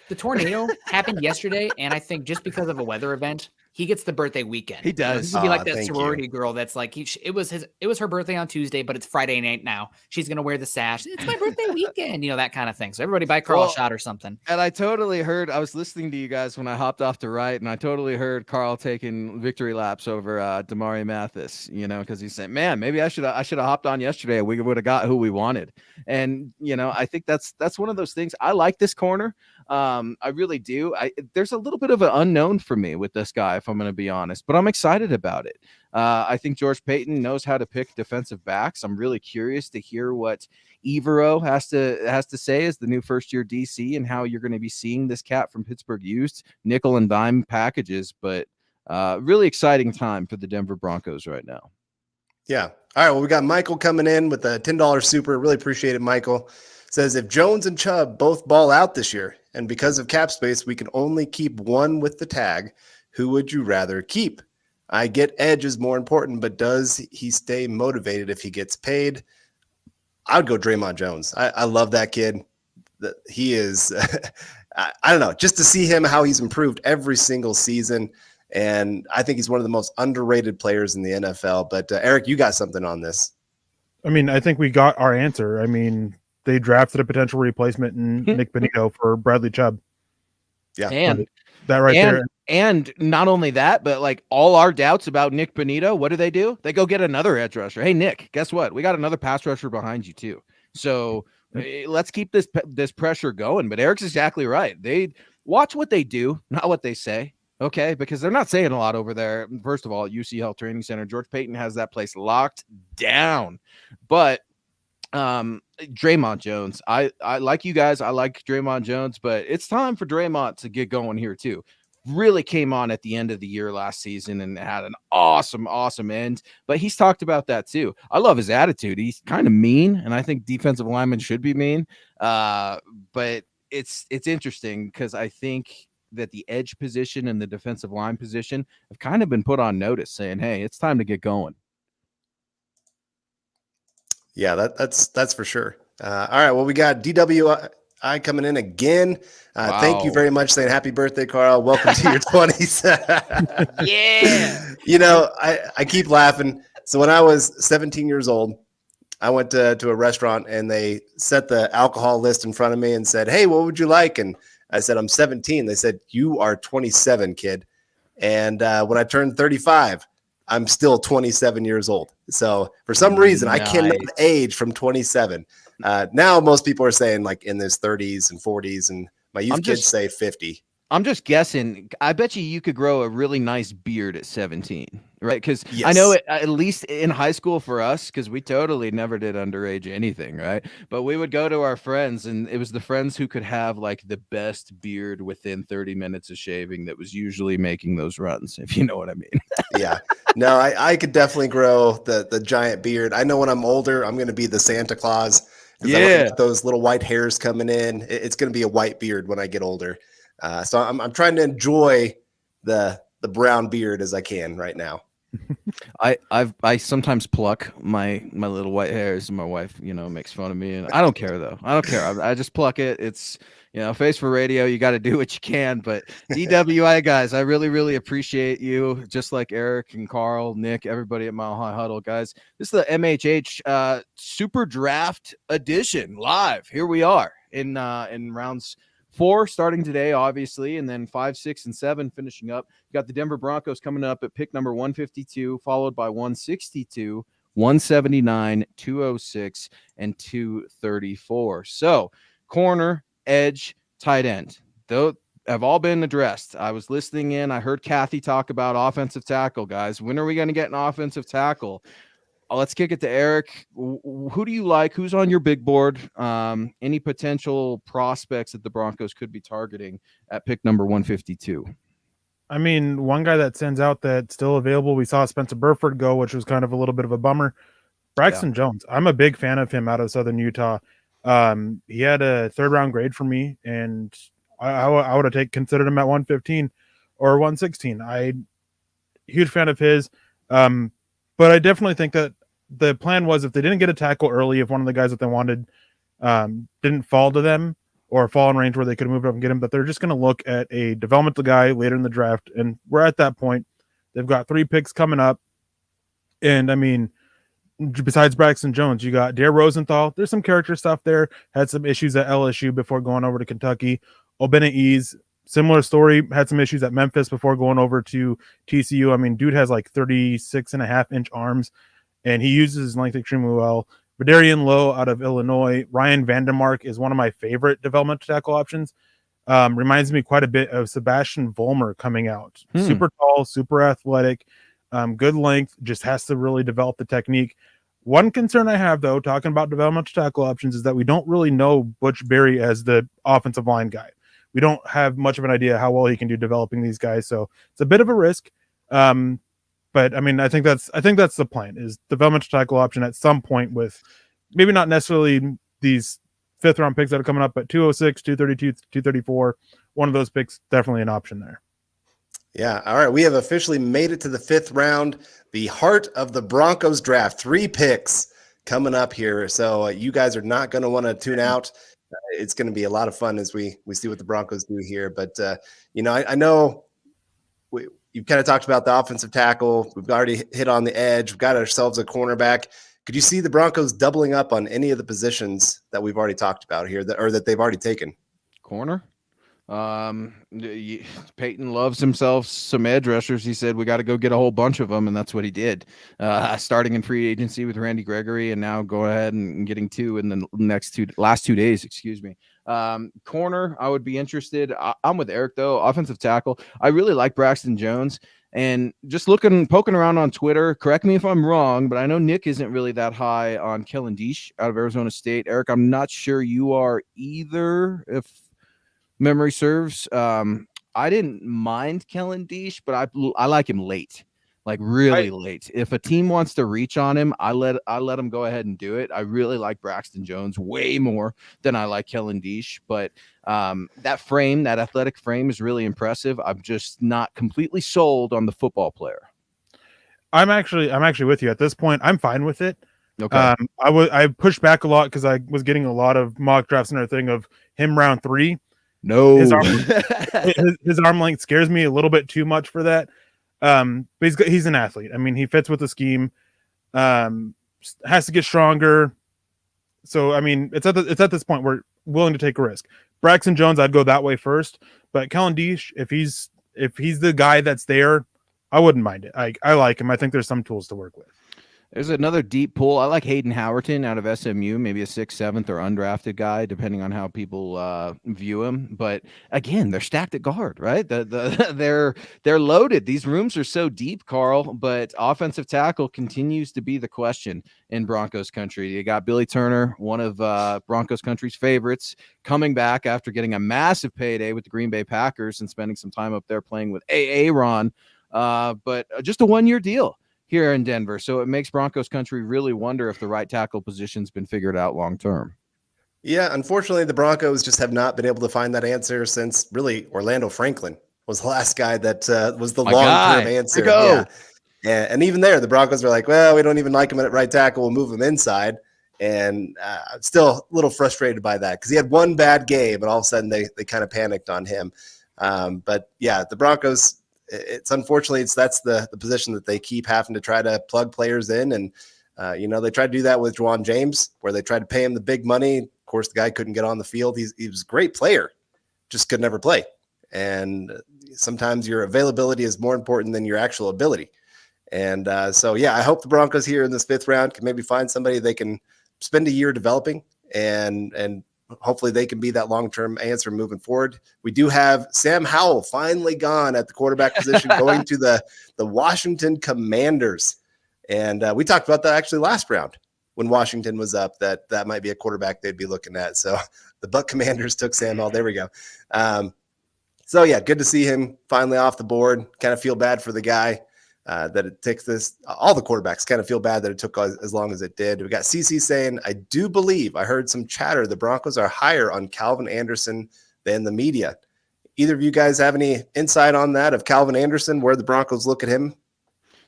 The tornado happened yesterday, and I think just because of a weather event, he gets the birthday weekend. He does. He would be like that sorority girl that's like, it was her birthday on Tuesday, but it's Friday night now. She's going to wear the sash. It's my birthday weekend, that kind of thing. So everybody buy Carl a shot or something. And I totally heard, I was listening to you guys when I hopped off to write, and I totally heard Carl taking victory laps over Damari Mathis, because he said, man, maybe I should have hopped on yesterday. We would have got who we wanted. And, I think that's one of those things. I like this corner. I really do. There's a little bit of an unknown for me with this guy, if I'm going to be honest, but I'm excited about it. I think George Payton knows how to pick defensive backs. I'm really curious to hear what Evero has to say as the new first-year DC and how you're going to be seeing this cat from Pittsburgh used nickel and dime packages. But really exciting time for the Denver Broncos right now. Yeah. All right. Well, we got Michael coming in with a $10 super. Really appreciate it, Michael. Says if Jones and Chubb both ball out this year, and because of cap space, we can only keep one with the tag, who would you rather keep? I get edge is more important, but does he stay motivated if he gets paid? I would go Draymond Jones. I love that kid. He is, I don't know, just to see him, how he's improved every single season. And I think he's one of the most underrated players in the NFL. But Eric, you got something on this. I mean, I think we got our answer. I mean, they drafted a potential replacement in Nick Benito for Bradley Chubb. Yeah. And that right there. And not only that, but like all our doubts about Nick Bonito, what do? They go get another edge rusher. Hey, Nick, guess what? We got another pass rusher behind you too. So let's keep this pressure going. But Eric's exactly right. They watch what they do, not what they say. Okay, because they're not saying a lot over there. First of all, UC Health Training Center, George Payton has that place locked down. But Draymond Jones, I like you guys. I like Draymond Jones, but it's time for Draymond to get going here too. Really came on at the end of the year last season and had an awesome end. But he's talked about that too. I love his attitude. He's kind of mean, and I think defensive linemen should be mean. But it's interesting because I think that the edge position and the defensive line position have kind of been put on notice, saying, "Hey, it's time to get going." Yeah, that's for sure. All right, well, we got DWI coming in again. Wow. Thank you very much, saying happy birthday, Carl. Welcome to your 20s. Yeah. You know, I keep laughing. So when I was 17 years old, I went to a restaurant and they set the alcohol list in front of me and said, "Hey, what would you like?" And I said, "I'm 17." They said, "You are 27, kid." And when I turned 35, I'm still 27 years old. So for some reason, I cannot age from 27. Now most people are saying like in their 30s and 40s, and my youth kids say 50. I'm just guessing. I bet you could grow a really nice beard at 17, right? Because Yes. I know at least in high school for us, because we totally never did underage anything, right? But we would go to our friends, and it was the friends who could have like the best beard within 30 minutes of shaving that was usually making those runs, if you know what I mean. Yeah. No, I could definitely grow the giant beard. I know when I'm older, I'm going to be the Santa Claus. Yeah. Those little white hairs coming in. It's going to be a white beard when I get older. So I'm trying to enjoy the brown beard as I can right now. I sometimes pluck my little white hairs, and my wife, makes fun of me, and I don't care though. I don't care. I just pluck it. It's face for radio. You got to do what you can. But DWI guys, I really appreciate you. Just like Eric and Carl, Nick, everybody at Mile High Huddle, guys. This is the MHH Super Draft Edition live. Here we are in rounds 4 starting today, obviously, and then 5, 6, and 7 finishing up. You got the Denver Broncos coming up at pick number 152, followed by 162, 179, 206, and 234. So, corner, edge, tight end. Those have all been addressed. I was listening in. I heard Kathy talk about offensive tackle, guys. When are we going to get an offensive tackle? Let's kick it to Eric. Who do you like? Who's on your big board? Any potential prospects that the Broncos could be targeting at pick number 152? I mean, one guy that stands out that's still available, we saw Spencer Burford go, which was kind of a little bit of a bummer. Braxton Jones. I'm a big fan of him out of Southern Utah. He had a 3rd-round grade for me, and I would have considered him at 115 or 116. Huge fan of his. But I definitely think that the plan was if they didn't get a tackle early, if one of the guys that they wanted didn't fall to them or fall in range where they could move up and get him, that they're just going to look at a developmental guy later in the draft. And we're at that point. They've got 3 picks coming up. And I mean, besides Braxton Jones, you got Dare Rosenthal. There's some character stuff there. Had some issues at LSU before going over to Kentucky. Obene-Ease, similar story. Had some issues at Memphis before going over to TCU. I mean, dude has like 36.5-inch arms, and he uses his length extremely well. Vidarian Lowe out of Illinois. Ryan Vandermark is one of my favorite developmental tackle options. Reminds me quite a bit of Sebastian Vollmer coming out. Super tall, super athletic, good length, just has to really develop the technique. One concern I have, though, talking about developmental tackle options, is that we don't really know Butch Berry as the offensive line guy. We don't have much of an idea how well he can do developing these guys, so it's a bit of a risk. But I mean, I think that's the plan, is developmental tackle option at some point, with maybe not necessarily these 5th-round picks that are coming up, but 206, 232, 234, one of those picks, definitely an option there. Yeah. All right. We have officially made it to the 5th round, the heart of the Broncos draft. 3 picks coming up here. So you guys are not going to want to tune out. It's going to be a lot of fun as we see what the Broncos do here. But, I know you've kind of talked about the offensive tackle. We've already hit on the edge. We've got ourselves a cornerback. Could you see the Broncos doubling up on any of the positions that we've already talked about here, that they've already taken? Corner? Peyton loves himself some edge rushers. He said we got to go get a whole bunch of them, and that's what he did. Starting in free agency with Randy Gregory, and now go ahead and getting two in the last 2 days. Excuse me. Corner, I would be interested. I'm with Eric though. Offensive tackle, I really like Braxton Jones. And just poking around on Twitter, correct me if I'm wrong, but I know Nick isn't really that high on Kellen Diesch out of Arizona State. Eric, I'm not sure you are either, if memory serves. I didn't mind Kellen Diesch, but I like him late, like really late. If a team wants to reach on him, I let him go ahead and do it. I really like Braxton Jones way more than I like Kellen Diesch, but that athletic frame is really impressive. I'm just not completely sold on the football player. I'm actually with you at this point. I'm fine with it. Okay. I pushed back a lot because I was getting a lot of mock drafts and everything of him round 3. No, his arm length scares me a little bit too much for that. But he's an athlete. I mean, he fits with the scheme. Has to get stronger. So I mean, it's at this point we're willing to take a risk. Braxton Jones, I'd go that way first. But Kellen Diesch, if he's the guy that's there, I wouldn't mind it. I like him. I think there's some tools to work with. There's another deep pull. I like Hayden Howerton out of SMU, maybe a 6th, 7th, or undrafted guy, depending on how people view him. But again, they're stacked at guard, right? They're loaded. These rooms are so deep, Carl. But offensive tackle continues to be the question in Broncos country. You got Billy Turner, one of Broncos country's favorites, coming back after getting a massive payday with the Green Bay Packers and spending some time up there playing with Ron. But just a 1-year deal here in Denver. So it makes Broncos country really wonder if the right tackle position's been figured out long term. Yeah, unfortunately, the Broncos just have not been able to find that answer since really Orlando Franklin was the last guy that was the long-term answer. Yeah. And even there, the Broncos are like, well, we don't even like him at right tackle. We'll move him inside. And still a little frustrated by that because he had one bad game and all of a sudden they kind of panicked on him. But yeah, the Broncos, it's unfortunately that's the position that they keep having to try to plug players in. And, they tried to do that with Juwan James where they tried to pay him the big money. Of course, the guy couldn't get on the field. He was a great player, just could never play. And sometimes your availability is more important than your actual ability. And so, yeah, I hope the Broncos here in this 5th round can maybe find somebody they can spend a year developing and hopefully they can be that long-term answer moving forward. We do have Sam Howell finally gone at the quarterback position, going to the Washington Commanders. And we talked about that actually last round when Washington was up, that might be a quarterback they'd be looking at. So the Buck Commanders took Sam Howell. There we go. So, yeah, good to see him finally off the board. Kind of feel bad for the guy that it takes this. All the quarterbacks kind of feel bad that it took as long as it did. We got CC saying, I do believe I heard some chatter. The Broncos are higher on Calvin Anderson than the media. Either of you guys have any insight on that of Calvin Anderson, where the Broncos look at him?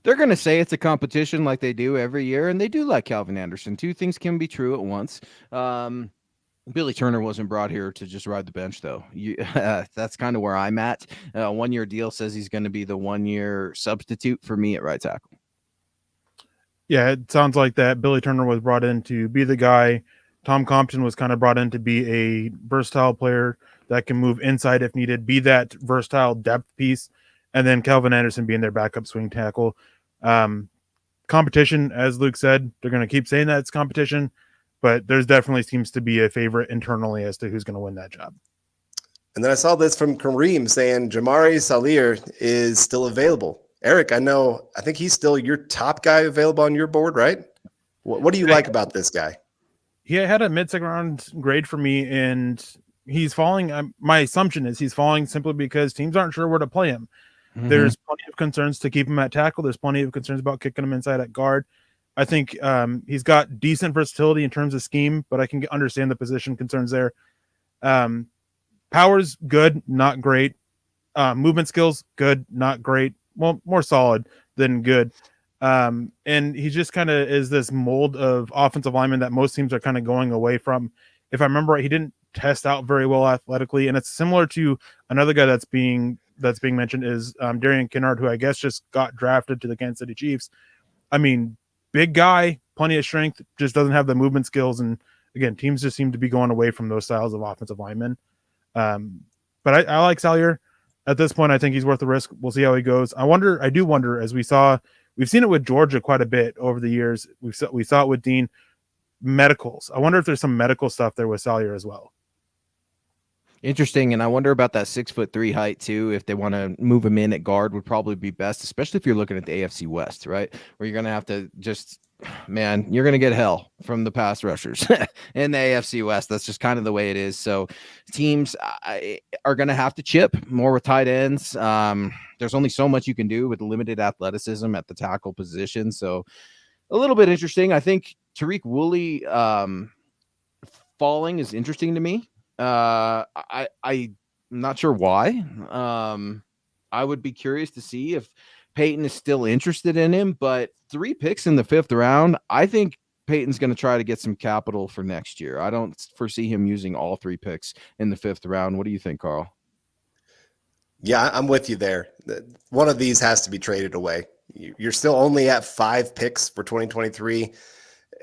They're going to say it's a competition like they do every year, and they do like Calvin Anderson. Two things can be true at once. Billy Turner wasn't brought here to just ride the bench, though. That's kind of where I'm at. 1-year deal says he's going to be the 1-year substitute for me at right tackle. Yeah, it sounds like that. Billy Turner was brought in to be the guy. Tom Compton was kind of brought in to be a versatile player that can move inside if needed, be that versatile depth piece, and then Calvin Anderson being their backup swing tackle. Competition, as Luke said, they're going to keep saying that it's competition, but there's definitely seems to be a favorite internally as to who's going to win that job. And then I saw this from Kareem saying Jamari Salir is still available. Eric, I think he's still your top guy available on your board, right? What do you like about this guy? He had a mid-second round grade for me, and he's falling. My assumption is he's falling simply because teams aren't sure where to play him. Mm-hmm. There's plenty of concerns to keep him at tackle. There's plenty of concerns about kicking him inside at guard. I think he's got decent versatility in terms of scheme, but I can understand the position concerns there. Power's good, not great. Movement skills, good, not great. Well, more solid than good. And he just kind of is this mold of offensive lineman that most teams are kind of going away from. If I remember right, he didn't test out very well athletically, and it's similar to another guy that's being mentioned is Darian Kinnard, who I guess just got drafted to the Kansas City Chiefs. I mean, big guy, plenty of strength, just doesn't have the movement skills. And again, teams just seem to be going away from those styles of offensive linemen. but I like Salyer. At this point, I think he's worth the risk. We'll see how he goes. I do wonder, as we've seen it with Georgia quite a bit over the years. We saw it with Dean. Medicals. I wonder if there's some medical stuff there with Salyer as well. Interesting, and I wonder about that 6'3" height too. If they want to move him in at guard, would probably be best, especially if you're looking at the AFC West, right? Where you're going to have to you're going to get hell from the pass rushers in the AFC West. That's just kind of the way it is. So teams are going to have to chip more with tight ends. There's only so much you can do with limited athleticism at the tackle position. So a little bit interesting. I think Tariq Woolley falling is interesting to me. I'm not sure why. I would be curious to see if Peyton is still interested in him, but 3 picks in the 5th round, I think Peyton's going to try to get some capital for next year. I don't foresee him using all 3 picks in the 5th round. What do you think, Carl? Yeah, I'm with you there. One of these has to be traded away. You're still only at 5 picks for 2023.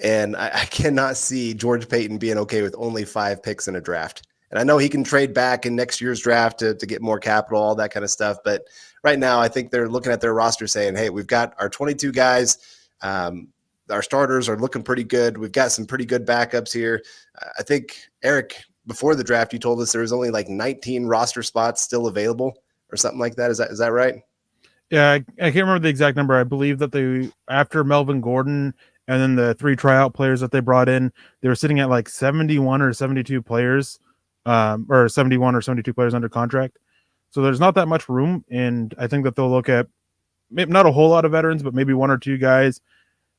And I cannot see George Payton being okay with only 5 picks in a draft. And I know he can trade back in next year's draft to get more capital, all that kind of stuff. But right now, I think they're looking at their roster saying, hey, we've got our 22 guys. Our starters are looking pretty good. We've got some pretty good backups here. I think, Eric, before the draft, you told us there was only like 19 roster spots still available or something like that. Is that right? Yeah, I can't remember the exact number. I believe that after Melvin Gordon and then the 3 tryout players that they brought in, they were sitting at like 71 or 72 players, or 71 or 72 players under contract. So there's not that much room. And I think that they'll look at maybe not a whole lot of veterans, but maybe 1 or 2 guys.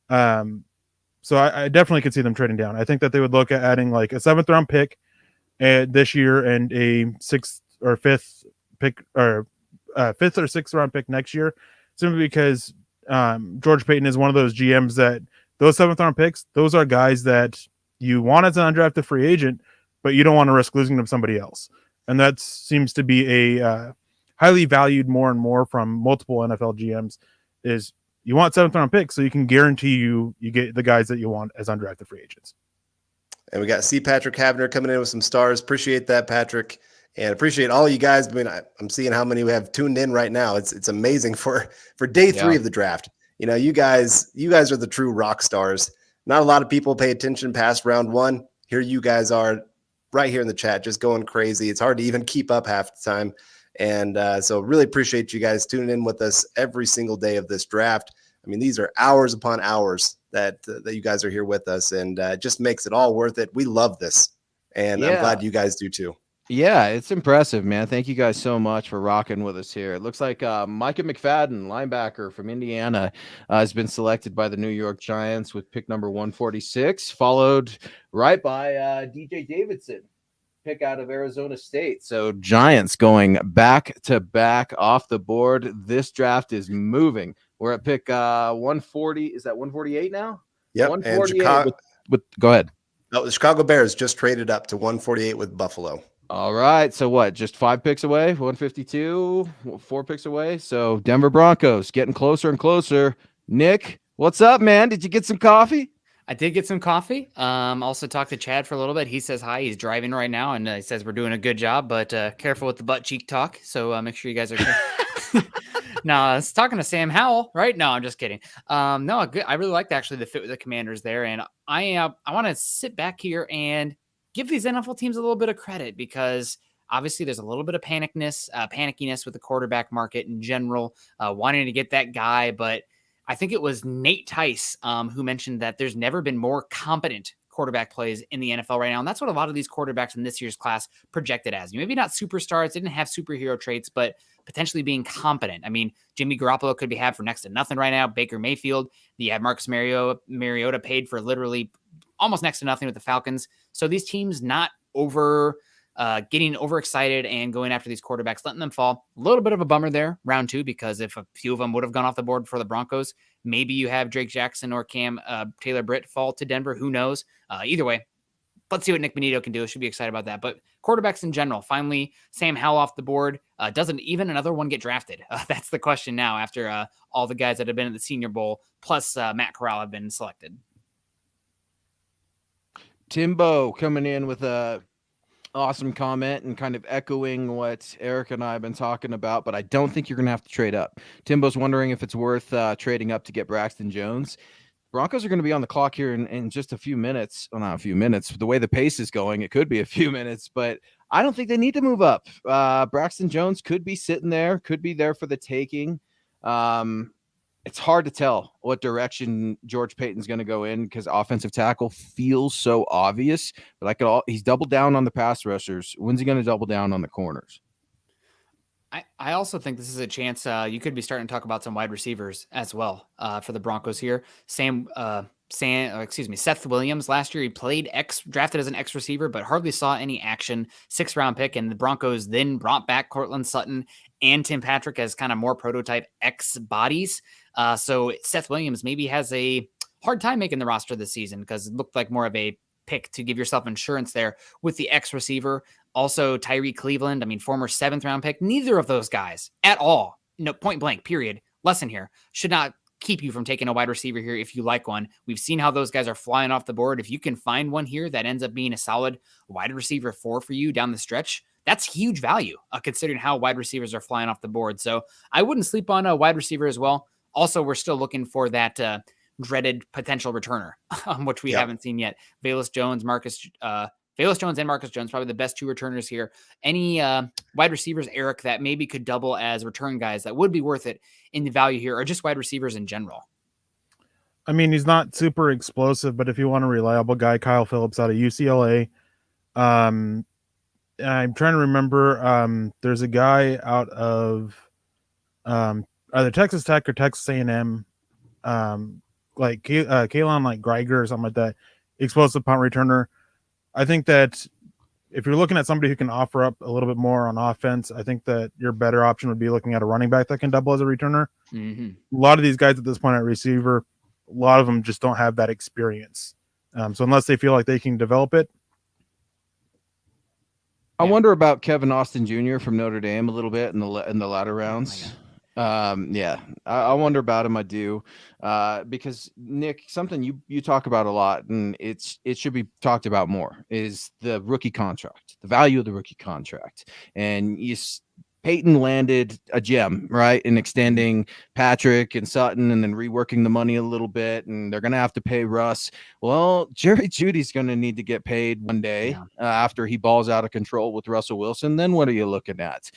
So I definitely could see them trading down. I think that they would look at adding like a 7th round pick this year and a 6th or 5th pick, or 5th or 6th round pick next year, simply because George Payton is one of those GMs that those 7th round picks, those are guys that you want as an undrafted free agent, but you don't want to risk losing them to somebody else. And that seems to be a highly valued more and more from multiple NFL GMs, is you want 7th round picks so you can guarantee you get the guys that you want as undrafted free agents. And we got C. Patrick Havner coming in with some stars. Appreciate that, Patrick. And appreciate all you guys. I mean, I'm seeing how many we have tuned in right now. It's amazing for day 3 of the draft. You know, you guys are the true rock stars. Not a lot of people pay attention past round 1. Here you guys are right here in the chat, just going crazy. It's hard to even keep up half the time. And so really appreciate you guys tuning in with us every single day of this draft. I mean, these are hours upon hours that you guys are here with us, and it just makes it all worth it. We love this, and I'm glad you guys do too. Yeah, it's impressive, man. Thank you guys so much for rocking with us here. It looks like Micah McFadden, linebacker from Indiana, has been selected by the New York Giants with pick number 146, followed right by DJ Davidson, pick out of Arizona State. So Giants going back to back off the board. This draft is moving. We're at pick 140. Is that 148 now? Yep. 148 go ahead. No, the Chicago Bears just traded up to 148 with Buffalo. All right. So what? Just 5 picks away, 152, 4 picks away. So Denver Broncos getting closer and closer. Nick, what's up, man? Did you get some coffee? I did get some coffee. Also talked to Chad for a little bit. He says hi. He's driving right now, and he says we're doing a good job, but careful with the butt cheek talk. So make sure you guys are. No, I was talking to Sam Howell, right? No, I'm just kidding. No, good. I really liked actually the fit with the Commanders there, and I want to sit back here and give these NFL teams a little bit of credit, because obviously there's a little bit of panickiness with the quarterback market in general, wanting to get that guy. But I think it was Nate Tice who mentioned that there's never been more competent quarterback plays in the NFL right now. And that's what a lot of these quarterbacks in this year's class projected as. Maybe not superstars, didn't have superhero traits, but potentially being competent. I mean, Jimmy Garoppolo could be had for next to nothing right now. Baker Mayfield, you have Marcus Mariota paid for literally almost next to nothing with the Falcons. So these teams not getting overexcited and going after these quarterbacks, letting them fall. A little bit of a bummer there, round 2, because if a few of them would have gone off the board for the Broncos, maybe you have Drake Jackson or Cam Taylor Britt fall to Denver. Who knows? Either way, let's see what Nick Bonito can do. I should be excited about that. But quarterbacks in general, finally, Sam Howell off the board. Doesn't even another one get drafted? That's the question now after all the guys that have been at the Senior Bowl, plus Matt Corral have been selected. Timbo coming in with a Awesome comment and kind of echoing what Eric and I have been talking about, but I don't think you're going to have to trade up. Timbo's wondering if it's worth trading up to get Braxton Jones. Broncos are going to be on the clock here in just a few minutes. Well, not a few minutes. The way the pace is going, it could be a few minutes, but I don't think they need to move up. Braxton Jones could be sitting there, could be there for the taking. It's hard to tell what direction George Payton's going to go in because offensive tackle feels so obvious. But he's doubled down on the pass rushers. When's he going to double down on the corners? I also think this is a chance you could be starting to talk about some wide receivers as well for the Broncos here. Seth Williams last year, he played drafted as an X receiver, but hardly saw any action. 6th round pick, and the Broncos then brought back Cortland Sutton and Tim Patrick as kind of more prototype X bodies. So Seth Williams maybe has a hard time making the roster this season because it looked like more of a pick to give yourself insurance there with the X receiver. Also, Tyree Cleveland, former 7th round pick. Neither of those guys at all, point blank, period. Lesson here, should not keep you from taking a wide receiver here if you like one. We've seen how those guys are flying off the board. If you can find one here that ends up being a solid wide receiver 4 for you down the stretch, that's huge value considering how wide receivers are flying off the board. So I wouldn't sleep on a wide receiver as well. Also, we're still looking for that dreaded potential returner, which we haven't seen yet. Velus Jones and Marcus Jones, probably the best 2 returners here. Any wide receivers, Eric, that maybe could double as return guys that would be worth it in the value here, or just wide receivers in general? He's not super explosive, but if you want a reliable guy, Kyle Phillips out of UCLA. I'm trying to remember. There's a guy out of either Texas Tech or Texas A&M, like Kalen Greiger or something like that. Explosive punt returner. I think that if you're looking at somebody who can offer up a little bit more on offense, I think that your better option would be looking at a running back that can double as a returner. Mm-hmm. A lot of these guys at this point at receiver, a lot of them just don't have that experience. So unless they feel like they can develop it. I wonder about Kevin Austin Jr. from Notre Dame a little bit in the latter rounds. I wonder about him. I do, because Nick, something you talk about a lot, and it should be talked about more, is the rookie contract, the value of the rookie contract. And Peyton landed a gem, right, in extending Patrick and Sutton and then reworking the money a little bit, and they're going to have to pay Russ. Well, Jerry Jeudy's going to need to get paid one day after he balls out of control with Russell Wilson. Then what are you looking at?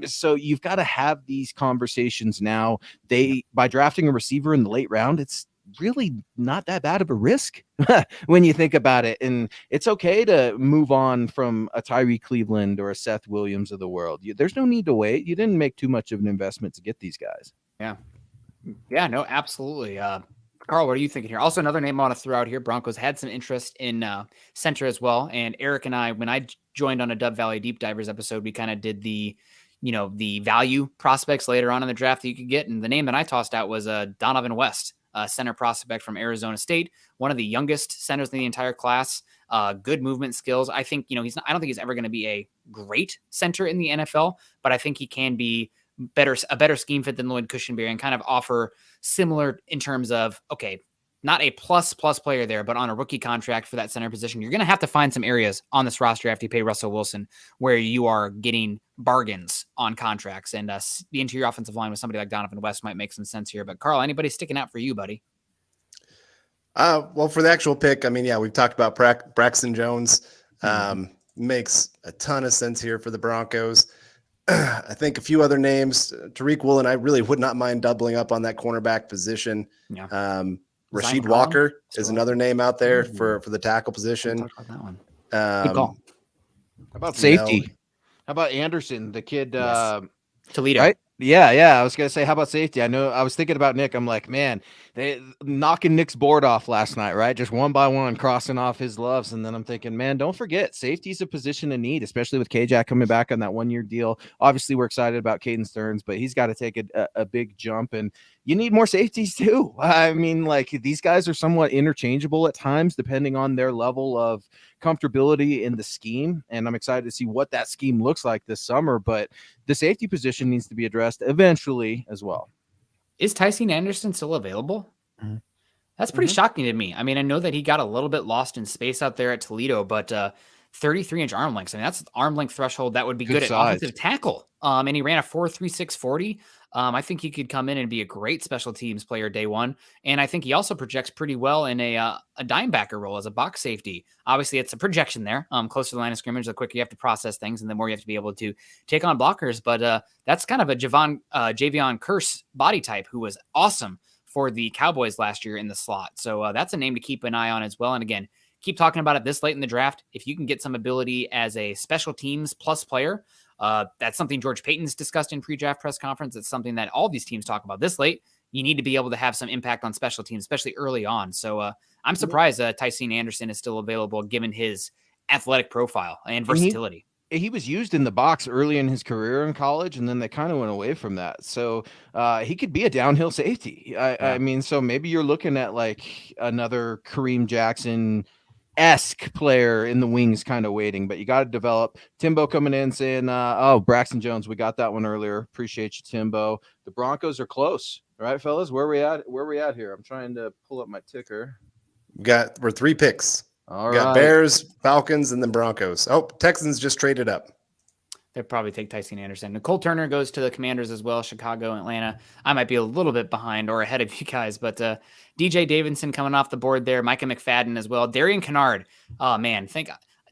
So you've got to have these conversations now. By drafting a receiver in the late round, it's really not that bad of a risk when you think about it. And it's okay to move on from a Tyree Cleveland or a Seth Williams of the world. There's no need to wait. You didn't make too much of an investment to get these guys. Yeah, no, absolutely. Carl, what are you thinking here? Also, another name I want to throw out here. Broncos had some interest in center as well. And Eric and I, when I joined on a Dub Valley Deep Divers episode, we kind of did the value prospects later on in the draft that you could get. And the name that I tossed out was Donovan West, center prospect from Arizona State, one of the youngest centers in the entire class. Good movement skills. I think, I don't think he's ever going to be a great center in the NFL, but I think he can be a better scheme fit than Lloyd Cushenberry and kind of offer similar in terms of, okay, not a plus player there, but on a rookie contract for that center position, you're going to have to find some areas on this roster after you pay Russell Wilson where you are getting bargains on contracts, and the interior offensive line with somebody like Donovan West might make some sense here. But Carl, anybody sticking out for you, buddy? Well, for the actual pick, we've talked about Braxton Jones. Makes a ton of sense here for the Broncos. I think a few other names, Tariq Woolen, I really would not mind doubling up on that cornerback position. Rasheed Walker is another name out there for the tackle position. Talk about that one. Good call. How about safety? How about Anderson, the kid? Toledo. Right? Yeah. I was going to say, how about safety? I know I was thinking about Nick. I'm like, man, they knocking Nick's board off last night, right? Just one by one, crossing off his loves. And then I'm thinking, man, don't forget, safety's a position of need, especially with K-Jack coming back on that 1-year deal. Obviously, we're excited about Caden Stearns, but he's got to take a big jump. And you need more safeties too. These guys are somewhat interchangeable at times, depending on their level of comfortability in the scheme. And I'm excited to see what that scheme looks like this summer. But the safety position needs to be addressed eventually as well. Is Tyson Anderson still available? Mm-hmm. That's pretty shocking to me. I know that he got a little bit lost in space out there at Toledo, but 33-inch arm lengths. I mean, that's arm length threshold that would be good at size. offensive tackle. And he ran a 4.36 40. I think he could come in and be a great special teams player day one. And I think he also projects pretty well in a dime backer role as a box safety. Obviously, it's a projection there. Closer to the line of scrimmage, the quicker you have to process things and the more you have to be able to take on blockers. But that's kind of a Javion Kearse body type who was awesome for the Cowboys last year in the slot. So that's a name to keep an eye on as well. And again, keep talking about it this late in the draft. If you can get some ability as a special teams plus player, that's something George Paton's discussed in pre-draft press conference. It's something that all these teams talk about this late. You need to be able to have some impact on special teams, especially early on. So I'm surprised Tycene Anderson is still available given his athletic profile and versatility. He was used in the box early in his career in college, and then they kind of went away from that. So he could be a downhill safety. I mean, so maybe you're looking at like another Kareem Jackson-esque player in the wings kind of waiting, but you got to develop. Timbo coming in saying, Braxton Jones, we got that one earlier. Appreciate you, Timbo. The Broncos are close. All right, fellas, where we at here? I'm trying to pull up my ticker. We're 3 picks. All got right. Bears, Falcons, and then Broncos. Oh, Texans just traded up. They'll probably take Tycene Anderson. Nicole Turner goes to the Commanders as well, Chicago, Atlanta. I might be a little bit behind or ahead of you guys, but DJ Davidson coming off the board there, Micah McFadden as well. Darian Kennard. Oh, man.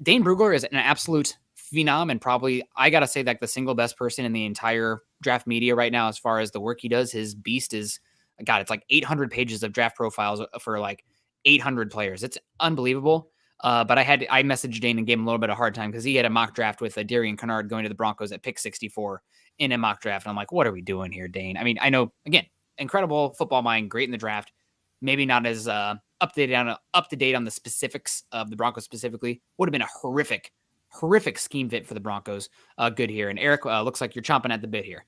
Dane Brugler is an absolute phenom and probably, I got to say, like the single best person in the entire draft media right now as far as the work he does. His beast is, God, it's like 800 pages of draft profiles for like 800 players. It's unbelievable. But I messaged Dane and gave him a little bit of a hard time because he had a mock draft with Darian Kennard going to the Broncos at pick 64 in a mock draft. And I'm like, what are we doing here, Dane? I mean, I know, again, incredible football mind, great in the draft, maybe not as up to date on the specifics of the Broncos specifically. Would have been a horrific scheme fit for the Broncos. Good here. And Eric, looks like you're chomping at the bit here.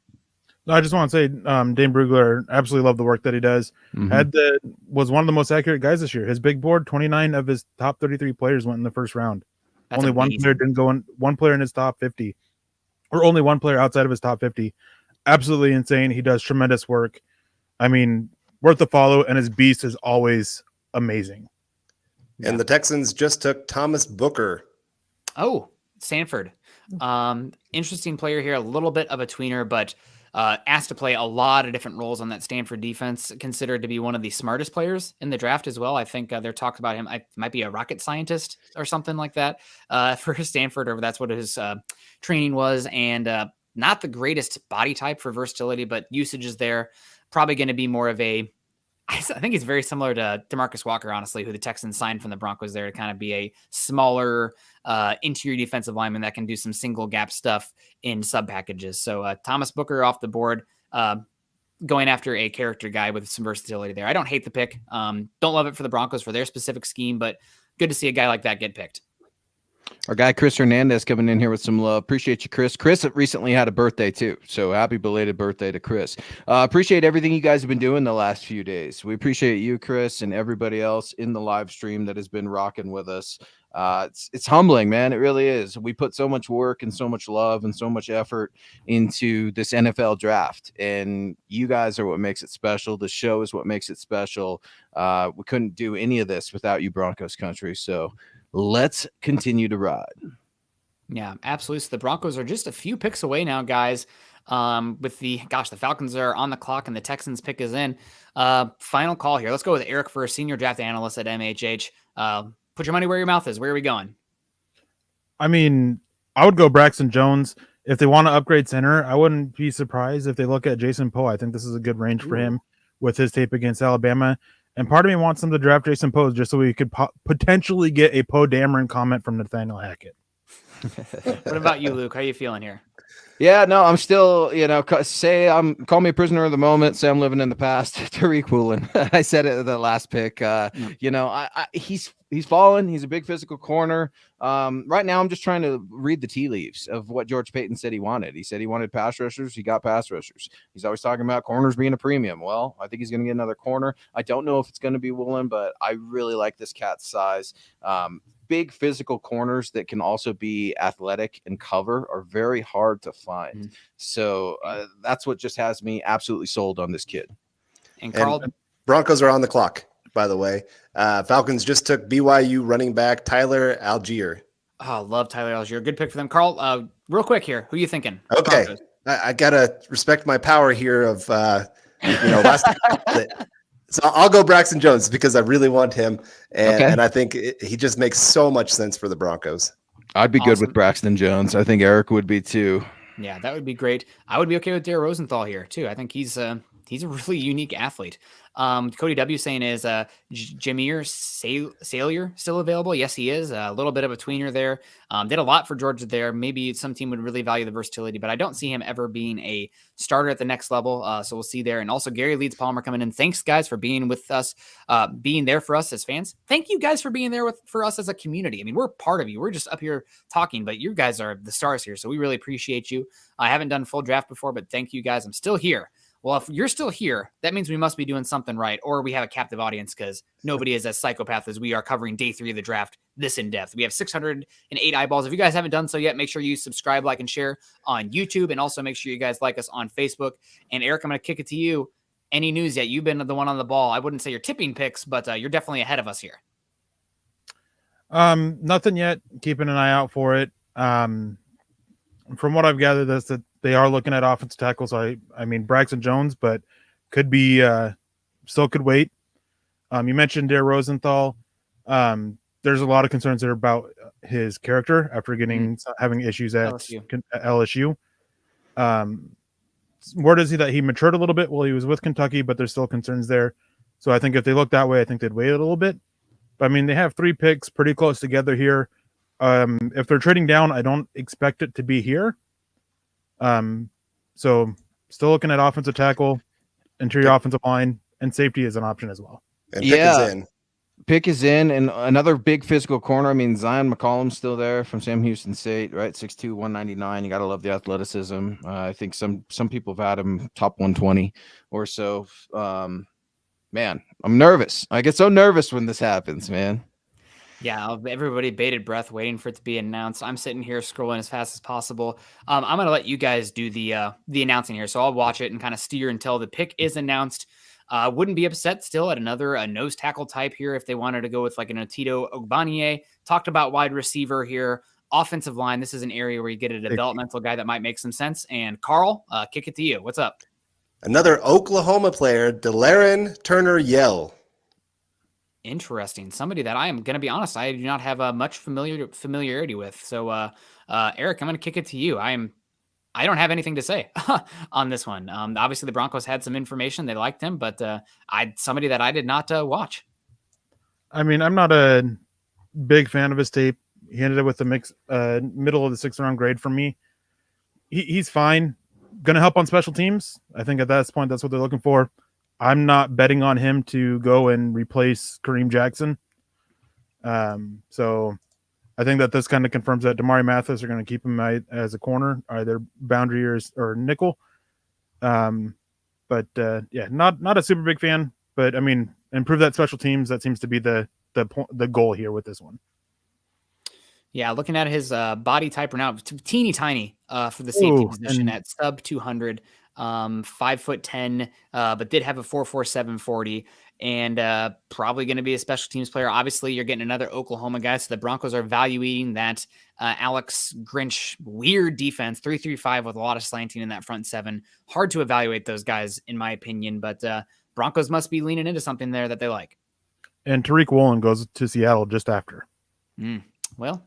No, I just want to say, Dane Brugler, absolutely love the work that he does. Mm-hmm. Was one of the most accurate guys this year. His big board, 29 of his top 33 players went in the first round. That's only amazing. one player didn't go in. One player in his top 50, or only one player outside of his top 50. Absolutely insane. He does tremendous work. I mean, worth the follow, and his beast is always amazing. And the Texans just took Thomas Booker. Oh, Sanford. Interesting player here. A little bit of a tweener, but asked to play a lot of different roles on that Stanford defense, considered to be one of the smartest players in the draft as well. I think there talks about him. I might be a rocket scientist or something like that for Stanford, or that's what his training was. And not the greatest body type for versatility, but usage is there. Probably going to be more of a, I think it's very similar to DeMarcus Walker, honestly, who the Texans signed from the Broncos there to kind of be a smaller interior defensive lineman that can do some single gap stuff in sub packages. So Thomas Booker off the board, going after a character guy with some versatility there. I don't hate the pick. Don't love it for the Broncos for their specific scheme, but good to see a guy like that get picked. Our guy, Chris Hernandez, coming in here with some love. Appreciate you, Chris. Chris recently had a birthday, too. So happy belated birthday to Chris. Appreciate everything you guys have been doing the last few days. We appreciate you, Chris, and everybody else in the live stream that has been rocking with us. It's humbling, man. It really is. We put so much work and so much love and so much effort into this NFL draft, and you guys are what makes it special. The show is what makes it special. We couldn't do any of this without you, Broncos country. So let's continue to ride. Yeah, absolutely. So the Broncos are just a few picks away now, guys. With the Falcons are on the clock and the Texans pick is in. Final call here. Let's go with Eric for a senior draft analyst at MHH. Put your money where your mouth is. Where are we going? I mean, I would go Braxton Jones. If they want to upgrade center, I wouldn't be surprised if they look at Jason Poe. I think this is a good range for him with his tape against Alabama. And part of me wants them to draft Jason Poe just so we could potentially get a Poe Dameron comment from Nathaniel Hackett. What about you, Luke? How are you feeling here? Yeah, no, I'm still, call me a prisoner of the moment. Say I'm living in the past. Tariq Woolen. I said it at the last pick. He's fallen. He's a big physical corner. Right now, I'm just trying to read the tea leaves of what George Paton said he wanted. He said he wanted pass rushers. He got pass rushers. He's always talking about corners being a premium. Well, I think he's going to get another corner. I don't know if it's going to be Woolen, but I really like this cat's size. Big physical corners that can also be athletic and cover are very hard to find. So that's what just has me absolutely sold on this kid. And Carl, Broncos are on the clock, by the way. Falcons just took BYU running back Tyler Algier. Oh, love Tyler Algier. Good pick for them. Carl, real quick here. Who are you thinking? Okay. Broncos. I gotta respect my power here of last so I'll go Braxton Jones because I really want him, and I think he just makes so much sense for the Broncos. I'd be good with Braxton Jones. I think Eric would be too. Yeah, that would be great. I would be okay with Dare Rosenthal here too. I think he's a really unique athlete. Cody W saying is Jameer Salyer still available? Yes, he is. A little bit of a tweener there. Did a lot for Georgia there. Maybe some team would really value the versatility, but I don't see him ever being a starter at the next level. So we'll see there. And also Gary Leeds Palmer coming in. Thanks guys for being with us, being there for us as fans. Thank you guys for being there for us as a community. I mean, we're part of you. We're just up here talking, but you guys are the stars here. So we really appreciate you. I haven't done full draft before, but thank you guys. I'm still here. Well, if you're still here, that means we must be doing something right, or we have a captive audience because nobody is as psychopath as we are covering day 3 of the draft this in depth. We have 608 eyeballs. If you guys haven't done so yet, make sure you subscribe, like, and share on YouTube, and also make sure you guys like us on Facebook. And Eric, I'm going to kick it to you. Any news yet? You've been the one on the ball. I wouldn't say you're tipping picks, but you're definitely ahead of us here. Nothing yet. Keeping an eye out for it. From what I've gathered, that's that they are looking at offensive tackles. I mean Braxton Jones, but could be still could wait. You mentioned Dare Rosenthal. There's a lot of concerns there about his character after having issues at LSU. Word is that he matured a little bit while he was with Kentucky, but there's still concerns there. So I think if they look that way, I think they'd wait a little bit. But I mean, they have 3 picks pretty close together here. If they're trading down, I don't expect it to be here. So still looking at offensive tackle, interior offensive line, and safety is an option as well. And pick is in, and another big physical corner. I mean, Zion McCollum's still there from Sam Houston State, right? 6'2", 199. You got to love the athleticism. I think some people have had him top 120 or so. Man, I'm nervous. I get so nervous when this happens, man. Yeah, everybody bated breath waiting for it to be announced. I'm sitting here scrolling as fast as possible. I'm going to let you guys do the announcing here. So I'll watch it and kind of steer until the pick is announced. Wouldn't be upset still at another nose tackle type here if they wanted to go with like an Otito Ogbonnier. Talked about wide receiver here. Offensive line, this is an area where you get a developmental guy that might make some sense. And Carl, kick it to you. What's up? Another Oklahoma player, Delaren Turner-Yell. Interesting. Somebody that I am going to be honest, I do not have much familiarity with. So, Eric, I'm going to kick it to you. I don't have anything to say on this one. Obviously, the Broncos had some information; they liked him, but somebody that I did not watch. I mean, I'm not a big fan of his tape. He ended up with the middle of the 6th round grade for me. He's fine. Going to help on special teams. I think at that point, that's what they're looking for. I'm not betting on him to go and replace Kareem Jackson. So I think that this kind of confirms that Damari Mathis are going to keep him as a corner, either boundary or nickel. But not a super big fan. But I mean, improve that special teams. That seems to be the goal here with this one. Yeah, looking at his body type right now, teeny tiny for the safety position at sub 200. 5'10", but did have a 4.47 40, and probably going to be a special teams player. Obviously, you're getting another Oklahoma guy, so the Broncos are valuing that Alex Grinch weird defense, 3-3-5 with a lot of slanting in that front 7. Hard to evaluate those guys, in my opinion, but Broncos must be leaning into something there that they like. And Tariq Woolen goes to Seattle just after. Well,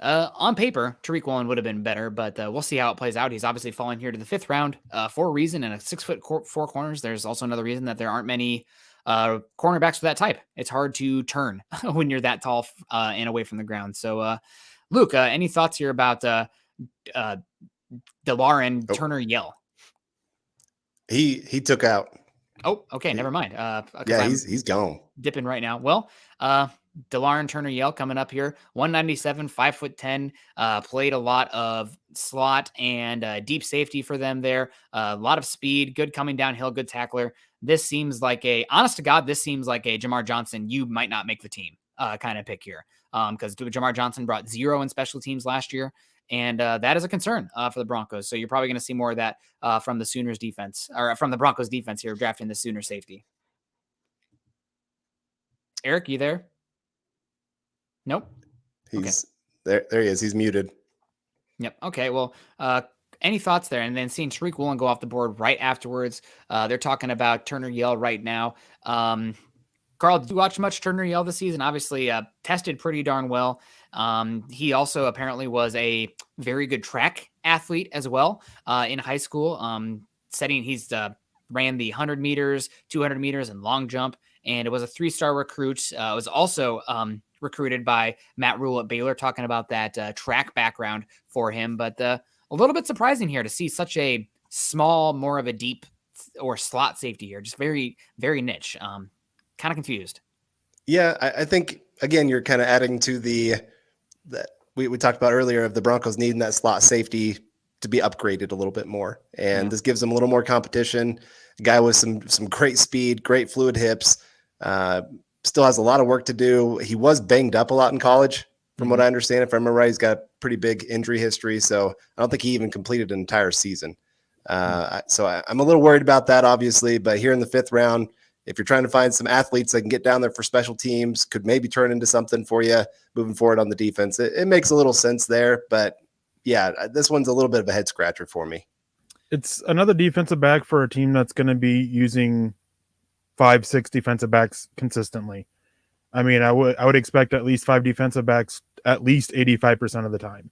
on paper, Tariq Woolen would have been better, but we'll see how it plays out. He's obviously falling here to the 5th round for a reason, and a 6'4" corners. There's also another reason that there aren't many cornerbacks for that type. It's hard to turn when you're that tall and away from the ground. So, Luke, any thoughts here about Delaren Turner-Yell? He took out. Oh, okay, never mind. Yeah, he's gone. Dipping right now. Well, Delaren Turner-Yell coming up here, 197, 5'10", played a lot of slot and deep safety for them there. A lot of speed, good coming downhill, good tackler. This seems like honest to God, this seems like a Jamar Johnson, you might not make the team kind of pick here. Because Jamar Johnson brought 0 in special teams last year. And that is a concern for the Broncos. So you're probably going to see more of that from the Sooners defense, or from the Broncos defense here, drafting the Sooner safety. Eric, you there? Nope. He's There he is. He's muted. Yep. Okay. Well, any thoughts there? And then seeing Tariq Woolen go off the board right afterwards. They're talking about Turner Yell right now. Carl, did you watch much Turner Yell this season? Obviously, tested pretty darn well. He also apparently was a very good track athlete as well in high school. He's ran the 100 meters, 200 meters, and long jump, and it was a 3-star recruit. It was also recruited by Matt Rule at Baylor, talking about that track background for him. But a little bit surprising here to see such a small, more of a deep or slot safety here. Just very, very niche. Kind of confused. Yeah, I think, again, you're kind of adding to that we talked about earlier of the Broncos needing that slot safety to be upgraded a little bit more. And this gives them a little more competition. A guy with some great speed, great fluid hips, still has a lot of work to do. He was banged up a lot in college, from what I understand. If I remember right, he's got a pretty big injury history. So I don't think he even completed an entire season. So I'm a little worried about that, obviously. But here in the 5th round, if you're trying to find some athletes that can get down there for special teams, could maybe turn into something for you moving forward on the defense, it makes a little sense there. But yeah, this one's a little bit of a head scratcher for me. It's another defensive back for a team that's going to be using 5-6 defensive backs consistently. I mean, I would expect at least 5 defensive backs at least 85% of the time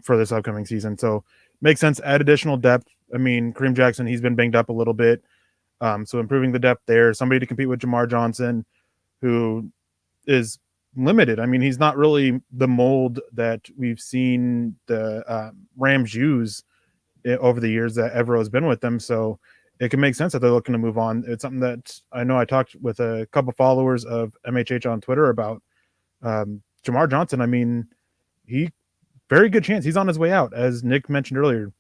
for this upcoming season. So makes sense. Add additional depth. I mean, Kareem Jackson, he's been banged up a little bit. So improving the depth there, somebody to compete with Jamar Johnson, who is limited. I mean, he's not really the mold that we've seen the Rams use over the years that Evero has been with them. So it can make sense that they're looking to move on. It's something that I know I talked with a couple followers of MHH on Twitter about. Jamar Johnson, I mean, very good chance he's on his way out. As Nick mentioned earlier,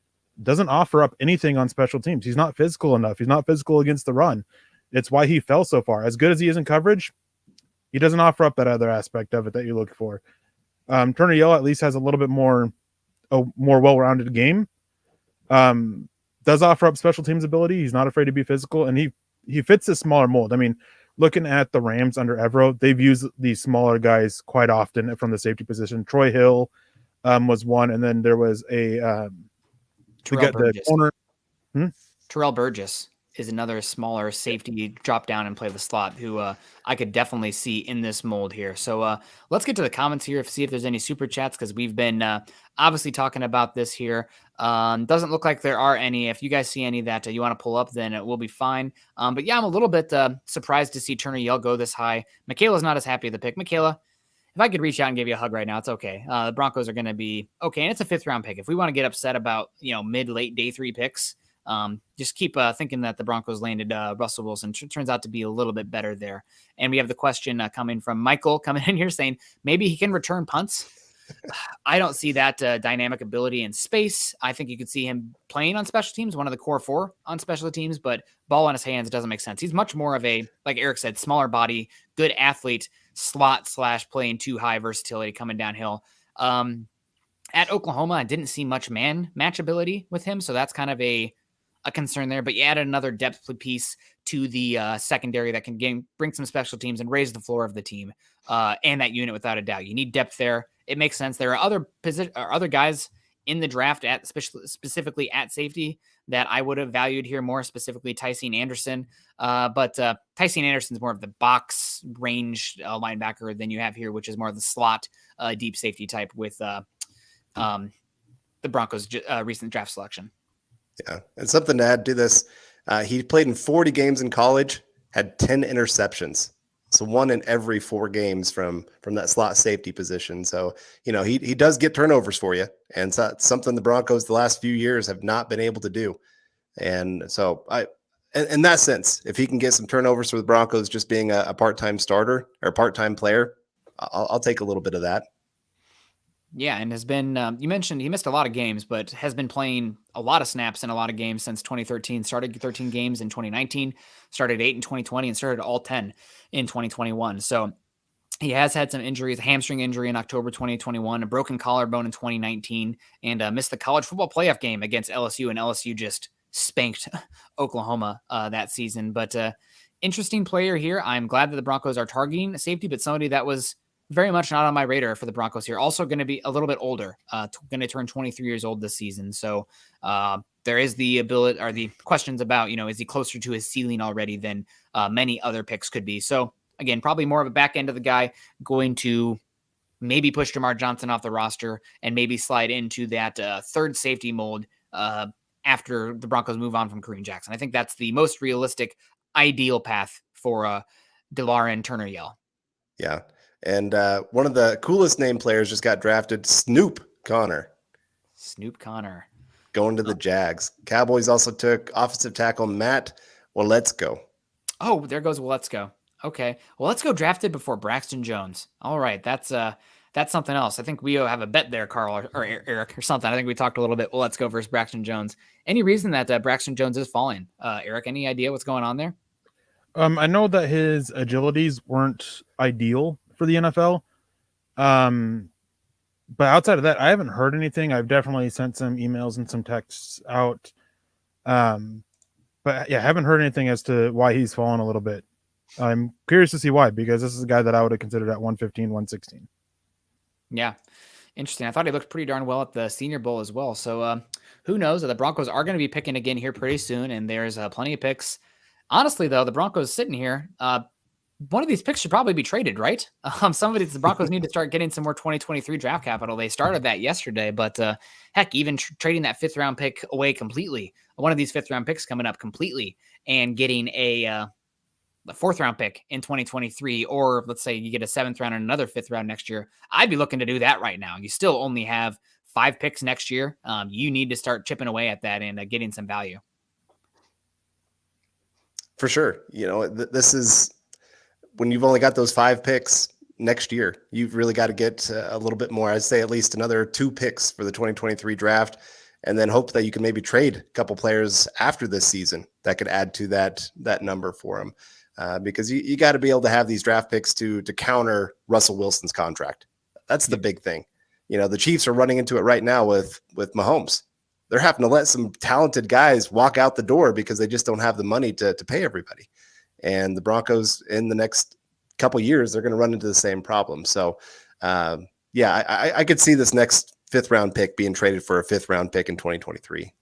doesn't offer up anything on special teams. He's not physical enough. He's not physical against the run. It's why he fell so far. As good as he is in coverage, he doesn't offer up that other aspect of it that you look for. Turner Yell at least has a little bit more well-rounded game. Does offer up special teams ability. He's not afraid to be physical, and he fits a smaller mold. I mean, looking at the Rams under Evero, they've used these smaller guys quite often from the safety position. Troy Hill was one, and then there was a Terrell Burgess is another smaller safety, drop down and play the slot, who I could definitely see in this mold here. So let's get to the comments here, see if there's any super chats, because we've been obviously talking about this here. Doesn't look like there are any. If you guys see any that you want to pull up, then it will be fine. But yeah, I'm a little bit surprised to see Turner Yell go this high. Michaela's not as happy with the pick. Michaela, if I could reach out and give you a hug right now, it's okay. The Broncos are going to be okay, and it's a 5th round pick. If we want to get upset about mid-late day 3 picks, just keep thinking that the Broncos landed Russell Wilson. Turns out to be a little bit better there. And we have the question coming from Michael coming in here saying maybe he can return punts. I don't see that dynamic ability in space. I think you could see him playing on special teams, one of the core 4 on special teams, but ball in his hands doesn't make sense. He's much more of a, like Eric said, smaller body, good athlete, slot / playing too high versatility coming downhill. At Oklahoma, I didn't see much man match ability with him, so that's kind of a concern there. But you added another depth piece to the secondary that can bring some special teams and raise the floor of the team and that unit without a doubt. You need depth there. It makes sense. There are other guys in the draft specifically at safety that I would have valued here more, specifically Tycene Anderson. But Tycene Anderson is more of the box range linebacker than you have here, which is more of the slot deep safety type with the Broncos' recent draft selection. Yeah, and something to add to this, he played in 40 games in college, had 10 interceptions. So 1 in every 4 games from that slot safety position. So, he does get turnovers for you. And so it's something the Broncos the last few years have not been able to do. And so in that sense, if he can get some turnovers for the Broncos, just being a part-time starter or a part-time player, I'll take a little bit of that. Yeah, and has been, you mentioned he missed a lot of games, but has been playing a lot of snaps in a lot of games since 2013. Started 13 games in 2019, started 8 in 2020, and started all 10 in 2021. So he has had some injuries, a hamstring injury in October 2021, a broken collarbone in 2019, and missed the college football playoff game against LSU, and LSU just spanked Oklahoma that season. But interesting player here. I'm glad that the Broncos are targeting safety, but somebody that was very much not on my radar for the Broncos here. Also going to be a little bit older, going to turn 23 years old this season. So there is the ability or the questions about, is he closer to his ceiling already than many other picks could be. So again, probably more of a back end of the guy, going to maybe push Jamar Johnson off the roster and maybe slide into that third safety mold after the Broncos move on from Kareem Jackson. I think that's the most realistic, ideal path for DeLaren Turner-Yell. Yeah. And one of the coolest named players just got drafted, Snoop Connor. Snoop Connor. Going to the Jags. Cowboys also took offensive tackle Matt Waletzko. Oh, there goes Waletzko. Okay. Well, let's go drafted before Braxton Jones. All right. That's something else. I think we have a bet there, Carl or Eric or something. I think we talked a little bit. Well, let's go versus Braxton Jones. Any reason that Braxton Jones is falling? Eric, any idea what's going on there? I know that his agilities weren't ideal for the NFL. But outside of that, I haven't heard anything. I've definitely sent some emails and some texts out. But yeah, I haven't heard anything as to why he's fallen a little bit. I'm curious to see why, because this is a guy that I would have considered at 115, 116. Yeah. Interesting. I thought he looked pretty darn well at the Senior Bowl as well. So who knows? The Broncos are going to be picking again here pretty soon, and there's plenty of picks. Honestly, though, the Broncos sitting here, one of these picks should probably be traded, right? The Broncos need to start getting some more 2023 draft capital. They started that yesterday, but heck, even trading that 5th round pick away completely, one of these 5th round picks coming up completely, and getting a 4th round pick in 2023, or let's say you get a 7th round and another 5th round next year, I'd be looking to do that right now. You still only have 5 picks next year. You need to start chipping away at that and getting some value. For sure. This is when you've only got those 5 picks next year, you've really got to get a little bit more. I'd say at least another 2 picks for the 2023 draft, and then hope that you can maybe trade a couple players after this season that could add to that number for them. Because you got to be able to have these draft picks to counter Russell Wilson's contract. That's the big thing. The Chiefs are running into it right now with Mahomes. They're having to let some talented guys walk out the door because they just don't have the money to pay everybody. And the Broncos in the next couple years, they're going to run into the same problem. So, I could see this next 5th round pick being traded for a 5th round pick in 2023.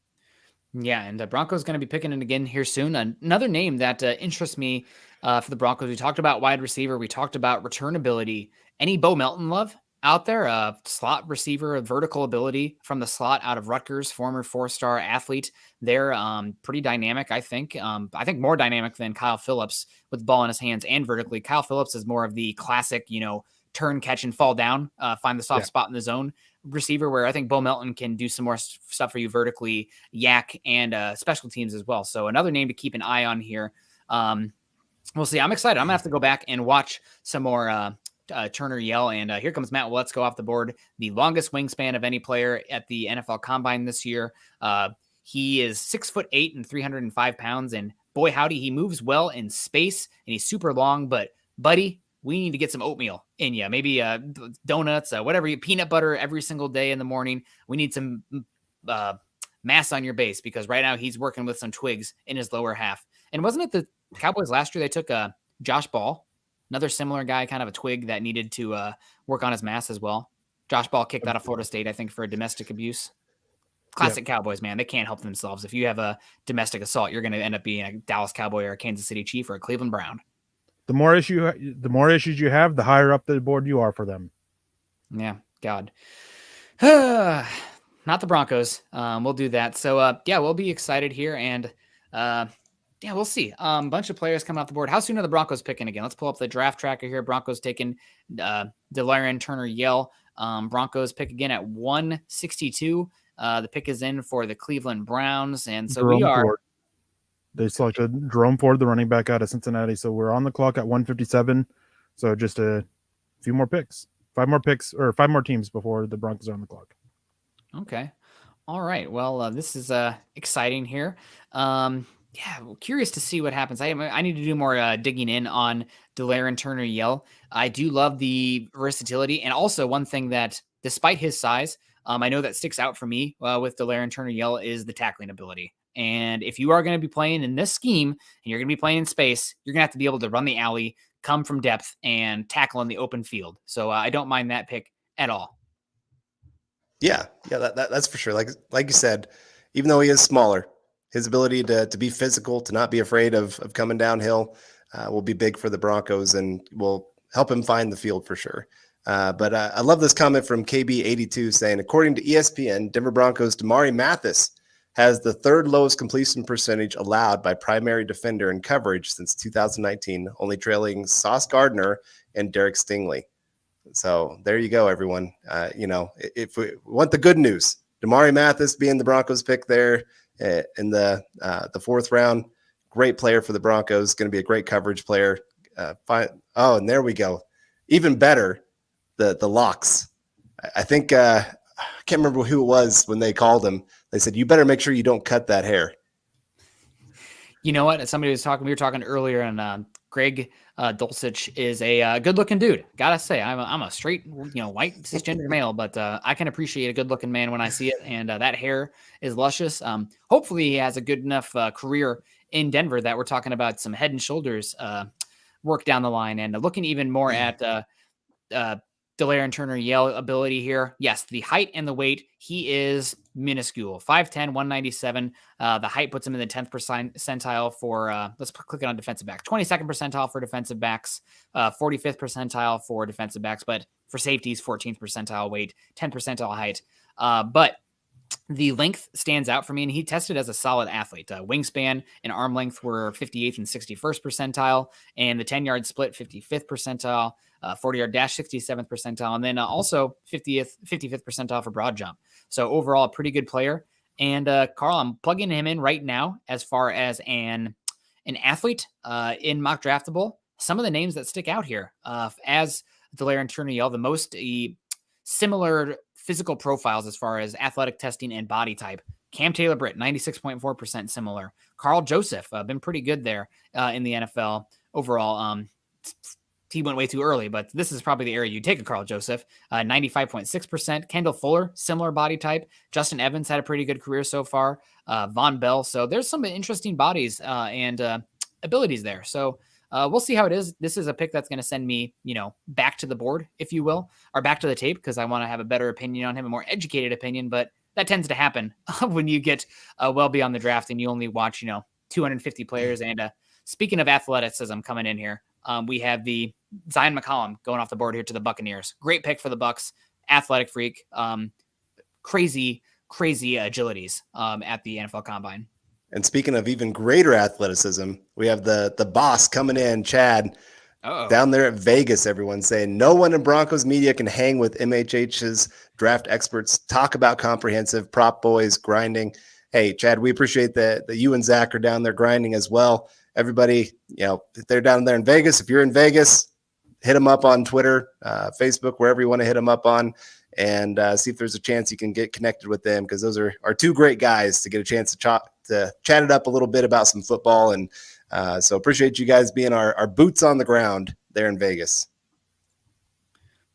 Yeah, and the Broncos going to be picking it again here soon. Another name that interests me for the Broncos, we talked about wide receiver. We talked about return ability. Any Bo Melton love out there? Slot receiver, a vertical ability from the slot out of Rutgers, former 4-star athlete. They're pretty dynamic, I think. I think more dynamic than Kyle Phillips with the ball in his hands and vertically. Kyle Phillips is more of the classic, turn, catch, and fall down, find the soft spot in the zone receiver, where I think Bo Melton can do some more stuff for you vertically, yak, and special teams as well. So another name to keep an eye on here. We'll see. I'm excited. I'm going to have to go back and watch some more Turner-Yell. And here comes Matt Waletzko off the board, the longest wingspan of any player at the NFL Combine this year. He is 6'8" and 305 pounds. And boy, howdy, he moves well in space, and he's super long. But, buddy, we need to get some oatmeal in you. Maybe donuts, whatever, peanut butter every single day in the morning. We need some mass on your base, because right now he's working with some twigs in his lower half. And wasn't it the Cowboys last year, they took Josh Ball, another similar guy, kind of a twig that needed to work on his mass as well. Josh Ball kicked out of Florida State, I think, for domestic abuse. Classic Cowboys, man. They can't help themselves. If you have a domestic assault, you're going to end up being a Dallas Cowboy or a Kansas City Chief or a Cleveland Brown. The more issues you have, the higher up the board you are for them. Yeah, God. Not the Broncos. We'll do that. So, we'll be excited here, and we'll see. Bunch of players coming off the board. How soon are the Broncos picking again? Let's pull up the draft tracker here. Broncos taking DeLaren Turner-Yell. Broncos pick again at 162. The pick is in for the Cleveland Browns, and so Jerome Ford. They selected Jerome Ford, the running back out of Cincinnati. So we're on the clock at 157. So just a few more picks, 5 more teams before the Broncos are on the clock. Okay. All right. Well, this is exciting here. Curious to see what happens. I need to do more digging in on DeLaren Turner-Yell. I do love the versatility. And also one thing that, despite his size, I know that sticks out for me with DeLaren Turner-Yell is the tackling ability. And if you are going to be playing in this scheme and you're going to be playing in space, you're going to have to be able to run the alley, come from depth and tackle in the open field. So I don't mind that pick at all. Yeah, that's for sure. Like you said, even though he is smaller, his ability to be physical, to not be afraid of coming downhill, will be big for the Broncos and will help him find the field for sure. But I love this comment from KB82 saying, according to ESPN, Denver Broncos' Damari Mathis has the third lowest completion percentage allowed by primary defender in coverage since 2019, only trailing Sauce Gardner and Derek Stingley. So there you go, everyone. If we want the good news, Damari Mathis being the Broncos pick there in the fourth round, great player for the Broncos, going to be a great coverage player. And there we go. Even better, the locks. I think I can't remember who it was when they called him. They said, you better make sure you don't cut that hair. You know what? We were talking earlier, and Greg Dulcich is a good-looking dude. Gotta say, I'm a straight, white cisgender male, but I can appreciate a good-looking man when I see it, and that hair is luscious. Hopefully, he has a good enough career in Denver that we're talking about some head and shoulders work down the line, and looking even more at Delaire and Turner Yale ability here. Yes, the height and the weight, he is minuscule. 5'10", 197. The height puts him in the 10th percentile for, let's click it on defensive backs. 22nd percentile for defensive backs, 45th percentile for defensive backs, but for safeties, 14th percentile weight, 10th percentile height. But the length stands out for me, and he tested as a solid athlete. Wingspan and arm length were 58th and 61st percentile, and the 10-yard split, 55th percentile, 40-yard dash, 67th percentile, and then also 55th percentile for broad jump. So overall, a pretty good player. And Carl, I'm plugging him in right now as far as an athlete in mock draftable. Some of the names that stick out here as Delaire and Turner Yell, the most similar physical profiles as far as athletic testing and body type. Cam Taylor-Britt, 96.4% similar. Carl Joseph, been pretty good there in the NFL overall. He went way too early, but this is probably the area you take a Carl Joseph. 95.6%. Kendall Fuller, similar body type. Justin Evans had a pretty good career so far. Von Bell. So there's some interesting bodies and abilities there. So we'll see how it is. This is a pick that's going to send me, back to the board, if you will, or back to the tape, because I want to have a better opinion on him, a more educated opinion. But that tends to happen when you get well beyond the draft and you only watch, 250 players. And speaking of athleticism coming in here, we have the Zion McCollum going off the board here to the Buccaneers. Great pick for the Bucs. Athletic freak. Crazy agilities at the NFL Combine. And speaking of even greater athleticism, we have the boss coming in, Chad, down there at Vegas, everyone saying no one in Broncos media can hang with MHH's draft experts. Talk about comprehensive prop boys grinding. Hey, Chad, we appreciate that you and Zach are down there grinding as well. Everybody, if they're down there in Vegas, if you're in Vegas, hit them up on Twitter, Facebook, wherever you want to hit them up on, and see if there's a chance you can get connected with them, because those are two great guys to get a chance to chat it up a little bit about some football. And so appreciate you guys being our boots on the ground there in Vegas.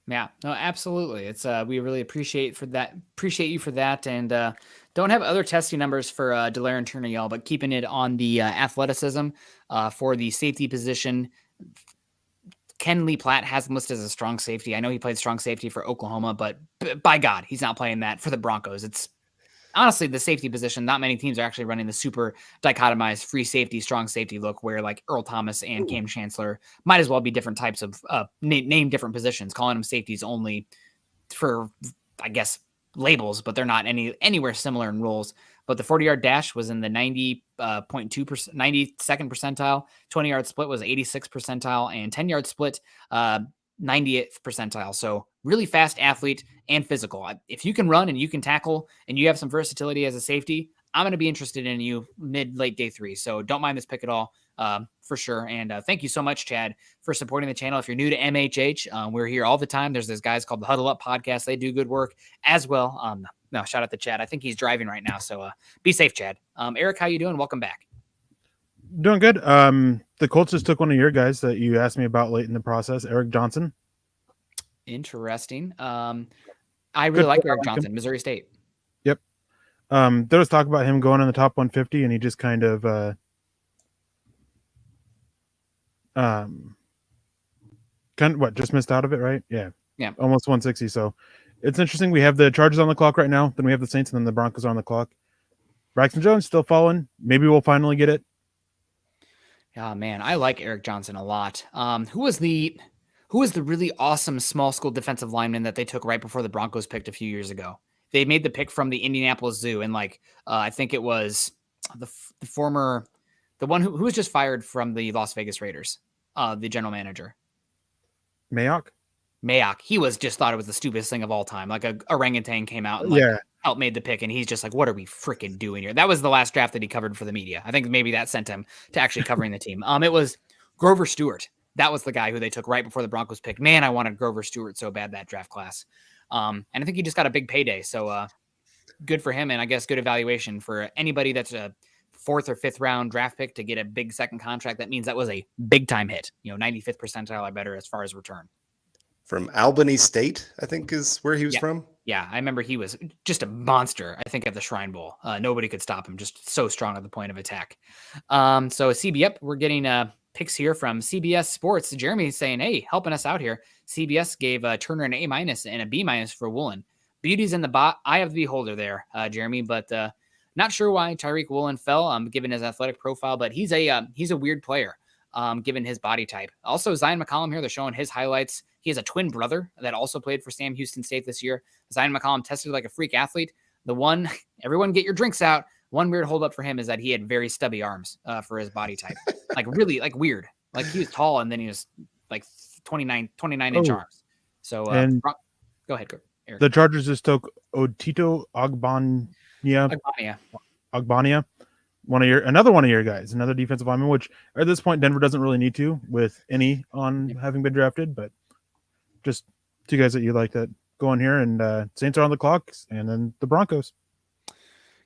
Yeah, no, absolutely. It's we really appreciate you for that. And don't have other testing numbers for Delaire and Turner Yell, but keeping it on the athleticism for the safety position. Ken Lee Platt has him listed as a strong safety. I know he played strong safety for Oklahoma, but by God, he's not playing that for the Broncos. It's honestly the safety position. Not many teams are actually running the super dichotomized free safety, strong safety look where like Earl Thomas and Cam Chancellor might as well be different types of name different positions, calling them safeties only for, I guess, labels, but they're not anywhere similar in roles. But the 40-yard dash was in the 92nd percentile. 20-yard split was 86th percentile, and 10-yard split 90th percentile. So really fast athlete and physical. If you can run and you can tackle and you have some versatility as a safety, I'm going to be interested in you late day 3. So don't mind this pick at all, for sure. And thank you so much, Chad, for supporting the channel. If you're new to MHH, we're here all the time. There's these guys called the Huddle Up Podcast. They do good work as well. No, shout out to Chad. I think he's driving right now. So be safe, Chad. Eric, how you doing? Welcome back. Doing good. The Colts just took one of your guys that you asked me about late in the process, Eric Johnson. Interesting. I really like Eric Johnson, Missouri State. Yep. There was talk about him going in the top 150, and he just kind of just missed out of it, right? Yeah. Yeah. Almost 160. So it's interesting. We have the Chargers on the clock right now. Then we have the Saints, and then the Broncos are on the clock. Braxton Jones still falling. Maybe we'll finally get it. Oh man, I like Eric Johnson a lot. Who was the really awesome small school defensive lineman that they took right before the Broncos picked a few years ago? They made the pick from the Indianapolis Zoo, and I think it was the one who was just fired from the Las Vegas Raiders, the general manager. Mayock. He was just thought it was the stupidest thing of all time. Like a orangutan came out and helped made the pick, and he's just like, what are we freaking doing here? That was the last draft that he covered for the media. I think maybe that sent him to actually covering the team. It was Grover Stewart. That was the guy who they took right before the Broncos picked. Man, I wanted Grover Stewart so bad that draft class. And I think he just got a big payday. So good for him, and I guess good evaluation for anybody that's a 4th or 5th round draft pick to get a big second contract. That means that was a big time hit. 95th percentile or better as far as return. From Albany State, I think is where he was from. Yeah, I remember he was just a monster, I think, at the Shrine Bowl. Nobody could stop him, just so strong at the point of attack. We're getting picks here from CBS Sports. Jeremy saying, hey, helping us out here. CBS gave Turner an A- and a B- for Woolen. Beauty's in the eye of the beholder there, Jeremy, but not sure why Tyreek Woolen fell, given his athletic profile, but he's a weird player, given his body type. Also, Zion McCollum here, they're showing his highlights. He has a twin brother that also played for Sam Houston State this year. Zion McCollum tested like a freak athlete. Everyone get your drinks out. One weird holdup for him is that he had very stubby arms for his body type. Like really like weird. Like he was tall and then he was like 29 inch arms. So go ahead, Eric. The Chargers just took Otito Ogbonnia. Another one of your guys, another defensive lineman, which at this point Denver doesn't really need to with any on having been drafted, but just two guys that you like that go on here, and Saints are on the clock, and then the Broncos.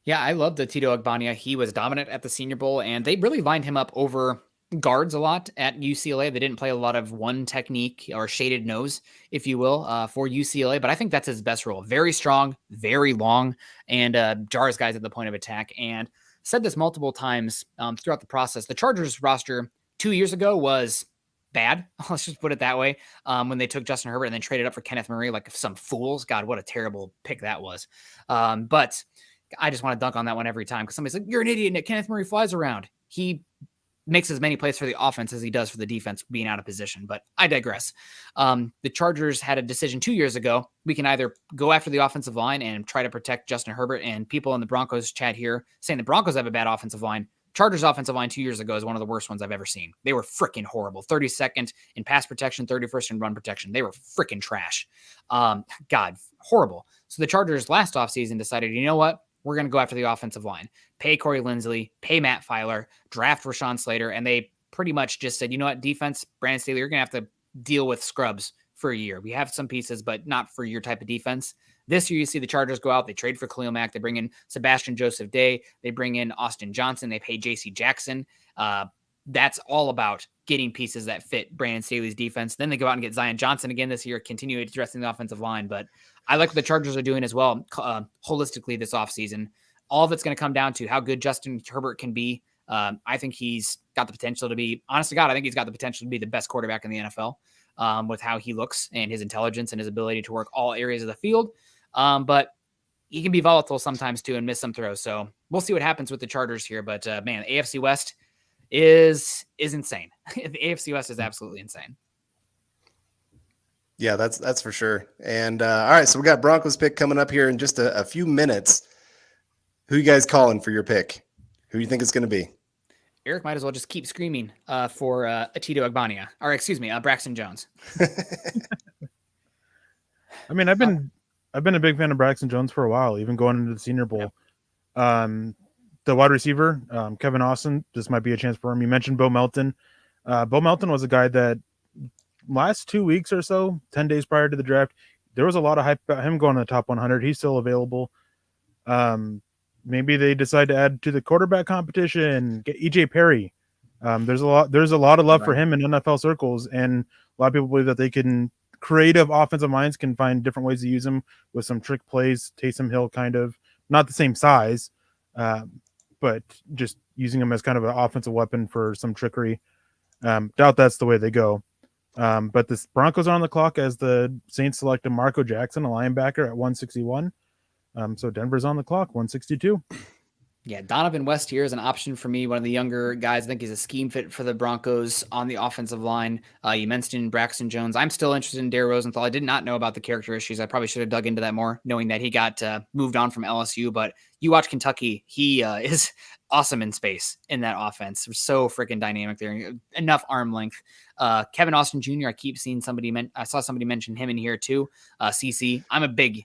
Yeah, I love the Tito Ogbonnia. He was dominant at the Senior Bowl, and they really lined him up over guards a lot at UCLA. They didn't play a lot of one technique or shaded nose, if you will, for UCLA, but I think that's his best role. Very strong, very long, and jars guys at the point of attack. And said this multiple times throughout the process. The Chargers roster 2 years ago was bad. Let's just put it that way. When they took Justin Herbert and then traded up for Kenneth Murray, like some fools. God, what a terrible pick that was. But I just want to dunk on that one every time because somebody's like, you're an idiot, Nick. Kenneth Murray flies around. He makes as many plays for the offense as he does for the defense being out of position, but I digress. The Chargers had a decision 2 years ago. We can either go after the offensive line and try to protect Justin Herbert, and people in the Broncos chat here saying the Broncos have a bad offensive line. Chargers offensive line 2 years ago is one of the worst ones I've ever seen. They were freaking horrible. 32nd in pass protection, 31st in run protection. They were freaking trash. God, horrible. So the Chargers last offseason decided, you know what? We're going to go after the offensive line, pay Corey Linsley, pay Matt Filer, draft Rashawn Slater. And they pretty much just said, you know what, defense, Brandon Staley, you're going to have to deal with scrubs for a year. We have some pieces, but not for your type of defense. This year, you see the Chargers go out. They trade for Khalil Mack. They bring in Sebastian Joseph Day. They bring in Austin Johnson. They pay J.C. Jackson. That's all about getting pieces that fit Brandon Staley's defense. Then they go out and get Zion Johnson again this year, continue addressing the offensive line. But I like what the Chargers are doing as well, holistically this offseason. All of it's going to come down to how good Justin Herbert can be. I think he's got the potential to be, honest to God, I think he's got the potential to be the best quarterback in the NFL with how he looks and his intelligence and his ability to work all areas of the field. But he can be volatile sometimes too and miss some throws. So we'll see what happens with the Chargers here. But man, the AFC West is insane. The AFC West is absolutely insane. Yeah, that's for sure. And all right, so we got Broncos pick coming up here in just a few minutes. Who you guys calling for your pick? Who do you think it's going to be? Eric might as well just keep screaming for Tito Ogbonnia, or excuse me, Braxton Jones. I mean, I've been a big fan of Braxton Jones for a while, even going into the Senior Bowl. Yep. The wide receiver, Kevin Austin, this might be a chance for him. You mentioned Bo Melton. Bo Melton was a guy that last 2 weeks or so, 10 days prior to the draft, there was a lot of hype about him going to the top 100. He's still available. Maybe they decide to add to the quarterback competition, get EJ Perry. There's a lot of love for him in NFL circles, and a lot of people believe that they can creative offensive minds can find different ways to use him with some trick plays. Taysom Hill kind of not the same size, but just using him as kind of an offensive weapon for some trickery. Doubt that's the way they go. But the Broncos are on the clock as the Saints selected Marco Jackson, a linebacker, at 161. So Denver's on the clock, 162. Yeah, Donovan West here is an option for me. One of the younger guys. I think he's a scheme fit for the Broncos on the offensive line. You mentioned Braxton Jones. I'm still interested in Dare Rosenthal. I did not know about the character issues. I probably should have dug into that more, knowing that he got moved on from LSU. But you watch Kentucky, he is awesome in space in that offense. They're so freaking dynamic there. Enough arm length. Kevin Austin Jr., I keep seeing I saw somebody mention him in here too. CC. I'm a big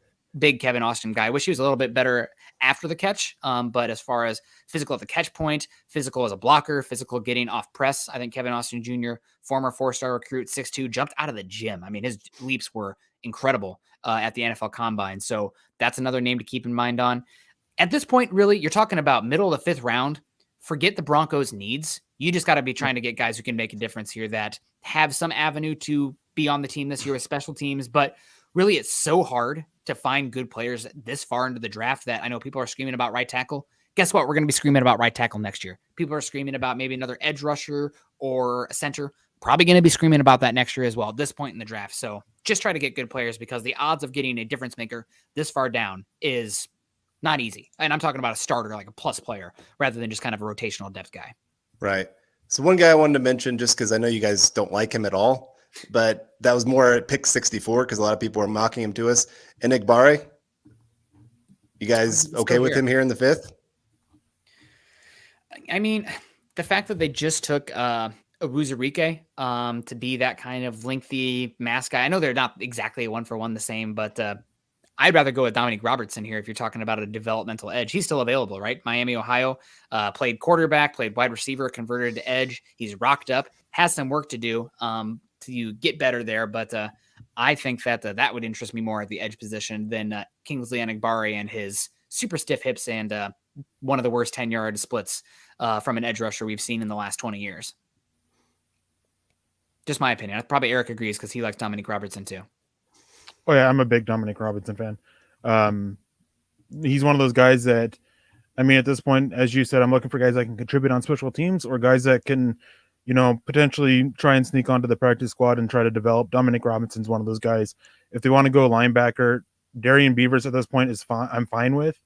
Kevin Austin guy. I wish he was a little bit better after the catch. But as far as physical at the catch point, physical as a blocker, physical getting off press, I think Kevin Austin Jr., former 4-star recruit, 6'2", jumped out of the gym. I mean, his leaps were incredible at the NFL Combine. So that's another name to keep in mind on. At this point, really, you're talking about middle of the 5th round. Forget the Broncos' needs. You just got to be trying to get guys who can make a difference here that have some avenue to be on the team this year with special teams. But really, it's so hard to find good players this far into the draft that I know people are screaming about right tackle. Guess what? We're going to be screaming about right tackle next year. People are screaming about maybe another edge rusher or a center. Probably going to be screaming about that next year as well at this point in the draft. So just try to get good players because the odds of getting a difference maker this far down is not easy. And I'm talking about a starter, like a plus player, rather than just kind of a rotational depth guy. Right. So one guy I wanted to mention, just because I know you guys don't like him at all, but that was more at pick 64 because a lot of people were mocking him to us. Enigbare, you guys okay with him here in the 5th? I mean, the fact that they just took Awuzurike to be that kind of lengthy mass guy. I know they're not exactly a 1-for-1 the same, but I'd rather go with Dominique Robertson here if you're talking about a developmental edge. He's still available, right? Miami, Ohio, played quarterback, played wide receiver, converted to edge. He's rocked up, has some work to do to get better there. But I think that that would interest me more at the edge position than Kingsley Enigbare and his super stiff hips and one of the worst 10-yard splits from an edge rusher we've seen in the last 20 years. Just my opinion. Probably Eric agrees because he likes Dominique Robertson too. Oh yeah, I'm a big Dominic Robinson fan. He's one of those guys that, I mean, at this point, as you said, I'm looking for guys that can contribute on special teams or guys that can, potentially try and sneak onto the practice squad and try to develop. Dominic Robinson's one of those guys. If they want to go linebacker, Darian Beavers at this point is fine. I'm fine with.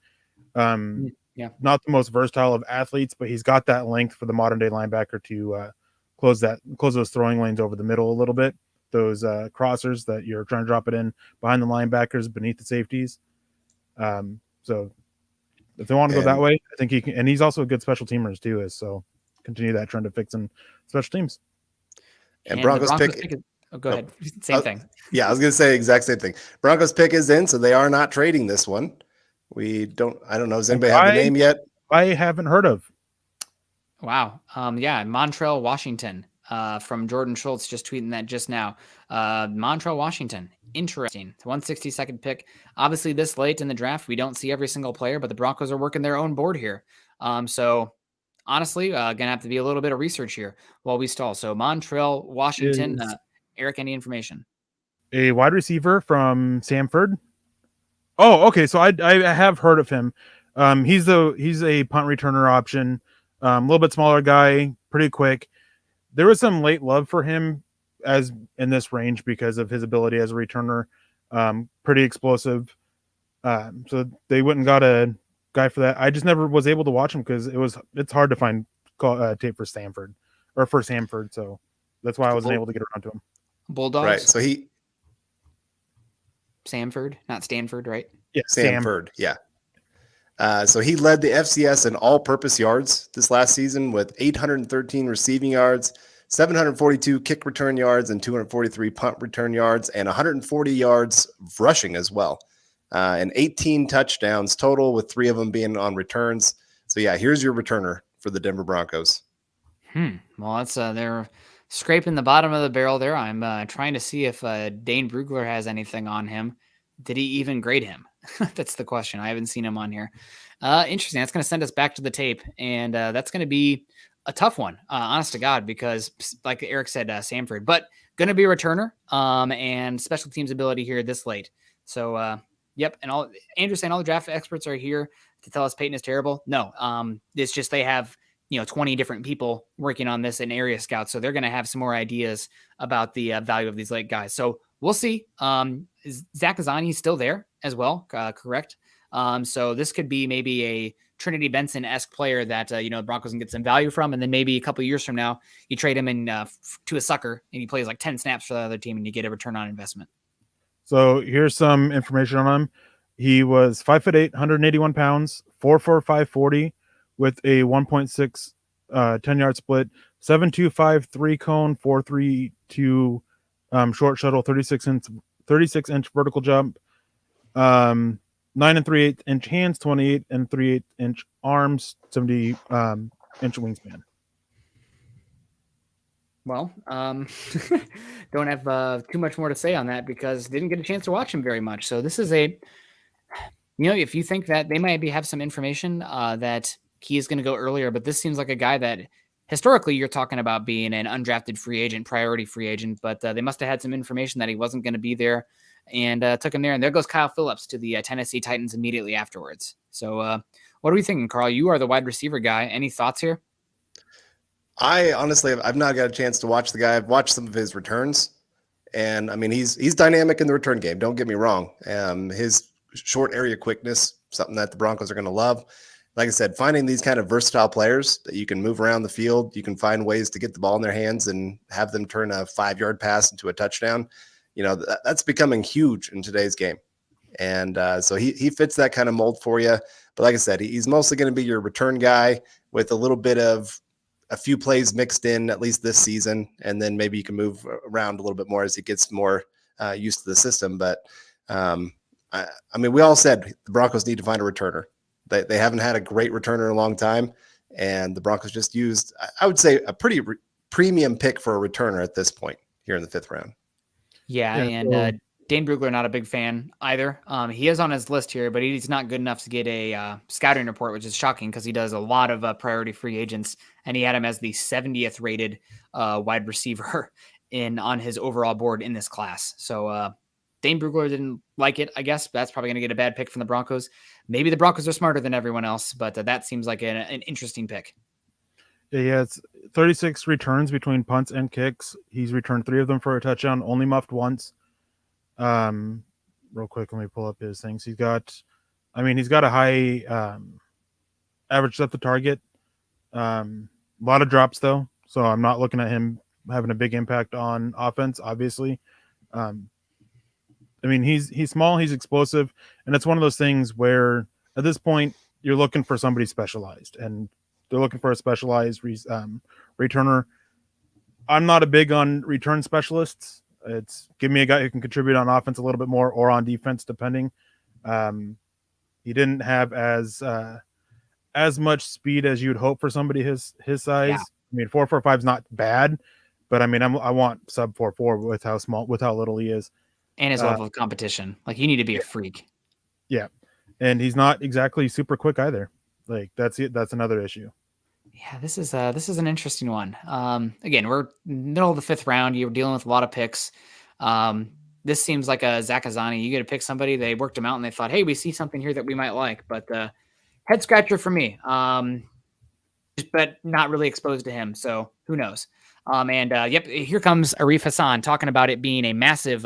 Yeah. Not the most versatile of athletes, but he's got that length for the modern day linebacker to close those throwing lanes over the middle a little bit. Those crossers that you're trying to drop it in behind the linebackers, beneath the safeties. So if they want to go that way, I think he can. And he's also a good special teamer too. So continue that trend of fixing special teams. And Broncos pick go ahead. Same thing. Yeah, I was going to say exact same thing. Broncos pick is in, so they are not trading this one. I don't know. Does anybody have the name yet? I haven't heard of. Wow. Montrell, Washington. From Jordan Schultz, just tweeting that just now. Montrell, Washington. Interesting. 162nd pick. Obviously, this late in the draft, we don't see every single player, but the Broncos are working their own board here. So honestly, going to have to be a little bit of research here while we stall. So Montrell, Washington. Eric, any information? A wide receiver from Samford. Oh, okay. So I have heard of him. He's a punt returner option. A little bit smaller guy, pretty quick. There was some late love for him as in this range because of his ability as a returner. Pretty explosive. So they went and got a guy for that. I just never was able to watch him because it's hard to find tape for Samford. So that's why I wasn't able to get around to him. Bulldogs. Right. So Samford, not Stanford, right? Yeah. Samford. Yeah. So he led the FCS in all-purpose yards this last season with 813 receiving yards, 742 kick return yards, and 243 punt return yards, and 140 yards rushing as well, and 18 touchdowns total, with 3 of them being on returns. So yeah, here's your returner for the Denver Broncos. Well, that's they're scraping the bottom of the barrel there. I'm trying to see if Dane Brugler has anything on him. Did he even grade him? That's the question. I haven't seen him on here. Interesting. That's going to send us back to the tape, and that's going to be a tough one, honest to God, because like Eric said, Samford, but going to be a returner and special teams ability here this late. So, yep. And Andrew saying all the draft experts are here to tell us Peyton is terrible. No, it's just they have 20 different people working on this in area scouts. So they're going to have some more ideas about the value of these late guys. So we'll see. Is Zach Azzani still there as well? Correct. So this could be maybe a Trinity Benson-esque player that, the Broncos can get some value from. And then maybe a couple of years from now, you trade him in to a sucker and he plays like 10 snaps for the other team and you get a return on investment. So here's some information on him. He was 5'8", 181 pounds, 4'4", 540 with a 1.6 10-yard split, 7.25 3-cone, 4.32 short shuttle, 36-inch vertical jump, 9 3/8 inch hands, 28 3/8 inch arms, 70 inch wingspan. Well, don't have too much more to say on that because didn't get a chance to watch him very much. So this is if you think that they might have some information that he is going to go earlier, but this seems like a guy that historically you're talking about being an undrafted free agent, priority free agent, but they must have had some information that he wasn't going to be there and took him there. And there goes Kyle Phillips to the Tennessee Titans immediately afterwards. So what are we thinking, Carl? You are the wide receiver guy. Any thoughts here? I honestly, I've not got a chance to watch the guy. I've watched some of his returns, and I mean, he's dynamic in the return game. Don't get me wrong. His short area quickness, something that the Broncos are going to love. Like I said, finding these kind of versatile players that you can move around the field, you can find ways to get the ball in their hands and have them turn a 5-yard pass into a touchdown. That's becoming huge in today's game. And so he fits that kind of mold for you. But like I said, he's mostly going to be your return guy with a little bit of a few plays mixed in, at least this season. And then maybe you can move around a little bit more as he gets more used to the system. But I mean, we all said the Broncos need to find a returner. They haven't had a great returner in a long time. And the Broncos just used, I would say, a pretty premium pick for a returner at this point here in the 5th round. Yeah. And Dane Brugler, not a big fan either. He is on his list here, but he's not good enough to get a scouting report, which is shocking because he does a lot of priority free agents, and he had him as the 70th rated wide receiver on his overall board in this class. So Dane Brugler didn't like it, I guess. That's probably going to get a bad pick from the Broncos. Maybe the Broncos are smarter than everyone else, but that seems like an interesting pick. Yeah, it's 36 returns between punts and kicks. He's returned 3 of them for a touchdown, only muffed once. Real quick, let me pull up his things. He's got a high average depth of target. A lot of drops though, so I'm not looking at him having a big impact on offense. Obviously, he's small, he's explosive, and it's one of those things where at this point you're looking for somebody specialized, and they're looking for a specialized returner. I'm not a big on return specialists. It's give me a guy who can contribute on offense a little bit more or on defense, depending. He didn't have as much speed as you'd hope for somebody his size. Yeah. I mean, 4.45 is not bad, but I mean, I want sub 4.4 with how little he is, and his level of competition. Like, you need to be a freak. Yeah, and he's not exactly super quick either. Like, that's another issue. Yeah, this is an interesting one. Again, we're middle of the 5th round. You're dealing with a lot of picks. This seems like a Zach Azzani. You get to pick somebody. They worked him out and they thought, hey, we see something here that we might like. But head scratcher for me. But not really exposed to him. So who knows? Yep, here comes Arif Hassan talking about it being a massive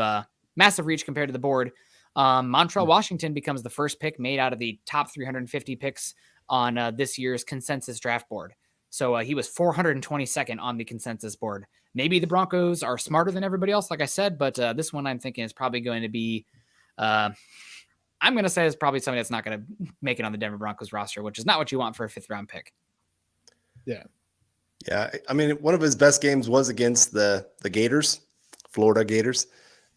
reach compared to the board. Montrell Washington becomes the first pick made out of the top 350 picks on this year's consensus draft board. So he was 422nd on the consensus board. Maybe the Broncos are smarter than everybody else, like I said, but this one I'm thinking is probably going to be, I'm going to say it's probably somebody that's not going to make it on the Denver Broncos roster, which is not what you want for a 5th round pick. Yeah. Yeah. I mean, one of his best games was against the Gators, Florida Gators.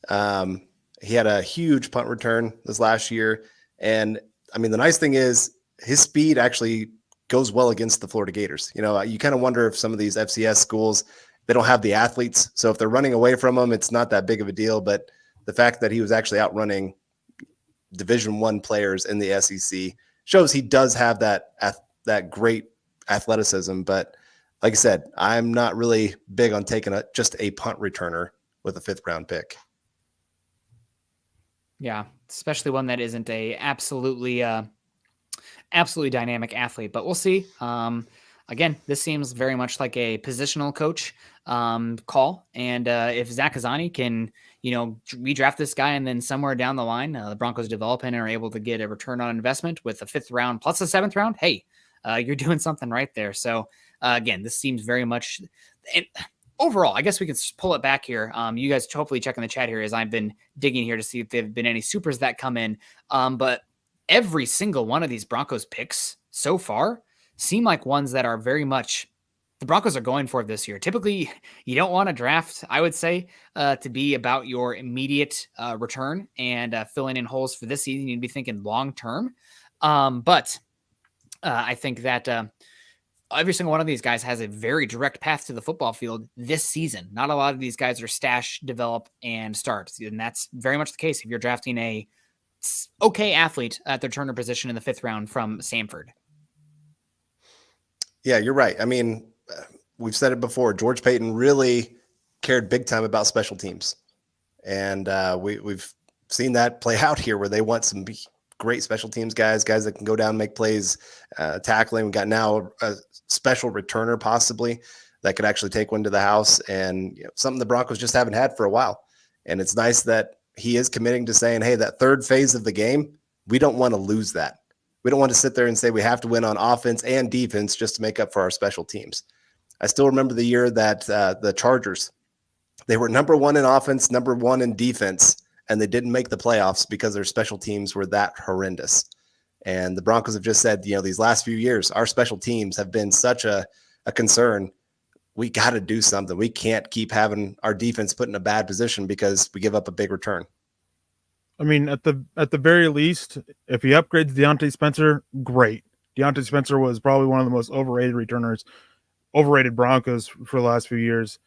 He had a huge punt return this last year. And I mean, the nice thing is his speed actually goes well against the Florida Gators. You kind of wonder if some of these FCS schools, they don't have the athletes. So if they're running away from them, it's not that big of a deal. But the fact that he was actually outrunning Division I players in the SEC shows he does have that great athleticism. But like I said, I'm not really big on taking just a punt returner with a 5th round pick. Yeah, especially one that isn't a absolutely dynamic athlete, but we'll see. again, this seems very much like a positional coach call. And if Zach Kazani can, redraft this guy and then somewhere down the line, the Broncos develop him and are able to get a return on investment with a 5th round plus a 7th round, hey, you're doing something right there. So again, this seems very much. And overall, I guess we could pull it back here. You guys hopefully check in the chat here as I've been digging here to see if there have been any supers that come in. But every single one of these Broncos picks so far seem like ones that are very much the Broncos are going for this year. Typically, you don't want to draft, I would say, to be about your immediate return and filling in holes for this season. You need to be thinking long-term. But I think that every single one of these guys has a very direct path to the football field this season. Not a lot of these guys are stash, develop, and start. And that's very much the case if you're drafting a okay athlete at the returner position in the 5th round from Samford. Yeah, you're right. I mean, we've said it before. George Paton really cared big time about special teams. And we've seen that play out here where they want some great special teams guys that can go down and make plays, tackling. We got now a special returner possibly that could actually take one to the house, and something the Broncos just haven't had for a while. And it's nice that he is committing to saying, hey, that third phase of the game, we don't want to lose that. We don't want to sit there and say we have to win on offense and defense just to make up for our special teams. I still remember the year that the Chargers, they were number 1 in offense, number 1 in defense, and they didn't make the playoffs because their special teams were that horrendous. And the Broncos have just said, these last few years, our special teams have been such a concern. We got to do something. We can't keep having our defense put in a bad position because we give up a big return. I mean, at the very least, if he upgrades Deontay Spencer, great. Deontay Spencer was probably one of the most overrated returners, overrated Broncos for the last few years.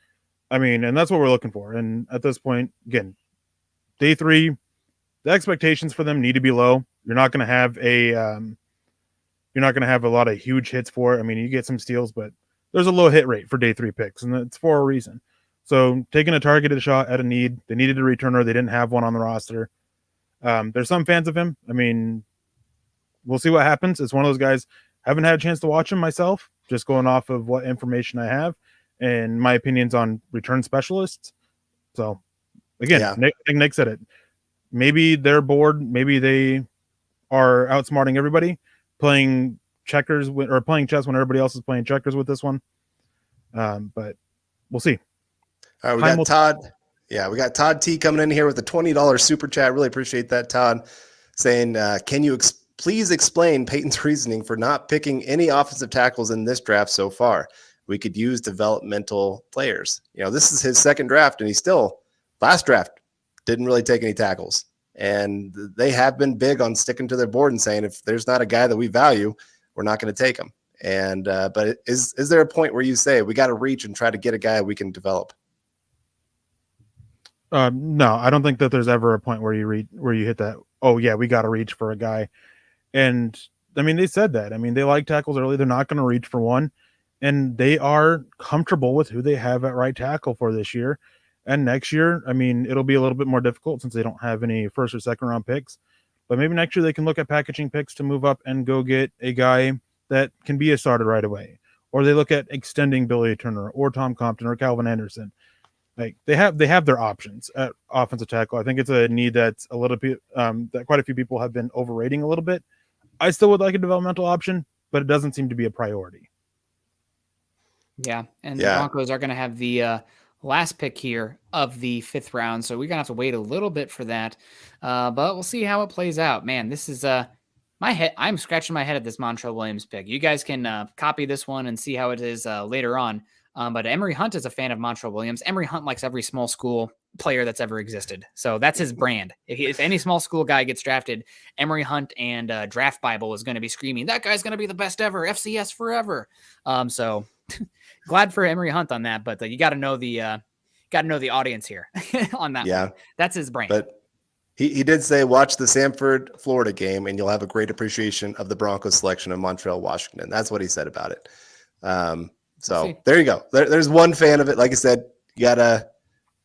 I mean, and that's what we're looking for. And at this point, again, day 3, the expectations for them need to be low. You're not going to have a lot of huge hits for it. I mean, you get some steals, but there's a low hit rate for day 3 picks, and it's for a reason. So taking a targeted shot at a need, they needed a returner. They didn't have one on the roster. There's some fans of him. I mean, we'll see what happens. It's one of those guys. Haven't had a chance to watch him myself, just going off of what information I have and my opinions on return specialists. So again, yeah. Nick said it. Maybe they're bored. Maybe they are outsmarting everybody, playing checkers or playing chess when everybody else is playing checkers with this one. But we'll see. All right, we got Todd. Yeah, we got Todd T coming in here with a $20 super chat. Really appreciate that, Todd, saying, can you please explain Peyton's reasoning for not picking any offensive tackles in this draft so far? We could use developmental players. This is his 2nd draft, and he still, last draft, didn't really take any tackles. And they have been big on sticking to their board and saying, if there's not a guy that we value, we're not going to take him. And but is there a point where you say we got to reach and try to get a guy we can develop? No, I don't think that there's ever a point where you hit that. Oh yeah, we got to reach for a guy. And I mean, they said that. I mean, they like tackles early. They're not going to reach for one, and they are comfortable with who they have at right tackle for this year. And next year, I mean, it'll be a little bit more difficult since they don't have any 1st or 2nd round picks. But maybe next year they can look at packaging picks to move up and go get a guy that can be a starter right away. Or they look at extending Billy Turner or Tom Compton or Calvin Anderson. Like they have their options at offensive tackle. I think it's a need that's a little bit that quite a few people have been overrating a little bit. I still would like a developmental option, but it doesn't seem to be a priority. Yeah, and the Broncos are going to have the last pick here of the 5th round, so we're going to have to wait a little bit for that. But we'll see how it plays out. Man, this is my head. I'm scratching my head at this Montrell Williams pick. You guys can copy this one and see how it is later on. But Emory Hunt is a fan of Montrell Williams. Emory Hunt likes every small school player that's ever existed. So that's his brand. If any small school guy gets drafted, Emory Hunt and Draft Bible is going to be screaming, that guy's going to be the best ever, FCS forever. So glad for Emory Hunt on that, but you got to know the audience here on that. Yeah, one. That's his brand. But he did say, watch the Samford, Florida game, and you'll have a great appreciation of the Broncos selection of Montreal, Washington. That's what he said about it. So there you go. There's one fan of it. Like I said, you gotta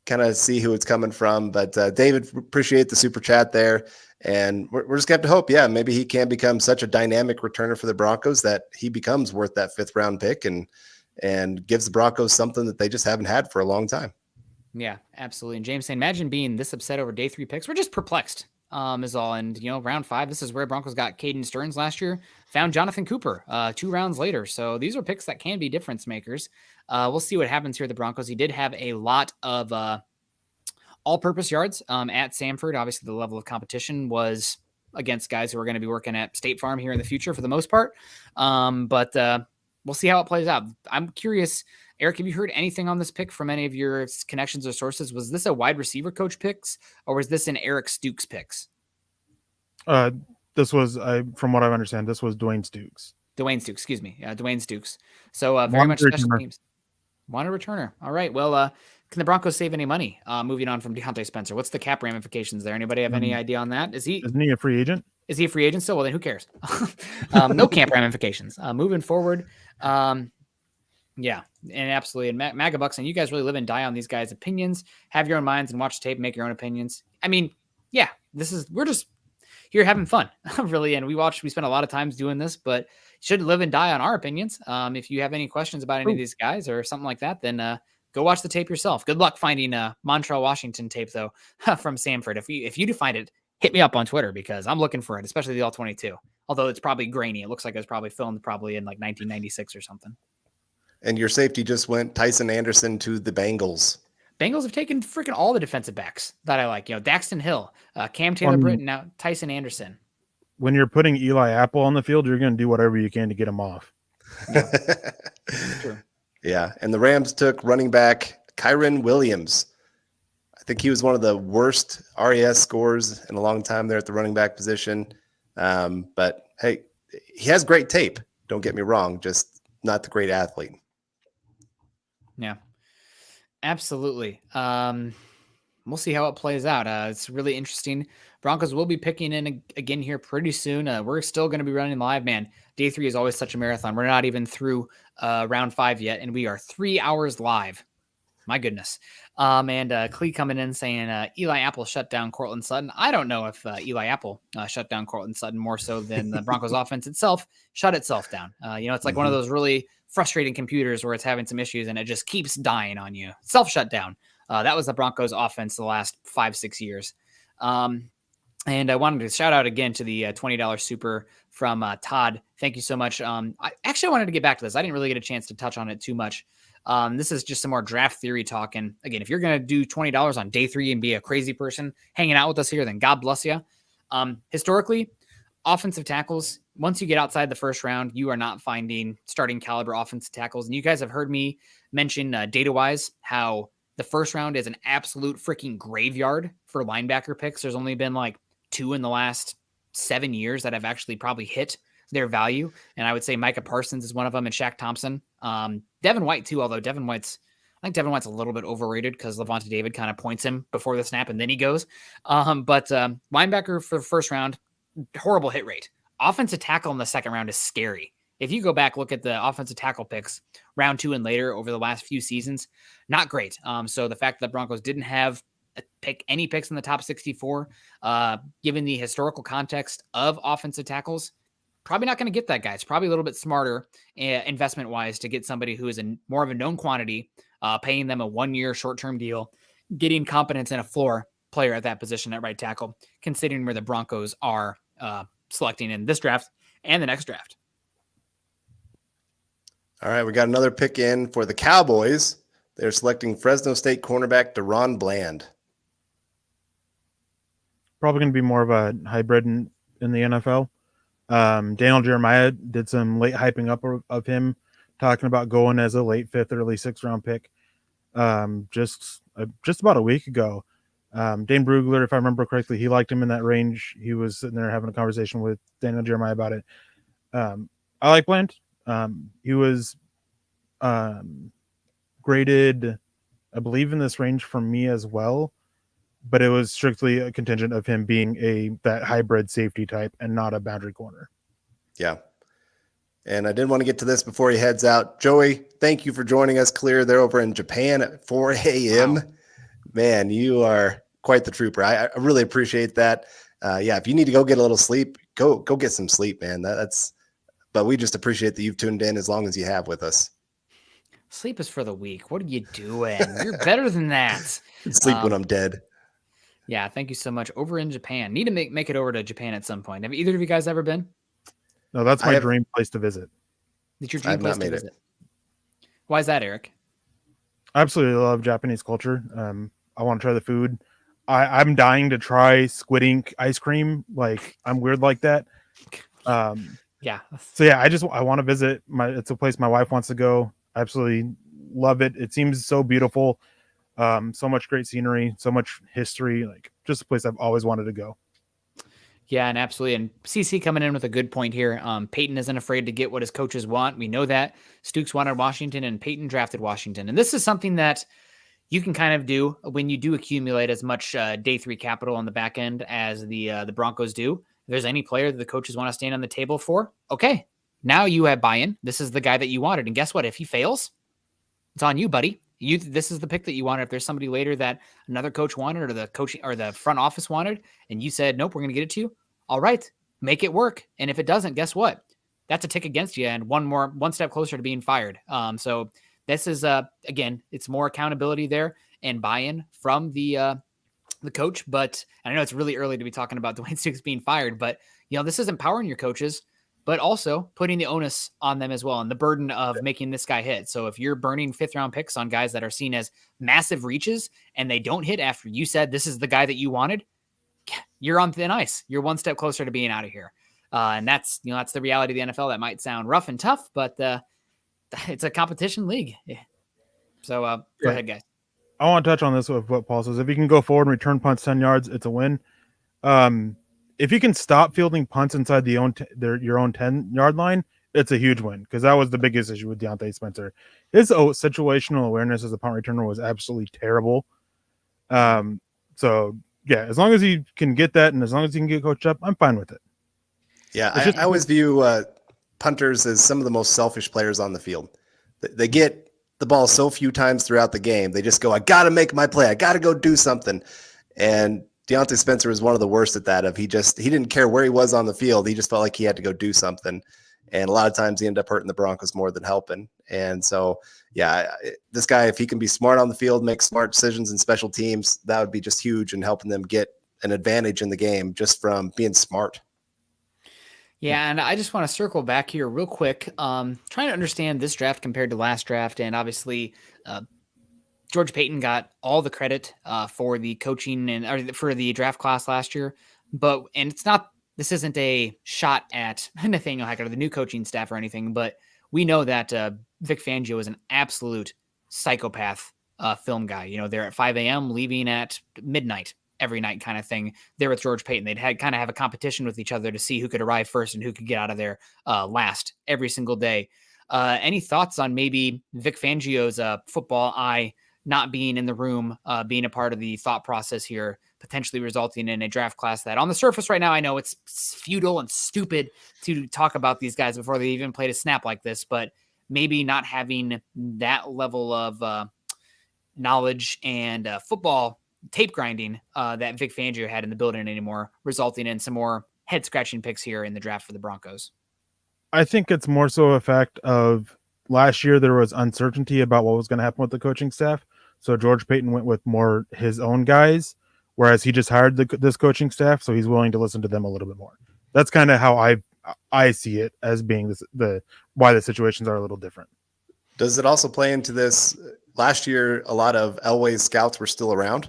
kind of see who it's coming from. But David, appreciate the super chat there. And we're just going to have to hope, maybe he can become such a dynamic returner for the Broncos that he becomes worth that 5th round pick and gives the Broncos something that they just haven't had for a long time. Yeah, absolutely. And James saying, imagine being this upset over day 3 picks. We're just perplexed, is all. And, round 5, this is where Broncos got Caden Stearns last year, found Jonathan Cooper 2 rounds later. So these are picks that can be difference makers. We'll see what happens here at the Broncos. He did have a lot of all-purpose yards at Samford. Obviously, the level of competition was against guys who are going to be working at State Farm here in the future for the most part. But we'll see how it plays out. I'm curious, Eric, have you heard anything on this pick from any of your connections or sources? Was this a wide receiver coach picks, or was this an Eric Stukes picks? This was, from what I understand, this was Dwayne Stukes. Dwayne Stukes. So very much special teams. Want a returner. All right. Well, can the Broncos save any money? Moving on from Deontay Spencer. What's the cap ramifications there? Anybody have any idea on that? Isn't he a free agent? Is he a free agent still? Well, then who cares? No cap ramifications. Moving forward. Yeah, and absolutely. And MAGA Bucks, and you guys really live and die on these guys' opinions. Have your own minds and watch the tape, make your own opinions. I mean, yeah, we're just here having fun, really. And we spend a lot of times doing this, but should live and die on our opinions. If you have any questions about any of these guys or something like that, then go watch the tape yourself. Good luck finding Montreal, Washington tape, though, from Samford. If you do find it, hit me up on Twitter because I'm looking for it, especially the All-22. Although it's probably grainy. It looks like it was probably filmed in like 1996 or something. And your safety just went Tyson Anderson to the Bengals. Bengals have taken freaking all the defensive backs that I like. Daxton Hill, Cam Taylor-Britt, now Tyson Anderson. When you're putting Eli Apple on the field, you're going to do whatever you can to get him off. Yeah. True. Yeah, and the Rams took running back Kyron Williams. I think he was one of the worst RAS scores in a long time there at the running back position. But, hey, he has great tape. Don't get me wrong, just not the great athlete. Yeah, absolutely. We'll see how it plays out. It's really interesting. Broncos will be picking in again here pretty soon. We're still going to be running live, man. Day 3 is always such a marathon. We're not even through round 5 yet, and we are 3 hours live. My goodness. And Clee coming in saying Eli Apple shut down Cortland Sutton. I don't know if Eli Apple shut down Cortland Sutton more so than the Broncos offense itself shut itself down. It's like one of those really frustrating computers where it's having some issues and it just keeps dying on you. Self-shut down. That was the Broncos offense the last 5-6 years. And I wanted to shout out again to the $20 super from Todd. Thank you so much. I wanted to get back to this. I didn't really get a chance to touch on it too much. This is just some more draft theory talk. And again, if you're going to do $20 on day 3 and be a crazy person hanging out with us here, then God bless you. Historically, offensive tackles, once you get outside the first round, you are not finding starting caliber offensive tackles. And you guys have heard me mention data-wise how the first round is an absolute freaking graveyard for linebacker picks. There's only been like 2 in the last 7 years that have actually probably hit their value. And I would say Micah Parsons is one of them and Shaq Thompson. Devin White too, although I think Devin White's a little bit overrated because Levante David kind of points him before the snap and then he goes. But linebacker for the first round, horrible hit rate. Offensive tackle in the second round is scary. If you go back, look at the offensive tackle picks round 2 and later over the last few seasons, not great. So the fact that the Broncos didn't have any picks in the top 64, given the historical context of offensive tackles, probably not going to get that guy. It's probably a little bit smarter investment wise to get somebody who is more of a known quantity, paying them a 1-year short-term deal, getting competence in a floor player at that position at right tackle, considering where the Broncos are selecting in this draft and the next draft. All right, we got another pick in for the Cowboys. They're selecting Fresno State cornerback Deron Bland. Probably going to be more of a hybrid in the NFL. Daniel Jeremiah did some late hyping up of him, talking about going as a late 5th, early 6th round pick just about a week ago. Dane Brugler, if I remember correctly, he liked him in that range. He was sitting there having a conversation with Daniel Jeremiah about it. I like Bland. He was graded, I believe, in this range for me as well, but it was strictly a contingent of him being that hybrid safety type and not a boundary corner. Yeah. And I did want to get to this before he heads out. Joey, thank you for joining us. Clear, they're over in Japan at 4 a.m. Wow. Man, you are quite the trooper. I really appreciate that. If you need to go get a little sleep, go get some sleep, man. But we just appreciate that you've tuned in as long as you have with us. Sleep is for the weak. What are you doing? You're better than that. Sleep when I'm dead. Yeah, thank you so much. Over in Japan. Need to make it over to Japan at some point. Have either of you guys ever been? No, that's my dream place to visit. It's your dream place to visit. It. Why is that, Eric? I absolutely love Japanese culture. I want to try the food. I'm dying to try squid ink ice cream. Like, I'm weird like that. Yeah. So yeah, I want to visit. It's a place my wife wants to go. I absolutely love it. It seems so beautiful. So much great scenery, so much history. Like, just a place I've always wanted to go. Yeah, and absolutely. And CC coming in with a good point here. Peyton isn't afraid to get what his coaches want. We know that. Stooks wanted Washington and Peyton drafted Washington. And this is something that you can kind of do when you do accumulate as much day 3 capital on the back end as the Broncos do. If there's any player that the coaches want to stand on the table for, okay, now you have buy-in. This is the guy that you wanted. And guess what? If he fails, it's on you, buddy. This is the pick that you wanted. If there's somebody later that another coach wanted or the coaching or the front office wanted, and you said, nope, we're going to get it to you. All right, make it work. And if it doesn't, guess what? That's a tick against you and one step closer to being fired. So this is, again, it's more accountability there and buy-in from the coach. But I know it's really early to be talking about Dwayne Stooks being fired, but this is empowering your coaches, but also putting the onus on them as well and the burden of making this guy hit. So if you're burning 5th round picks on guys that are seen as massive reaches and they don't hit after you said this is the guy that you wanted, you're on thin ice. You're one step closer to being out of here. And that's the reality of the NFL. That might sound rough and tough, but it's a competition league. Yeah. So go ahead, guys. I want to touch on this with what Paul says. If you can go forward and return punts 10 yards, it's a win. If you can stop fielding punts inside your own 10-yard line, it's a huge win because that was the biggest issue with Deontay Spencer. His situational awareness as a punt returner was absolutely terrible. So yeah, as long as you can get that and as long as you can get coached up, I'm fine with it. Yeah, I always view punters as some of the most selfish players on the field. They get the ball so few times throughout the game. They just go, I got to make my play. I got to go do something. And Deontay Spencer was one of the worst at that. He didn't care where he was on the field. He just felt like he had to go do something. And a lot of times he ended up hurting the Broncos more than helping. And so, yeah, this guy, if he can be smart on the field, make smart decisions in special teams, that would be just huge in helping them get an advantage in the game just from being smart. Yeah, and I just want to circle back here real quick, trying to understand this draft compared to last draft. And obviously, George Payton got all the credit for the coaching and for the draft class last year. This isn't a shot at Nathaniel Hackett or the new coaching staff or anything, but we know that Vic Fangio is an absolute psychopath film guy. They're at 5 a.m., leaving at midnight every night kind of thing. There with George Payton, they'd kind of have a competition with each other to see who could arrive first and who could get out of there last every single day. Any thoughts on maybe Vic Fangio's football eye not being in the room, being a part of the thought process here, potentially resulting in a draft class that on the surface right now, I know it's futile and stupid to talk about these guys before they even played a snap like this, but maybe not having that level of knowledge and football tape grinding that Vic Fangio had in the building anymore, resulting in some more head scratching picks here in the draft for the Broncos. I think it's more so a fact of last year there was uncertainty about what was going to happen with the coaching staff. So George Payton went with more his own guys, whereas he just hired this coaching staff, so he's willing to listen to them a little bit more. That's kind of how I see it as being why the situations are a little different. Does it also play into this? Last year, a lot of Elway's scouts were still around,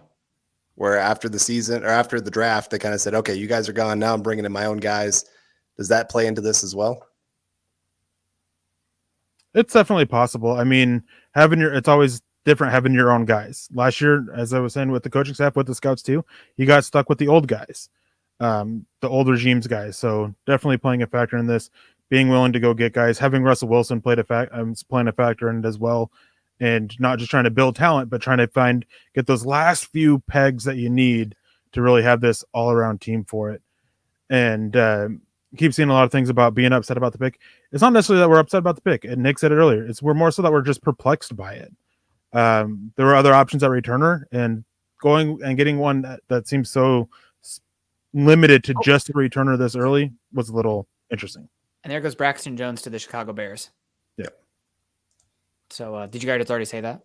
where after the season or after the draft, they kind of said, okay, you guys are gone. Now I'm bringing in my own guys. Does that play into this as well? It's definitely possible. I mean, it's always different having your own guys. Last year, as I was saying with the coaching staff, with the scouts too, he got stuck with the old guys, the old regimes guys. So definitely playing a factor in this, being willing to go get guys, having Russell Wilson playing a factor in it as well. And not just trying to build talent, but trying to get those last few pegs that you need to really have this all around team for it. And keep seeing a lot of things about being upset about the pick. It's not necessarily that we're upset about the pick. And Nick said it earlier. We're more so that we're just perplexed by it. There were other options at returner, and going and getting one that seems so limited to just a returner this early was a little interesting. And there goes Braxton Jones to the Chicago Bears. Yeah. So did you guys already say that?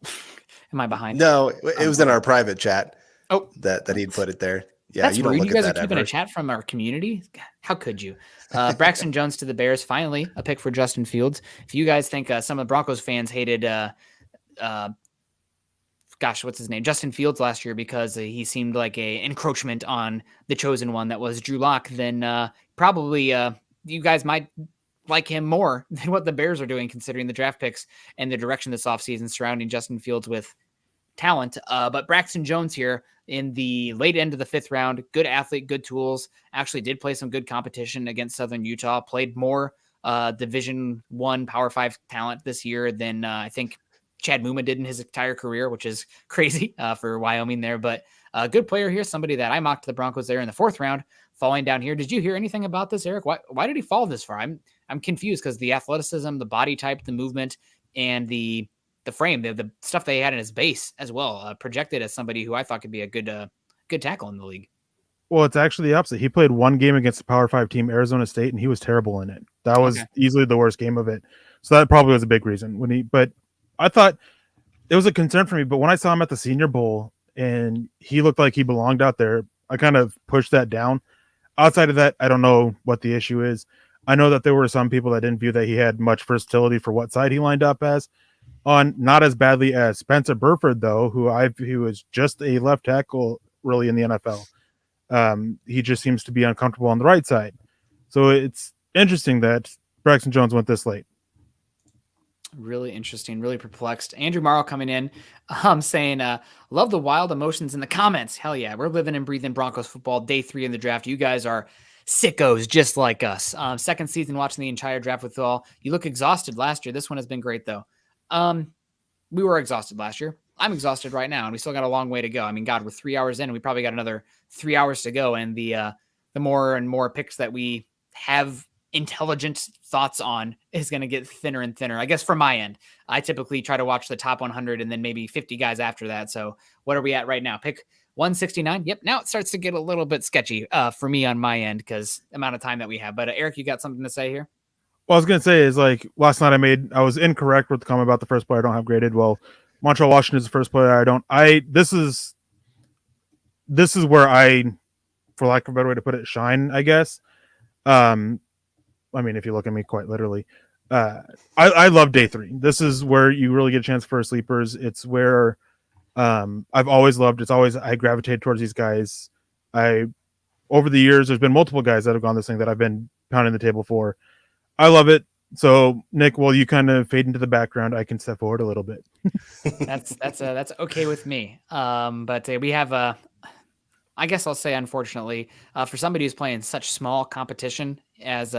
Am I behind? No, it was in our private chat. Oh, that he'd put it there. Yeah, that's you don't rude. look You guys at are that keeping ever. a chat from our community. How could you? Braxton Jones to the Bears. Finally, a pick for Justin Fields. If you guys think some of the Broncos fans hated, what's his name? Justin Fields last year because he seemed like a encroachment on the chosen one that was Drew Lock, then probably you guys might like him more than what the Bears are doing, considering the draft picks and the direction this offseason surrounding Justin Fields with talent. But Braxton Jones here in the late end of the 5th round, good athlete, good tools, actually did play some good competition against Southern Utah, played more Division I Power 5 talent this year than I think Chad Muma did in his entire career, which is crazy for Wyoming there. But a good player here, somebody that I mocked the Broncos there in the 4th round, falling down here. Did you hear anything about this, Eric? Why did he fall this far? I'm confused because the athleticism, the body type, the movement, and the frame, the stuff they had in his base as well, projected as somebody who I thought could be a good tackle in the league. Well, it's actually the opposite. He played one game against the Power 5 team, Arizona State, and he was terrible in it. That was easily the worst game of it. So that probably was a big reason. But I thought it was a concern for me. But when I saw him at the Senior Bowl and he looked like he belonged out there, I kind of pushed that down. Outside of that, I don't know what the issue is. I know that there were some people that didn't view that he had much versatility for what side he lined up as. On not as badly as Spencer Burford, though, who was just a left tackle really in the NFL. He just seems to be uncomfortable on the right side. So it's interesting that Braxton Jones went this late. Really interesting, really perplexed. Andrew Morrow coming in, saying, love the wild emotions in the comments. Hell yeah, we're living and breathing Broncos football. Day 3 in the draft. You guys are sickos just like us. Second season watching the entire draft with all. You look exhausted last year. This one has been great, though. We were exhausted last year. I'm exhausted right now, and we still got a long way to go. I mean, God, we're 3 hours in, and we probably got another 3 hours to go. And the more and more picks that we have intelligent thoughts on is going to get thinner and thinner. I guess from my end, I typically try to watch the top 100 and then maybe 50 guys after that. So what are we at right now? Pick 169. Yep. Now it starts to get a little bit sketchy for me on my end because amount of time that we have. But Eric, you got something to say here? Well, I was going to say is like last night I was incorrect with the comment about the first player I don't have graded. Well, Montreal Washington is the first player this is where I, for lack of a better way to put it, shine, I guess. I mean, if you look at me quite literally, I love day 3. This is where you really get a chance for sleepers. It's where I've always loved. I gravitate towards these guys. Over the years, there's been multiple guys that have gone this thing that I've been pounding the table for. I love it. So, Nick, while you kind of fade into the background, I can step forward a little bit. That's okay with me. But we have I guess I'll say, unfortunately, for somebody who's playing such small competition as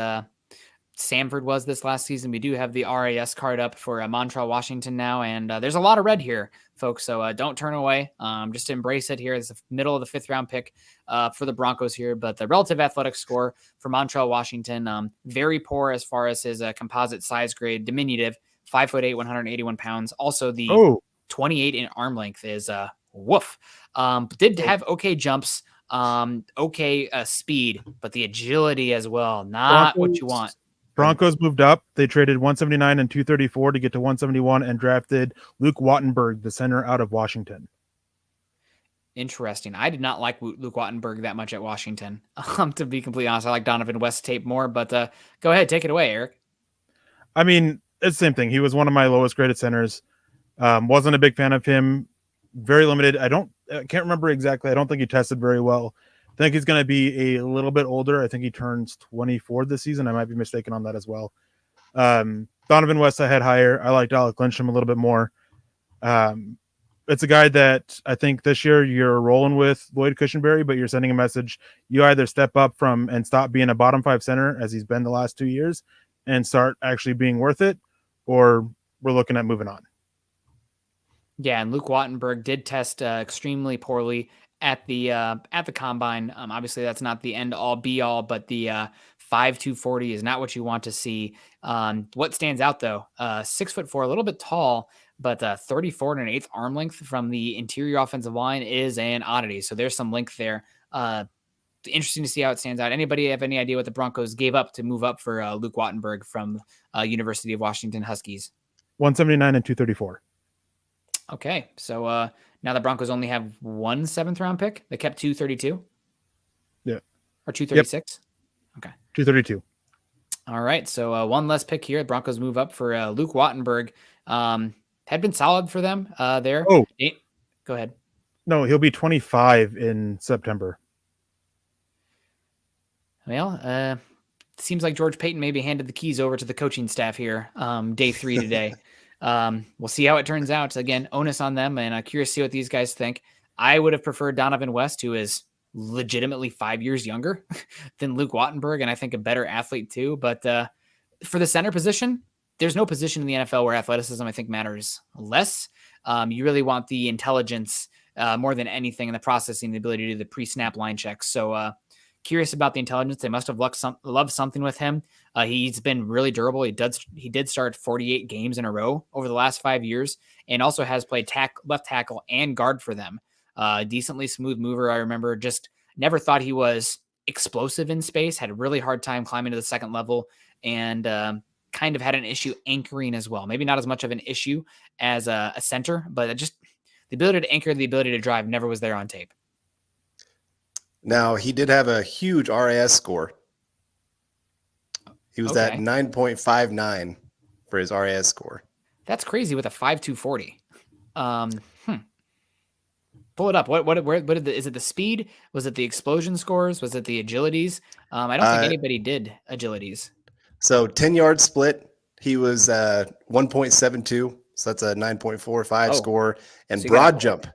Samford was this last season, we do have the RAS card up for Montreal, Washington now, and there's a lot of red here, folks, so don't turn away. Just embrace it here. It's the middle of the 5th round pick for the Broncos here, but the relative athletic score for Montreal, Washington, very poor as far as his composite size grade, diminutive, 5'8", 181 pounds. Also, the 28 in arm length is woof. Did have okay jumps, okay speed, but the agility as well, not what you want. Broncos moved up. They traded 179 and 234 to get to 171 and drafted Luke Wattenberg, the center out of Washington. Interesting. I did not like Luke Wattenberg that much at Washington. To be completely honest, I like Donovan West tape more, but go ahead, take it away, Eric. I mean, it's the same thing. He was one of my lowest graded centers. Wasn't a big fan of him. Very limited. I can't remember exactly. I don't think he tested very well. I think he's going to be a little bit older. I think he turns 24 this season. I might be mistaken on that as well. Donovan West I had higher. I liked Alec Lyncham a little bit more. It's a guy that I think this year you're rolling with Lloyd Cushenberry, but you're sending a message. You either step up from and stop being a bottom 5 center as he's been the last 2 years and start actually being worth it, or we're looking at moving on. Yeah, and Luke Wattenberg did test extremely poorly at the combine. Obviously, that's not the end all be all, but the 5'2" 40 is not what you want to see. What stands out though, 6'4", a little bit tall, but 34 and an eighth arm length from the interior offensive line is an oddity. So there's some length there. Interesting to see how it stands out. Anybody have any idea what the Broncos gave up to move up for Luke Wattenberg from University of Washington Huskies? 179 and 234. Okay, so now the Broncos only have 1 7th-round pick. They kept 232. Yeah, or 236. Yep. Okay, 232. All right, so one less pick here. The Broncos move up for Luke Wattenberg. Had been solid for them there. Oh, go ahead. No, he'll be 25 in September. Well, seems like George Payton maybe handed the keys over to the coaching staff here. Day 3 today. We'll see how it turns out. Again, onus on them, and I'm curious to see what these guys think. I would have preferred Donovan West, who is legitimately 5 years younger than Luke Wattenberg, and I think a better athlete too. But for the center position, there's no position in the NFL where athleticism, I think, matters less. You really want the intelligence more than anything in the processing, the ability to do the pre-snap line checks. So curious about the intelligence. They must have loved something with him. He's been really durable. He did start 48 games in a row over the last 5 years, and also has played left tackle and guard for them. Decently smooth mover. I remember, just never thought he was explosive in space, had a really hard time climbing to the second level, and kind of had an issue anchoring as well. Maybe not as much of an issue as a center, but just the ability to anchor, the ability to drive never was there on tape. Now, he did have a huge RAS score. He was at 9.59 for his RAS score. That's crazy with a 5'2" 40. Pull it up. What did is it the speed? Was it the explosion scores? Was it the agilities? I don't think anybody did agilities. So 10-yard split, he was 1.72. So that's a 9.45 score. And so broad jump.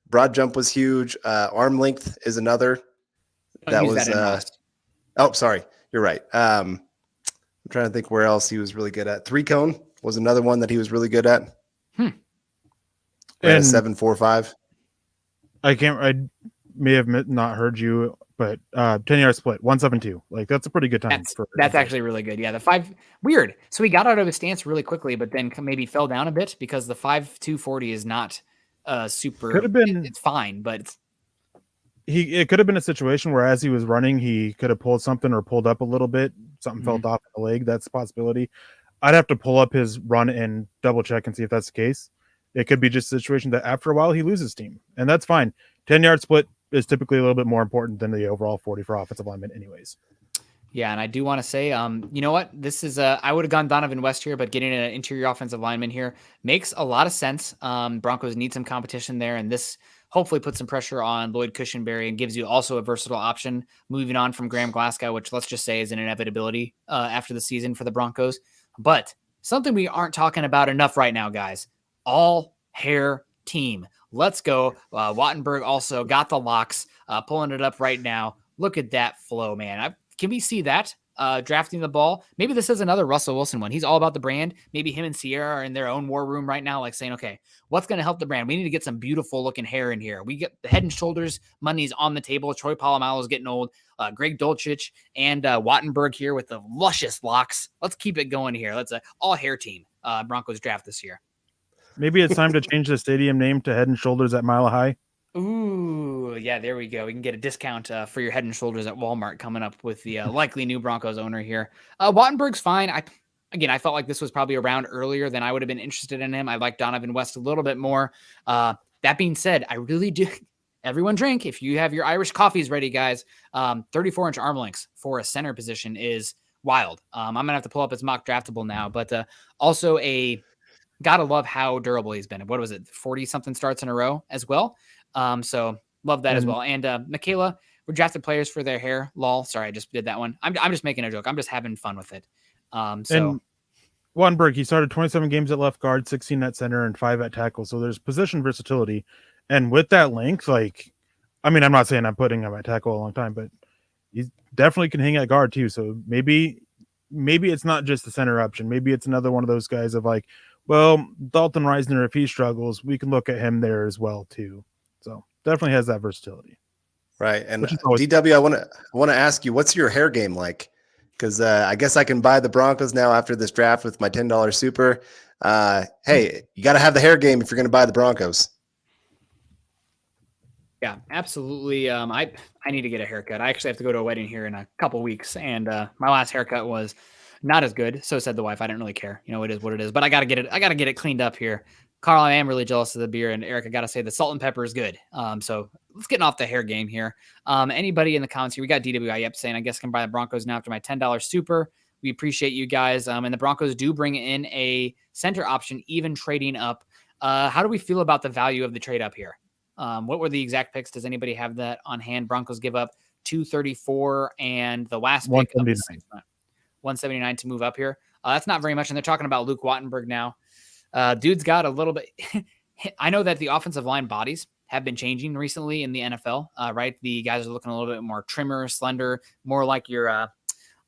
Broad jump was huge. Arm length is another. That was sorry. You're right. I'm trying to think where else he was really good at. 3-cone was another one that he was really good at. And 7.45. I may have not heard you, but 10-yard split, 172. Like, that's a pretty good time. That's actually really good. Yeah, the 5 weird. So he got out of his stance really quickly, but then maybe fell down a bit because the 5'2" 40 is not super. Could have been. It's fine, but it could have been a situation where as he was running, he could have pulled something or pulled up a little bit. Something fell off the leg. That's a possibility. I'd have to pull up his run and double check and see if that's the case. It could be just a situation that after a while he loses steam, and that's fine. 10-yard split is typically a little bit more important than the overall 40 for offensive linemen anyways. Yeah, and I do want to say, you know what? This is I would have gone Donovan West here, but getting an interior offensive lineman here makes a lot of sense. Broncos need some competition there, and this hopefully puts some pressure on Lloyd Cushenberry and gives you also a versatile option moving on from Graham Glasgow, which let's just say is an inevitability after the season for the Broncos. But something we aren't talking about enough right now, guys. All hair team. Let's go. Wattenberg also got the locks, pulling it up right now. Look at that flow, man. Can we see that? Drafting the ball. Maybe this is another Russell Wilson one. He's all about the brand. Maybe him and Sierra are in their own war room right now, like saying, okay, what's going to help the brand? We need to get some beautiful looking hair in here. We get the Head and Shoulders money's on the table. Troy Polamalu's getting old. Greg Dulcich and Wattenberg here with the luscious locks. Let's keep it going here. Let's all hair team Broncos draft this year. Maybe it's time to change the stadium name to Head and Shoulders at Mile High. Ooh, yeah, there we go. We can get a discount for your Head and Shoulders at Walmart coming up with the likely new Broncos owner here. Wattenberg's fine. I felt like this was probably around earlier than I would have been interested in him. I like Donovan West a little bit more. That being said, I really do. Everyone drink. If you have your Irish coffees ready, guys, 34-inch arm lengths for a center position is wild. I'm going to have to pull up his mock draftable now, but also gotta love how durable he's been. What was it? 40-something starts in a row as well. So love that as well. And Michaela, we're drafted players for their hair. Lol. Sorry, I just did that one. I'm just making a joke. I'm just having fun with it. And Wattenberg, he started 27 games at left guard, 16 at center, and 5 at tackle. So there's position versatility. And with that length, I'm not saying I'm putting him at tackle a long time, but he definitely can hang at guard too. So maybe it's not just the center option. Maybe it's another one of those guys of Dalton Reisner, if he struggles, we can look at him there as well too. So definitely has that versatility. Right. And Which is always DW, I want to ask you, what's your hair game like? Because I guess I can buy the Broncos now after this draft with my $10 super. Hey, you got to have the hair game if you're going to buy the Broncos. Yeah, absolutely. I need to get a haircut. I actually have to go to a wedding here in a couple weeks, and my last haircut was not as good. So said the wife. I didn't really care. You know, it is what it is. But I got to get it. I got to get it cleaned up here. Carl, I am really jealous of the beer, and Eric, I got to say the salt and pepper is good. So let's get off the hair game here. Anybody in the comments here? We got DWI saying, I guess I can buy the Broncos now after my $10 super. We appreciate you guys. And the Broncos do bring in a center option, even trading up. How do we feel about the value of the trade up here? What were the exact picks? Does anybody have that on hand? Broncos give up 234 and the last pick of the 179 to move up here. That's not very much. And they're talking about Luke Wattenberg now. Dude's got a little bit. I know that the offensive line bodies have been changing recently in the NFL, right? The guys are looking a little bit more trimmer, slender, more like your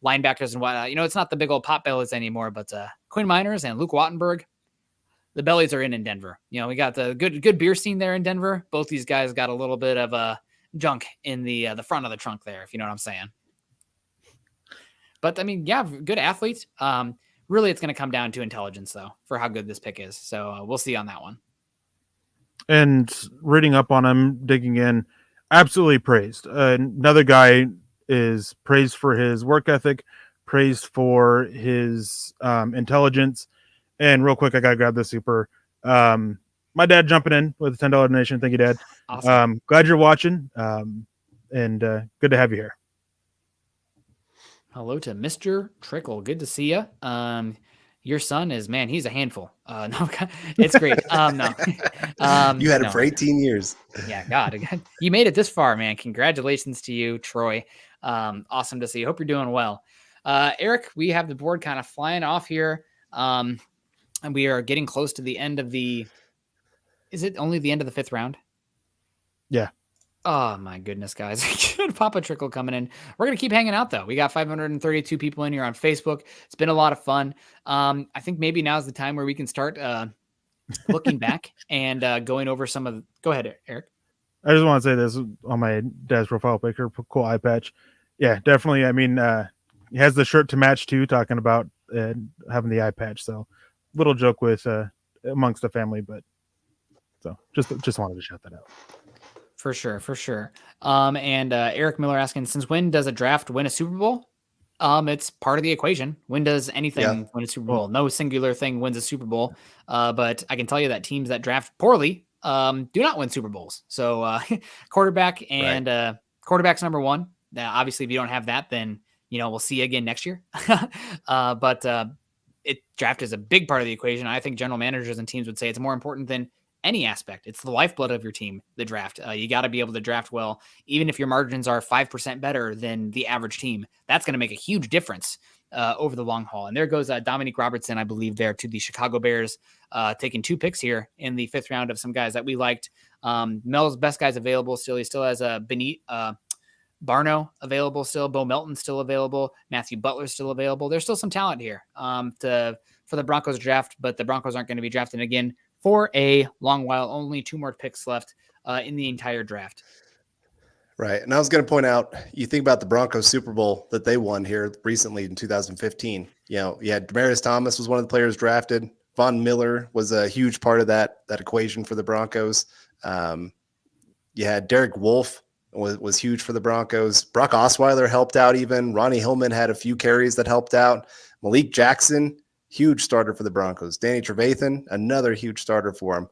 linebackers and whatnot. You know, it's not the big old pot bellies anymore, but Quinn Miners and Luke Wattenberg, the bellies are in Denver. You know, we got the good beer scene there in Denver. Both these guys got a little bit of junk in the front of the trunk there, if you know what I'm saying. But I mean, yeah, good athletes. Really, it's going to come down to intelligence, though, for how good this pick is. So we'll see on that one. And reading up on him, digging in, absolutely praised. Another guy is praised for his work ethic, praised for his intelligence. And real quick, I got to grab the super. My dad jumping in with a $10 donation. Thank you, Dad. Awesome. Glad you're watching. And good to have you here. Hello to Mr. Trickle. Good to see you. Your son is, man, he's a handful. No, it's great. No. You had him for 18 years. Yeah, God. You made it this far, man. Congratulations to you, Troy. Awesome to see. Hope you're doing well. Eric, we have the board kind of flying off here. And we are getting close to the end of is it only the end of the 5th round? Yeah. Oh my goodness, guys. Good Papa Trickle coming in. We're going to keep hanging out though. We got 532 people in here on Facebook. It's been a lot of fun. I think maybe now's the time where we can start looking back and going over some of go ahead, Eric. I just want to say this on my dad's profile picture, cool eye patch. Yeah, definitely. I mean, he has the shirt to match too, talking about having the eye patch. So little joke with amongst the family, but so just wanted to shout that out. For sure. And Eric Miller asking, since when does a draft win a Super Bowl? It's part of the equation. When does anything win a Super Bowl? No singular thing wins a Super Bowl. But I can tell you that teams that draft poorly do not win Super Bowls. So quarterback and quarterback's number one. Now, obviously, if you don't have that, then we'll see you again next year. But draft is a big part of the equation. I think general managers and teams would say it's more important than any aspect. It's the lifeblood of your team, the draft. You got to be able to draft well, even if your margins are 5% better than the average team. That's going to make a huge difference over the long haul. And there goes Dominique Robertson, I believe, there to the Chicago Bears, taking 2 picks here in the 5th round of some guys that we liked. Mel's best guys available still. He still has Barno available still. Bo Melton still available. Matthew Butler still available. There's still some talent here for the Broncos draft, but the Broncos aren't going to be drafting again for a long while. Only 2 more picks left in the entire draft. Right. And I was going to point out, you think about the Broncos Super Bowl that they won here recently in 2015. You had Demaryius Thomas was one of the players drafted. Von Miller was a huge part of that equation for the Broncos. You had Derek Wolfe was huge for the Broncos. Brock Osweiler helped out even. Ronnie Hillman had a few carries that helped out. Malik Jackson, huge starter for the Broncos. Danny Trevathan, another huge starter for him.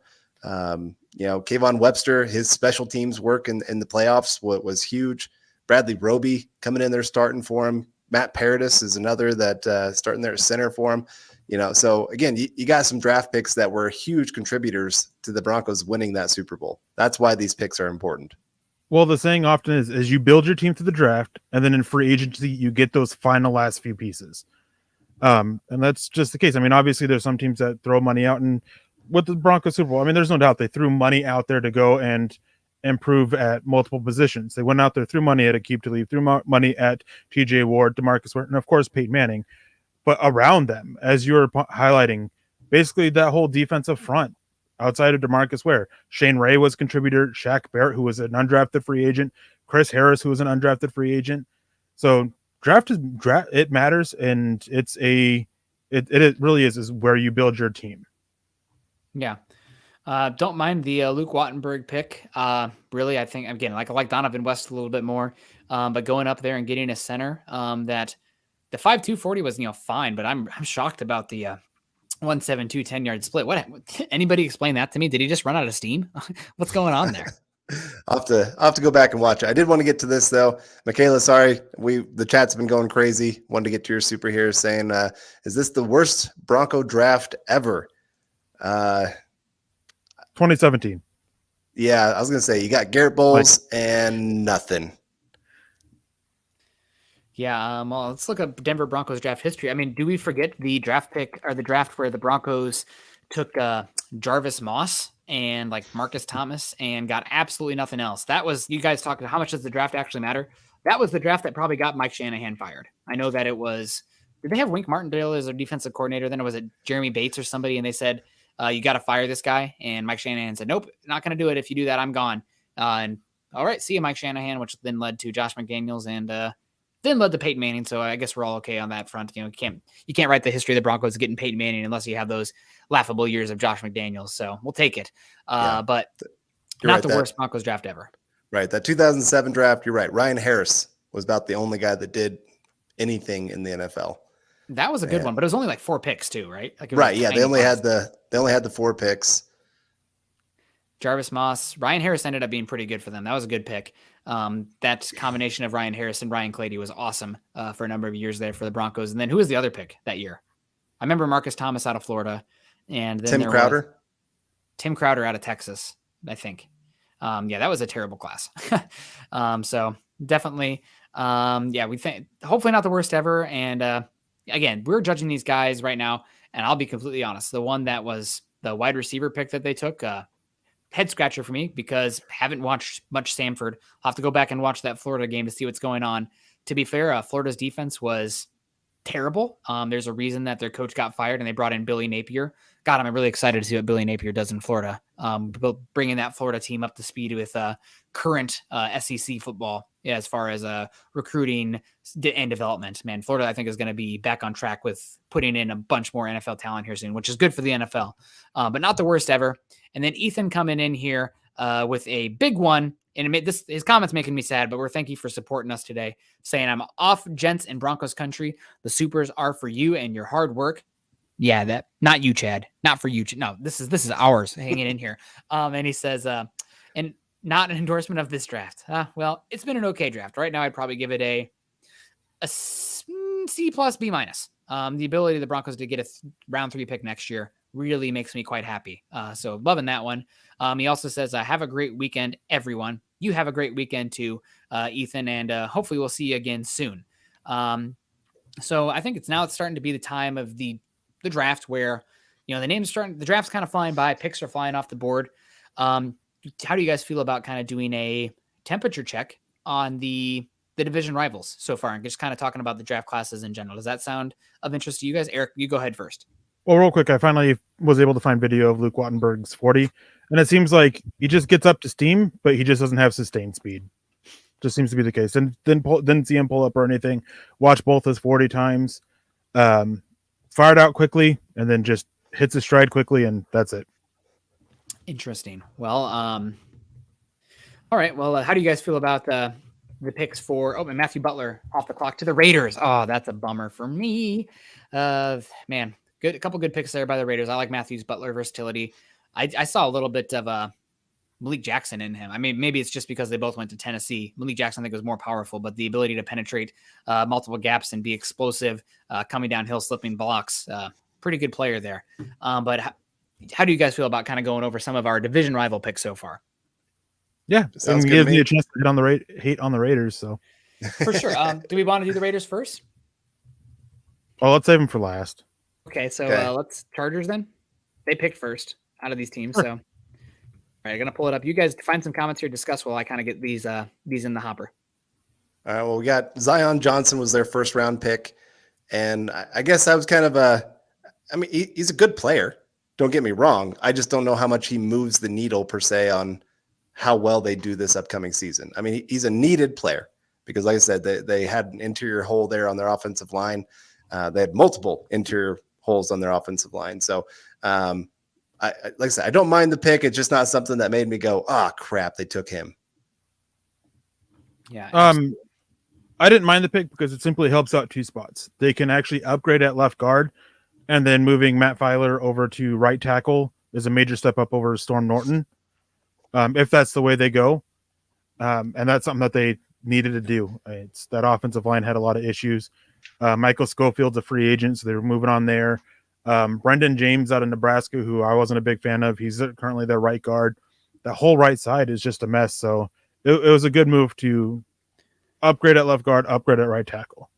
Kayvon Webster, his special teams work in the playoffs was huge. Bradley Roby coming in there starting for him. Matt Paradis is another that starting there at center for him. So again, you got some draft picks that were huge contributors to the Broncos winning that Super Bowl. That's why these picks are important. Well, the saying often is you build your team through the draft, and then in free agency, you get those final last few pieces. And that's just the case. I mean, obviously, there's some teams that throw money out, and with the Broncos Super Bowl, I mean, there's no doubt they threw money out there to go and improve at multiple positions. They went out there, threw money at Aqib Talib, threw money at TJ Ward, DeMarcus Ware, and of course, Peyton Manning. But around them, as you were highlighting, basically that whole defensive front, outside of DeMarcus Ware. Shane Ray was a contributor. Shaq Barrett, who was an undrafted free agent. Chris Harris, who was an undrafted free agent. So draft. It matters, and it really is where you build your team. Yeah. Don't mind the Luke Wattenberg pick. Really, I think, again, like I like Donovan West a little bit more, but going up there and getting a center that the 5.2 40 was, fine, but I'm shocked about the 1.72 10-yard split. What? Anybody explain that to me? Did he just run out of steam? What's going on there? I'll have to go back and watch it. I did want to get to this though. Michaela, sorry. The chat's been going crazy. Wanted to get to your superheroes saying, is this the worst Bronco draft ever? 2017. Yeah, I was gonna say you got Garrett Bowles and nothing. Yeah, well, let's look up Denver Broncos draft history. I mean, do we forget the draft pick or the draft where the Broncos took Jarvis Moss and like Marcus Thomas and got absolutely nothing else? That was, you guys talking how much does the draft actually matter? That was the draft that probably got Mike Shanahan fired. I know that it was, did they have Wink Martindale as their defensive coordinator then, or was it Jeremy Bates or somebody? And they said, you got to fire this guy. And Mike Shanahan said, nope, not going to do it. If you do that, I'm gone. And all right, see you, Mike Shanahan, which then led to Josh McDaniels and then led to Peyton Manning. So I guess we're all okay on that front. You can't write the history of the Broncos getting Peyton Manning unless you have those laughable years of Josh McDaniels. So we'll take it. But not right, the worst Broncos draft ever. Right. That 2007 draft, you're right. Ryan Harris was about the only guy that did anything in the NFL. That was a good one, but it was only like 4 picks too, right? Like right. Yeah. They only had the 4 picks. Jarvis Moss, Ryan Harris ended up being pretty good for them. That was a good pick. That combination of Ryan Harris and Ryan Clady was awesome for a number of years there for the Broncos. And then who was the other pick that year? I remember Marcus Thomas out of Florida, and then Tim Crowder. Tim Crowder out of Texas, I think. Yeah, that was a terrible class. So definitely, we think hopefully not the worst ever. And again, we're judging these guys right now, and I'll be completely honest. The one that was the wide receiver pick that they took, head scratcher for me because haven't watched much Samford. I'll have to go back and watch that Florida game to see what's going on. To be fair, Florida's defense was terrible. There's a reason that their coach got fired and they brought in Billy Napier. God, I'm really excited to see what Billy Napier does in Florida. Bringing that Florida team up to speed with current SEC football as far as recruiting and development. Man, Florida, I think, is going to be back on track with putting in a bunch more NFL talent here soon, which is good for the NFL, but not the worst ever. And then Ethan coming in here with a big one. And his comments making me sad, but we're thank you for supporting us today, saying I'm off, gents, in Broncos country. The supers are for you and your hard work. Yeah, that not you, Chad, not for you. No, this is ours hanging in here. And he says, and not an endorsement of this draft. Well, it's been an okay draft. Right now, I'd probably give it a C plus B minus. The ability of the Broncos to get a round 3 pick next year really makes me quite happy. So loving that one. He also says, have a great weekend, everyone. You have a great weekend too, Ethan, and hopefully we'll see you again soon. So I think it's starting to be the time of the draft where, the draft's kind of flying by, picks are flying off the board. How do you guys feel about kind of doing a temperature check on the division rivals so far and just kind of talking about the draft classes in general? Does that sound of interest to you guys? Eric, you go ahead first. Well, real quick, I finally was able to find video of Luke Wattenberg's 40, and it seems like he just gets up to steam, but he just doesn't have sustained speed. Just seems to be the case. And didn't see him pull up or anything. Watch both his 40 times, fired out quickly, and then just hits his stride quickly, and that's it. Interesting. Well, all right. Well, how do you guys feel about the picks for Matthew Butler off the clock to the Raiders? Oh, that's a bummer for me. Man. Good, a couple good picks there by the Raiders. I like Matthews Butler versatility. I saw a little bit of Malik Jackson in him. I mean, maybe it's just because they both went to Tennessee. Malik Jackson, I think, was more powerful, but the ability to penetrate multiple gaps and be explosive, coming downhill, slipping blocks, pretty good player there. But how do you guys feel about kind of going over some of our division rival picks so far? Yeah, it gives me a chance to hate on the Raiders. So for sure. Do we want to do the Raiders first? Oh, let's save them for last. Okay, so let's Chargers then. They picked first out of these teams. Sure. So, all right, I'm gonna pull it up. You guys find some comments here, discuss while I kind of get these in the hopper. All right. Well, we got Zion Johnson was their first round pick, and I guess I was kind of he's a good player. Don't get me wrong. I just don't know how much he moves the needle per se on how well they do this upcoming season. I mean, he's a needed player because, like I said, they had an interior hole there on their offensive line. They had multiple interior holes on their offensive line. So, like I said, I don't mind the pick. It's just not something that made me go, crap, they took him. Yeah. I didn't mind the pick because it simply helps out 2 spots. They can actually upgrade at left guard, and then moving Matt Filer over to right tackle is a major step up over Storm Norton. If that's the way they go. And that's something that they needed to do. It's that offensive line had a lot of issues. Michael Schofield's a free agent, so they're moving on there. Brendan James out of Nebraska, who I wasn't a big fan of. He's currently their right guard. The whole right side is just a mess. So it was a good move to upgrade at left guard, upgrade at right tackle.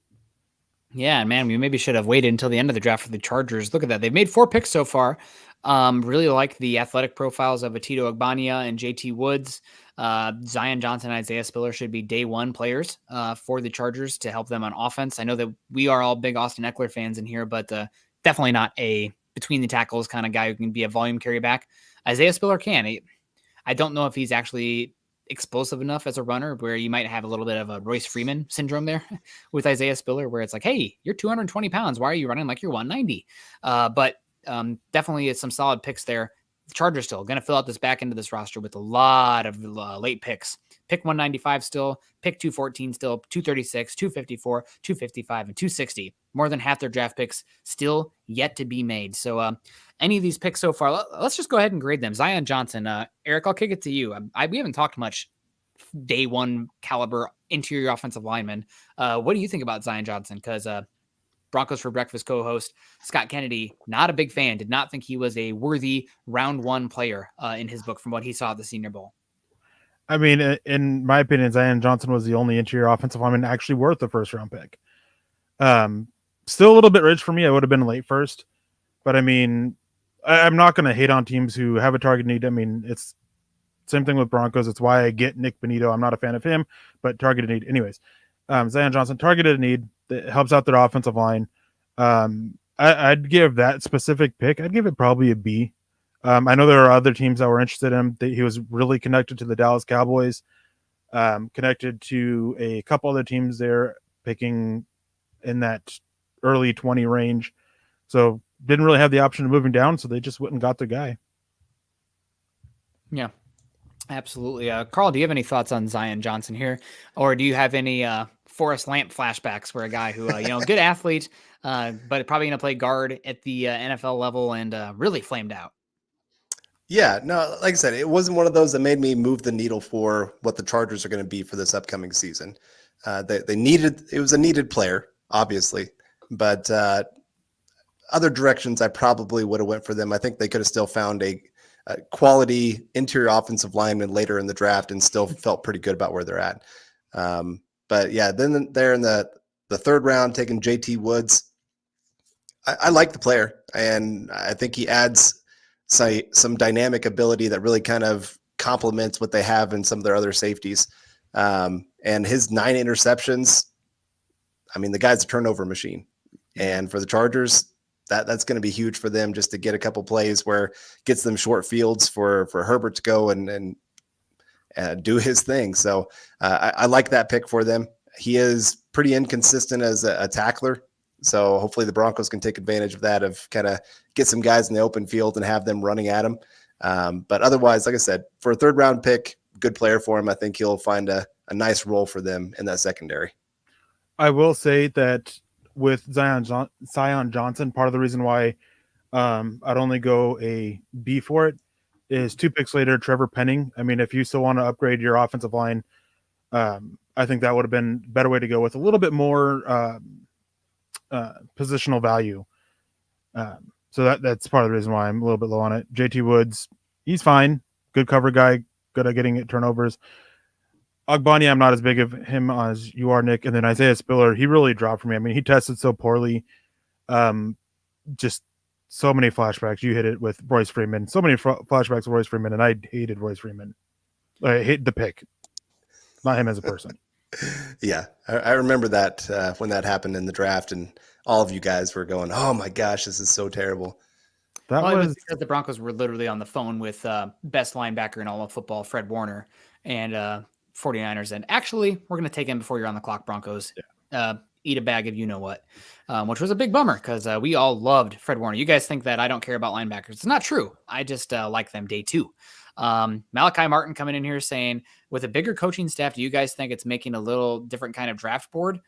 Yeah, man, we maybe should have waited until the end of the draft for the Chargers. Look at that. They've made 4 picks so far. Really like the athletic profiles of Atito Ogbania and JT Woods. Zion Johnson and Isaiah Spiller should be day 1 players for the Chargers to help them on offense. I know that we are all big Austin Eckler fans in here, but definitely not a between the tackles kind of guy who can be a volume carry back. Isaiah Spiller can. I don't know if he's actually explosive enough as a runner where you might have a little bit of a Royce Freeman syndrome there with Isaiah Spiller, where it's like, hey, you're 220 pounds. Why are you running like you're 190? But definitely it's some solid picks there. The Chargers still going to fill out this back end of this roster with a lot of late picks. Pick 195 still, pick 214 still, 236, 254, 255, and 260. More than half their draft picks still yet to be made. So any of these picks so far, let's just go ahead and grade them. Zion Johnson, Eric, I'll kick it to you. We haven't talked much day 1 caliber interior offensive lineman. What do you think about Zion Johnson? Because Broncos for Breakfast co-host Scott Kennedy, not a big fan, did not think he was a worthy round 1 player in his book from what he saw at the Senior Bowl. I mean, in my opinion, Zion Johnson was the only interior offensive lineman actually worth the first round pick. Still a little bit rich for me. I would have been late first, but I mean, I'm not going to hate on teams who have a target need. I mean, it's same thing with Broncos. It's why I get Nick Benito. I'm not a fan of him, but targeted need. Anyways, Zion Johnson, targeted need that helps out their offensive line. I'd give that specific pick, I'd give it probably a B. I know there are other teams that were interested in him. He was really connected to the Dallas Cowboys, connected to a couple other teams there, picking in that early 20 range. So didn't really have the option of moving down, so they just went and got their guy. Yeah, absolutely. Carl, do you have any thoughts on Zion Johnson here? Or do you have any Forrest Lamp flashbacks where a guy who, good athlete, but probably going to play guard at the NFL level and really flamed out? Yeah, no, like I said, it wasn't one of those that made me move the needle for what the Chargers are going to be for this upcoming season. It was a needed player, obviously, but other directions I probably would have went for them. I think they could have still found a quality interior offensive lineman later in the draft and still felt pretty good about where they're at. But yeah, then they're in the 3rd round taking JT Woods. I like the player, and I think he adds some dynamic ability that really kind of complements what they have in some of their other safeties. And his 9 interceptions, I mean, the guy's a turnover machine. And for the Chargers, that's going to be huge for them just to get a couple plays where it gets them short fields for Herbert to go and do his thing. So I like that pick for them. He is pretty inconsistent as a tackler. So hopefully the Broncos can take advantage of that, of kind of get some guys in the open field and have them running at him. But otherwise, like I said, for a 3rd round pick, good player for him. I think he'll find a nice role for them in that secondary. I will say that with Zion Johnson, part of the reason why I'd only go a B for it is 2 picks later, Trevor Penning. I mean, if you still want to upgrade your offensive line, I think that would have been a better way to go with a little bit more positional value. So that's part of the reason why I'm a little bit low on it. JT Woods, he's fine. Good cover guy, good at getting turnovers. Ogbani, I'm not as big of him as you are, Nick. And then Isaiah Spiller, he really dropped for me. I mean, he tested so poorly. Just so many flashbacks. You hit it with Royce Freeman. So many flashbacks with Royce Freeman, and I hated Royce Freeman. I hate the pick, not him as a person. Yeah, I remember that when that happened in the draft, and all of you guys were going, "Oh my gosh, this is so terrible." That Well, it was was because the Broncos were literally on the phone with best linebacker in all of football, Fred Warner, and 49ers. And actually, we're going to take him before you're on the clock, Broncos. Eat a bag of you-know-what, which was a big bummer because we all loved Fred Warner. You guys think that I don't care about linebackers. It's not true. I just like them day two. Malachi Martin coming in here saying, with a bigger coaching staff, do you guys think it's making a little different kind of draft board?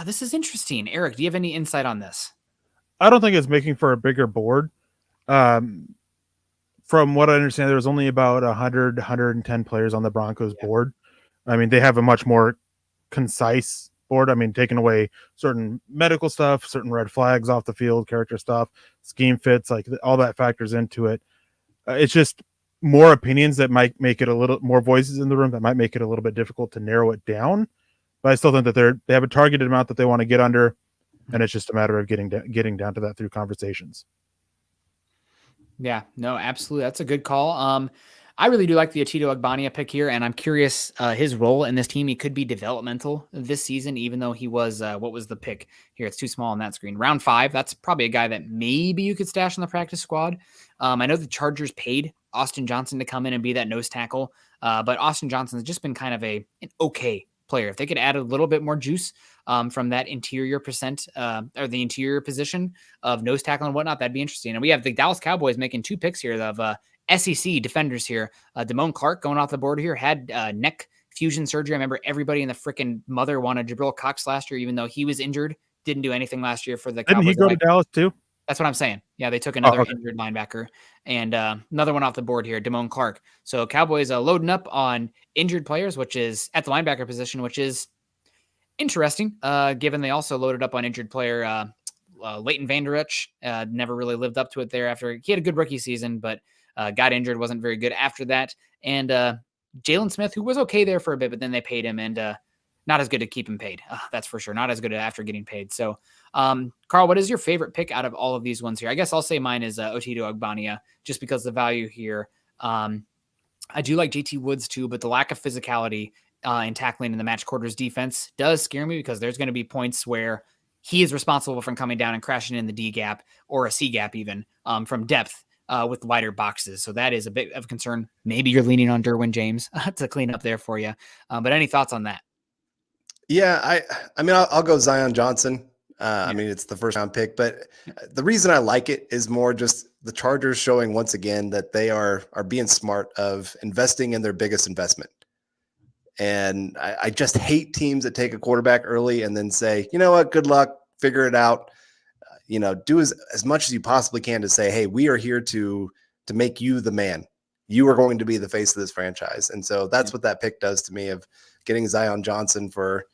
This is interesting. Eric, do you have any insight on this? I don't think it's making for a bigger board. From what I understand, there was only about 100, 110 players on the Broncos board. I mean, they have a much more concise board. I mean, taking away certain medical stuff, certain red flags off the field, character stuff, scheme fits, like all that factors into it. It's just more opinions that might make it a little more voices in the room that might make it a little bit difficult to narrow it down. But I still think that they have a targeted amount that they want to get under, and it's just a matter of getting down to that through conversations. Yeah, no, absolutely. That's a good call. I really do like the Atito Agbania pick here, and I'm curious his role in this team. He could be developmental this season, even though he was, what was the pick here? It's too small on that screen. Round 5. That's probably a guy that maybe you could stash on the practice squad. I know the Chargers paid Austin Johnson to come in and be that nose tackle, but Austin Johnson has just been kind of an okay player. If they could add a little bit more juice from that interior or the interior position of nose tackle and whatnot, that'd be interesting. And we have the Dallas Cowboys making 2 picks here of SEC defenders here. Damone Clark going off the board here had neck fusion surgery. I remember everybody in the freaking mother wanted Jabril Cox last year, even though he was injured. Didn't do anything last year for the Cowboys. Didn't he go to Dallas too? That's what I'm saying. Yeah, they took another injured linebacker and another one off the board here, Damone Clark. So Cowboys loading up on injured players, which is at the linebacker position, which is interesting, given they also loaded up on injured player Leighton Vander Esch. Never really lived up to it there after he had a good rookie season, but got injured, wasn't very good after that. And Jalen Smith, who was okay there for a bit, but then they paid him, and not as good to keep him paid. That's for sure. Not as good after getting paid. So, Carl, what is your favorite pick out of all of these ones here? I guess I'll say mine is Otito Agbania, just because the value here. I do like JT Woods too, but the lack of physicality in tackling in the match quarters defense does scare me, because there's going to be points where he is responsible for coming down and crashing in the D gap or a C gap even from depth with wider boxes. So that is a bit of concern. Maybe you're leaning on Derwin James to clean up there for you. But any thoughts on that? Yeah, I mean, I'll go Zion Johnson. I mean, it's the first round pick, but the reason I like it is more just the Chargers showing once again that they are being smart of investing in their biggest investment. And I just hate teams that take a quarterback early and then say, you know what, good luck, figure it out. Do as much as you possibly can to say, hey, we are here to make you the man. You are going to be the face of this franchise. And so that's what that pick does to me, of getting Zion Johnson for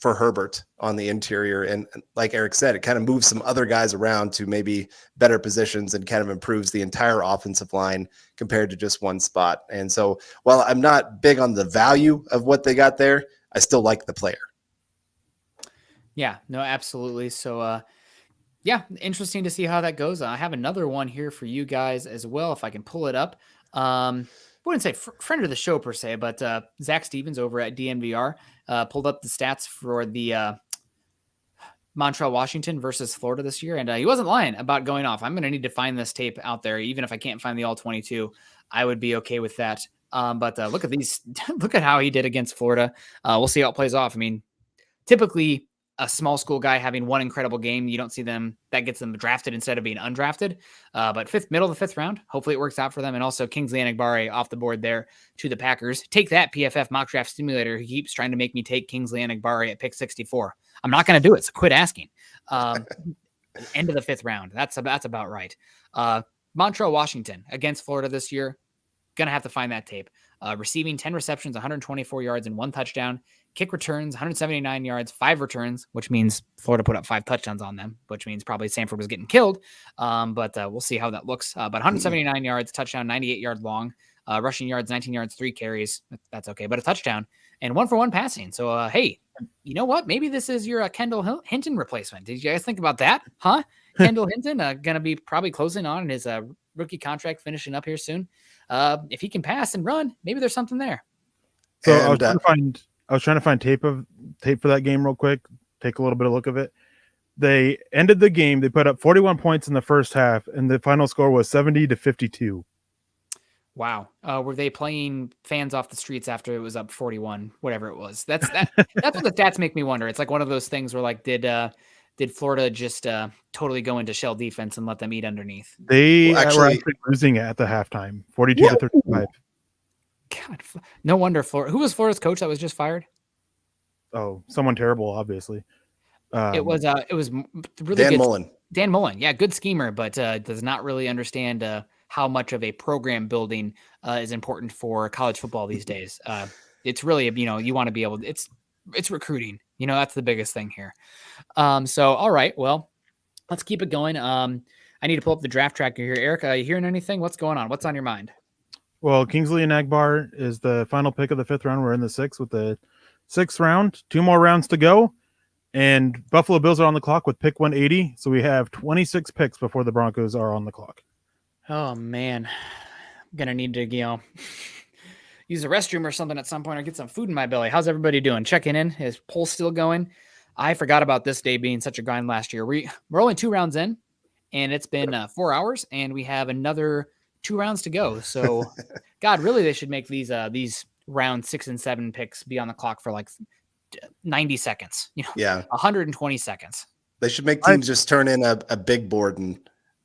Herbert on the interior. And like Eric said, it kind of moves some other guys around to maybe better positions and kind of improves the entire offensive line compared to just one spot. And so while I'm not big on the value of what they got there, I still like the player. Yeah, no, absolutely. So, yeah, interesting to see how that goes. I have another one here for you guys as well, if I can pull it up. I wouldn't say friend of the show per se, but Zach Stevens over at DNVR pulled up the stats for the Montreal Washington versus Florida this year, and he wasn't lying about going off. I'm going to need to find this tape out there. Even if I can't find the all 22, I would be okay with that. But look at these. Look at how he did against Florida. We'll see how it plays off. I mean, typically a small school guy having one incredible game, you don't see them, that gets them drafted instead of being undrafted. But middle of the 5th round, hopefully it works out for them. And also Kingsley Enagbare off the board there to the Packers. Take that, PFF mock draft simulator, who keeps trying to make me take Kingsley Enagbare at pick 64. I'm not going to do it, so quit asking. End of the 5th round. That's about right. Montreal Washington against Florida this year. Going to have to find that tape. Receiving 10 receptions, 124 yards and 1 touchdown. Kick returns, 179 yards, 5 returns, which means Florida put up 5 touchdowns on them, which means probably Sanford was getting killed. But we'll see how that looks. But 179 yards, touchdown, 98 yard long, rushing yards, 19 yards, 3 carries. That's okay, but a touchdown and 1-for-1 passing. So, hey, you know what? Maybe this is your Kendall Hinton replacement. Did you guys think about that? Huh? Kendall Hinton going to be probably closing on his rookie contract, finishing up here soon. If he can pass and run, maybe there's something there. So I was trying to find tape for that game real quick. Take a little bit of look of it. They ended the game. They put up 41 points in the first half, and the final score was 70-52. Wow. Were they playing fans off the streets after it was up 41, whatever it was? That's what the stats make me wonder. It's like one of those things where like, did Florida just totally go into shell defense and let them eat underneath? They Well, were actually- actually losing at the halftime, 42-35. God, no wonder Florida. Who was Florida's coach that was just fired? Oh, someone terrible, obviously. It was really Dan good. Mullen. Dan Mullen, yeah, good schemer, but does not really understand how much of a program building is important for college football these days. It's really, you want to be able to, it's recruiting, that's the biggest thing here. So, all right, well, let's keep it going. I need to pull up the draft tracker here. Eric, are you hearing anything? What's going on? What's on your mind? Well, Kingsley and Agbar is the final pick of the 5th round. We're in the 6th with the 6th round. 2 more rounds to go. And Buffalo Bills are on the clock with pick 180. So we have 26 picks before the Broncos are on the clock. Oh, man. I'm going to need to, use the restroom or something at some point or get some food in my belly. How's everybody doing? Checking in? Is poll still going? I forgot about this day being such a grind last year. We're only 2 rounds in, and it's been 4 hours, and we have another 2 rounds to go. So, God, really, they should make these round 6 and 7 picks be on the clock for like 90 seconds. Yeah. 120 seconds. They should make teams just turn in a big board and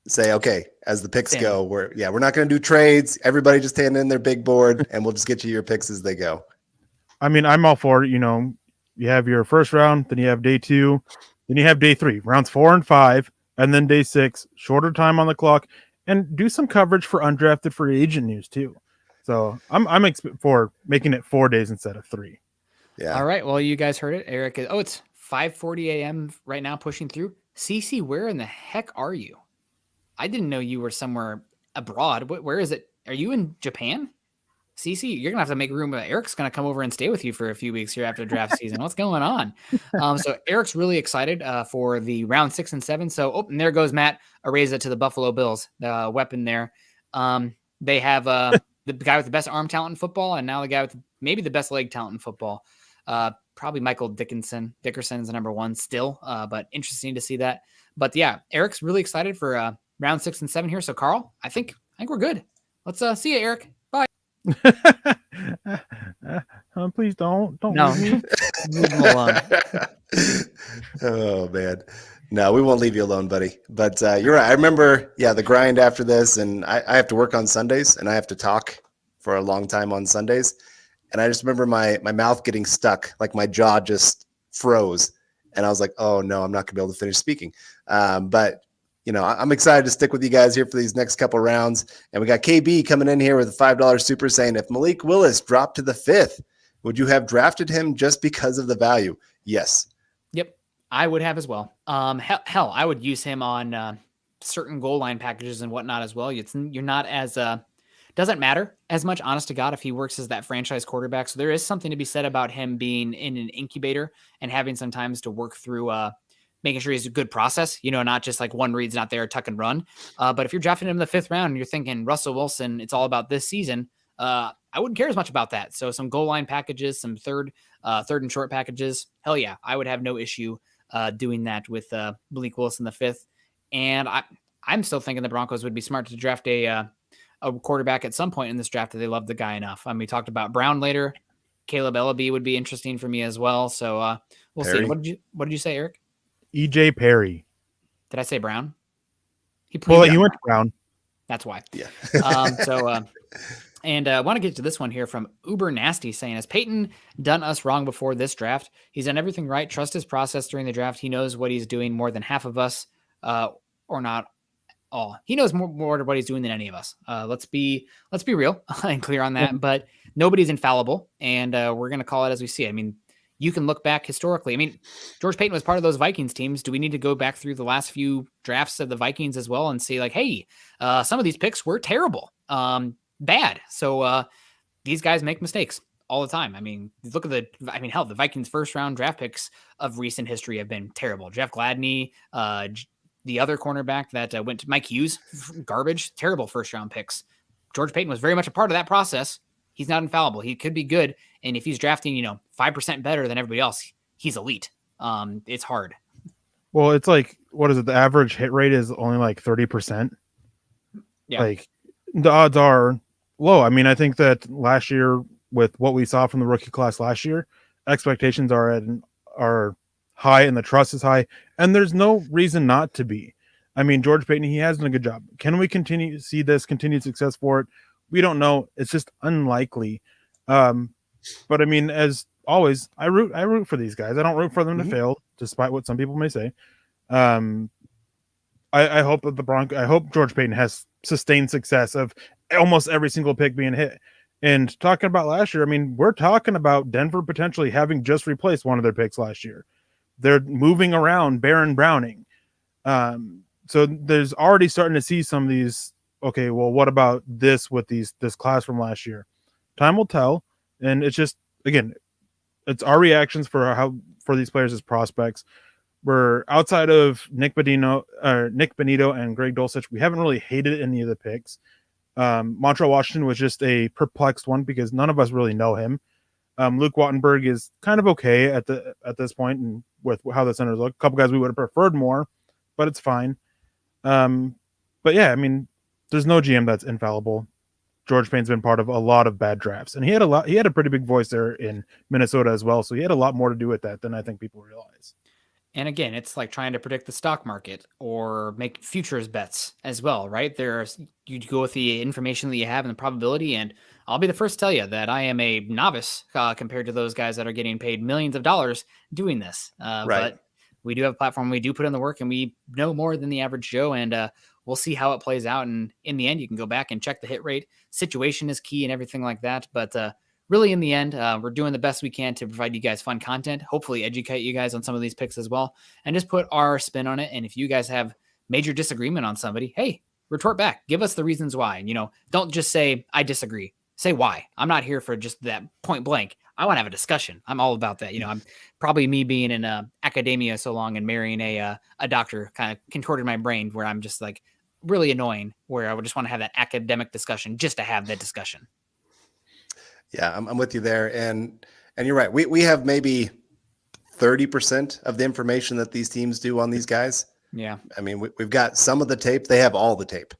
say, okay, as the picks go, we're not going to do trades. Everybody just hand in their big board and we'll just get you your picks as they go. I mean, I'm all for it. You have your first round, then you have day 2, then you have day 3, rounds 4 and 5, and then day 6, shorter time on the clock, and do some coverage for undrafted free agent news too. So I'm for making it 4 days instead of 3. Yeah. All right. Well, you guys heard it, Eric. It's 5:40 a.m. right now, pushing through. CC, where in the heck are you? I didn't know you were somewhere abroad. Where is it? Are you in Japan? CC, you're gonna have to make room. Eric's gonna come over and stay with you for a few weeks here after draft season. What's going on? So Eric's really excited for the round 6 and 7. So, and there goes Matt Areza to the Buffalo Bills. The weapon there. They have the guy with the best arm talent in football, and now the guy with maybe the best leg talent in football. Probably Michael Dickerson. Dickerson is the number 1 still, but interesting to see that. But yeah, Eric's really excited for round 6 and 7 here. So Carl, I think we're good. Let's see you, Eric. Bye. Please don't No. leave me. Leave him alone. Oh man. No, we won't leave you alone, buddy. But you're right. I remember, the grind after this, and I have to work on Sundays and I have to talk for a long time on Sundays. And I just remember my mouth getting stuck, like my jaw just froze. And I was like, oh no, I'm not gonna be able to finish speaking. But I'm excited to stick with you guys here for these next couple rounds. And we got KB coming in here with a $5 super saying, if Malik Willis dropped to the 5th, would you have drafted him just because of the value? Yes. Yep, I would have as well. Hell, I would use him on certain goal line packages and whatnot as well. You're not as doesn't matter as much, honest to God, if he works as that franchise quarterback. So there is something to be said about him being in an incubator and having some times to work through making sure he's a good process, not just like one read's not there, tuck and run. But if you're drafting him in the 5th round and you're thinking Russell Wilson, it's all about this season, I wouldn't care as much about that. So some goal line packages, some third and short packages. Hell yeah, I would have no issue doing that with Malik Willis in the 5th. And I'm still thinking the Broncos would be smart to draft a quarterback at some point in this draft if they love the guy enough. We talked about Brown later. Caleb Ellaby would be interesting for me as well. So we'll see. What did you say, Eric? EJ Perry. Did I say Brown? He went to Brown. That's why. Yeah. And I want to get to this one here from Uber Nasty saying, has Peyton done us wrong before this draft? He's done everything right. Trust his process during the draft. He knows what he's doing more than half of us, or not all. He knows more what he's doing than any of us. Let's be real and clear on that. But nobody's infallible, and we're going to call it as we see it. You can look back historically. George Payton was part of those Vikings teams. Do we need to go back through the last few drafts of the Vikings as well and see like, hey, some of these picks were terrible, bad. So these guys make mistakes all the time. Look at the Vikings first round draft picks of recent history have been terrible. Jeff Gladney, the other cornerback that went to Mike Hughes, garbage, terrible first round picks. George Payton was very much a part of that process. He's not infallible. He could be good. And if he's drafting, 5% better than everybody else, he's elite. It's hard. Well, it's like, what is it? The average hit rate is only like 30%. Yeah. Like the odds are low. I mean, I think that last year with what we saw from the rookie class last year, expectations are high and the trust is high, and there's no reason not to be. I mean, George Payton, he has done a good job. Can we continue to see this continued success for it? We don't know. It's just unlikely. But I mean, as always, I root for these guys. I don't root for them to fail, despite what some people may say. I hope that I hope George Payton has sustained success of almost every single pick being hit. And talking about last year, I mean, we're talking about Denver potentially having just replaced one of their picks last year. They're moving around Baron Browning. So there's already starting to see some of these. Okay, well, what about this with this class from last year? Time will tell. And it's just, again, it's our reactions for these players as prospects. We're outside of Nick Benito and Greg Dulcich. We haven't really hated any of the picks. Montreal Washington was just a perplexed one because none of us really know him. Luke Wattenberg is kind of okay at this point, and with how the centers look. A couple guys we would have preferred more, but it's fine. But yeah, I mean, there's no GM that's infallible. George Payne's been part of a lot of bad drafts, and he had a pretty big voice there in Minnesota as well. So he had a lot more to do with that than I think people realize. And again, it's like trying to predict the stock market or make futures bets as well, right? You go with the information that you have and the probability. And I'll be the first to tell you that I am a novice compared to those guys that are getting paid millions of dollars doing this. Right. But we do have a platform. We do put in the work, and we know more than the average Joe. And we'll see how it plays out. And in the end, you can go back and check the hit rate. Situation is key and everything like that. But really, in the end, we're doing the best we can to provide you guys fun content, hopefully educate you guys on some of these picks as well, and just put our spin on it. And if you guys have major disagreement on somebody, hey, retort back. Give us the reasons why. And, don't just say, I disagree. Say why. I'm not here for just that point blank. I want to have a discussion. I'm all about that. I'm probably me being in academia so long and marrying a doctor kind of contorted my brain where I'm just like really annoying, where I would just want to have that academic discussion just to have that discussion. Yeah, I'm with you there. And you're right. We have maybe 30% of the information that these teams do on these guys. Yeah. I mean, we've got some of the tape. They have all the tape.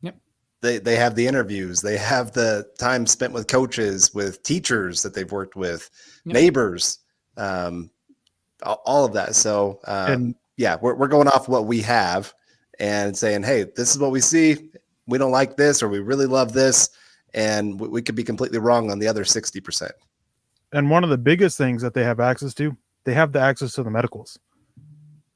Yep. They have the interviews. They have the time spent with coaches, with teachers that they've worked with, neighbors, all of that. So, yeah, we're going off what we have and saying, hey, this is what we see. We don't like this, or we really love this. And we could be completely wrong on the other 60%. And one of the biggest things that they have access to, they have the access to the medicals.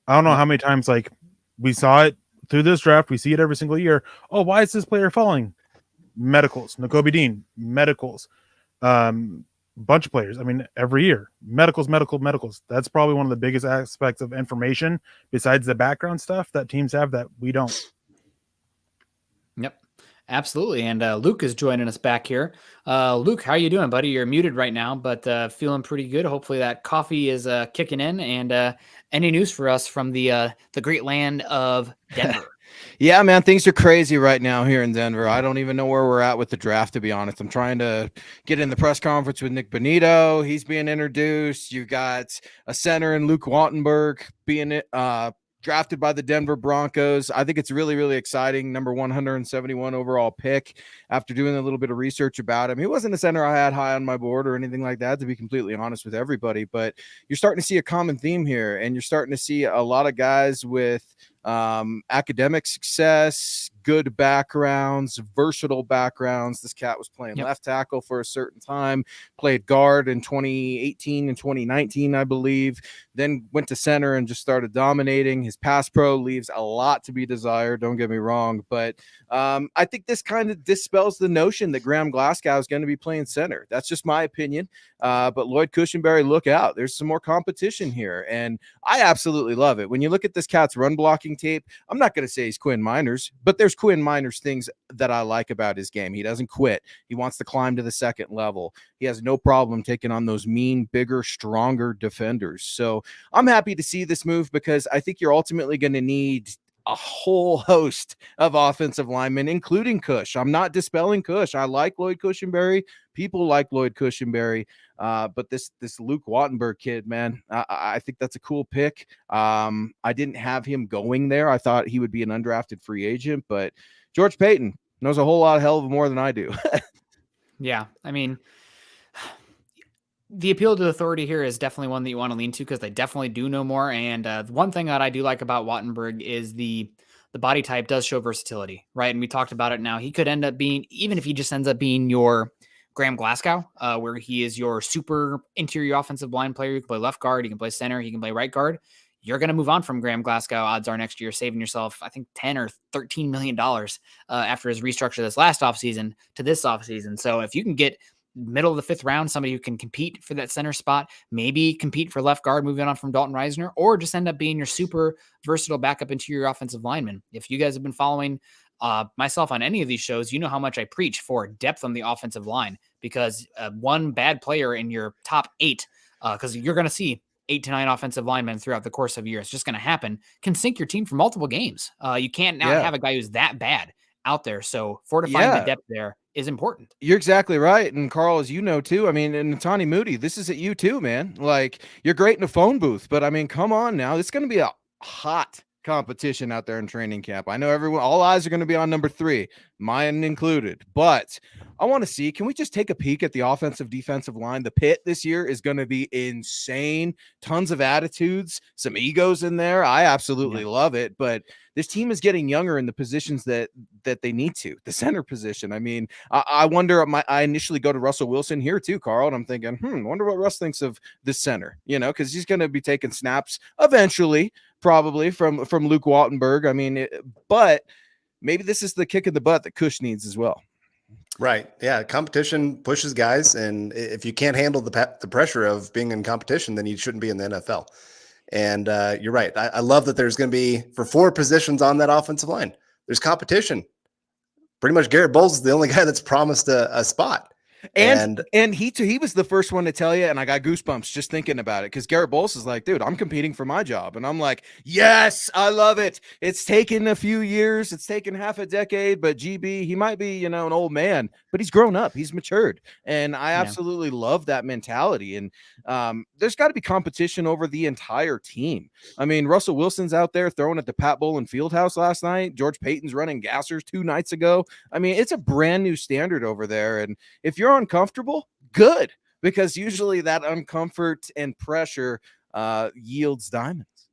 I don't know how many times, like, we saw it through this draft. We see it every single year. Oh, why is this player falling? Medicals. Nakobe Dean, medicals. Bunch of players. I mean, every year. Medicals. That's probably one of the biggest aspects of information besides the background stuff that teams have that we don't. Yep. Absolutely. And Luke is joining us back here. Luke, how are you doing, buddy? You're muted right now, but feeling pretty good. Hopefully that coffee is kicking in. And any news for us from the great land of Denver? Yeah, man, things are crazy right now here in Denver. I don't even know where we're at with the draft, to be honest. I'm trying to get in the press conference with Nick Benito. He's being introduced. You've got a center in Luke Wattenberg being drafted by the Denver Broncos. I think it's really, really exciting. Number 171 overall pick. After doing a little bit of research about him, he wasn't a center I had high on my board or anything like that, to be completely honest with everybody. But you're starting to see a common theme here, and you're starting to see a lot of guys with academic success, good backgrounds, versatile backgrounds. This cat was playing left tackle for a certain time, played guard in 2018 and 2019, I believe, then went to center and just started dominating. His pass pro leaves a lot to be desired, don't get me wrong, but I think this kind of dispels the notion that Graham Glasgow is going to be playing center. That's just my opinion. But Lloyd Cushenberry, look out. There's some more competition here, and I absolutely love it. When you look at this cat's run blocking tape, I'm not going to say he's Quinn Miners, but there's Quinn Miners things that I like about his game. He doesn't quit. He wants to climb to the second level. He has no problem taking on those mean, bigger, stronger defenders. So I'm happy to see this move because I think you're ultimately going to need a whole host of offensive linemen, including Cush. I'm not dispelling Cush. I like Lloyd Cushenberry. People like Lloyd Cushenberry, but this Luke Wattenberg kid, man, I think that's a cool pick. I didn't have him going there. I thought he would be an undrafted free agent, but George Paton knows a whole lot of hell of more than I do. Yeah, I mean, the appeal to authority here is definitely one that you want to lean to because they definitely do know more. And one thing that I do like about Wattenberg is the body type does show versatility, right? And we talked about it now. He could end up being, even if he just ends up being your Graham Glasgow, where he is your super interior offensive line player. You can play left guard, he can play center, he can play right guard. You're going to move on from Graham Glasgow, odds are, next year, saving yourself, I think, $10 or $13 million after his restructure this last offseason to this offseason. So if you can get middle of the 5th round, somebody who can compete for that center spot, maybe compete for left guard, moving on from Dalton Reisner, or just end up being your super versatile backup interior offensive lineman. If you guys have been following myself on any of these shows, you know how much I preach for depth on the offensive line, because one bad player in your top 8, because you're going to see 8 to 9 offensive linemen throughout the course of a year. It's just going to happen, can sink your team for multiple games. You can't now have a guy who's that bad out there. So fortifying the depth there is important. You're exactly right. And Carl, as you know, too, I mean, and Natani Moody, this is at you too, man. Like, you're great in a phone booth, but I mean, come on now. It's going to be a hot competition out there in training camp. I know all eyes are going to be on number 3, mine included, but I want to see, can we just take a peek at the offensive defensive line? The pit this year is going to be insane. Tons of attitudes, some egos in there. I absolutely love it, but this team is getting younger in the positions that they need to. The center position. I mean, I wonder, I initially go to Russell Wilson here too, Carl, and I'm thinking, wonder what Russ thinks of the center, because he's going to be taking snaps eventually, probably from Luke Wattenberg. I mean, but maybe this is the kick in the butt that Cush needs as well. Right. Yeah. Competition pushes guys. And if you can't handle the pressure of being in competition, then you shouldn't be in the NFL. And you're right. I love that there's going to be, for 4 positions on that offensive line, there's competition. Pretty much Garrett Bowles is the only guy that's promised a spot. And he was the first one to tell you, and I got goosebumps just thinking about it, because Garrett Bowles is like, dude, I'm competing for my job. And I'm like, yes, I love it. It's taken a few years. It's taken half a decade, but GB, he might be, an old man, but he's grown up. He's matured. And I absolutely love that mentality. And there's got to be competition over the entire team. I mean, Russell Wilson's out there throwing at the Pat Bowlen Fieldhouse last night. George Paton's running gassers 2 nights ago. I mean, it's a brand new standard over there. And if you're uncomfortable, good, because usually that uncomfort and pressure yields diamonds.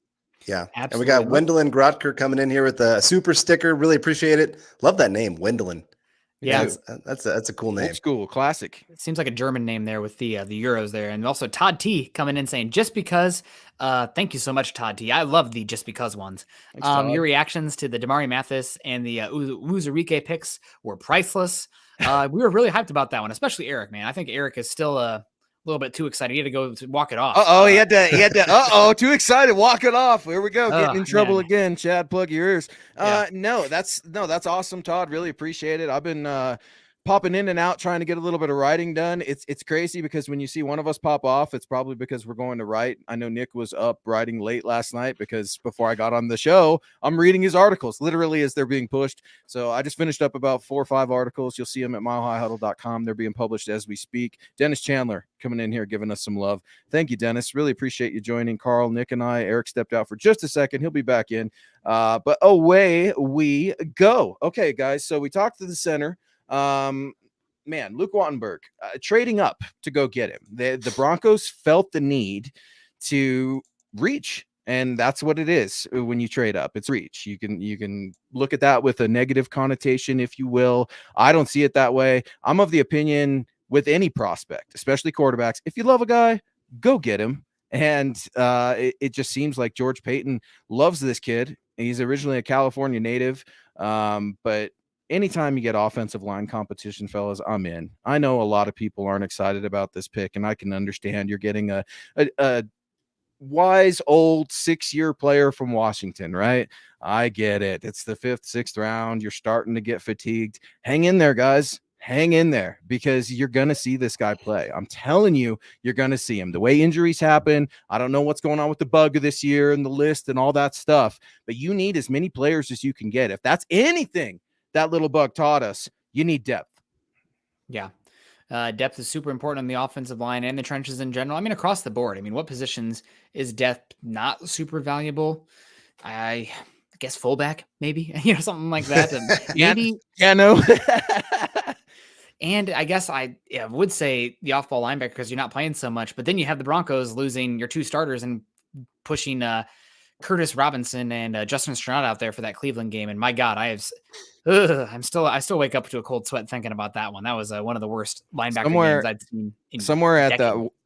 Yeah. Absolutely. And we got Wendelin Grotker coming in here with a super sticker. Really appreciate it. Love that name, Wendelin. Yeah, that's a cool name. Old school, classic. It seems like a German name there with the Euros there. And also Todd T coming in saying, just because, thank you so much, Todd T. I love the just because ones. Thanks, your reactions to the Damari Mathis and the Uzurike picks were priceless. We were really hyped about that one, especially Eric, man. I think Eric is still a little bit too excited. He had to go to walk it off. He had to, too excited. Walk it off. Here we go. Getting in trouble again. Chad, plug your ears. No, that's awesome, Todd. Really appreciate it. I've been popping in and out trying to get a little bit of writing done. It's crazy because when you see one of us pop off, it's probably because we're going to write. I know Nick was up writing late last night because before I got on the show, I'm reading his articles literally as they're being pushed. So I just finished up about 4 or 5 articles. You'll see them at milehighhuddle.com. They're being published as we speak. Dennis Chandler coming in here, giving us some love. Thank you, Dennis. Really appreciate you joining. Carl, Nick, and I. Eric stepped out for just a second. He'll be back in. But away we go. Okay, guys. So we talked to the center. Man, Luke Wattenberg trading up to go get him. The Broncos felt the need to reach, and that's what it is when you trade up. It's reach. You can look at that with a negative connotation, if you will. I don't see it that way. I'm of the opinion with any prospect, especially quarterbacks, if you love a guy, go get him. And it just seems like George Paton loves this kid. He's originally a California native, but anytime you get offensive line competition, fellas, I'm in. I know a lot of people aren't excited about this pick, and I can understand. You're getting a wise old 6-year player from Washington, right? I get it. It's the 5th, 6th round. You're starting to get fatigued. Hang in there, guys. Hang in there, because you're going to see this guy play. I'm telling you, you're going to see him. The way injuries happen, I don't know what's going on with the bug of this year and the list and all that stuff, but you need as many players as you can get. If that's anything that little bug taught us, you need depth. Yeah. Depth is super important on the offensive line and the trenches in general. I mean, across the board. I mean, what positions is depth not super valuable? I guess fullback, maybe, something like that. Maybe. Yeah, no. And I guess I would say the off-ball linebacker because you're not playing so much. But then you have the Broncos losing your two starters and pushing Curtis Robinson and Justin Strnad out there for that Cleveland game. And my God, I still wake up to a cold sweat thinking about that one. That was one of the worst linebacker games I've seen. Somewhere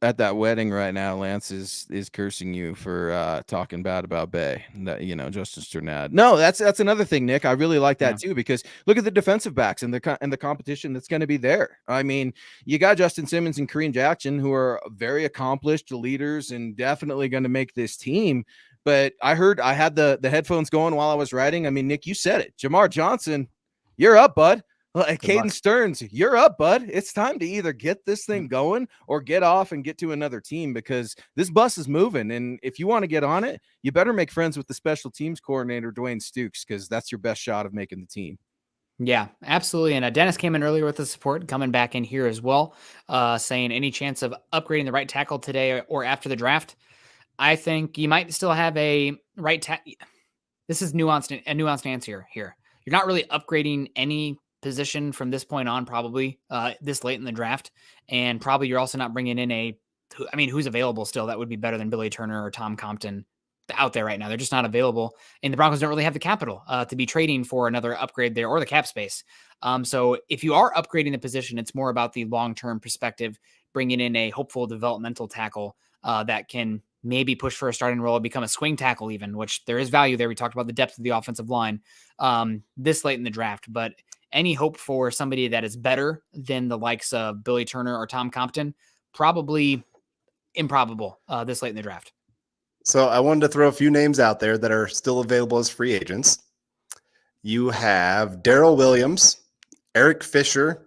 at that wedding right now, Lance is cursing you for talking bad about Bay. That Justin Strnad. No, that's another thing, Nick. I really like that too, because look at the defensive backs and the competition that's going to be there. I mean, you got Justin Simmons and Kareem Jackson, who are very accomplished leaders and definitely going to make this team. But I had the headphones going while I was writing. I mean, Nick, you said it. Jamar Johnson, you're up, bud. Caden Stearns, you're up, bud. It's time to either get this thing going or get off and get to another team, because this bus is moving. And if you want to get on it, you better make friends with the special teams coordinator, Dwayne Stukes, because that's your best shot of making the team. Yeah, absolutely. And Dennis came in earlier with the support, coming back in here as well, saying any chance of upgrading the right tackle today or after the draft. I think you might still have a right tackle. This is a nuanced answer here. You're not really upgrading any position from this point on, probably this late in the draft. And probably you're also not bringing in who's available still that would be better than Billy Turner or Tom Compton out there right now. They're just not available. And the Broncos don't really have the capital to be trading for another upgrade there or the cap space. So if you are upgrading the position, it's more about the long-term perspective, bringing in a hopeful developmental tackle that can maybe push for a starting role, become a swing tackle even, which there is value there. We talked about the depth of the offensive line this late in the draft, but any hope for somebody that is better than the likes of Billy Turner or Tom Compton, probably improbable this late in the draft. So I wanted to throw a few names out there that are still available as free agents. You have Darrell Williams, Eric Fisher,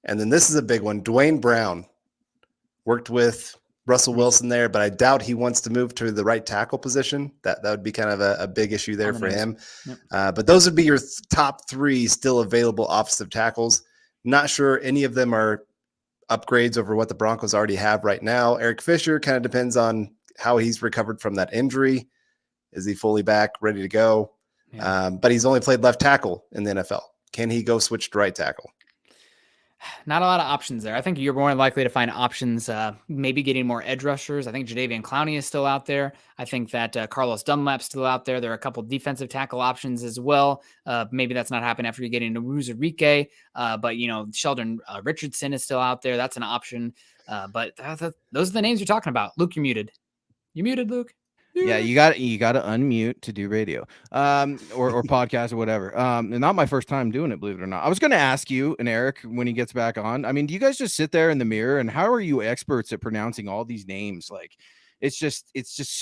and then this is a big one, Dwayne Brown. Worked with Russell Wilson there, but I doubt he wants to move to the right tackle position. That would be kind of a big issue there for him. Yep. But those would be your top three still available offensive tackles. Not sure any of them are upgrades over what the Broncos already have right now. Eric Fisher kind of depends on how he's recovered from that injury. Is he fully back, ready to go? Yeah. But he's only played left tackle in the NFL. Can he go switch to right tackle? Not a lot of options there. I think you're more likely to find options, maybe getting more edge rushers. I think Jadeveon Clowney is still out there. I think that Carlos Dunlap's still out there. There are a couple defensive tackle options as well. Maybe that's not happening after you get into Ruzarike. But, Sheldon Richardson is still out there. That's an option. But those are the names you're talking about. Luke, you're muted. You muted, Luke? Yeah, you got to unmute to do radio, or podcast or whatever. And not my first time doing it, believe it or not. I was going to ask you and Eric when he gets back on. I mean, do you guys just sit there in the mirror, and how are you experts at pronouncing all these names? Like, it's just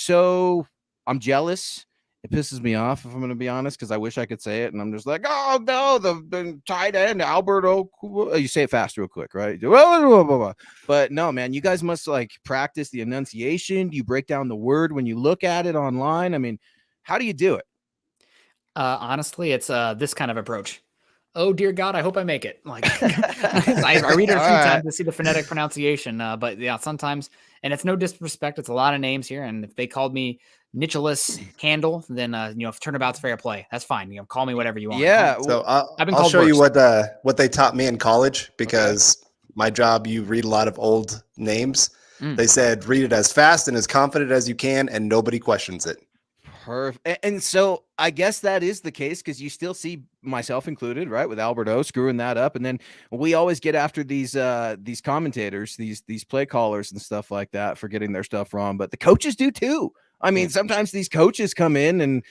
so. I'm jealous. It pisses me off, if I'm going to be honest, because I wish I could say it, and I'm just like, oh no, the tight end Alberto. You say it fast, real quick, right? But no, man, you guys must practice the enunciation. Do you break down the word when you look at it online? I mean, how do you do it? Honestly, it's this kind of approach. Oh dear God, I hope I make it. I read it a few times to see the phonetic pronunciation, but yeah, sometimes, and it's no disrespect. It's a lot of names here, and if they called me Nicholas Handel, then turnabout's fair play. That's fine. Call me whatever you want. Yeah. So I'll show you what they taught me in college, because my job, you read a lot of old names. They said read it as fast and as confident as you can, and nobody questions it. Perfect. And so I guess that is the case, because you still see, myself included, right, with Alberto screwing that up. And then we always get after these commentators, these play callers and stuff like that for getting their stuff wrong. But the coaches do too. I mean, sometimes these coaches come in, and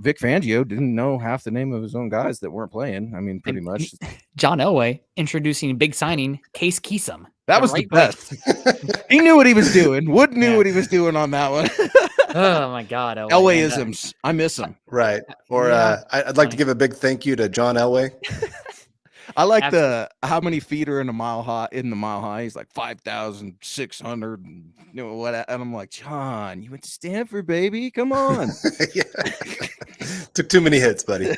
Vic Fangio didn't know half the name of his own guys that weren't playing. I mean, pretty much. John Elway introducing big signing Case Keesum. That was the best. He knew what he was doing. Wood knew what he was doing on that one. Oh my God, Elway-isms. I miss him. Right. Or I'd like to give a big thank you to John Elway. I like how many feet are in the mile high. He's like 5,600. What? And I'm like, John, you went to Stanford, baby. Come on. Took too many hits, buddy.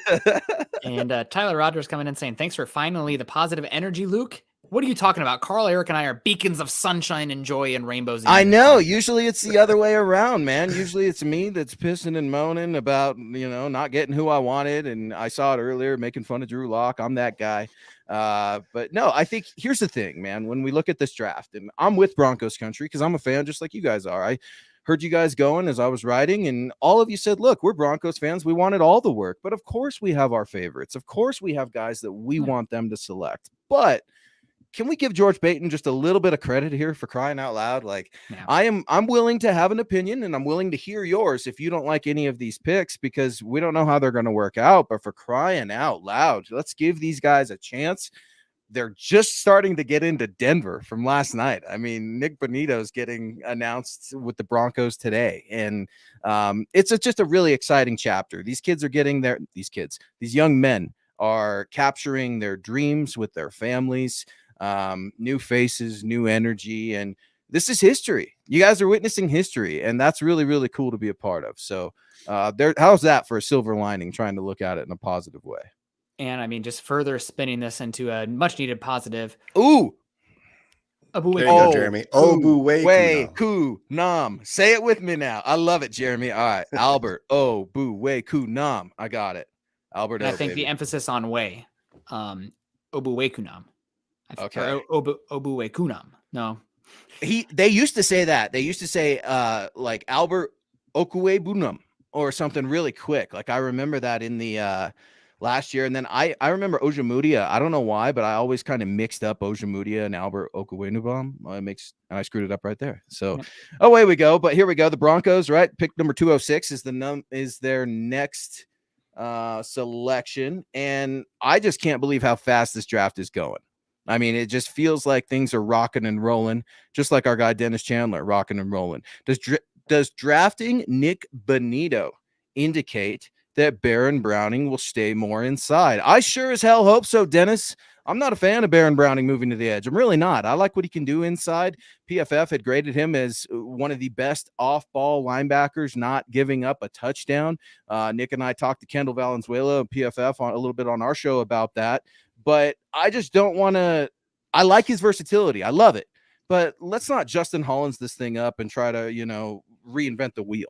And Tyler Rogers coming in saying, thanks for finally the positive energy, Luke. What are you talking about? Carl, Eric, and I are beacons of sunshine and joy and rainbows. I know. Usually it's the other way around, man. Usually it's me that's pissing and moaning about, not getting who I wanted. And I saw it earlier, making fun of Drew Lock. I'm that guy. But no, I think here's the thing, man. When we look at this draft, and I'm with Broncos country because I'm a fan just like you guys are. I heard you guys going as I was writing, and all of you said, look, we're Broncos fans. We wanted all the work. But of course we have our favorites. Of course we have guys that we want them to select. But can we give George Payton just a little bit of credit here for crying out loud? I'm willing to have an opinion, and I'm willing to hear yours if you don't like any of these picks, because we don't know how they're going to work out. But for crying out loud, let's give these guys a chance. They're just starting to get into Denver from last night. I mean, Nick Bonito's getting announced with the Broncos today. And it's just a really exciting chapter. These young men are capturing their dreams with their families. New faces, new energy, and this is history. You guys are witnessing history, and that's really, really cool to be a part of. So how's that for a silver lining, trying to look at it in a positive way? And I mean, just further spinning this into a much needed positive. Ooh. There you go, Jeremy. Nam. Say it with me now. I love it, Jeremy. All right. Albert. Obuwekunam. I got it. Albert. I think the emphasis on way. Obuwekunam. Okay. Obuwekunam. No. They used to say that. They used to say like Albert Okuwebunam or something really quick. Like I remember that in the last year. And then I remember Ojemudia. I don't know why, but I always kind of mixed up Ojemudia and Albert Okuwenubam. And I screwed it up right there. So away we go. But here we go. The Broncos, right? Pick number 206 is their next selection. And I just can't believe how fast this draft is going. I mean, it just feels like things are rocking and rolling, just like our guy Dennis Chandler rocking and rolling. Does drafting Nick Bonito indicate that Baron Browning will stay more inside? I sure as hell hope so, Dennis. I'm not a fan of Baron Browning moving to the edge. I'm really not. I like what he can do inside. PFF had graded him as one of the best off-ball linebackers, not giving up a touchdown. Nick and I talked to Kendall Valenzuela and PFF a little bit on our show about that. But I just don't want to – I like his versatility. I love it. But let's not Justin Hollins this thing up and try to, reinvent the wheel.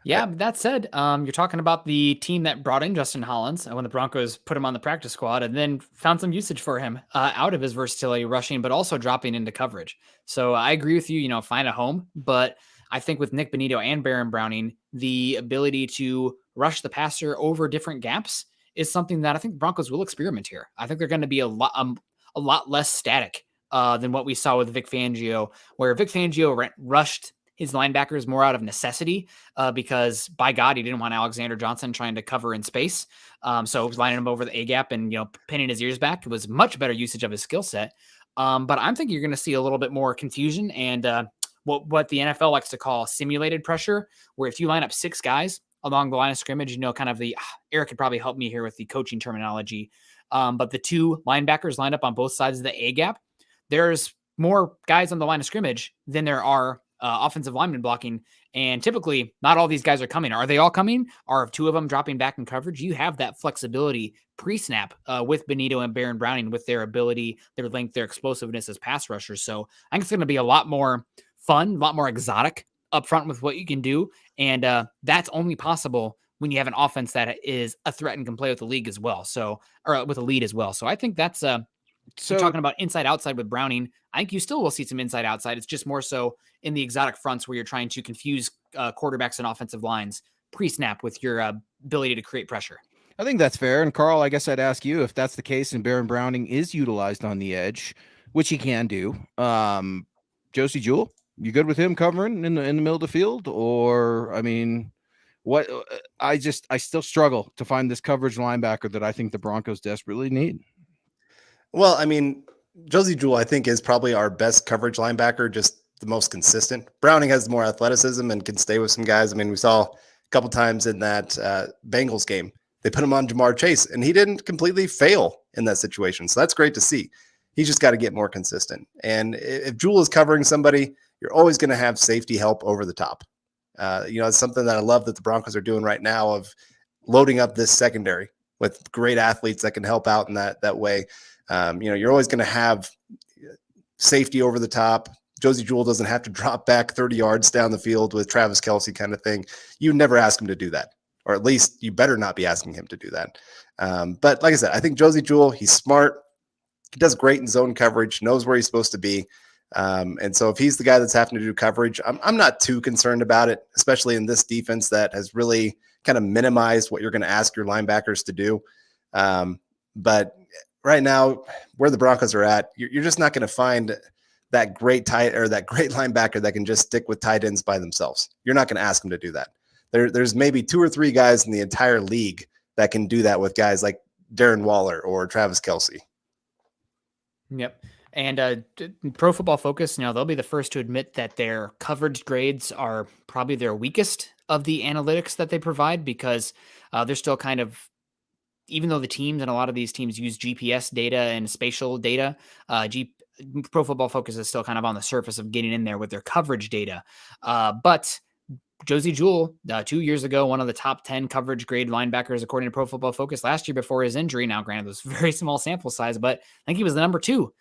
Yeah, but that said, you're talking about the team that brought in Justin Hollins when the Broncos put him on the practice squad and then found some usage for him out of his versatility rushing, but also dropping into coverage. So I agree with you, find a home. But I think with Nick Bonito and Baron Browning, the ability to rush the passer over different gaps is something that I think the Broncos will experiment here. I think they're going to be a lot less static than what we saw with Vic Fangio, where Vic Fangio rushed his linebackers more out of necessity because, by God, he didn't want Alexander Johnson trying to cover in space. So he was lining him over the A-gap and, pinning his ears back. It was much better usage of his skill set. But I'm thinking you're going to see a little bit more confusion and what the NFL likes to call simulated pressure, where if you line up 6 guys along the line of scrimmage, kind of Eric could probably help me here with the coaching terminology. But the 2 linebackers lined up on both sides of the A-gap, there's more guys on the line of scrimmage than there are offensive linemen blocking. And typically not all these guys are coming. Are they all coming? Are 2 of them dropping back in coverage? You have that flexibility pre-snap with Bonito and Baron Browning with their ability, their length, their explosiveness as pass rushers. So I think it's going to be a lot more fun, a lot more exotic up front with what you can do. And that's only possible when you have an offense that is a threat and can play with the league as well. So, or with a lead as well. So I think that's so talking about inside outside with Browning. I think you still will see some inside outside. It's just more so in the exotic fronts where you're trying to confuse quarterbacks and offensive lines pre-snap with your ability to create pressure. I think that's fair. And Carl, I guess I'd ask you if that's the case and Baron Browning is utilized on the edge, which he can do. Josie Jewell, you good with him covering in the middle of the field? Or, I mean, what I still struggle to find this coverage linebacker that I think the Broncos desperately need. Well, I mean, Josie Jewell, I think, is probably our best coverage linebacker, just the most consistent. Browning has more athleticism and can stay with some guys. I mean, we saw a couple times in that Bengals game, they put him on Jamar Chase, and he didn't completely fail in that situation. So that's great to see. He's just got to get more consistent. And if Jewell is covering somebody, you're always going to have safety help over the top. It's something that I love that the Broncos are doing right now of loading up this secondary with great athletes that can help out in that way. You're always going to have safety over the top. Josey Jewell doesn't have to drop back 30 yards down the field with Travis Kelce kind of thing. You never ask him to do that, or at least you better not be asking him to do that. But like I said, I think Josey Jewell, he's smart. He does great in zone coverage, knows where he's supposed to be. And so if he's the guy that's having to do coverage, I'm not too concerned about it, especially in this defense that has really kind of minimized what you're going to ask your linebackers to do. But right now, where the Broncos are at, you're just not going to find that great linebacker that can just stick with tight ends by themselves. You're not going to ask them to do that. There's maybe 2 or 3 guys in the entire league that can do that with guys like Darren Waller or Travis Kelce. Yep. And Pro Football Focus, they'll be the first to admit that their coverage grades are probably their weakest of the analytics that they provide, because they're still kind of, even though the teams and a lot of these teams use GPS data and spatial data, Pro Football Focus is still kind of on the surface of getting in there with their coverage data. But Josey Jewell, 2 years ago, one of the top 10 coverage grade linebackers according to Pro Football Focus last year before his injury. Now, granted, it was a very small sample size, but I think he was the number 2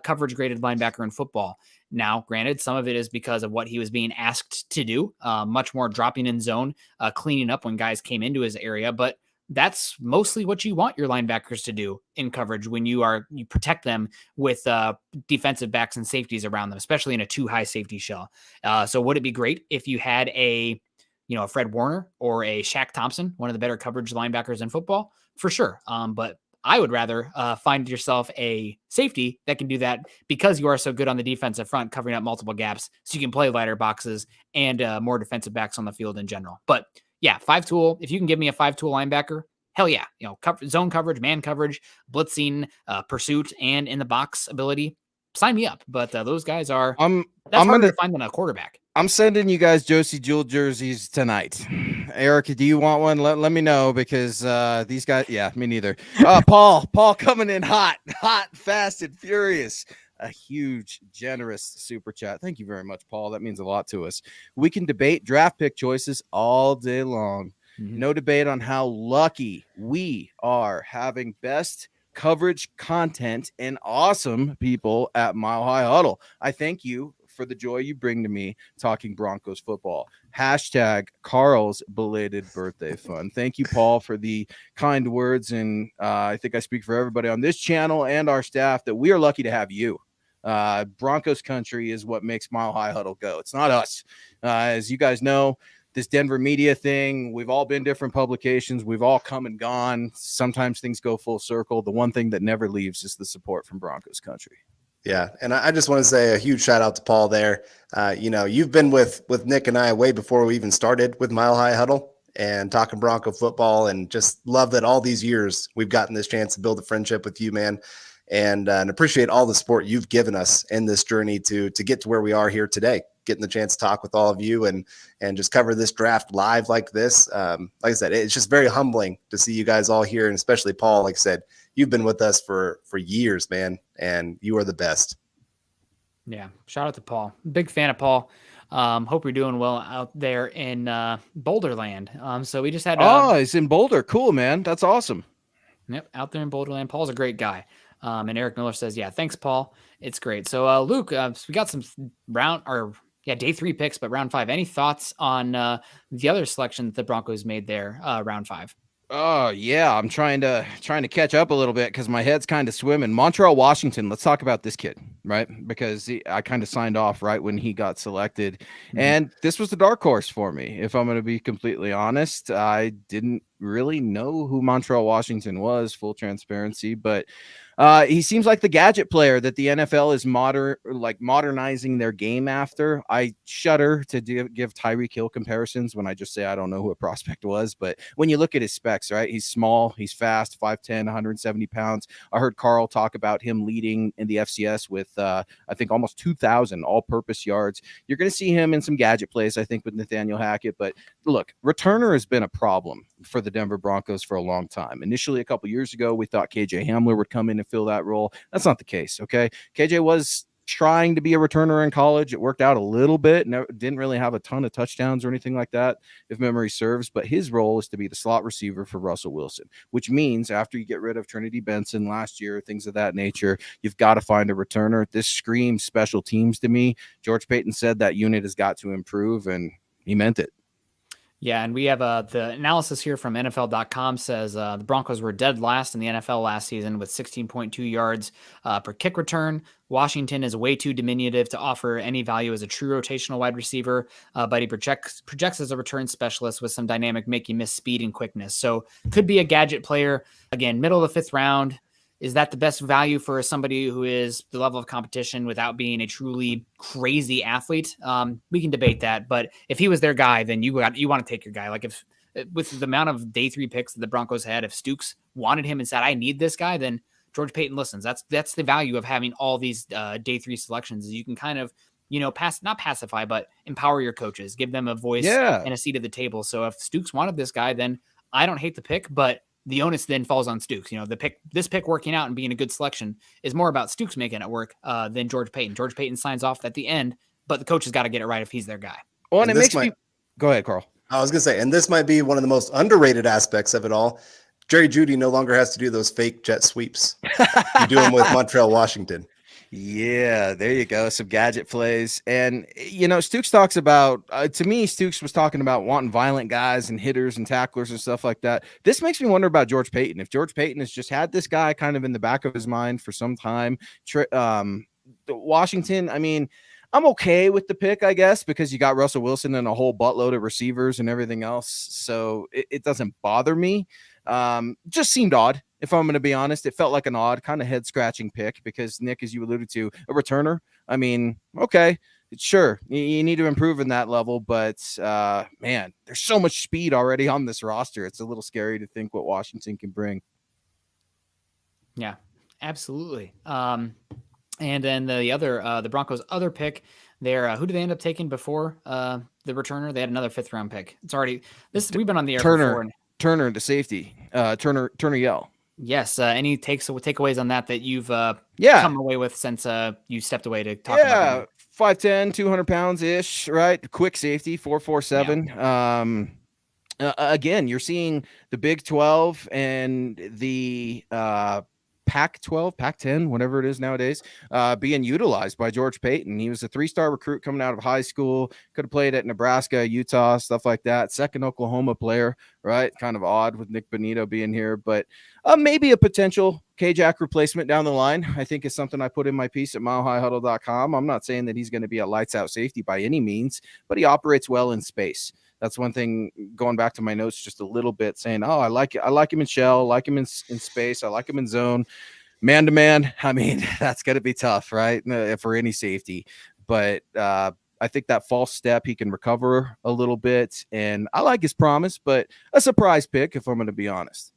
coverage graded linebacker in football. Now, granted, some of it is because of what he was being asked to do, much more dropping in zone, cleaning up when guys came into his area, but that's mostly what you want your linebackers to do in coverage when you protect them with defensive backs and safeties around them, especially in a 2-high safety shell. So would it be great if you had a Fred Warner or a Shaq Thompson, one of the better coverage linebackers in football? For sure. But I would rather find yourself a safety that can do that, because you are so good on the defensive front, covering up multiple gaps, so you can play lighter boxes and more defensive backs on the field in general. But yeah, 5-tool. If you can give me a 5-tool linebacker, hell yeah. Zone coverage, man coverage, blitzing, pursuit, and in the box ability, sign me up. But those guys are, that's harder to find than a quarterback. I'm sending you guys Josey Jewell jerseys tonight. Eric, do you want one? Let me know, because these guys, yeah, me neither. Paul coming in hot, fast, and furious. A huge, generous super chat. Thank you very much, Paul. That means a lot to us. We can debate draft pick choices all day long. Mm-hmm. No debate on how lucky we are having best coverage content and awesome people at Mile High Huddle. I thank you for the joy you bring to me talking Broncos football. Hashtag Carl's belated birthday fun. Thank you, Paul, for the kind words. And I think I speak for everybody on this channel and our staff that we are lucky to have you. Broncos country is what makes Mile High Huddle go. It's not us. As you guys know, this Denver media thing, we've all been different publications. We've all come and gone. Sometimes things go full circle. The one thing that never leaves is the support from Broncos country. Yeah, and I just want to say a huge shout out to Paul there. You've been with Nick and I way before we even started with Mile High Huddle and talking Bronco football, and just love that all these years we've gotten this chance to build a friendship with you, man. And appreciate all the support you've given us in this journey to get to where we are here today, getting the chance to talk with all of you and just cover this draft live like this. Like I said, it's just very humbling to see you guys all here, and especially Paul. Like I said, you've been with us for years, man, and you are the best. Yeah, shout out to Paul. Big fan of Paul. Hope you're doing well out there in Boulderland. So we just had he's in Boulder. Cool, man. That's awesome. Yep, out there in Boulderland. Paul's a great guy. And Eric Miller says, yeah, thanks, Paul. It's great. So, Luke, we got some day 3 picks, but round 5. Any thoughts on the other selection that the Broncos made there, round 5? Oh yeah, I'm trying to catch up a little bit because my head's kind of swimming. Montreal Washington. Let's talk about this kid, right? Because I kind of signed off right when he got selected, and this was the dark horse for me. If I'm going to be completely honest, I didn't really know who Montreal Washington was. Full transparency, but he seems like the gadget player that the NFL is modernizing their game after. I shudder to give Tyreek Hill comparisons when I just say I don't know who a prospect was. But when you look at his specs, right, he's small, he's fast, 5'10", 170 pounds. I heard Carl talk about him leading in the FCS with, I think, almost 2,000 all-purpose yards. You're going to see him in some gadget plays, I think, with Nathaniel Hackett. But look, returner has been a problem for the Denver Broncos for a long time. Initially, a couple years ago, we thought KJ Hamler would come in and fill that role. That's not the case, okay? KJ was trying to be a returner in college. It worked out a little bit. No, didn't really have a ton of touchdowns or anything like that, if memory serves. But his role is to be the slot receiver for Russell Wilson, which means after you get rid of Trinity Benson last year, things of that nature, you've got to find a returner. This screams special teams to me. George Paton said that unit has got to improve, and he meant it. Yeah, and we have the analysis here from NFL.com says the Broncos were dead last in the NFL last season with 16.2 yards per kick return. Washington is way too diminutive to offer any value as a true rotational wide receiver, but he projects as a return specialist with some dynamic make you miss speed and quickness. So could be a gadget player. Again, middle of the 5th round. Is that the best value for somebody who is the level of competition without being a truly crazy athlete? We can debate that, but if he was their guy, then you want to take your guy. Like if with the amount of day 3 picks that the Broncos had, if Stooks wanted him and said, I need this guy, then George Paton listens. That's the value of having all these day 3 selections is you can kind of, not pacify, but empower your coaches, give them a voice and a seat at the table. So if Stooks wanted this guy, then I don't hate the pick, but the onus then falls on Stooks. This pick working out and being a good selection is more about Stooks making it work than George Paton. George Paton signs off at the end, but the coach has got to get it right if he's their guy. Well, and it makes me go ahead, Carl. I was going to say, and this might be one of the most underrated aspects of it all. Jerry Jeudy no longer has to do those fake jet sweeps. You do them with Montreal, Washington. Yeah, there you go. Some gadget plays. And, Stooks talks about, to me, Stooks was talking about wanting violent guys and hitters and tacklers and stuff like that. This makes me wonder about George Paton. If George Paton has just had this guy kind of in the back of his mind for some time, Washington, I mean, I'm okay with the pick, I guess, because you got Russell Wilson and a whole buttload of receivers and everything else. So it doesn't bother me. Just seemed odd. If I'm going to be honest, it felt like an odd kind of head scratching pick because Nick, as you alluded to, a returner. I mean, okay, sure. You need to improve in that level, but man, there's so much speed already on this roster. It's a little scary to think what Washington can bring. Yeah, absolutely. And then the Broncos' other pick there, who did they end up taking before the returner? They had another 5th round pick. It's already we've been on the air before. Turner to safety. Turner Yell. Yes. Any takeaways on that you've come away with since you stepped away to talk about it? 5'10", 200 pounds ish, right? Quick safety, 4.47. Yeah. Again, you're seeing the Big 12 and the Pac-12, Pac-10, whatever it is nowadays, being utilized by George Paton. He was a 3-star recruit coming out of high school, could have played at Nebraska, Utah, stuff like that. Second Oklahoma player, right? Kind of odd with Nick Bonito being here, but maybe a potential K-Jack replacement down the line, I think is something I put in my piece at milehighhuddle.com. I'm not saying that he's going to be a lights-out safety by any means, but he operates well in space. That's one thing, going back to my notes just a little bit, saying, I like him in shell, I like him in space, I like him in zone. Man-to-man, I mean, that's going to be tough, right, for any safety. But I think that false step, he can recover a little bit. And I like his promise, but a surprise pick, if I'm going to be honest.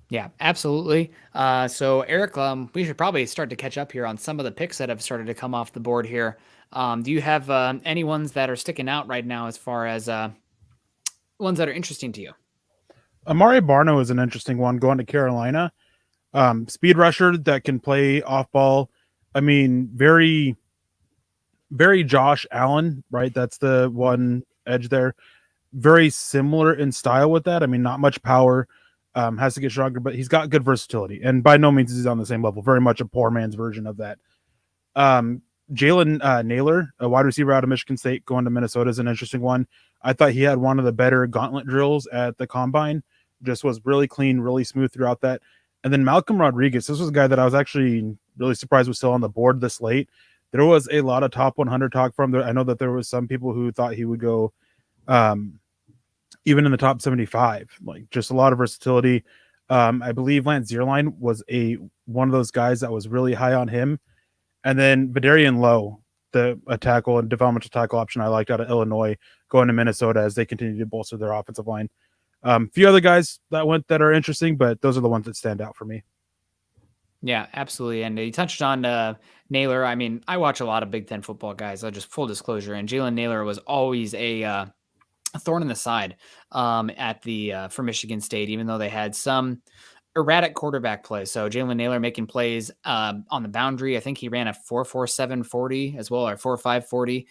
Yeah, absolutely. So, Eric, we should probably start to catch up here on some of the picks that have started to come off the board here. Do you have any ones that are sticking out right now as far as ones that are interesting to you? Amari Barno is an interesting one going to Carolina. Speed rusher that can play off ball. I mean, very, very Josh Allen, right? That's the one edge there. Very similar in style with that. I mean, not much power, has to get stronger, but he's got good versatility. And by no means is he on the same level. Very much a poor man's version of that. Jalen Naylor, a wide receiver out of Michigan State, going to Minnesota is an interesting one. I thought he had one of the better gauntlet drills at the combine. Just was really clean, really smooth throughout that. And then Malcolm Rodriguez, this was a guy that I was actually really surprised was still on the board this late. There was a lot of top 100 talk from there. I know that there was some people who thought he would go even in the top 75, like just a lot of versatility. I believe Lance Zierlein was one of those guys that was really high on him. And then Vidarian Lowe, a tackle and developmental tackle option I liked out of Illinois, going to Minnesota as they continue to bolster their offensive line. A few other guys that went that are interesting, but those are the ones that stand out for me. Yeah, absolutely. And you touched on Naylor. I mean, I watch a lot of Big Ten football guys. Just full disclosure. And Jalen Naylor was always a thorn in the side for Michigan State, even though they had some erratic quarterback play. So Jalen Naylor making plays on the boundary. I think he ran a 4.47 40 as well, or 4.5 40.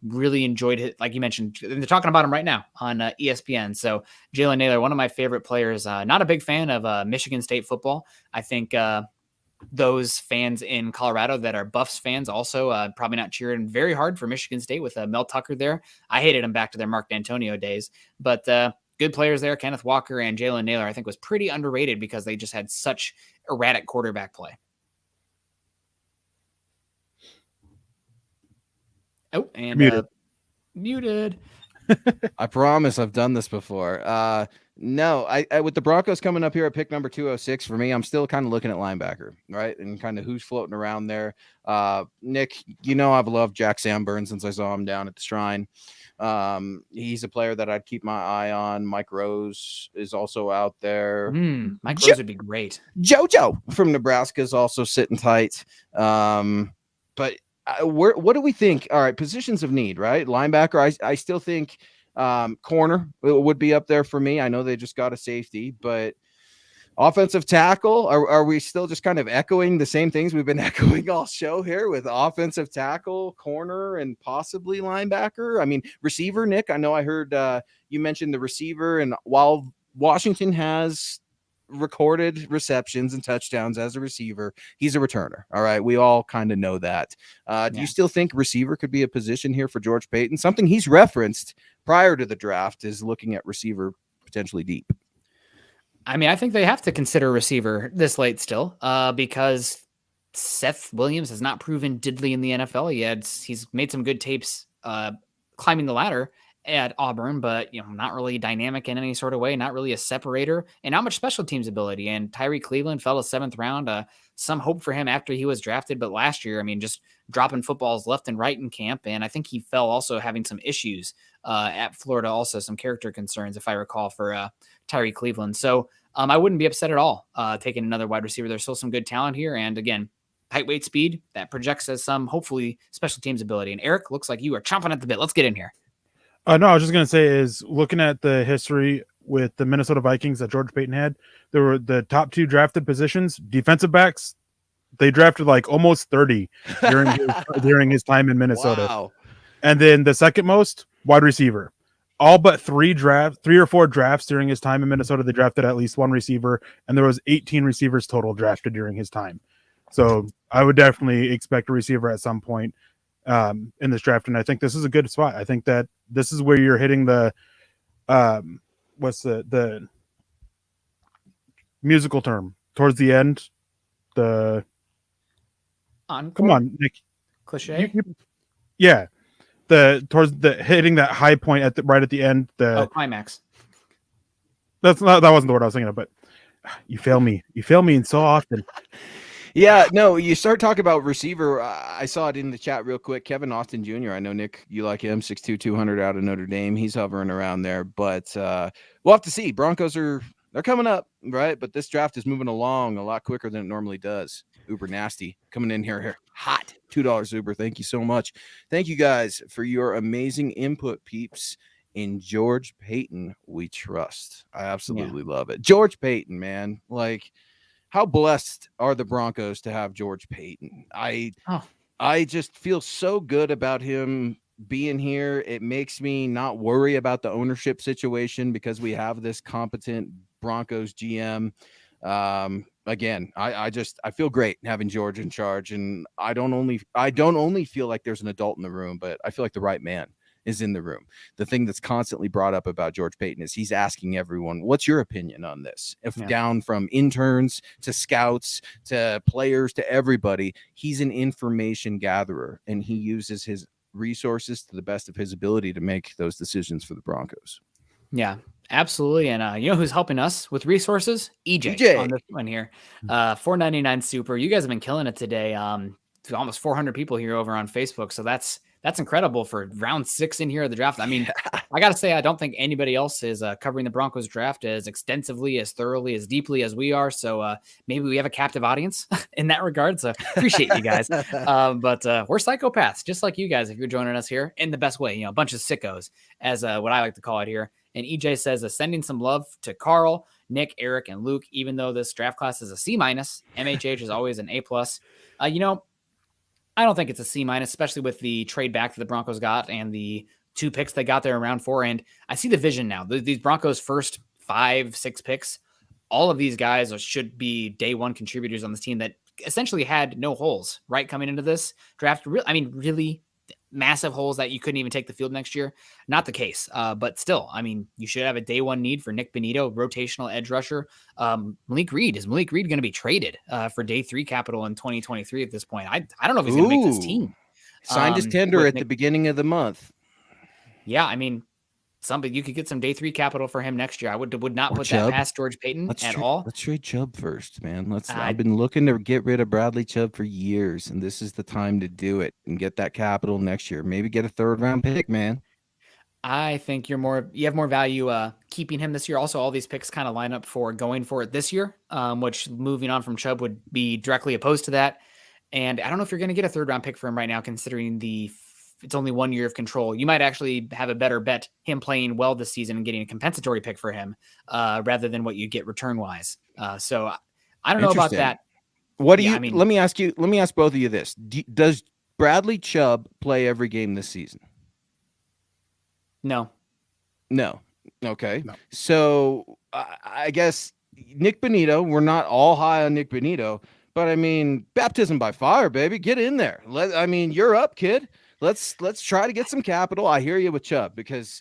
Really enjoyed it. Like you mentioned, they're talking about him right now on ESPN. So Jalen Naylor, one of my favorite players. Not a big fan of Michigan State football. I think those fans in Colorado that are Buffs fans also probably not cheering very hard for Michigan State with Mel Tucker there. I hated him back to their Mark D'Antonio days, but good players there. Kenneth Walker and Jalen Naylor, I think, was pretty underrated because they just had such erratic quarterback play. Oh, and muted. I promise I've done this before. No, I with the Broncos coming up here at pick number 206 for me, I'm still kind of looking at linebacker, right? And kind of who's floating around there. Nick, I've loved Jack Sanborn since I saw him down at the Shrine. He's a player that I'd keep my eye on. Mike Rose is also out there. Mike Rose would be great. JoJo from Nebraska is also sitting tight. But what do we think? All right, positions of need, right? Linebacker, I still think corner would be up there for me. I know they just got a safety, but offensive tackle, are we still just kind of echoing the same things we've been echoing all show here with offensive tackle, corner, and possibly linebacker? I mean, receiver, Nick, I know I heard you mentioned the receiver, and while Washington has recorded receptions and touchdowns as a receiver, he's a returner. All right, we all kind of know that. Do you still think receiver could be a position here for George Paton? Something he's referenced prior to the draft is looking at receiver potentially deep. I mean, I think they have to consider receiver this late still, because Seth Williams has not proven diddly in the NFL. He's made some good tapes climbing the ladder at Auburn, but not really dynamic in any sort of way, not really a separator, and not much special teams ability. And Tyree Cleveland fell to 7th round. Some hope for him after he was drafted, but last year, I mean, just dropping footballs left and right in camp. And I think he fell also having some issues at Florida, also some character concerns, if I recall, for Tyree Cleveland. So I wouldn't be upset at all taking another wide receiver. There's still some good talent here. And again, height, weight, speed, that projects as some, hopefully, special teams ability. And Eric, looks like you are chomping at the bit. Let's get in here. No, I was just going to say is looking at the history with the Minnesota Vikings that George Paton had, there were the top 2 drafted positions, defensive backs. They drafted like almost 30 during his time in Minnesota. Wow. And then the second most, wide receiver. All but 3 or 4 drafts during his time in Minnesota, they drafted at least one receiver, and there was 18 receivers total drafted during his time. So I would definitely expect a receiver at some point in this draft, and I think this is a good spot. I think that this is where you're hitting the what's the musical term towards the end. The encore? Come on, Nick. Cliche. Yeah, towards the hitting that high point right at the end. Climax. That wasn't the word I was thinking of, but you fail me. You fail me so often. Yeah, no, you start talking about receiver. I saw it in the chat real quick. Kevin Austin Jr., I know, Nick, you like him, 6'2", 200 out of Notre Dame. He's hovering around there, but we'll have to see. Broncos they're coming up, right? But this draft is moving along a lot quicker than it normally does. Uber nasty coming in here hot. $2 Uber. Thank you so much. Thank you guys for your amazing input, peeps. In George Paton, we trust. I absolutely love it. George Paton, man, like, how blessed are the Broncos to have George Paton? I just feel so good about him being here. It makes me not worry about the ownership situation because we have this competent Broncos GM. Again, I feel great having George in charge, and I don't only feel like there's an adult in the room, but I feel like the right man is in the room. The thing that's constantly brought up about George Paton is he's asking everyone, what's your opinion on this? Down from interns to scouts to players to everybody, he's an information gatherer, and he uses his resources to the best of his ability to make those decisions for the Broncos. Yeah, absolutely. And you know who's helping us with resources? EJ. On this one here. $4.99 super. You guys have been killing it today. Almost 400 people here over on Facebook. So that's incredible for round 6 in here of the draft. I mean, I got to say, I don't think anybody else is covering the Broncos draft as extensively, as thoroughly, as deeply as we are. So maybe we have a captive audience in that regard. So appreciate you guys. But we're psychopaths, just like you guys, if you're joining us here in the best way, a bunch of sickos, as what I like to call it here. And EJ says, sending some love to Carl. Nick, Eric, and Luke. Even though this draft class is a C-, MHH is always an A+. I don't think it's a C-, especially with the trade back that the Broncos got and the 2 picks they got there in round 4. And I see the vision now. These Broncos' first 5-6 picks, all of these guys should be day one contributors on this team that essentially had no holes, right? Coming into this draft. Really massive holes that you couldn't even take the field next year. Not the case. But still, you should have a day one need for Nick Bonito, rotational edge rusher. Malik Reed. Is Malik Reed going to be traded for day 3 capital in 2023 at this point? I don't know if he's going to make this team. Signed his tender at the beginning of the month. Yeah, you could get some day 3 capital for him next year. I would not put that past George Payton at all. Let's trade Chubb first, man. I've been looking to get rid of Bradley Chubb for years, and this is the time to do it and get that capital next year. Maybe get a 3rd round pick, man. I think you have more value keeping him this year. Also, all these picks kind of line up for going for it this year, which moving on from Chubb would be directly opposed to that. And I don't know if you're going to get a 3rd round pick for him right now, considering it's only 1 year of control. You might actually have a better bet him playing well this season and getting a compensatory pick for him rather than what you get return wise. So I don't know about that. What do you, let me ask both of you this. Does Bradley Chubb play every game this season? No. Okay. No. So I guess Nick Bonito, we're not all high on Nick Bonito, but baptism by fire, baby. Get in there. You're up, kid. Let's try to get some capital. I hear you with Chubb because,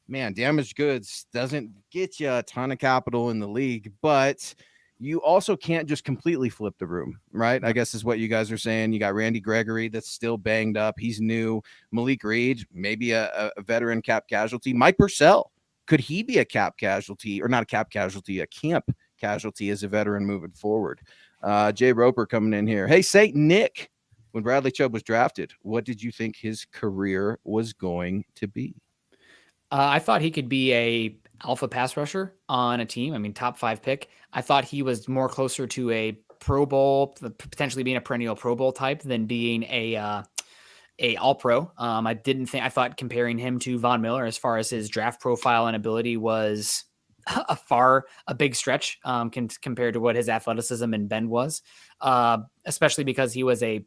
man, damaged goods doesn't get you a ton of capital in the league, but you also can't just completely flip the room, right? I guess is what you guys are saying. You got Randy Gregory that's still banged up. He's new. Malik Reed, maybe a veteran cap casualty. Mike Purcell, could he be a cap casualty or not a cap casualty, a camp casualty as a veteran moving forward? Jay Roper coming in here. Hey, St. Nick. When Bradley Chubb was drafted, what did you think his career was going to be? I thought he could be a alpha pass rusher on a team. Top 5 pick. I thought he was more closer to a Pro Bowl, potentially being a perennial Pro Bowl type than being a all pro. I thought comparing him to Von Miller as far as his draft profile and ability was a big stretch compared to what his athleticism and bend was, especially because he was a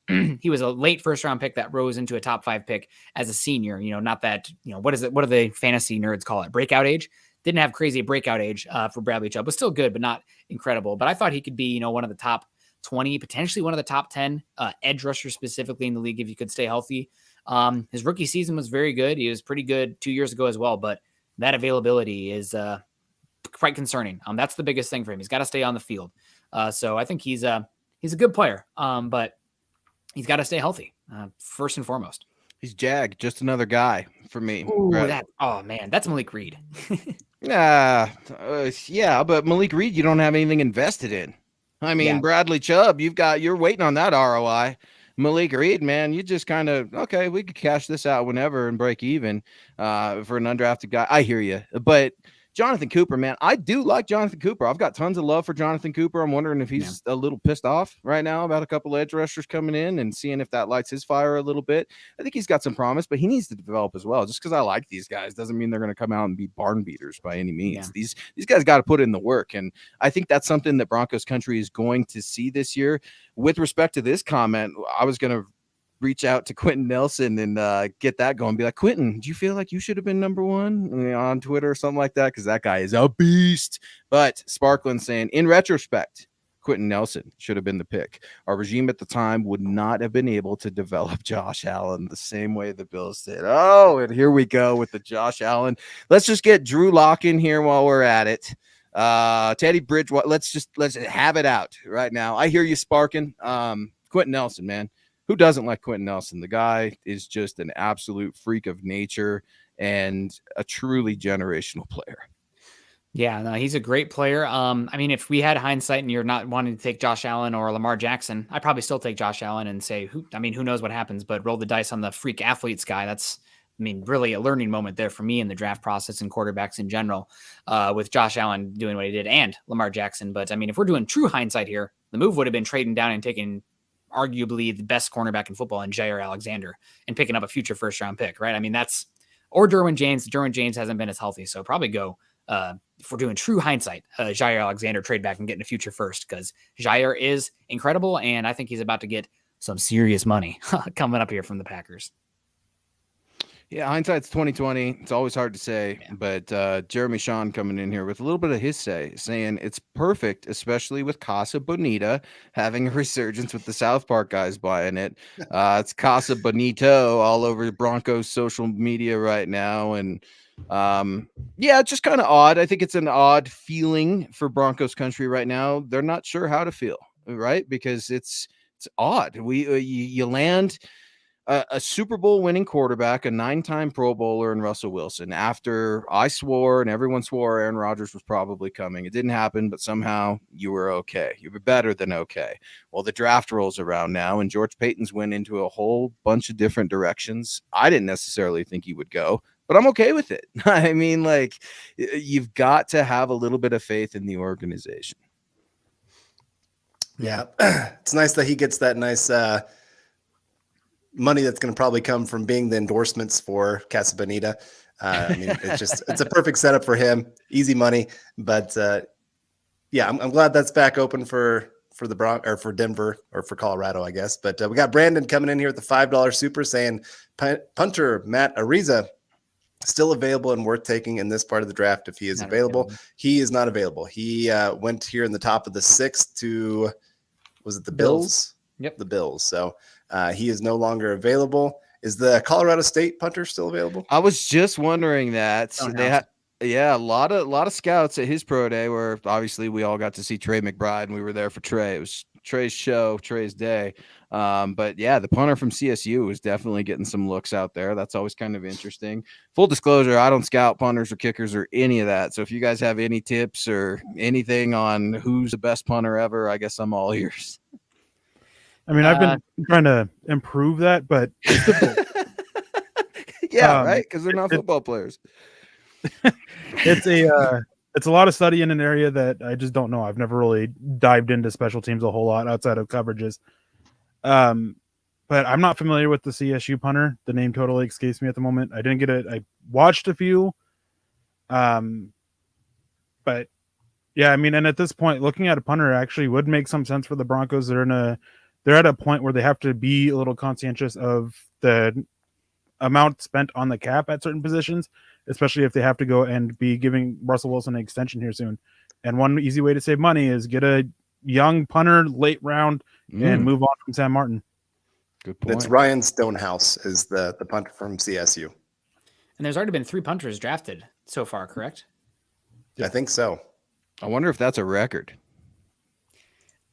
late 1st round pick that rose into a top 5 pick as a senior. Not that, what do the fantasy nerds call it? Breakout age. Didn't have crazy breakout age for Bradley Chubb. Was still good, but not incredible. But I thought he could be, one of the top 20, potentially one of the top 10 edge rushers specifically in the league if he could stay healthy. His rookie season was very good. He was pretty good 2 years ago as well, but that availability is quite concerning. That's the biggest thing for him. He's got to stay on the field. So I think he's a good player, but he's got to stay healthy first and foremost. He's Jag, just another guy for me. Ooh, that's Malik Reed. Yeah, but Malik Reed, you don't have anything invested in. Bradley Chubb, you're waiting on that ROI. Malik Reed, man, you just kind of, okay, we could cash this out whenever and break even for an undrafted guy. I hear you. But Jonathan Cooper, man, I do like Jonathan Cooper. I've got tons of love for Jonathan Cooper. I'm wondering if he's a little pissed off right now about a couple edge rushers coming in and seeing if that lights his fire a little bit. I think he's got some promise, but he needs to develop as well. Just because I like these guys doesn't mean they're going to come out and be barn beaters by any means. Yeah. These guys got to put in the work. And I think that's something that Broncos country is going to see this year. With respect to this comment, I was going to reach out to Quentin Nelson and get that going. Be like, Quentin, do you feel like you should have been number 1 on Twitter or something like that? Because that guy is a beast. But Sparkland saying, in retrospect, Quentin Nelson should have been the pick. Our regime at the time would not have been able to develop Josh Allen the same way the Bills did. Oh, and here we go with the Josh Allen. Let's just get Drew Lock in here while we're at it. Teddy Bridgewater, let's have it out right now. I hear you sparking. Quentin Nelson, man. Who doesn't like Quentin Nelson? The guy is just an absolute freak of nature and a truly generational player. Yeah, no, he's a great player. If we had hindsight and you're not wanting to take Josh Allen or Lamar Jackson, I'd probably still take Josh Allen and say, who knows what happens, but roll the dice on the freak athletes guy. That's, really a learning moment there for me in the draft process and quarterbacks in general, with Josh Allen doing what he did and Lamar Jackson. But if we're doing true hindsight here, the move would have been trading down and taking arguably the best cornerback in football in Jair Alexander and picking up a future 1st round pick, right? Derwin James. Derwin James hasn't been as healthy, so probably go if we're doing true hindsight, Jair Alexander trade back and getting a future first, because Jair is incredible, and I think he's about to get some serious money coming up here from the Packers. Yeah, hindsight's 2020. It's always hard to say, but Jeremy Shawn coming in here with a little bit of his say, saying it's perfect, especially with Casa Bonita having a resurgence with the South Park guys buying it. It's Casa Bonito all over Broncos social media right now, and yeah, it's just kind of odd. I think it's an odd feeling for Broncos country right now. They're not sure how to feel, right? Because it's odd. You land a Super Bowl winning quarterback, a 9-time Pro Bowler in Russell Wilson, after I swore and everyone swore Aaron Rodgers was probably coming. It didn't happen, but somehow you were okay. You were better than okay. Well, the draft rolls around now, and George Paton's went into a whole bunch of different directions. I didn't necessarily think he would go, but I'm okay with it. I mean, like, you've got to have a little bit of faith in the organization. Yeah. It's nice that he gets that nice money that's going to probably come from being the endorsements for Casa Bonita. I mean, it's a perfect setup for him. Easy money. But yeah, I'm glad that's back open for the or for Denver, or for Colorado, I guess. But we got Brandon coming in here with the $5 super, saying punter Matt Ariza still available and worth taking in this part of the draft if he is available. He is not available. He went here in the top of the 6th to, was it the Bills? Yep. The Bills. So he is no longer available. Is the Colorado State punter still available? I was just wondering that. Yeah, a lot of scouts at his pro day, where obviously we all got to see Trey McBride, and we were there for Trey. It was Trey's show, Trey's day. But yeah, the punter from CSU is definitely getting some looks out there. That's always kind of interesting. Full disclosure, I don't scout punters or kickers or any of that. So if you guys have any tips or anything on who's the best punter ever, I guess I'm all ears. I mean, I've been trying to improve that, but it's difficult. Yeah, right, because they're not football players. It's a lot of study in an area that I just don't know. I've never really dived into special teams a whole lot outside of coverages. But I'm not familiar with the CSU punter. The name totally escapes me at the moment. I didn't get it. I watched a few. But yeah, I mean, and at this point, looking at a punter actually would make some sense for the Broncos. They're at a point where they have to be a little conscientious of the amount spent on the cap at certain positions, especially if they have to go and be giving Russell Wilson an extension here soon. And one easy way to save money is get a young punter late round and move on from Sam Martin. Good point. It's Ryan Stonehouse is the punter from CSU. And there's already been 3 punters drafted so far, correct? I think so. I wonder if that's a record.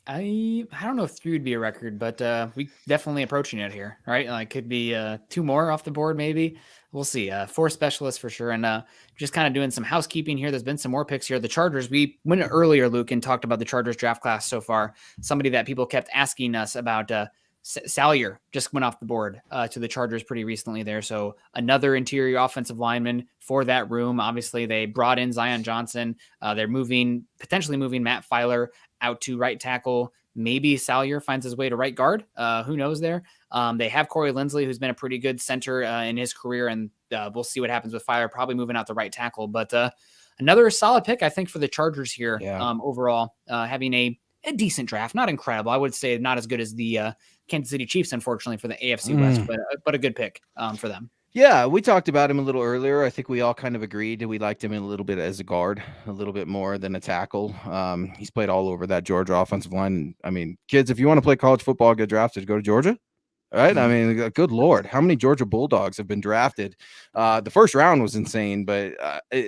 I don't know if 3 would be a record, but we definitely approaching it here, right? Like, could be 2 more off the board, maybe. We'll see. 4 specialists for sure. And just kind of doing some housekeeping here. There's been some more picks here. The Chargers, we went earlier, Luke, and talked about the Chargers draft class so far. Somebody that people kept asking us about, Salyer just went off the board to the Chargers pretty recently there. So another interior offensive lineman for that room. Obviously, they brought in Zion Johnson. They're potentially moving Matt Filer out to right tackle. Maybe Salyer finds his way to right guard. Who knows there? They have Corey Linsley, who's been a pretty good center in his career, and we'll see what happens with Filer, probably moving out the right tackle. But another solid pick, I think, for the Chargers here. Overall, having a decent draft, not incredible. I would say not as good as the Kansas City Chiefs, unfortunately, for the AFC West, but a good pick for them. Yeah, we talked about him a little earlier. I think we all kind of agreed we liked him a little bit as a guard, a little bit more than a tackle. He's played all over that Georgia offensive line. I mean, kids, if you want to play college football, get drafted, go to Georgia. Right? I mean, good Lord, how many Georgia Bulldogs have been drafted? The first round was insane, but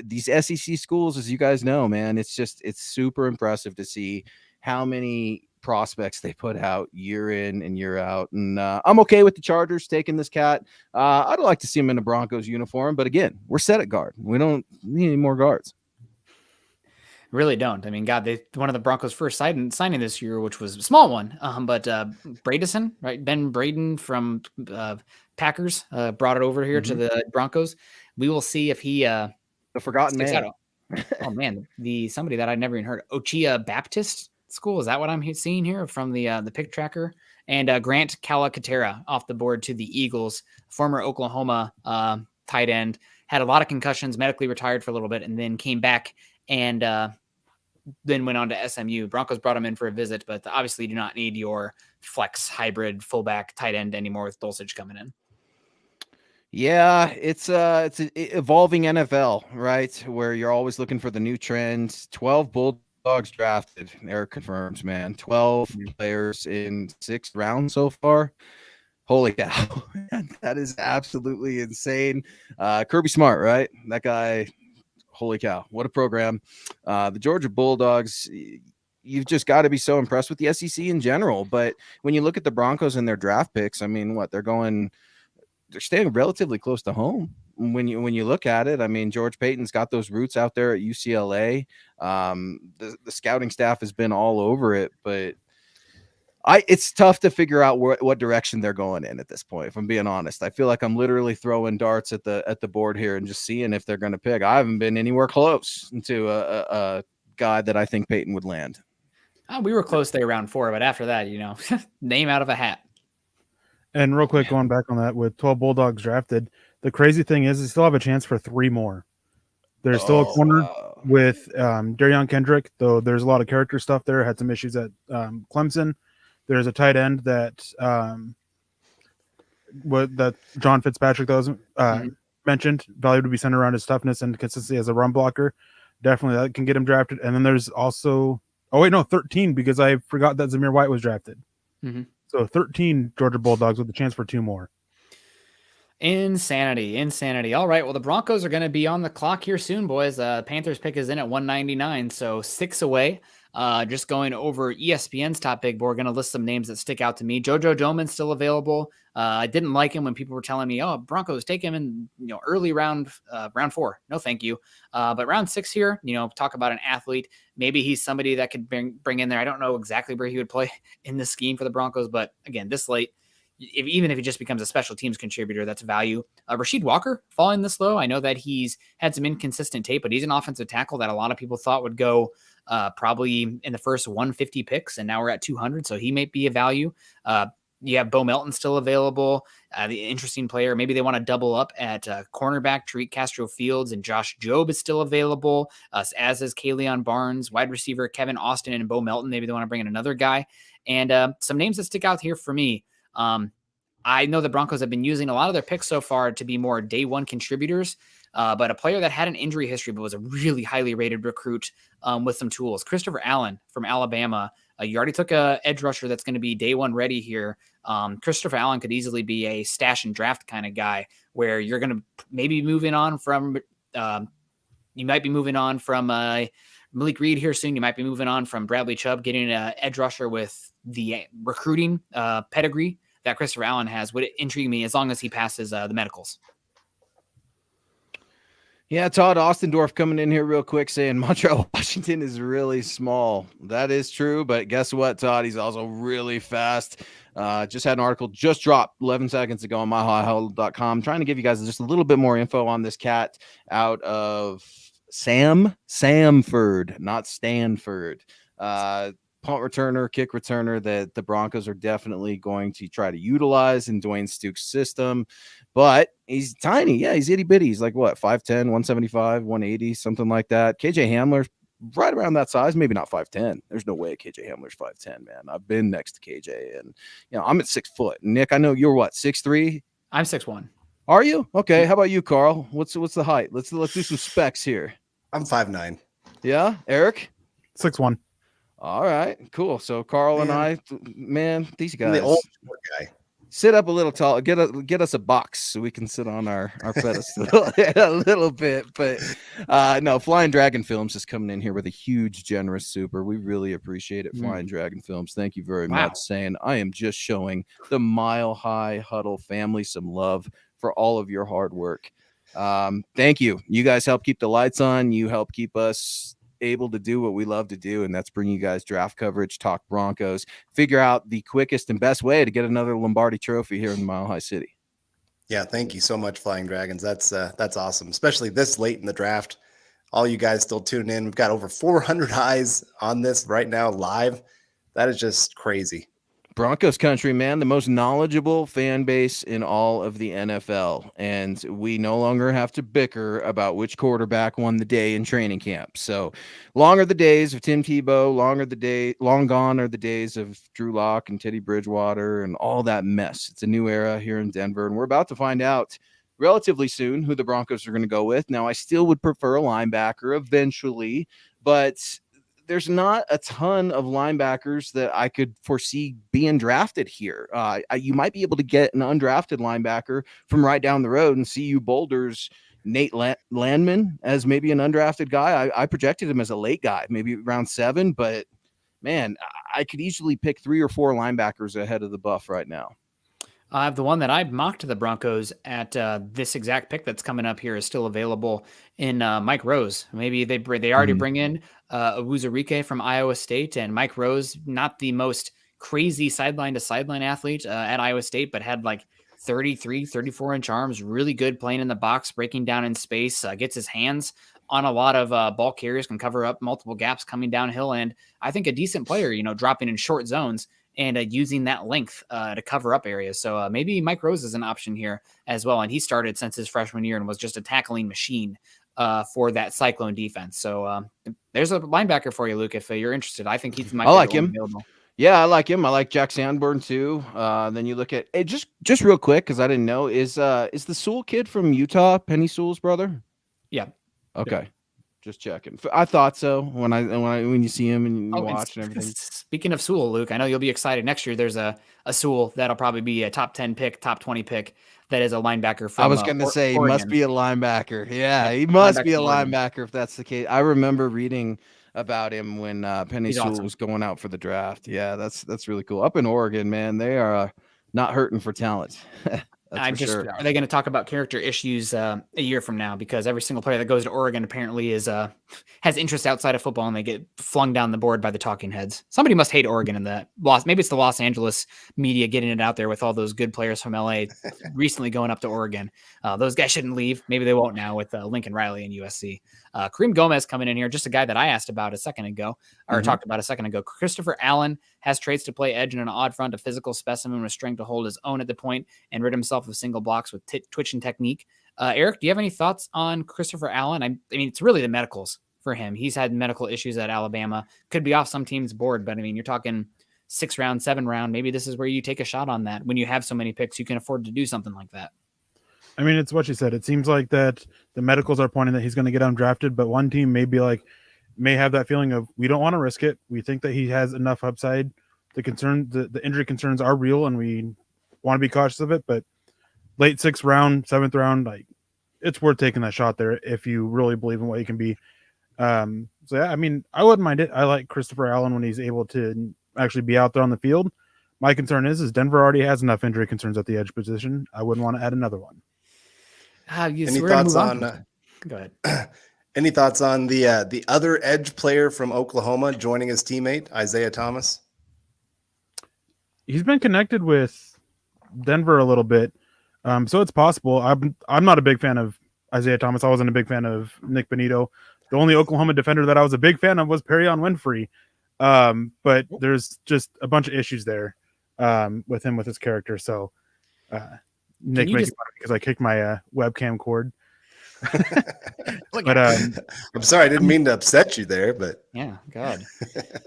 these SEC schools, as you guys know, man, it's super impressive to see how many prospects they put out year in and year out. And I'm okay with the Chargers taking this cat. I'd like to see him in a Broncos uniform, but again, we're set at guard. We don't need any more guards. Really don't. I mean, God, one of the Broncos' first signing this year, which was a small one, but Bradison, right? Ben Braden from Packers brought it over here to the Broncos. We will see if he the forgotten man. Oh man, somebody that I'd never even heard, Ochia Baptist School. Is that what I'm seeing here from the pick tracker? And Grant Calcaterra off the board to the Eagles, former Oklahoma tight end, had a lot of concussions, medically retired for a little bit, and then came back and then went on to SMU. Broncos brought him in for a visit, but obviously do not need your flex hybrid fullback tight end anymore with Dulcich coming in. Yeah, it's an evolving NFL, right? Where you're always looking for the new trends. 12 Bulldogs drafted. Eric confirms, man. 12 players in 6 rounds so far. Holy cow. That is absolutely insane. Kirby Smart, right? That guy, holy cow. What a program. The Georgia Bulldogs, you've just got to be so impressed with the SEC in general. But when you look at the Broncos and their draft picks, I mean, they're staying relatively close to home when you look at it. I mean, George Payton's got those roots out there at UCLA. The scouting staff has been all over it, but it's tough to figure out what direction they're going in at this point. If I'm being honest, I feel like I'm literally throwing darts at the board here and just seeing if they're going to pick. I haven't been anywhere close to a guy that I think Payton would land. We were close there round 4, but after that, name out of a hat. And real quick, going back on that, with 12 Bulldogs drafted, the crazy thing is they still have a chance for 3 more. There's still a corner with Darion Kendrick, though there's a lot of character stuff there. Had some issues at Clemson. There's a tight end that John Fitzpatrick that was mentioned, valued to be centered around his toughness and consistency as a run blocker. Definitely that can get him drafted. And then there's also 13, because I forgot that Zamir White was drafted. Mm-hmm. So 13 Georgia Bulldogs with a chance for 2 more. Insanity. All right. Well, the Broncos are going to be on the clock here soon, boys. Panthers pick is in at 199, so 6 away. Just going over ESPN's top big board, going to list some names that stick out to me. JoJo Doman's still available. I didn't like him when people were telling me, "Oh, Broncos take him in, early round 4." No, thank you. But round 6 here, talk about an athlete. Maybe he's somebody that could bring in there. I don't know exactly where he would play in the scheme for the Broncos, but again, this late, even if he just becomes a special teams contributor, that's value. Rasheed Walker falling this low. I know that he's had some inconsistent tape, but he's an offensive tackle that a lot of people thought would go probably in the first 150 picks, and now we're at 200, so he may be a value. You have Bo Melton still available, the interesting player. Maybe they want to double up at cornerback. Tariq Castro-Fields and Josh Jobe is still available, as is Kayleon Barnes. Wide receiver Kevin Austin and Bo Melton. Maybe they want to bring in another guy. And some names that stick out here for me. I know the Broncos have been using a lot of their picks so far to be more day one contributors, but a player that had an injury history but was a really highly rated recruit with some tools. Christopher Allen from Alabama. You already took a edge rusher that's going to be day one ready here. Christopher Allen could easily be a stash and draft kind of guy where you're going to maybe moving on from you might be moving on from Malik Reed here soon. You might be moving on from Bradley Chubb, getting an edge rusher with the recruiting pedigree that Christopher Allen has would intrigue me as long as he passes the medicals. Yeah, Todd Ostendorf coming in here real quick saying Montreal, Washington is really small. That is true, but guess what, Todd? He's also really fast. Just had an article just dropped 11 seconds ago on myhighhuddle.com trying to give you guys just a little bit more info on this cat out of Samford, not Stanford. Punt returner, kick returner that the Broncos are definitely going to try to utilize in Dwayne Stukes' system. But he's tiny. Yeah, he's itty bitty. He's like what, 5'10, 175, 180, something like that. KJ Hamler's right around that size, maybe not 5'10. There's no way KJ Hamler's 5'10, man. I've been next to KJ, and I'm at 6 foot. Nick, I know you're what, 6'3? I'm 6'1. Are you? Okay. How about you, Carl? What's the height? Let's do some specs here. I'm 5'9. Yeah, Eric? 6'1. All right, cool. So Carl and I, man, these guys. The old guy. Sit up a little tall. Get us a box so we can sit on our pedestal a little bit. But no, Flying Dragon Films is coming in here with a huge, generous super. We really appreciate it, Flying Dragon Films. Thank you very much. Saying I am just showing the Mile High Huddle family some love for all of your hard work. Thank you. You guys help keep the lights on. You help keep us able to do what we love to do, and that's bring you guys draft coverage, talk Broncos, figure out the quickest and best way to get another Lombardi trophy here in Mile High City. Yeah, thank you so much, Flying Dragons. That's awesome, especially this late in the draft. All you guys still tuning in. We've got over 400 eyes on this right now live. That is just crazy. Broncos country, man, the most knowledgeable fan base in all of the NFL. And we no longer have to bicker about which quarterback won the day in training camp. So long are the days of Tim Tebow, long gone are the days of Drew Lock and Teddy Bridgewater and all that mess. It's a new era here in Denver, and we're about to find out relatively soon who the Broncos are going to go with. Now, I still would prefer a linebacker eventually, but there's not a ton of linebackers that I could foresee being drafted here. You might be able to get an undrafted linebacker from right down the road, and CU Boulder's Nate Landman as maybe an undrafted guy. I projected him as a late guy, maybe round 7, but man, I could easily pick 3 or 4 linebackers ahead of the Buff right now. The one that I mocked to the Broncos at this exact pick that's coming up here is still available in Mike Rose. Maybe they already bring in Awuzurike from Iowa State, and Mike Rose, not the most crazy sideline to sideline athlete at Iowa State, but had like 33, 34-inch arms, really good playing in the box, breaking down in space, gets his hands on a lot of ball carriers, can cover up multiple gaps coming downhill, and I think a decent player, dropping in short zones and using that length to cover up areas. So maybe Mike Rose is an option here as well. And he started since his freshman year and was just a tackling machine for that Cyclone defense. So there's a linebacker for you, Luke, if you're interested. I think he's I like him. Available. Yeah, I like him. I like Jack Sanborn too. Then you look at just real quick, because I didn't know, is the Sewell kid from Utah Penny Sewell's brother? Yeah. Okay. Yeah. Just checking. I thought so when you see him and you watch and everything. Speaking of Sewell, Luke, I know you'll be excited. Next year, there's a Sewell that'll probably be a top 10 pick, top 20 pick. That is a linebacker from I was going to say he must be a linebacker. Yeah, he must be a linebacker if that's the case. I remember reading about him when Penny Sewell was going out for the draft. Yeah, that's really cool. Up in Oregon, man, they are not hurting for talent. Are they going to talk about character issues a year from now? Because every single player that goes to Oregon apparently has interest outside of football, and they get flung down the board by the talking heads. Somebody must hate Oregon in the maybe it's the Los Angeles media getting it out there with all those good players from LA recently going up to Oregon. Those guys shouldn't leave. Maybe they won't now with Lincoln Riley and USC. Kareem Gomez coming in here, just a guy that I asked about a second ago, or talked about a second ago. Christopher Allen has traits to play edge in an odd front, a physical specimen with strength to hold his own at the point and rid himself of single blocks with twitch and technique. Eric, do you have any thoughts on Christopher Allen? I mean, it's really the medicals for him. He's had medical issues at Alabama, could be off some team's board, but I mean, you're talking 6th round, 7th round. Maybe this is where you take a shot on that. When you have so many picks, you can afford to do something like that. I mean, it's what you said. It seems like that the medicals are pointing that he's going to get undrafted, but one team may have that feeling of, we don't want to risk it. We think that he has enough upside. The injury concerns are real, and we want to be cautious of it, but late 6th round, 7th round, it's worth taking that shot there if you really believe in what he can be. So yeah, I mean, I wouldn't mind it. I like Christopher Allen when he's able to actually be out there on the field. My concern is Denver already has enough injury concerns at the edge position. I wouldn't want to add another one. Any thoughts on? Go ahead. Any thoughts on the other edge player from Oklahoma joining his teammate Isaiah Thomas? He's been connected with Denver a little bit, so it's possible. I'm not a big fan of Isaiah Thomas. I wasn't a big fan of Nick Bonito. The only Oklahoma defender that I was a big fan of was Perion Winfrey, but there's just a bunch of issues there with him, with his character. So Nick makes fun of me because I kicked my webcam cord. But I'm sorry, I didn't mean to upset you there, but yeah, God.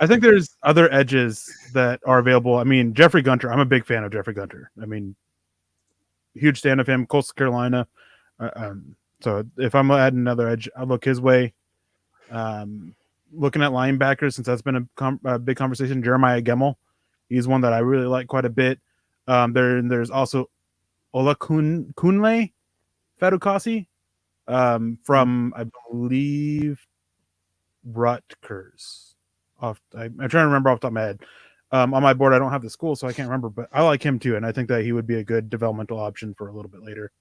I think there's other edges that are available. I mean, Jeffrey Gunter. I'm a big fan of Jeffrey Gunter. I mean, huge fan of him. Coastal Carolina. So if I'm adding another edge, I'll look his way. Looking at linebackers, since that's been a big conversation, Jeremiah Gemmel. He's one that I really like quite a bit. There's also Olakunle Fadukasi from, I believe, Rutgers. I'm trying to remember off the top of my head. On my board, I don't have the school, so I can't remember, but I like him too, and I think that he would be a good developmental option for a little bit later.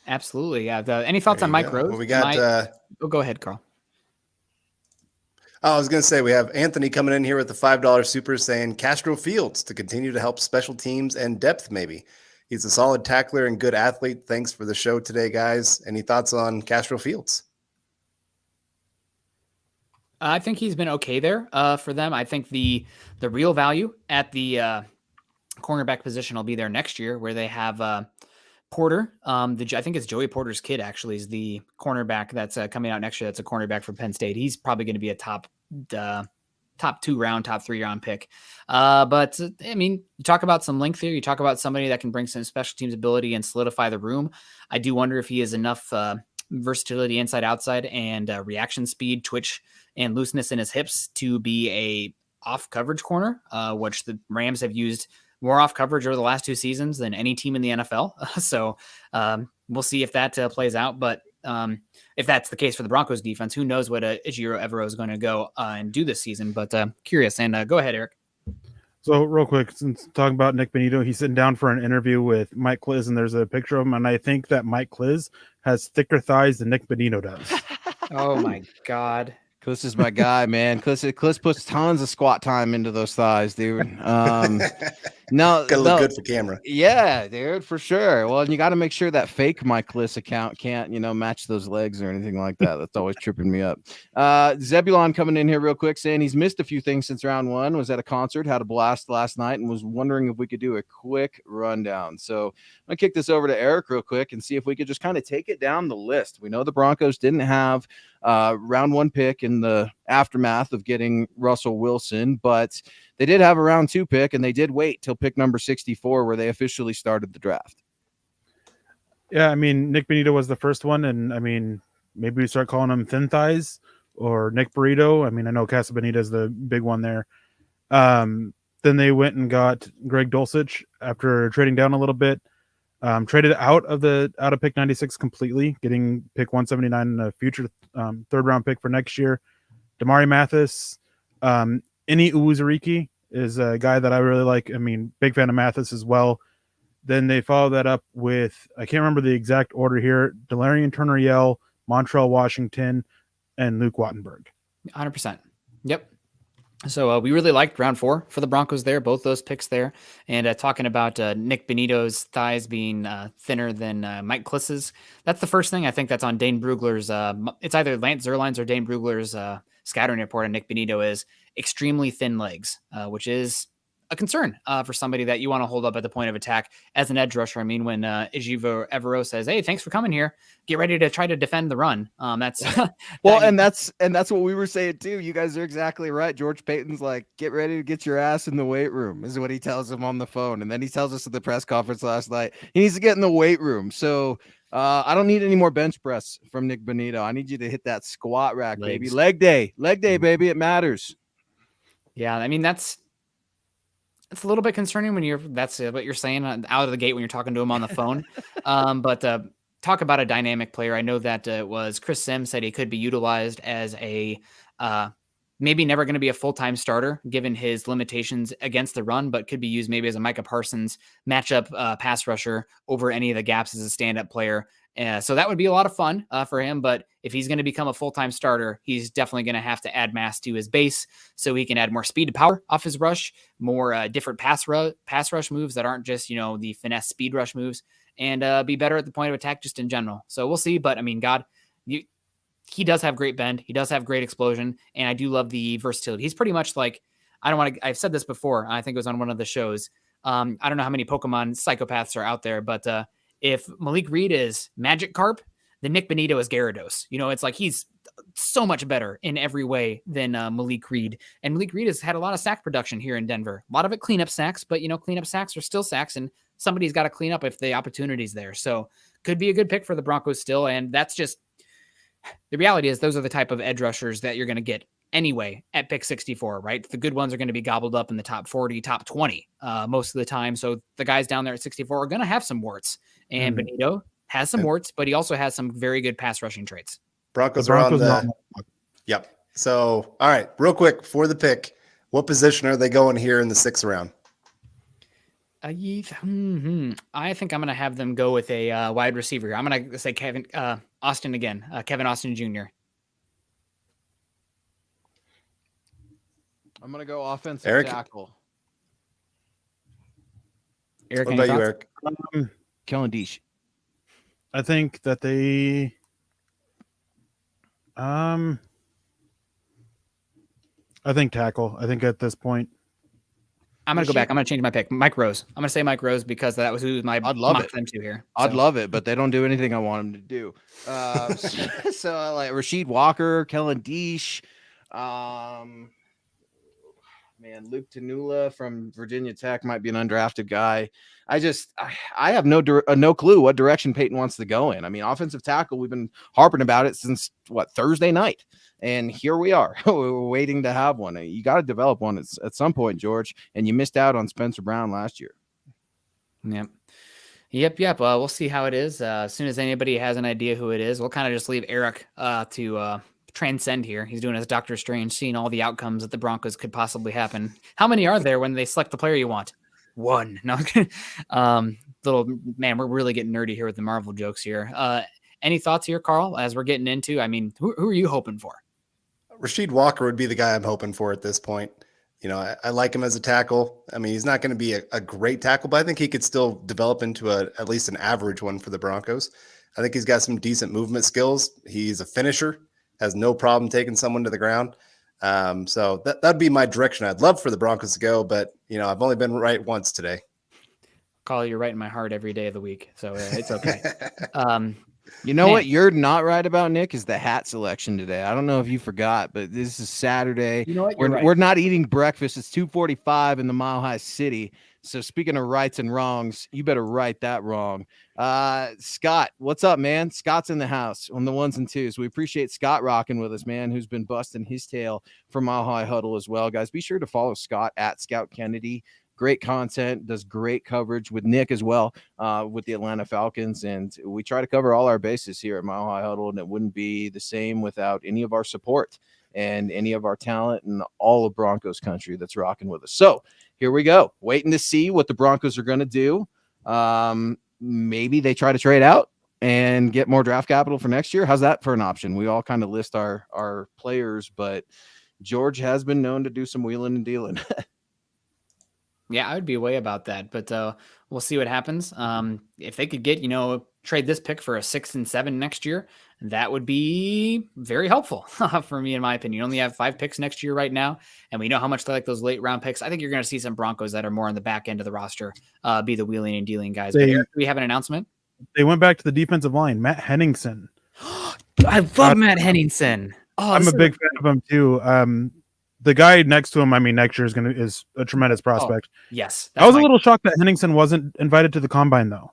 Absolutely, yeah. Any thoughts on Mike Rose? Well, we got. Go ahead, Carl. I was going to say, we have Anthony coming in here with the $5 super saying Castro Fields to continue to help special teams and depth, maybe. He's a solid tackler and good athlete. Thanks for the show today, guys. Any thoughts on Castro Fields? I think he's been okay there for them. I think the real value at the cornerback position will be there next year, where they have Porter. I think it's Joey Porter's kid actually is the cornerback that's coming out next year. That's a cornerback for Penn State. He's probably going to be a top 2 round, top 3 round pick. But I mean, you talk about some length here. You talk about somebody that can bring some special teams ability and solidify the room. I do wonder if he has enough versatility inside, outside, and reaction speed, twitch, and looseness in his hips to be a off coverage corner, which the Rams have used more off coverage over the last 2 seasons than any team in the NFL. So we'll see if that plays out. But if that's the case for the Broncos defense, who knows what Ejiro Evero is going to go and do this season. But curious. And go ahead, Eric. So real quick, since talking about Nick Bonitto, he's sitting down for an interview with Mike Kliss, and there's a picture of him. And I think that Mike Kliss has thicker thighs than Nick Bonitto does. Oh, my God. Kliss is my guy, man. Kliss puts tons of squat time into those thighs, dude. No, gotta look good for camera. Yeah, dude, for sure. Well, and you got to make sure that fake Mike Kliss account can't, match those legs or anything like that. That's always tripping me up. Zebulon coming in here real quick, saying he's missed a few things since round 1. Was at a concert, had a blast last night, and was wondering if we could do a quick rundown. So I'm gonna kick this over to Eric real quick and see if we could just kind of take it down the list. We know the Broncos didn't have round 1 pick in the aftermath of getting Russell Wilson, but they did have a round 2 pick, and they did wait till pick number 64 where they officially started the draft. Yeah, I mean, Nick Bonitto was the first one, and I mean, maybe we start calling him Thin Thighs or Nick Burrito. I mean, I know Casa Bonita is the big one there. Then they went and got Greg Dulcich after trading down a little bit. Traded out of pick 96 completely, getting pick 179 in a future 3rd round pick for next year. Damari Mathis, Ini Uwuzurike is a guy that I really like. I mean, big fan of Mathis as well. Then they follow that up with, I can't remember the exact order here, Delarian Turner-Yell, Montrell Washington, and Luke Wattenberg. 100%. Yep. So we really liked round 4 for the Broncos there, both those picks there. And talking about Nick Bonitto's thighs being thinner than Mike Kliss's, that's the first thing I think that's on Dane Brugler's. It's either Lance Zierlein's or Dane Brugler's scouting report on Nick Bonitto is extremely thin legs, which is a concern for somebody that you want to hold up at the point of attack as an edge rusher. I mean, when Ejiro Evero says, "Hey, thanks for coming here. Get ready to try to defend the run." That's well, and that's what we were saying too. You guys are exactly right. George Payton's like, "Get ready to get your ass in the weight room," is what he tells him on the phone, and then he tells us at the press conference last night he needs to get in the weight room. So I don't need any more bench press from Nick Bonitto. I need you to hit that squat rack, baby. Leg day, baby. It matters. Yeah, I mean it's a little bit concerning when that's what you're saying out of the gate when you're talking to him on the phone. But talk about a dynamic player. I know that it was Chris Sims said he could be utilized as a maybe never going to be a full-time starter given his limitations against the run, but could be used maybe as a Micah Parsons matchup pass rusher over any of the gaps as a stand-up player. So that would be a lot of fun for him. But if he's going to become a full-time starter, he's definitely going to have to add mass to his base so he can add more speed to power off his rush, more different pass rush moves that aren't just, the finesse speed rush moves, and be better at the point of attack just in general. So we'll see. But I mean, he does have great bend. He does have great explosion. And I do love the versatility. He's pretty much like, I've said this before. I think it was on one of the shows. I don't know how many Pokemon psychopaths are out there, but if Malik Reed is Magikarp, then Nick Bonitto is Gyarados. It's like he's so much better in every way than Malik Reed. And Malik Reed has had a lot of sack production here in Denver. A lot of it cleanup sacks, but cleanup sacks are still sacks, and somebody's got to clean up if the opportunity's there. So could be a good pick for the Broncos still. And that's just the reality is those are the type of edge rushers that you're going to get anyway at pick 64, right? The good ones are going to be gobbled up in the top 40, top 20 most of the time. So the guys down there at 64 are going to have some warts. And Bonitto has some warts, but he also has some very good pass rushing traits. Broncos are on the... Yep. So, all right, real quick for the pick, what position are they going here in the 6th round? I think I'm going to have them go with a wide receiver. I'm going to say Kevin Austin again, Kevin Austin Jr. I'm going to go offensive tackle. Eric, what about you, Eric? Kellen Diesch. I think that they I think tackle. I think at this point. I'm going to go back. I'm going to change my pick. Mike Rose. I'm going to say Mike Rose because that was who my I'd love mock it. them to here. I'd love it, but they don't do anything I want them to do. So I like Rasheed Walker, Kellen Deesh, man, Luke Tanula from Virginia Tech might be an undrafted guy. I have no clue what direction Peyton wants to go in. I mean, offensive tackle, we've been harping about it since Thursday night. And here we are. We're waiting to have one. You got to develop one at some point, George. And you missed out on Spencer Brown last year. Yep. We'll see how it is. As soon as anybody has an idea who it is, we'll kind of just leave Eric to transcend here. He's doing his Doctor Strange, seeing all the outcomes that the Broncos could possibly happen. How many are there when they select the player you want? One. No. Little man, we're really getting nerdy here with the Marvel jokes here. Any thoughts here, Carl, as we're getting into? I mean, who are you hoping for? Rasheed Walker would be the guy I'm hoping for at this point. You know, I like him as a tackle. I mean, he's not going to be a great tackle, but I think he could still develop into at least an average one for the Broncos. I think he's got some decent movement skills. He's a finisher, has no problem taking someone to the ground. So that'd be my direction. I'd love for the Broncos to go, but you know, I've only been right once today. Carl, you're right in my heart every day of the week, so it's okay. You know what you're not right about, Nick, is the hat selection today. I don't know if you forgot, but this is Saturday. You know what? We're not eating breakfast. It's 2:45 in the Mile High City. So speaking of rights and wrongs, you better right that wrong. Scott, what's up, man? Scott's in the house on the ones and twos. We appreciate Scott rocking with us, man, who's been busting his tail for Mile High Huddle as well. Guys, be sure to follow Scott at Scout Kennedy. Great content, does great coverage with Nick as well, with the Atlanta Falcons. And we try to cover all our bases here at Mile High Huddle, and it wouldn't be the same without any of our support and any of our talent and all of Broncos country that's rocking with us. So here we go. Waiting to see what the Broncos are going to do. Maybe they try to trade out and get more draft capital for next year. How's that for an option? We all kind of list our players, but George has been known to do some wheeling and dealing. Yeah, I would be way about that, but we'll see what happens. If they could get, trade this pick for a 6 and 7 next year, that would be very helpful for me, in my opinion. You only have 5 picks next year right now, and we know how much they like those late round picks. I think you're going to see some Broncos that are more on the back end of the roster be the wheeling and dealing guys. But Eric, do we have an announcement? They went back to the defensive line. Matt Henningsen. I love Matt Henningsen. Oh, I'm a big fan of him too. The guy next to him, I mean, next year is a tremendous prospect. Oh, yes. I was a little shocked that Henningsen wasn't invited to the combine though.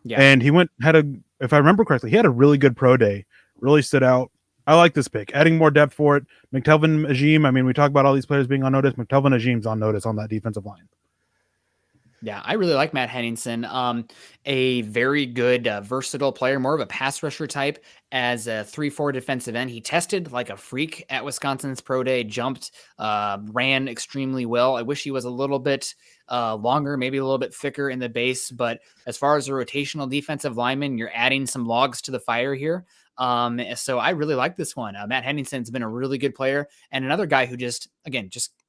Yeah. And if I remember correctly, he had a really good pro day, really stood out. I like this pick, adding more depth for it. McTelvin Agim, I mean, we talk about all these players being on notice. McTelvin Agim's on notice on that defensive line. Yeah, I really like Matt Henningsen. A very good, versatile player, more of a pass rusher type as a 3-4 defensive end. He tested like a freak at Wisconsin's pro day, jumped, ran extremely well. I wish he was a little bit longer, maybe a little bit thicker in the base. But as far as a rotational defensive lineman, you're adding some logs to the fire here. So I really like this one. Matt Henningsen's been a really good player, and another guy who just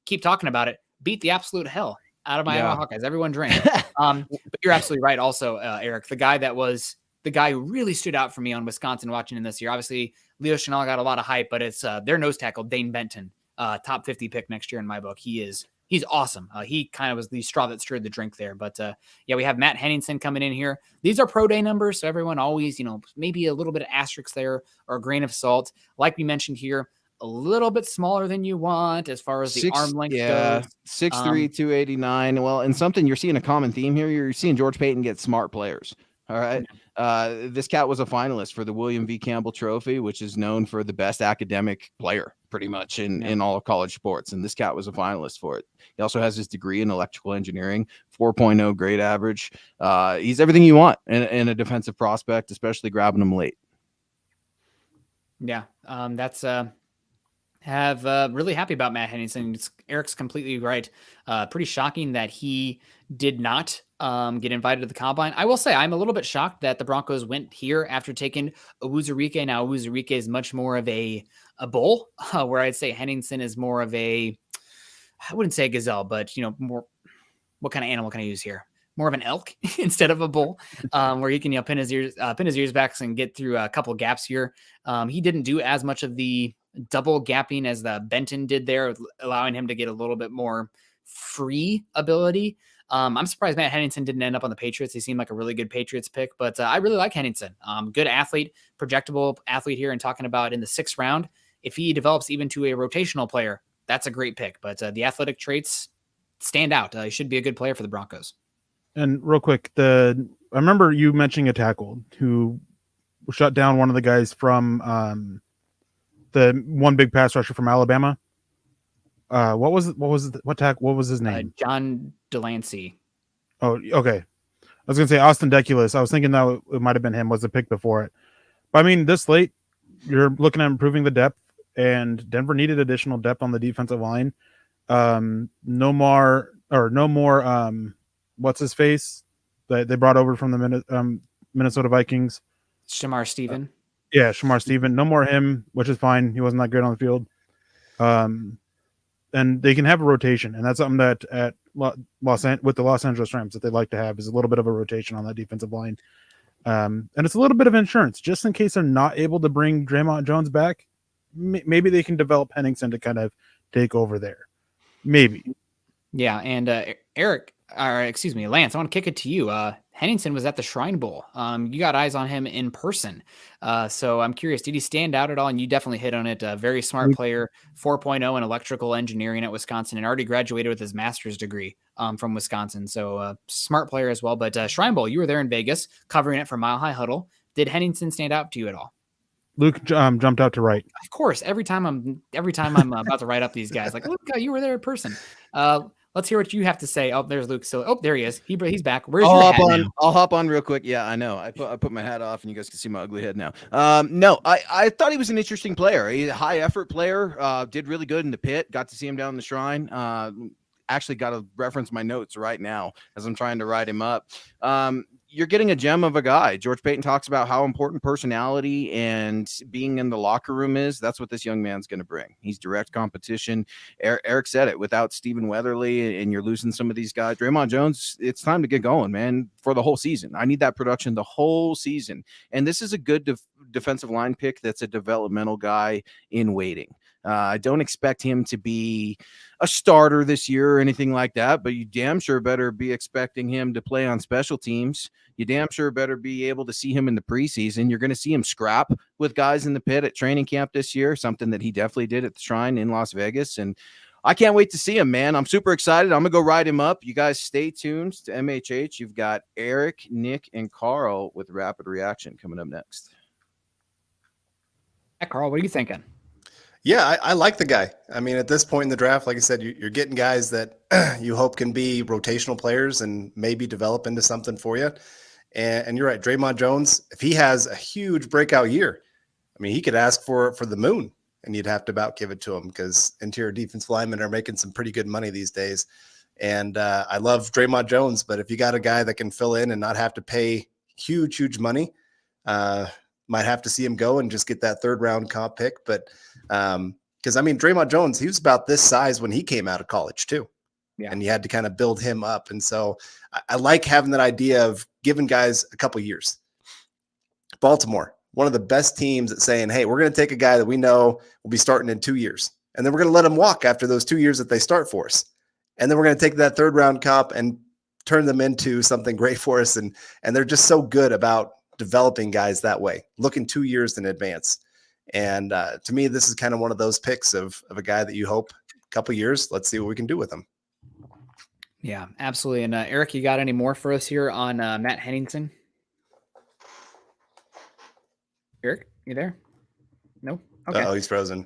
keep talking about it, beat the absolute hell out of my Iowa Hawkeyes. Everyone drank. But you're absolutely right. Also, Eric, the guy who really stood out for me on Wisconsin watching in this year. Obviously, Leo Chenal got a lot of hype, but it's their nose tackle, Dane Benton, top 50 pick next year in my book. He's awesome. He kind of was the straw that stirred the drink there. But we have Matt Henningsen coming in here. These are pro day numbers, so everyone always, maybe a little bit of asterisk there or a grain of salt. Like we mentioned here, a little bit smaller than you want as far as the arm length goes. 6'3", 289. Well, and something you're seeing a common theme here. You're seeing George Payton get smart players. All right. This cat was a finalist for the William V. Campbell Trophy, which is known for the best academic player pretty much in all of college sports. And this cat was a finalist for it. He also has his degree in electrical engineering, 4.0 grade average. He's everything you want in a defensive prospect, especially grabbing him late. Yeah. That's really happy about Matt Henningsen. Eric's completely right. Pretty shocking that he did not get invited to the combine. I will say I'm a little bit shocked that the Broncos went here after taking Owuzurike. Now Owuzurike is much more of a bull, where I'd say Henningsen is more of I wouldn't say a gazelle, but more. What kind of animal can I use here? More of an elk instead of a bull, where he can pin his ears back and get through a couple gaps here. He didn't do as much of the double gapping as the Benton did there, allowing him to get a little bit more free ability. I'm surprised Matt Henningsen didn't end up on the Patriots. He seemed like a really good Patriots pick, but I really like Henningsen. Good athlete, projectable athlete here, and talking about in the 6th round, if he develops even to a rotational player, that's a great pick. But the athletic traits stand out. He should be a good player for the Broncos. And real quick, I remember you mentioning a tackle who shut down one of the guys from the one big pass rusher from Alabama. What was his name? John Delancey. Oh, okay. I was gonna say Austin Deculus. I was thinking that it might have been him. Was the pick before it? But I mean, this late, you're looking at improving the depth, and Denver needed additional depth on the defensive line. No more. What's his face that they brought over from the Minnesota Vikings? Shamar Stephen. Shamar Stephen. No more him, which is fine. He wasn't that great on the field. And they can have a rotation, and that's something that with the Los Angeles Rams that they like to have is a little bit of a rotation on that defensive line. And it's a little bit of insurance just in case they're not able to bring Draymond Jones back. Maybe they can develop Henningsen to kind of take over there. Maybe. Yeah. And Lance, I want to kick it to you. Henningsen was at the Shrine Bowl. You got eyes on him in person. So I'm curious, did he stand out at all? And you definitely hit on it. A very smart player, 4.0 in electrical engineering at Wisconsin, and already graduated with his master's degree from Wisconsin. So smart player as well. But Shrine Bowl, you were there in Vegas covering it for Mile High Huddle. Did Henningsen stand out to you at all? Luke jumped out to write. Of course. Every time I'm about to write up these guys, like, look, you were there in person. Let's hear what you have to say. Oh, there's Luke. So, there he is. He's back. Where's your hat now? I'll hop on real quick. Yeah, I know. I put my hat off, and you guys can see my ugly head now. No, I thought he was an interesting player. He's a high effort player. Did really good in the pit. Got to see him down in the Shrine. Actually, got to reference my notes right now as I'm trying to write him up. You're getting a gem of a guy. George Payton talks about how important personality and being in the locker room is. That's what this young man's going to bring. He's direct competition. Eric said it. Without Stephen Weatherly, and you're losing some of these guys. Draymond Jones, it's time to get going, man, for the whole season. I need that production the whole season. And this is a good defensive line pick that's a developmental guy in waiting. I don't expect him to be a starter this year or anything like that, but you damn sure better be expecting him to play on special teams. You damn sure better be able to see him in the preseason. You're going to see him scrap with guys in the pit at training camp this year, something that he definitely did at the Shrine in Las Vegas. And I can't wait to see him, man. I'm super excited. I'm going to go write him up. You guys stay tuned to MHH. You've got Eric, Nick, and Carl with Rapid Reaction coming up next. Hey, Carl, what are you thinking? Yeah, I like the guy. I mean, at this point in the draft, like I said, you're getting guys that you hope can be rotational players and maybe develop into something for you. And you're right, Draymond Jones, if he has a huge breakout year, I mean, he could ask for the moon, and you'd have to about give it to him because interior defense linemen are making some pretty good money these days. And I love Draymond Jones, but if you got a guy that can fill in and not have to pay huge money, might have to see him go and just get that 3rd round comp pick. But because I mean, Draymond Jones, he was about this size when he came out of college too. Yeah. And you had to kind of build him up. And so I like having that idea of giving guys a couple years. Baltimore, one of the best teams at saying, hey, we're going to take a guy that we know will be starting in 2 years. And then we're going to let him walk after those 2 years that they start for us. And then we're going to take that 3rd round comp and turn them into something great for us. And they're just so good about developing guys that way, looking 2 years in advance. And to me, this is kind of one of those picks of a guy that you hope a couple years, let's see what we can do with him. Yeah, absolutely. And Eric, you got any more for us here on Matt Henningsen? Eric, you there? No? Okay. Oh, he's frozen.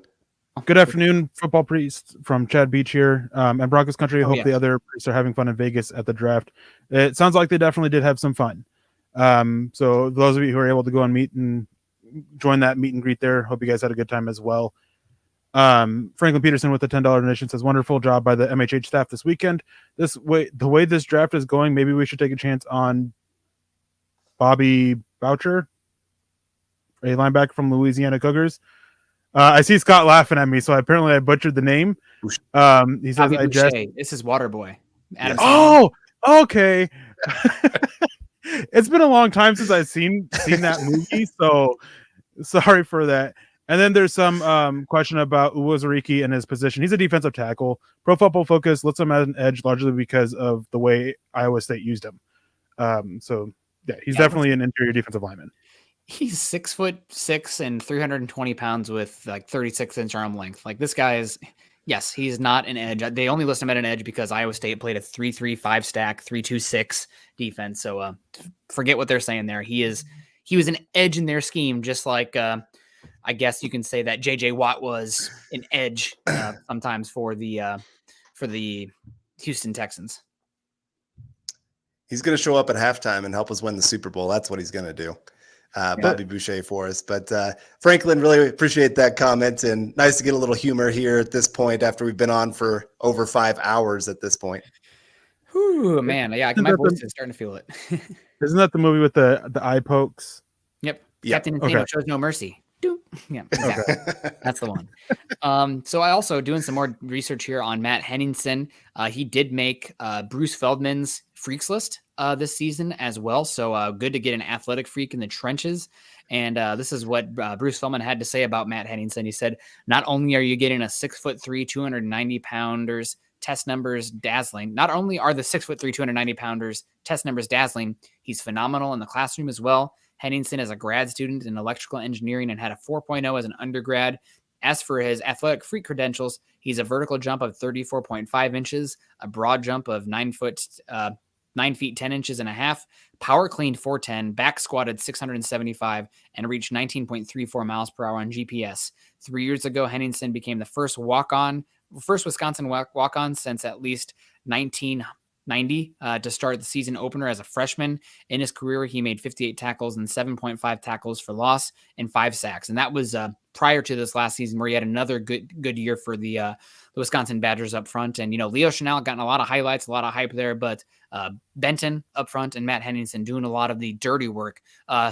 Good afternoon, football priest from Chad Beach here. And Broncos country. I hope the other priests are having fun in Vegas at the draft. It sounds like they definitely did have some fun. So those of you who are able to go and meet and join that meet and greet there, hope you guys had a good time as well. Franklin Peterson with the $10 donation says, wonderful job by the MHH staff this weekend. The way this draft is going, maybe we should take a chance on Bobby Boucher, a linebacker from Louisiana Cougars. I see Scott laughing at me, so apparently I butchered the name. He says, this is Waterboy. Adam oh, okay. It's been a long time since I've seen that movie, so sorry for that. And then there's some question about Uwazurike and his position. He's a defensive tackle. Pro Football Focus lists him as an edge largely because of the way Iowa State used him. So yeah, he's definitely an interior defensive lineman. He's 6'6" and 320 pounds with like 36-inch arm length. Like this guy is, yes, he's not an edge. They only list him at an edge because Iowa State played a 3-3-5 stack, 3-2-6 defense. So forget what they're saying there. He was an edge in their scheme, just like I guess you can say that JJ Watt was an edge sometimes for the Houston Texans. He's going to show up at halftime and help us win the Super Bowl. That's what he's going to do. Bobby Boucher for us. But Franklin, really appreciate that comment, and nice to get a little humor here at this point after we've been on for over 5 hours at this point. Ooh, man. Yeah, my voice is starting to feel it. Isn't that the movie with the eye pokes? Yep. Captain Insano shows no mercy. Yeah, exactly. Okay. That's the one. So I also doing some more research here on Matt Henningsen. He did make Bruce Feldman's freaks list this season as well. So good to get an athletic freak in the trenches. And this is what Bruce Feldman had to say about Matt Henningsen. He said, not only are you getting a 6'3", 290 pounders test numbers dazzling, not only are the 6'3", 290 pounders test numbers dazzling, he's phenomenal in the classroom as well. Henningsen is a grad student in electrical engineering and had a 4.0 as an undergrad. As for his athletic freak credentials, he's a vertical jump of 34.5 inches, a broad jump of 9 feet 10 inches and a half, power cleaned 410, back squatted 675, and reached 19.34 miles per hour on GPS. 3 years ago, Henningsen became the first Wisconsin walk-on since at least 1990 to start the season opener as a freshman. In his career, he made 58 tackles and 7.5 tackles for loss and 5 sacks. And that was prior to this last season where he had another good year for the Wisconsin Badgers up front. And, Leo Chenal gotten a lot of highlights, a lot of hype there, but Benton up front and Matt Henningsen doing a lot of the dirty work.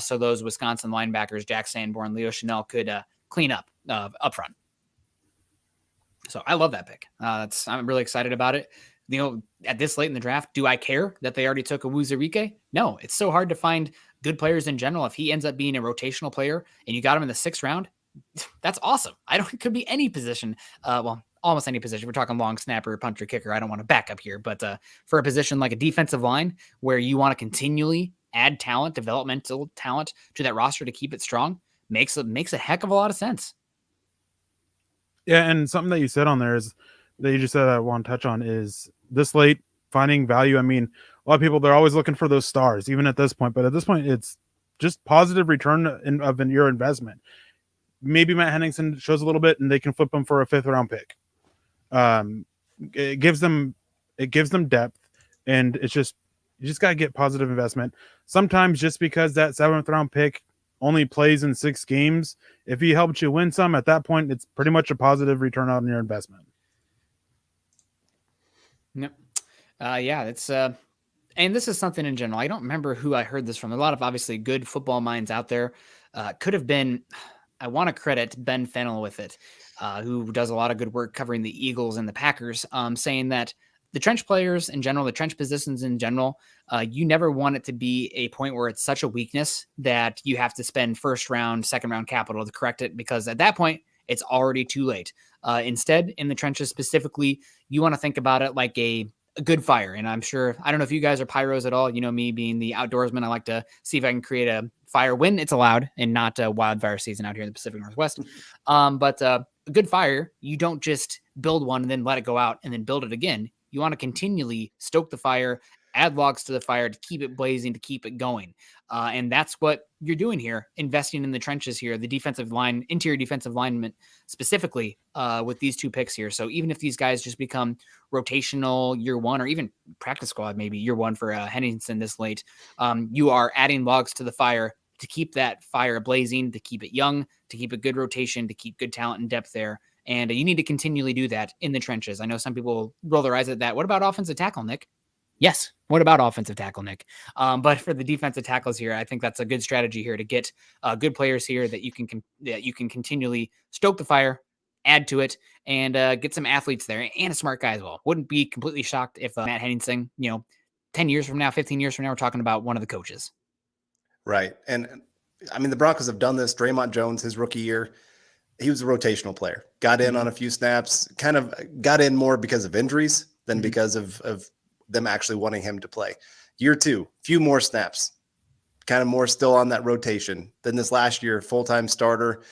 So those Wisconsin linebackers, Jack Sanborn, Leo Chenal could clean up front. So I love that pick. I'm really excited about it. At this late in the draft, do I care that they already took a Uwazurike? No, it's so hard to find good players in general. If he ends up being a rotational player and you got him in the 6th round, that's awesome. It could be any position. Almost any position. We're talking long snapper, punter, kicker. I don't want to back up here, but for a position like a defensive line where you want to continually add talent, developmental talent to that roster to keep it strong, makes a heck of a lot of sense. Yeah, and something that you said on there is that you just said I want to touch on is this late finding value. I mean, a lot of people, they're always looking for those stars, even at this point. But at this point, it's just positive return of your investment. Maybe Matt Henningsen shows a little bit, and they can flip him for a 5th round pick. It gives them depth, and it's just you just gotta get positive investment. Sometimes just because that 7th round pick only plays in 6 games, if he helps you win some, at that point, it's pretty much a positive return on your investment. Yep. It's and this is something in general. I don't remember who I heard this from. A lot of obviously good football minds out there. Could have been, I want to credit Ben Fennell with it, who does a lot of good work covering the Eagles and the Packers, saying that the trench players in general, the trench positions in general, you never want it to be a point where it's such a weakness that you have to spend 1st round, 2nd round capital to correct it, because at that point, it's already too late. Instead, in the trenches specifically, you want to think about it like a good fire. And I'm sure, I don't know if you guys are pyros at all. Me being the outdoorsman, I like to see if I can create a fire when it's allowed and not a wildfire season out here in the Pacific Northwest. But a good fire, you don't just build one and then let it go out and then build it again. You want to continually stoke the fire, add logs to the fire to keep it blazing, to keep it going. And that's what you're doing here, investing in the trenches here, the defensive line, interior defensive linemen specifically with these 2 picks here. So even if these guys just become rotational year 1 or even practice squad, maybe year 1 for Henningsen this late, you are adding logs to the fire to keep that fire blazing, to keep it young, to keep a good rotation, to keep good talent and depth there. And you need to continually do that in the trenches. I know some people roll their eyes at that. What about offensive tackle, Nick? Yes. What about offensive tackle, Nick? But for the defensive tackles here, I think that's a good strategy here to get good players here that you can continually stoke the fire, add to it, and get some athletes there and a smart guy as well. Wouldn't be completely shocked if Matt Henningsen, 10 years from now, 15 years from now, we're talking about one of the coaches. Right. And I mean, the Broncos have done this. Draymond Jones, his rookie year, he was a rotational player. Got in on a few snaps, kind of got in more because of injuries than because of them actually wanting him to play. Year 2, few more snaps, kind of more still on that rotation. Then this last year, full-time starter,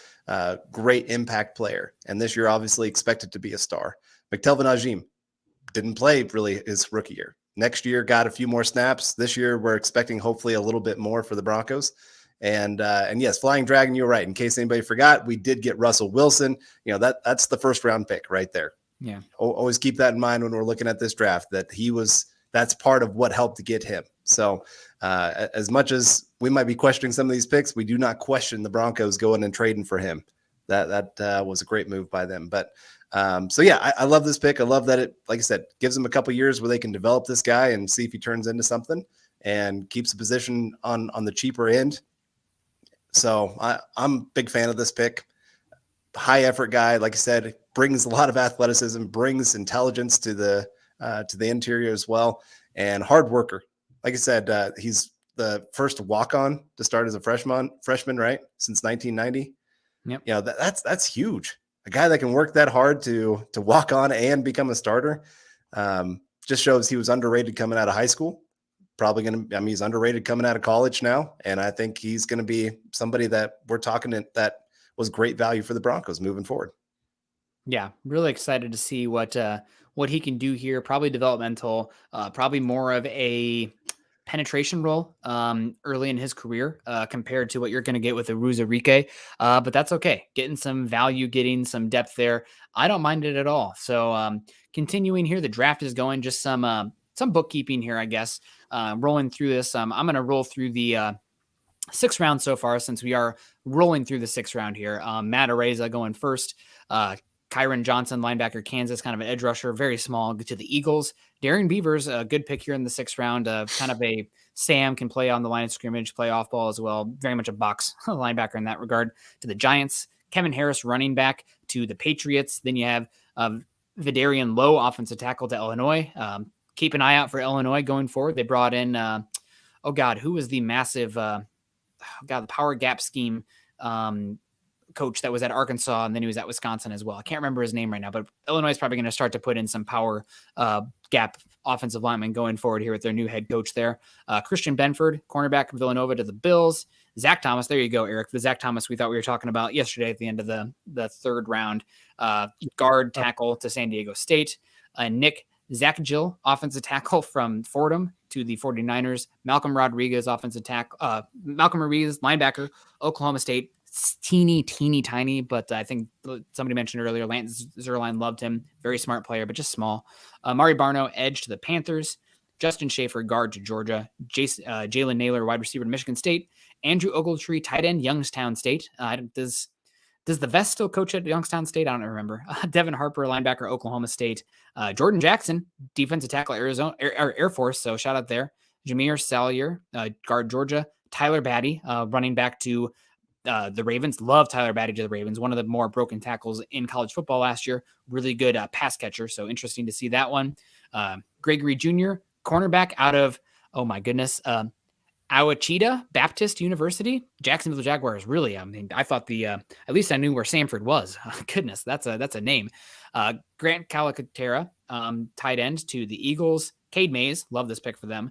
great impact player. And this year, obviously expected to be a star. McTelvin Ajim didn't play really his rookie year. Next year, got a few more snaps. This year, we're expecting hopefully a little bit more for the Broncos. And yes, Flying Dragon, you're right. In case anybody forgot, we did get Russell Wilson. You know, that's the first round pick right there. Yeah. Always keep that in mind when we're looking at this draft, that that's part of what helped to get him. So as much as we might be questioning some of these picks, we do not question the Broncos going and trading for him. That was a great move by them. But so yeah, I love this pick. I love that it, like I said, gives them a couple years where they can develop this guy and see if he turns into something and keeps a position on the cheaper end. So I'm a big fan of this pick. High effort guy, like I said, brings a lot of athleticism, brings intelligence to the interior as well, and hard worker. Like I said, he's the first walk-on to start as a freshman, right? Since 1990. Yep. You know, that's huge. A guy that can work that hard to walk on and become a starter just shows he was underrated coming out of high school. He's underrated coming out of college now. And I think he's going to be somebody that we're talking to that was great value for the Broncos moving forward. Yeah. Really excited to see what he can do here. Probably developmental, probably more of a penetration role early in his career compared to what you're going to get with a Ruzarike. But that's okay. Getting some value, getting some depth there. I don't mind it at all. So continuing here, the draft is going, just some bookkeeping here, I guess. Rolling through this, I'm going to roll through the 6th round so far, since we are rolling through the 6th round here. Matt Areza going first. Kyron Johnson, linebacker, Kansas, kind of an edge rusher, very small, to the Eagles. Darren Beavers, a good pick here in the 6th round. Kind of a Sam, can play on the line of scrimmage, play off ball as well. Very much a box linebacker in that regard. To the Giants, Kevin Harris, running back, to the Patriots. Then you have Vidarian Lowe, offensive tackle, to Illinois. Keep an eye out for Illinois going forward. They brought in, who was the massive, the power gap scheme coach that was at Arkansas, and then he was at Wisconsin as well. I can't remember his name right now, but Illinois is probably going to start to put in some power gap offensive linemen going forward here with their new head coach there. Christian Benford, cornerback from Villanova, to the Bills. Zach Thomas, there you go, Eric. The Zach Thomas we thought we were talking about yesterday at the end of the 3rd round. Guard tackle to San Diego State. Nick Zach-Gill, offensive tackle from Fordham, to the 49ers. Malcolm Rodriguez, Malcolm Ruiz, linebacker, Oklahoma State. Teeny tiny, but I think somebody mentioned earlier, Lance Zierlein loved him. Very smart player, but just small. Mari Barno, edge, to the Panthers. Justin Schaefer, guard, to Georgia. Jalen Naylor, wide receiver, to Michigan State. Andrew Ogletree, tight end, Youngstown State. Does the Vest still coach at Youngstown State? I don't remember. Devin Harper, linebacker, Oklahoma State. Jordan Jackson, defensive tackle, Air Force. So shout out there. Jameer Salyer, guard, Georgia. Tyler Batty, running back, to the Ravens. Love Tyler Batty to the Ravens. One of the more broken tackles in college football last year. Really good pass catcher. So interesting to see that one. Gregory Jr., cornerback, out of, oh my goodness, Ouachita Baptist University, Jacksonville Jaguars. Really, I mean, I thought at least I knew where Samford was. Goodness, that's a name. Grant Calcaterra, tight end, to the Eagles. Cade Mays, love this pick for them.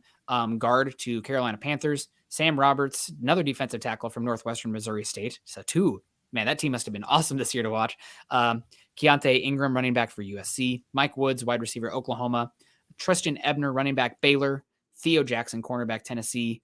Guard, to Carolina Panthers. Sam Roberts, another defensive tackle from Northwestern Missouri State. So 2. Man, that team must have been awesome this year to watch. Keontae Ingram, running back for USC. Mike Woods, wide receiver, Oklahoma. Tristan Ebner, running back, Baylor. Theo Jackson, cornerback, Tennessee.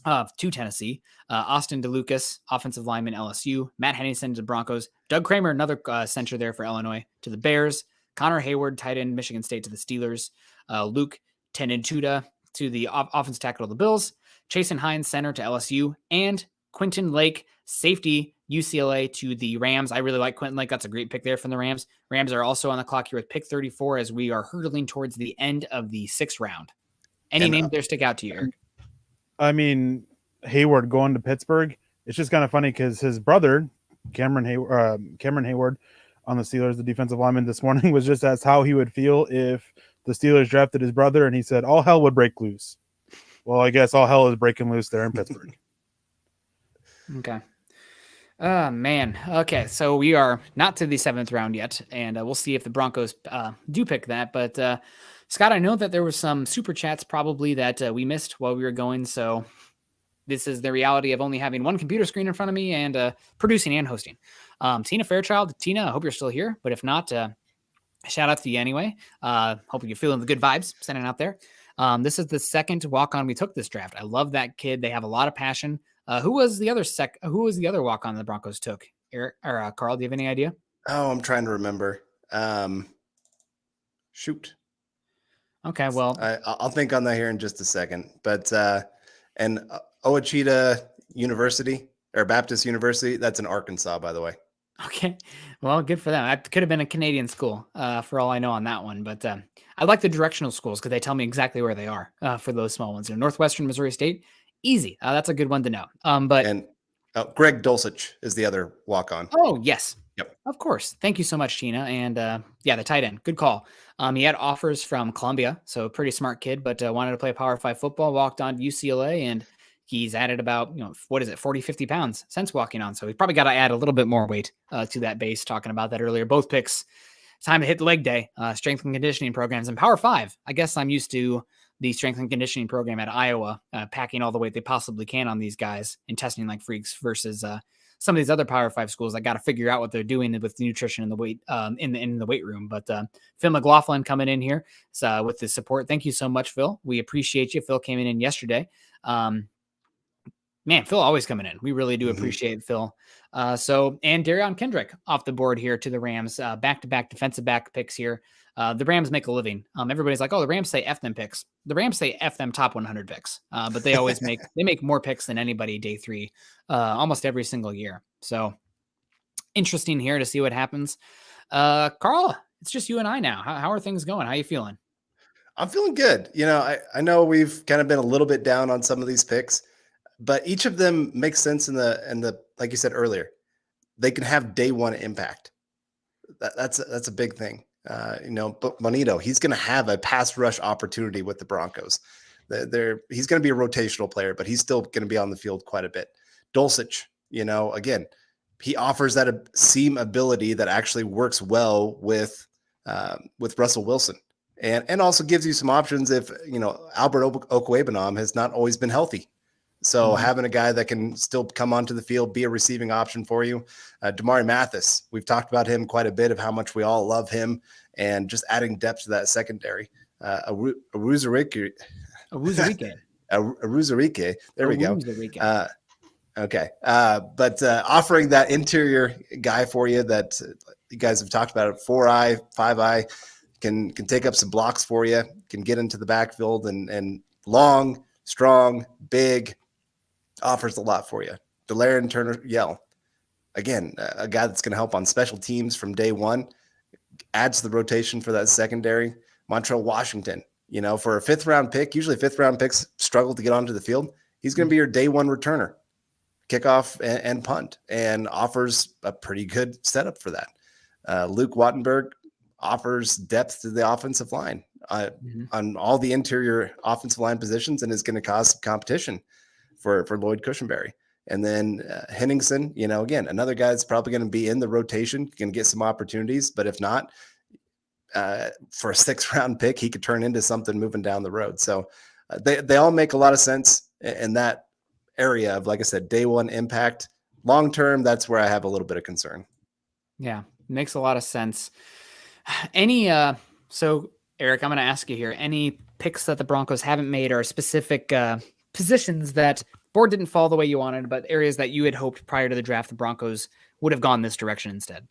To Tennessee. Austin DeLucas, offensive lineman, LSU. Matt Henningsen, to the Broncos. Doug Kramer, another center there for Illinois, to the Bears. Connor Hayward, tight end, Michigan State, to the Steelers. Luke Tenetuda, to the offensive tackle of the Bills. Chasen Hines, center, to LSU. And Quentin Lake, safety, UCLA, to the Rams. I really like Quentin Lake. That's a great pick there from the Rams. Rams are also on the clock here with pick 34 as we are hurtling towards the end of the 6th round. Any names there stick out to you, Eric? I mean, Hayward going to Pittsburgh. It's just kind of funny because his brother, Cameron Hayward, on the Steelers, the defensive lineman, this morning was just asked how he would feel if the Steelers drafted his brother, and he said all hell would break loose. Well, I guess all hell is breaking loose there in Pittsburgh. Okay. Oh, man. Okay, so we are not to the 7th round yet, and we'll see if the Broncos do pick that. But, Scott, I know that there was some super chats probably that we missed while we were going, so this is the reality of only having one computer screen in front of me and producing and hosting. Tina Fairchild, Tina, I hope you're still here, but if not, shout out to you anyway. Hoping you're feeling the good vibes sending out there. This is the second walk-on we took this draft. I love that kid. They have a lot of passion. Who was the other walk-on the Broncos took? Eric or Carl? Do you have any idea? Oh, I'm trying to remember. Shoot. Okay, well, I'll think on that here in just a second. But and Ouachita University or Baptist University, that's in Arkansas, by the way. okay. Well, good for them. That could have been a Canadian school, for all I know on that one. But I like the directional schools because they tell me exactly where they are for those small ones. Northwestern Missouri State, easy. That's a good one to know. And Greg Dulcich is the other walk-on. Oh, yes. Yep. Of course. Thank you so much, Tina. And yeah, the tight end. Good call. He had offers from Columbia, so pretty smart kid, but wanted to play Power 5 football, walked on to UCLA, and he's added about, 40, 50 pounds since walking on. So he's probably got to add a little bit more weight to that base, talking about that earlier. Both picks, time to hit the leg day, strength and conditioning programs. And Power 5, I guess I'm used to the strength and conditioning program at Iowa, packing all the weight they possibly can on these guys and testing like freaks versus some of these other Power 5 schools that got to figure out what they're doing with the nutrition and the weight in the weight room. But Phil McLaughlin coming in here with the support. Thank you so much, Phil. We appreciate you. Phil came in yesterday. Man, Phil always coming in. We really do appreciate Phil. And Darion Kendrick off the board here to the Rams. Back-to-back defensive back picks here. The Rams make a living. Everybody's like, oh, the Rams say F them picks. The Rams say F them top 100 picks. But they always make more picks than anybody day 3, almost every single year. So interesting here to see what happens. Carl, it's just you and I now. How are things going? How are you feeling? I'm feeling good. I know we've kind of been a little bit down on some of these picks, but each of them makes sense in the like you said earlier, they can have day 1 impact. That's a big thing. But Bonito, he's going to have a pass rush opportunity with the Broncos. He's going to be a rotational player, but he's still going to be on the field quite a bit. Dulcich, again, he offers that seam ability that actually works well with Russell Wilson, and also gives you some options if Albert Okwuegbunam has not always been healthy. So having a guy that can still come onto the field, be a receiving option for you. Damari Mathis, we've talked about him quite a bit of how much we all love him, and just adding depth to that secondary. Aruzarike. There we go. Okay. But offering that interior guy for you that you guys have talked about, 4-eye, 5-eye, can take up some blocks for you, can get into the backfield and long, strong, big, offers a lot for you. Delarian Turner-Yell, again, a guy that's going to help on special teams from day 1, adds to the rotation for that secondary. Montrell Washington, for a 5th round pick, usually 5th round picks struggle to get onto the field. He's going to be your day 1 returner, kickoff and punt, and offers a pretty good setup for that. Luke Wattenberg offers depth to the offensive line on all the interior offensive line positions, and is going to cause some competition for Lloyd Cushenberry. And then Henningsen, again, another guy that's probably going to be in the rotation, going to get some opportunities, but if not, for a 6th round pick, he could turn into something moving down the road. So they all make a lot of sense in that area of, like I said, day 1 impact. Long term, that's where I have a little bit of concern. Yeah, makes a lot of sense. So Eric, I'm going to ask you here, any picks that the Broncos haven't made or specific positions that board didn't fall the way you wanted, but areas that you had hoped prior to the draft the Broncos would have gone this direction instead?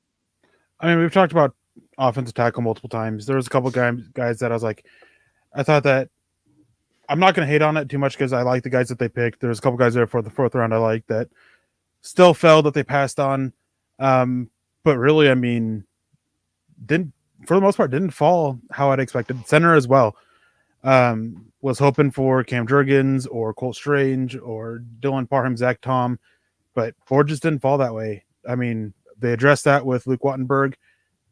I mean, we've talked about offensive tackle multiple times. There was a couple guys that I was like, I thought that I'm not going to hate on it too much because I like the guys that they picked. There's a couple guys there for the 4th round I like that still fell that they passed on. But really, I mean, for the most part, didn't fall how I'd expected. Center as well. Was hoping for Cam Jurgens or Colt Strange or Dylan Parham, Zach Tom, but board just didn't fall that way. I mean, they addressed that with Luke Wattenberg.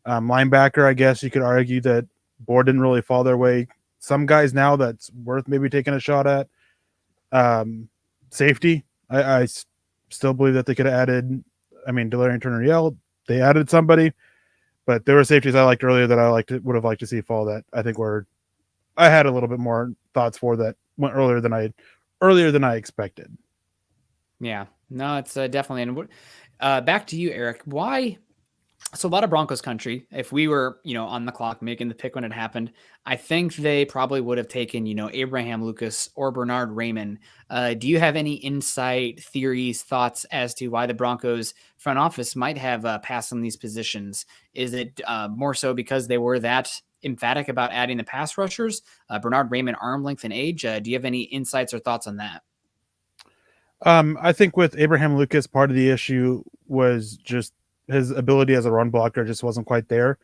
Linebacker, I guess you could argue that board didn't really fall their way. Some guys now that's worth maybe taking a shot at. Safety, I still believe that they could have added Delarian Turner-Yell, they added somebody, but there were safeties I liked earlier that would have liked to see fall that I think I had a little bit more thoughts for that went earlier than I expected. Yeah, no, it's definitely. And back to you, Eric. Why? So a lot of Broncos country, if we were, on the clock making the pick when it happened, I think they probably would have taken, Abraham Lucas or Bernard Raymond. Do you have any insight, theories, thoughts as to why the Broncos front office might have passed on these positions? Is it more so because they were that emphatic about adding the pass rushers? Bernard Raymond, arm length and age. Do you have any insights or thoughts on that? I think with Abraham Lucas, part of the issue was just his ability as a run blocker just wasn't quite there.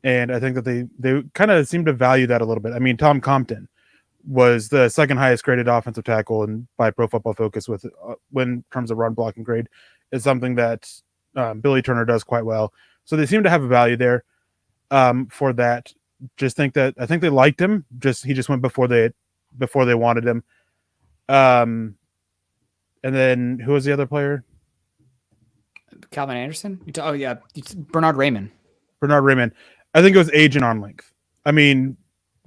And I think that they kind of seem to value that a little bit. I mean, Tom Compton was the second highest graded offensive tackle and by Pro Football Focus with when in terms of run blocking grade is something that Billy Turner does quite well. So they seem to have a value there for that. I think they liked him. He just went before they wanted him. And then who was the other player? Calvin Anderson? Oh, yeah. It's Bernard Raymond. I think it was age and arm length. I mean,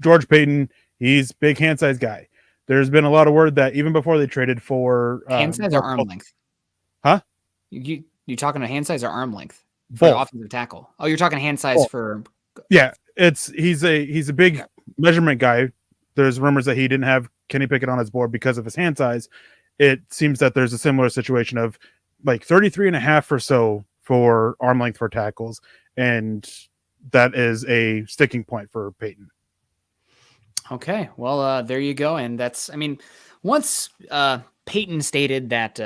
George Payton, he's big hand size guy. There's been a lot of word that even before they traded for hand size or arm length? Huh? You talking to hand size or arm length for Both. the offensive tackle? Oh, you're talking hand size for. Yeah, he's a big measurement guy. There's rumors that he didn't have Kenny Pickett on his board because of his hand size. It seems that there's a similar situation of like 33 and a half or so for arm length for tackles. And that is a sticking point for Peyton. Okay. Well, there you go. And once Peyton stated that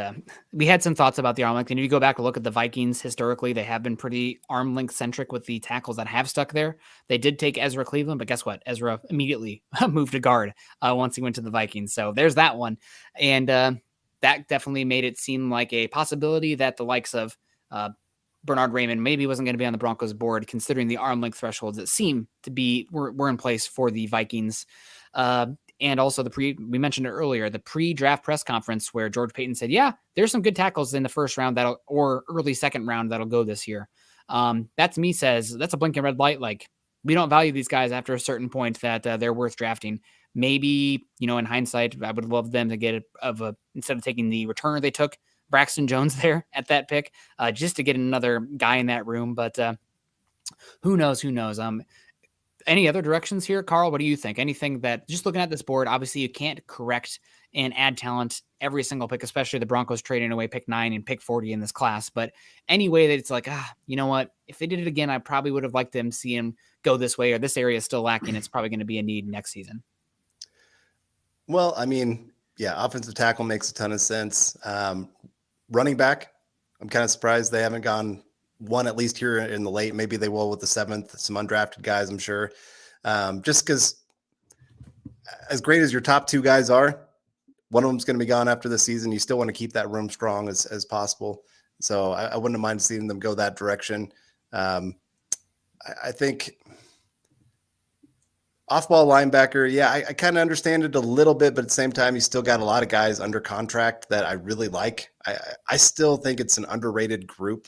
we had some thoughts about the arm length, and if you go back and look at the Vikings historically, they have been pretty arm length centric with the tackles that have stuck there. They did take Ezra Cleveland, but guess what? Ezra immediately moved to guard once he went to the Vikings. So there's that one. And that definitely made it seem like a possibility that the likes of Bernard Raymond maybe wasn't going to be on the Broncos board, considering the arm length thresholds that seem to be were in place for the Vikings. And also we mentioned it earlier, the pre-draft press conference where George Payton said, yeah, there's some good tackles in the first round or early second round that'll go this year. That to me says that's a blinking red light. Like, we don't value these guys after a certain point that they're worth drafting. Maybe, in hindsight, I would love them to get instead of taking the returner they took, Braxton Jones there at that pick, just to get another guy in that room. But who knows? Any other directions here, Carl? What do you think? Anything that, just looking at this board, obviously you can't correct and add talent every single pick, especially the Broncos trading away pick 9 and pick 40 in this class. But any way that it's like, you know what? If they did it again, I probably would have liked them to see him go this way, or this area is still lacking. It's probably going to be a need next season. Well, offensive tackle makes a ton of sense. Running back, I'm kind of surprised they haven't gone one at least here in the late. Maybe they will with the 7th, some undrafted guys, I'm sure. Just because as great as your top 2 guys are, one of them's going to be gone after the season. You still want to keep that room strong as possible. So I wouldn't mind seeing them go that direction. I think off-ball linebacker, I kind of understand it a little bit, but at the same time, you still got a lot of guys under contract that I really like. I still think it's an underrated group.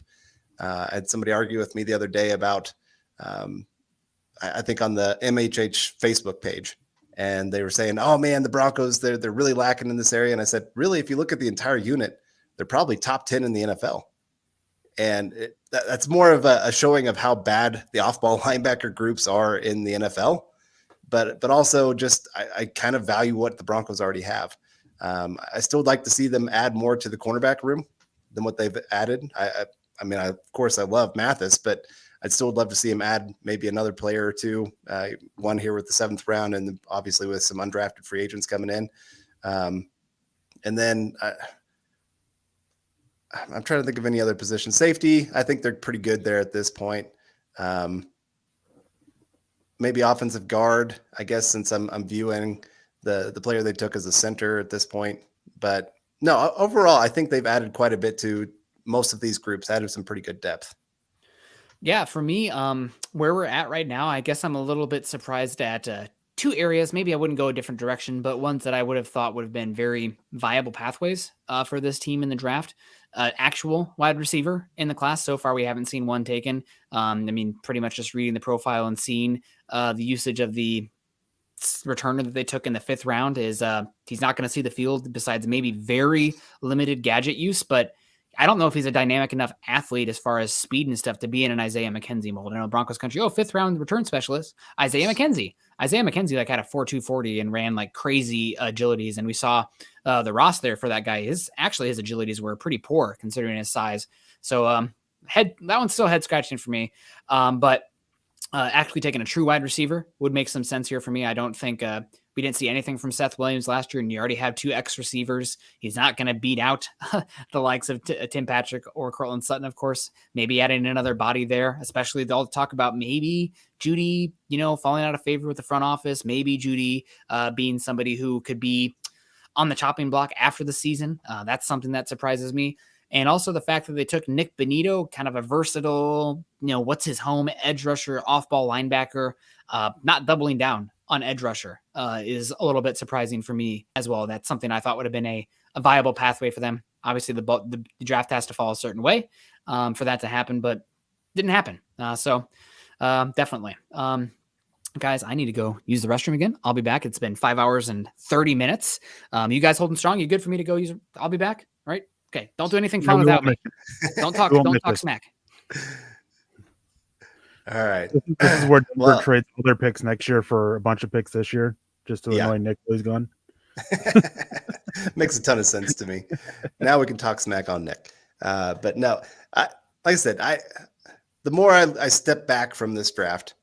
I had somebody argue with me the other day about, I think on the MHH Facebook page, and they were saying, oh man, the Broncos, they're really lacking in this area. And I said, really, if you look at the entire unit, they're probably top 10 in the NFL. And that's more of a showing of how bad the off-ball linebacker groups are in the NFL. But also just I kind of value what the Broncos already have. I still would like to see them add more to the cornerback room than what they've added. Of course, I love Mathis, but I'd still love to see him add maybe another player or two, one here with the 7th round, and obviously with some undrafted free agents coming in. And then I'm trying to think of any other position. Safety, I think they're pretty good there at this point. Maybe offensive guard, I guess, since I'm viewing the player they took as a center at this point. But no, overall, I think they've added quite a bit to most of these groups, added some pretty good depth. Yeah, for me, where we're at right now, I guess I'm a little bit surprised at 2 areas. Maybe I wouldn't go a different direction, but ones that I would have thought would have been very viable pathways for this team in the draft. actual wide receiver in the class. So far, we haven't seen one taken. I mean, pretty much just reading the profile and seeing the usage of the returner that they took in the 5th round is he's not going to see the field besides maybe very limited gadget use, but I don't know if he's a dynamic enough athlete as far as speed and stuff to be in an Isaiah McKenzie mold. I know Broncos country, 5th round return specialist, Isaiah McKenzie like had a 4.2 40 and ran like crazy agilities. And we saw the Ross there for that guy. His agilities were pretty poor considering his size. So that one's still head scratching for me. But actually taking a true wide receiver would make some sense here for me. I don't think we didn't see anything from Seth Williams last year, and you already have 2 X receivers. He's not going to beat out the likes of Tim Patrick or Cortland Sutton, of course. Maybe adding another body there, especially they'll talk about maybe Judy, falling out of favor with the front office, maybe Judy being somebody who could be on the chopping block after the season. That's something that surprises me. And also the fact that they took Nick Bonito, kind of a versatile, what's his home, edge rusher, off-ball linebacker, not doubling down on edge rusher is a little bit surprising for me as well. That's something I thought would have been a viable pathway for them. Obviously, the draft has to fall a certain way for that to happen, but didn't happen. So definitely. Guys, I need to go use the restroom again. I'll be back. It's been 5 hours and 30 minutes. You guys holding strong? You good for me to go use? I'll be back, right? Okay, don't do anything fun without me. Don't talk smack. All right. This is where Denver trades all their picks next year for a bunch of picks this year, just to annoy Nick while he's gone. Makes a ton of sense to me. Now we can talk smack on Nick. But no, like I said, the more I step back from this draft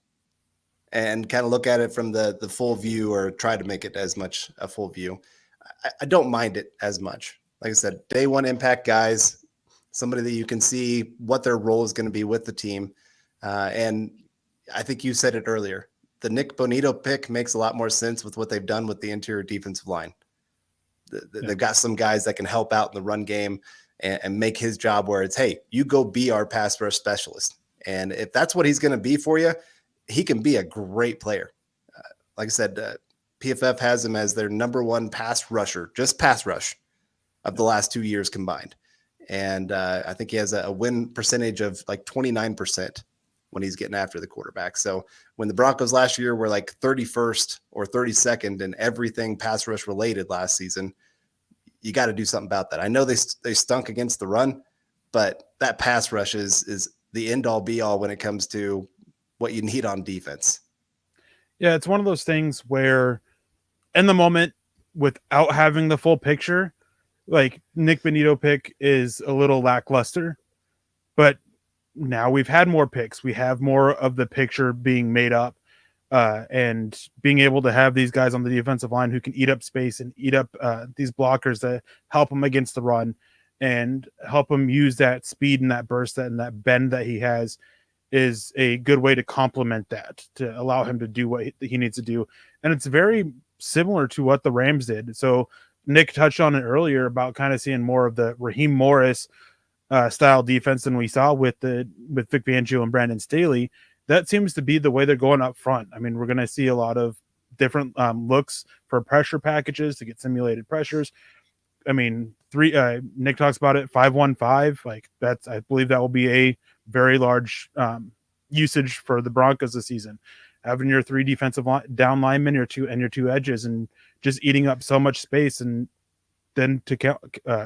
and kind of look at it from the full view, or try to make it as much a full view, I don't mind it as much. Like I said, day one impact guys, somebody that you can see what their role is going to be with the team. And I think you said it earlier. The Nick Bonito pick makes a lot more sense with what they've done with the interior defensive line. They've got some guys that can help out in the run game and make his job where it's, hey, you go be our pass rush specialist. And if that's what he's going to be for you, he can be a great player. Like I said, PFF has him as their number 1 pass rusher, just pass rush, of the last 2 years combined. And I think he has a win percentage of like 29% when he's getting after the quarterback. So when the Broncos last year were like 31st or 32nd in everything pass rush related last season, you got to do something about that. I know they stunk against the run, but that pass rush is the end all be all when it comes to what you need on defense. Yeah, it's one of those things where in the moment, without having the full picture, like Nick Bonito pick is a little lackluster, but now we've had more picks. We have more of the picture being made up, and being able to have these guys on the defensive line who can eat up space and eat up these blockers that help them against the run and help him use that speed and that burst and that bend that he has is a good way to complement that, to allow him to do what he needs to do. And it's very similar to what the Rams did. So Nick touched on it earlier about kind of seeing more of the Raheem Morris style defense than we saw with Vic Fangio and Brandon Staley. That seems to be the way they're going up front. I mean, we're going to see a lot of different looks for pressure packages to get simulated pressures. I mean, Nick talks about it, 5-1-5. Like I believe that will be a very large usage for the Broncos this season. Having your 3 defensive down linemen, your 2 edges, and just eating up so much space. And then to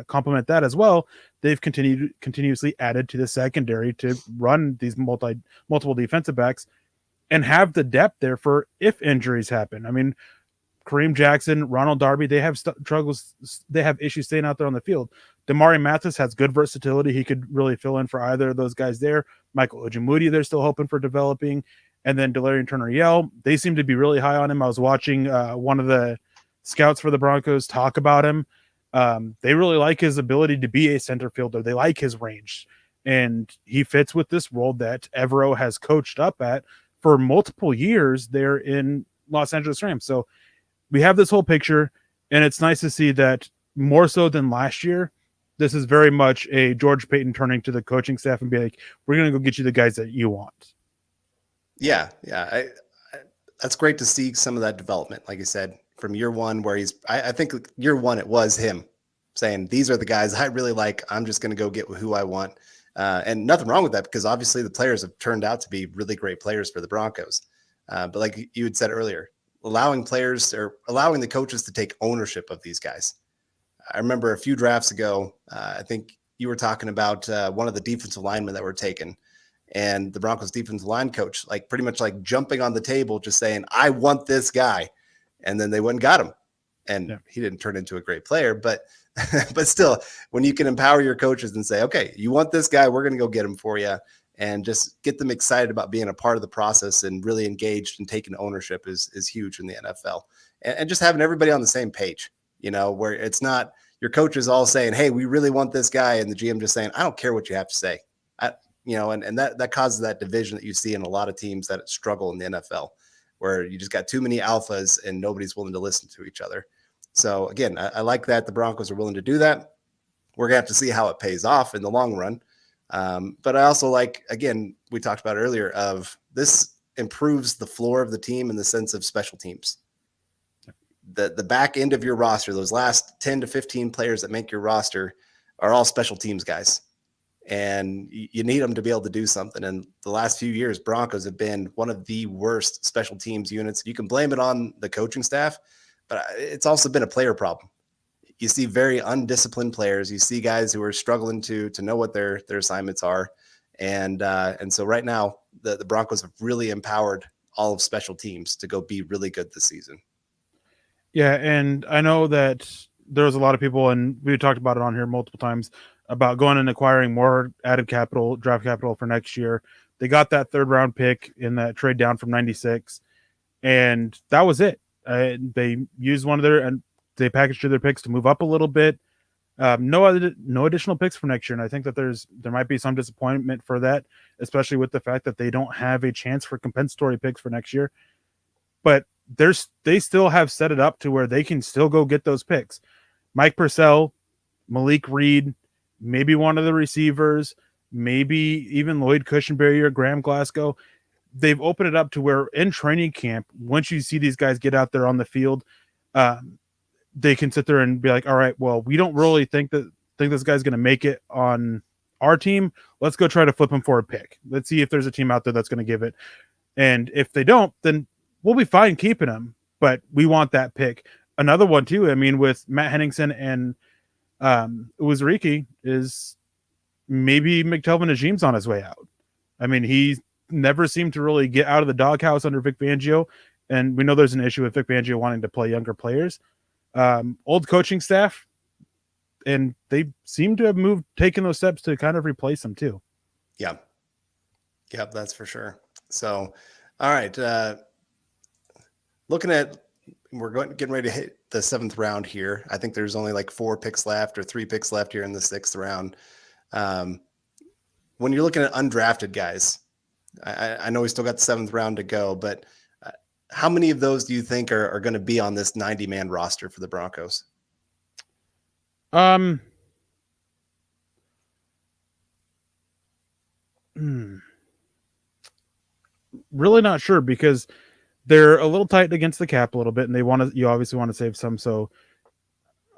complement that as well, they've continuously added to the secondary to run these multiple defensive backs and have the depth there for if injuries happen. I mean, Kareem Jackson, Ronald Darby, they have struggles. They have issues staying out there on the field. Damari Mathis has good versatility. He could really fill in for either of those guys there. Michael Ojemudia, they're still hoping for developing. And then Delarian Turner-Yell, they seem to be really high on him. I was watching one of the scouts for the Broncos talk about him. They really like his ability to be a center fielder. They like his range. And he fits with this role that Evero has coached up at for multiple years there in Los Angeles Rams. So we have this whole picture, and it's nice to see that more so than last year, this is very much a George Payton turning to the coaching staff and be like, we're going to go get you the guys that you want. Yeah. That's great to see some of that development. Like I said, from year one, where I think year one, it was him saying, these are the guys I really like. I'm just going to go get who I want. And nothing wrong with that, because obviously the players have turned out to be really great players for the Broncos. But like you had said earlier, allowing the coaches to take ownership of these guys. I remember a few drafts ago, I think you were talking about one of the defensive linemen that were taken, and the Broncos defensive line coach, like pretty much like jumping on the table, just saying, I want this guy. And then they went and got him. And he didn't turn into a great player, but still, when you can empower your coaches and say, okay, you want this guy, we're going to go get him for you, and just get them excited about being a part of the process and really engaged and taking ownership is huge in the NFL. And just having everybody on the same page, where it's not your coaches all saying, hey, we really want this guy, and the GM just saying, I don't care what you have to say. And that causes that division that you see in a lot of teams that struggle in the NFL, where you just got too many alphas and nobody's willing to listen to each other. So again, I like that the Broncos are willing to do that. We're going to have to see how it pays off in the long run. But I also like, again, we talked about earlier, of this improves the floor of the team in the sense of special teams. The back end of your roster, those last 10 to 15 players that make your roster, are all special teams guys. And you need them to be able to do something. And the last few years, Broncos have been one of the worst special teams units. You can blame it on the coaching staff, but it's also been a player problem. You see very undisciplined players. You see guys who are struggling to know what their assignments are. And so right now, the Broncos have really empowered all of special teams to go be really good this season. Yeah, and I know that there was a lot of people, and we talked about it on here multiple times, about going and acquiring more added capital, draft capital for next year. They got that 3rd round pick in that trade down from 96, and that was it. They used and they packaged their picks to move up a little bit. No additional picks for next year, and I think that there might be some disappointment for that, especially with the fact that they don't have a chance for compensatory picks for next year. But they still have set it up to where they can still go get those picks. Mike Purcell, Malik Reed, maybe one of the receivers, maybe even Lloyd Cushenberry or Graham Glasgow. They've opened it up to where in training camp, once you see these guys get out there on the field, they can sit there and be like, all right, well, we don't really think this guy's going to make it on our team. Let's go try to flip him for a pick. Let's see if there's a team out there that's going to give it. And if they don't, then we'll be fine keeping him, but we want that pick. Another one too, I mean, with Matt Henningsen and Uzurike, is maybe McTelvin Najim's on his way out. I mean, he never seemed to really get out of the doghouse under Vic Fangio, and we know there's an issue with Vic Fangio wanting to play younger players. Old coaching staff, and they seem to have taken those steps to kind of replace them too. Yeah. Yep, that's for sure. So, all right. Getting ready to hit the 7th round here. I think there's only like 4 picks left or 3 picks left here in the 6th round. When you're looking at undrafted guys, I know we still got the 7th round to go, but how many of those do you think are going to be on this 90-man roster for the Broncos? Really not sure, because they're a little tight against the cap a little bit, and you obviously want to save some. So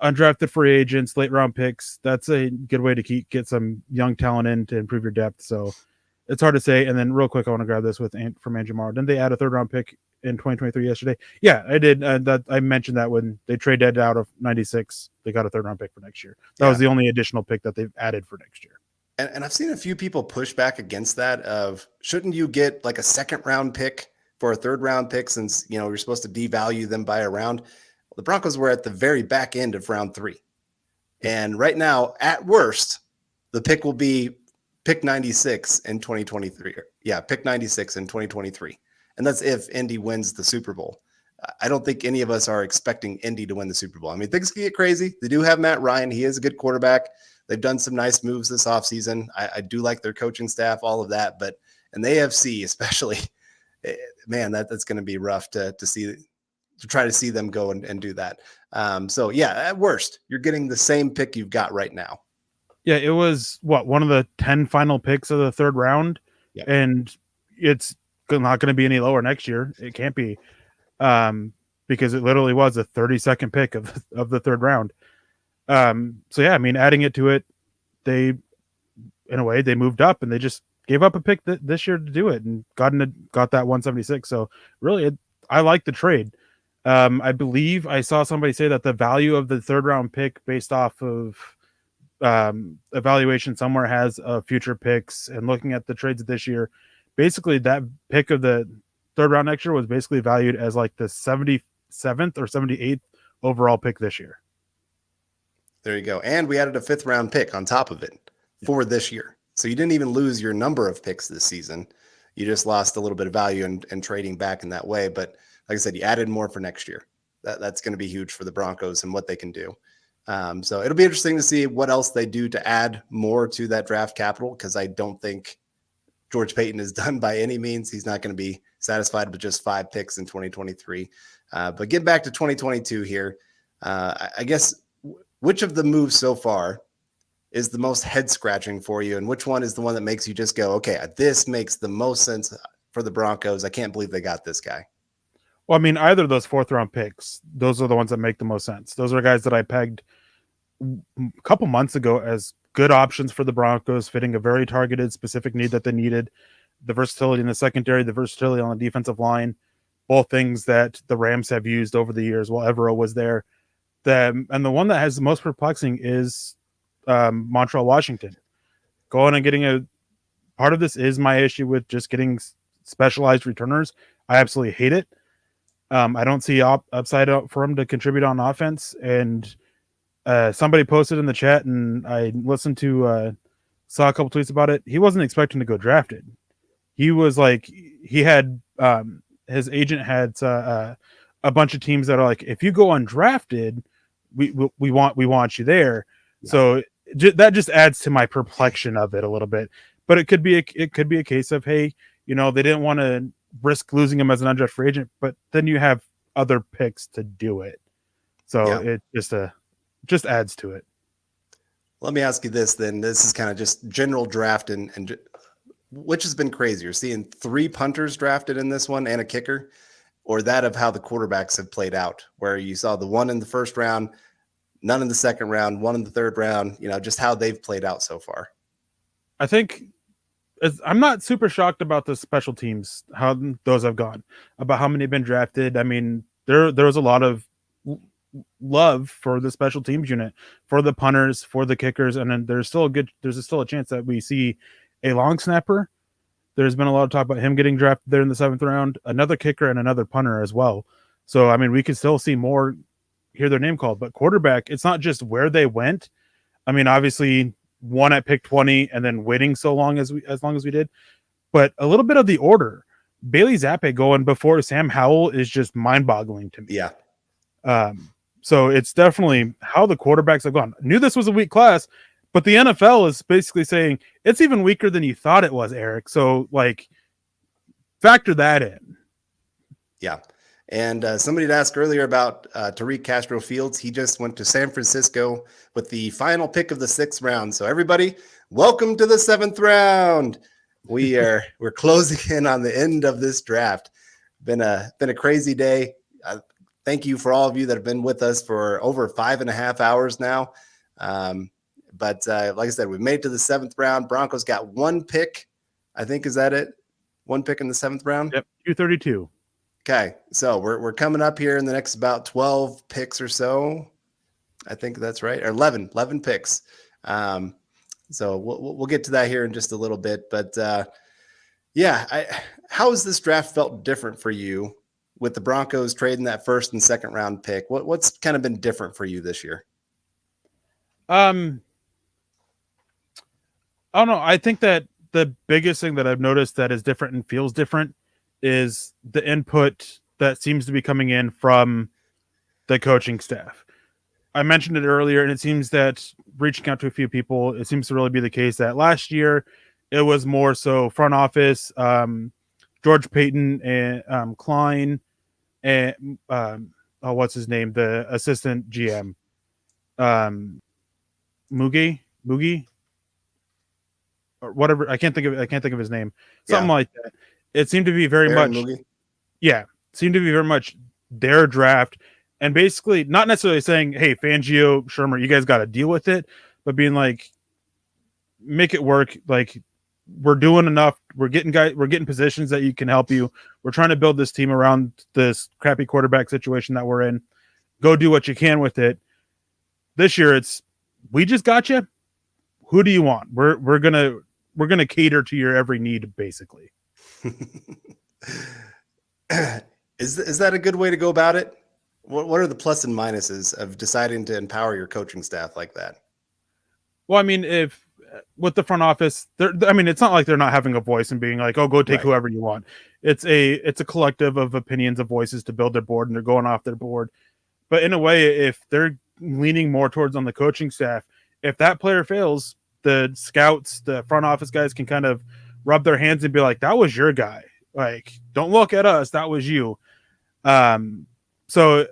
undrafted free agents, late round picks, that's a good way to get some young talent in to improve your depth. So it's hard to say. And then real quick, I want to grab this from Andrew Morrow. Didn't they add a 3rd round pick in 2023 yesterday? Yeah, I did. I mentioned that when they traded out of 96, they got a 3rd round pick for next year. That was the only additional pick that they've added for next year. And I've seen a few people push back against that of, shouldn't you get like a 2nd round pick for a 3rd round pick, since, you're supposed to devalue them by a round? Well, the Broncos were at the very back end of round 3. And right now, at worst, the pick will be pick 96 in 2023. Yeah, pick 96 in 2023. And that's if Indy wins the Super Bowl. I don't think any of us are expecting Indy to win the Super Bowl. I mean, things can get crazy. They do have Matt Ryan. He is a good quarterback. They've done some nice moves this offseason. I do like their coaching staff, all of that. But in the AFC especially, man, that's going to be rough to try to see them go and do that. So yeah, at worst, you're getting the same pick you've got right now. Yeah, it was one of the 10 final picks of the 3rd round. Yep. And it's not going to be any lower next year. It can't be, because it literally was a 32nd pick of the 3rd round. So yeah, I mean, adding it to it, they, in a way, they moved up and they just gave up a pick this year to do it and got that 176. So really, I like the trade. I believe I saw somebody say that the value of the third round pick based off of evaluation somewhere has future picks, and looking at the trades this year, basically that pick of the third round next year was basically valued as like the 77th or 78th overall pick this year. There you go. And we added a 5th round pick on top of it for this year. So you didn't even lose your number of picks this season. You just lost a little bit of value and trading back in that way. But like I said, you added more for next year. That's going to be huge for the Broncos and what they can do. So it'll be interesting to see what else they do to add more to that draft capital, because I don't think George Paton is done by any means. He's not going to be satisfied with just 5 picks in 2023. But getting back to 2022 here, I guess which of the moves so far is the most head scratching for you, and which one is the one that makes you just go, okay, this makes the most sense for the Broncos. I can't believe they got this guy. Well, I mean, either of those 4th round picks, those are the ones that make the most sense. Those are guys that I pegged a couple months ago as good options for the Broncos, fitting a very targeted, specific need that they needed. The versatility in the secondary, the versatility on the defensive line, both things that the Rams have used over the years while Evero was there. And the one that has the most perplexing is Montreal, Washington. Going and getting part of this is my issue with just getting specialized returners. I absolutely hate it. I don't see upside for him to contribute on offense. And somebody posted in the chat, and I listened to, saw a couple tweets about it. He wasn't expecting to go drafted. He was like, he had, his agent had a bunch of teams that are like, if you go undrafted, we want you there. Yeah. So that just adds to my perplexion of it a little bit. But it could be a case of, hey, they didn't want to risk losing him as an undrafted free agent, but then you have other picks to do it. So it just adds to it. Let me ask you this then. This is kind of just general draft and which has been crazier, seeing 3 punters drafted in this one and a kicker, or that of how the quarterbacks have played out, where you saw the one in the first round, none in the second round, one in the third round, just how they've played out so far. I think I'm not super shocked about the special teams, how those have gone, about how many have been drafted. I mean, there was a lot of love for the special teams unit, for the punters, for the kickers, and then there's still a chance that we see a long snapper. There's been a lot of talk about him getting drafted there in the 7th round, another kicker and another punter as well. So, I mean, we could still see more, hear their name called, but quarterback, it's not just where they went. I mean, obviously one at pick 20 and then waiting so long as we did, but a little bit of the order. Bailey Zappi going before Sam Howell is just mind-boggling to me. Yeah. So it's definitely how the quarterbacks have gone. Knew this was a weak class, but the NFL is basically saying it's even weaker than you thought it was, Eric. So, factor that in. Yeah. And somebody had asked earlier about Tariq Castro Fields. He just went to San Francisco with the final pick of the 6th round. So everybody, welcome to the 7th round. We're closing in on the end of this draft. Been a crazy day. Thank you for all of you that have been with us for over 5.5 hours now. But like I said, we made it to the 7th round. Broncos got 1 pick. I think, is that it? 1 pick in the 7th round? Yep, 232. Okay, so we're coming up here in the next about 12 picks or so. I think that's right, or 11 picks. So we'll get to that here in just a little bit. But how has this draft felt different for you with the Broncos trading that 1st and 2nd round pick? What's kind of been different for you this year? I don't know. I think that the biggest thing that I've noticed that is different and feels different is the input that seems to be coming in from the coaching staff. I mentioned it earlier, and it seems that reaching out to a few people, it seems to really be the case that last year it was more so front office, George Paton and Klein and what's his name? The assistant GM, Mugi or whatever. I can't think of his name. Something like that. It seemed to be very much, seemed to be very much their draft. and basically not necessarily saying, hey, Fangio, Shermer, you guys got to deal with it, but being like, make it work. Like, we're doing enough. We're getting positions that you can help you. We're trying to build this team around this crappy quarterback situation that we're in. Go do what you can with it. This year it's, we just got you. Who do you want? We're gonna cater to your every need, basically. Is that a good way to go about it? What are the plus and minuses of deciding to empower your coaching staff like that? Well, I mean, if with the front office, it's not like they're not having a voice and being like, "Oh, go take whoever you want." It's a collective of opinions, of voices to build their board, and they're going off their board. But in a way, if they're leaning more towards on the coaching staff, if that player fails, the scouts, the front office guys can kind of rub their hands and be like, "That was your guy. Like, don't look at us. That was you." So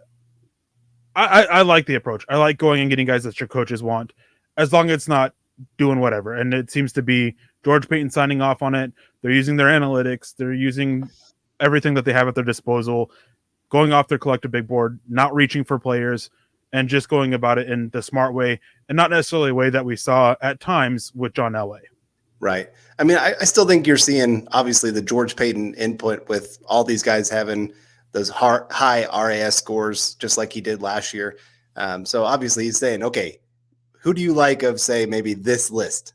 I like the approach. I like going and getting guys that your coaches want, as long as it's not doing whatever. And it seems to be George Payton signing off on it. They're using their analytics. They're using everything that they have at their disposal, going off their collective big board, not reaching for players, and just going about it in the smart way, and not necessarily a way that we saw at times with John Elway. Right. I mean, I still think you're seeing, obviously, the George Payton input with all these guys having those high RAS scores, just like he did last year. So obviously he's saying, okay, who do you like of, say, maybe this list?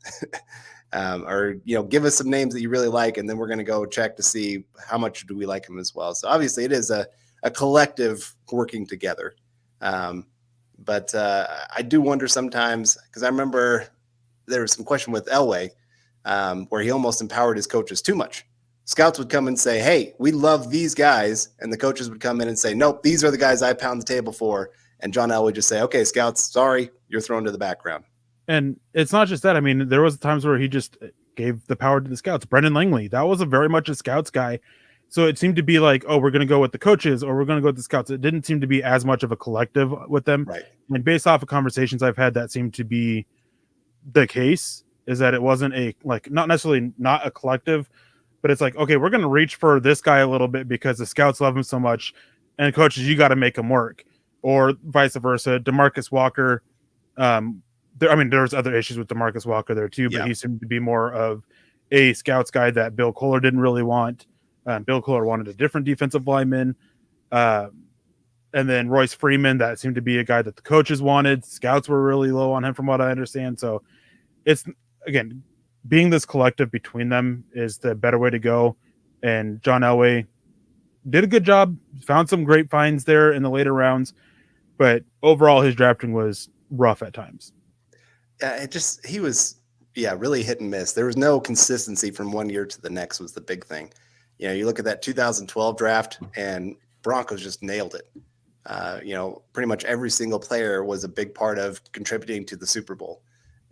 Or, give us some names that you really like, and then we're going to go check to see how much do we like him as well. So obviously it is a collective working together. But I do wonder sometimes, because I remember there was some question with Elway where he almost empowered his coaches too much. Scouts would come and say, hey, we love these guys. And the coaches would come in and say, nope, these are the guys I pound the table for. And John Elway would just say, okay, scouts, sorry, you're thrown to the background. And it's not just that. I mean, there was times where he just gave the power to the scouts. Brendan Langley, that was very much a scouts guy. So it seemed to be like, oh, we're going to go with the coaches or we're going to go with the scouts. It didn't seem to be as much of a collective with them. Right. And based off of conversations I've had, that seemed to be the case, is that it wasn't not necessarily not a collective, but it's like, okay, we're going to reach for this guy a little bit because the scouts love him so much, and coaches, you got to make him work, or vice versa. DeMarcus Walker, there's other issues with DeMarcus Walker there too, but he seemed to be more of a scouts guy that Bill Kohler didn't really want. Bill Kohler wanted a different defensive lineman. And then Royce Freeman, that seemed to be a guy that the coaches wanted. Scouts were really low on him from what I understand. So it's, again, being this collective between them is the better way to go. And John Elway did a good job, found some great finds there in the later rounds, but overall his drafting was rough at times. He was really hit and miss. There was no consistency from one year to the next was the big thing. You look at that 2012 draft and Broncos just nailed it. Pretty much every single player was a big part of contributing to the Super Bowl.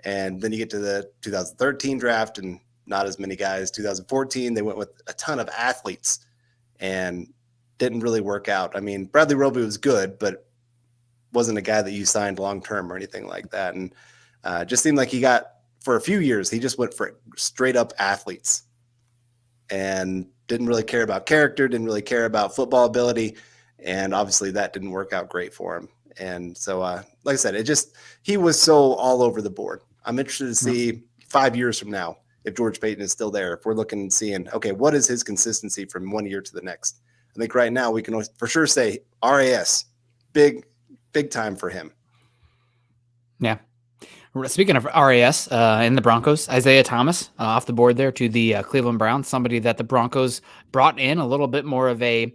And then you get to the 2013 draft and not as many guys. 2014, they went with a ton of athletes and didn't really work out. I mean, Bradley Roby was good, but wasn't a guy that you signed long-term or anything like that. And just seemed like for a few years, he just went for straight up athletes and didn't really care about character, didn't really care about football ability. And obviously that didn't work out great for him. And so, like I said, he was so all over the board. I'm interested to see 5 years from now, if George Payton is still there, if we're looking and seeing, okay, what is his consistency from one year to the next? I think right now we can for sure say RAS, big time for him. Yeah. Speaking of RAS in the Broncos, Isaiah Thomas off the board there to the Cleveland Browns, somebody that the Broncos brought in a little bit more of a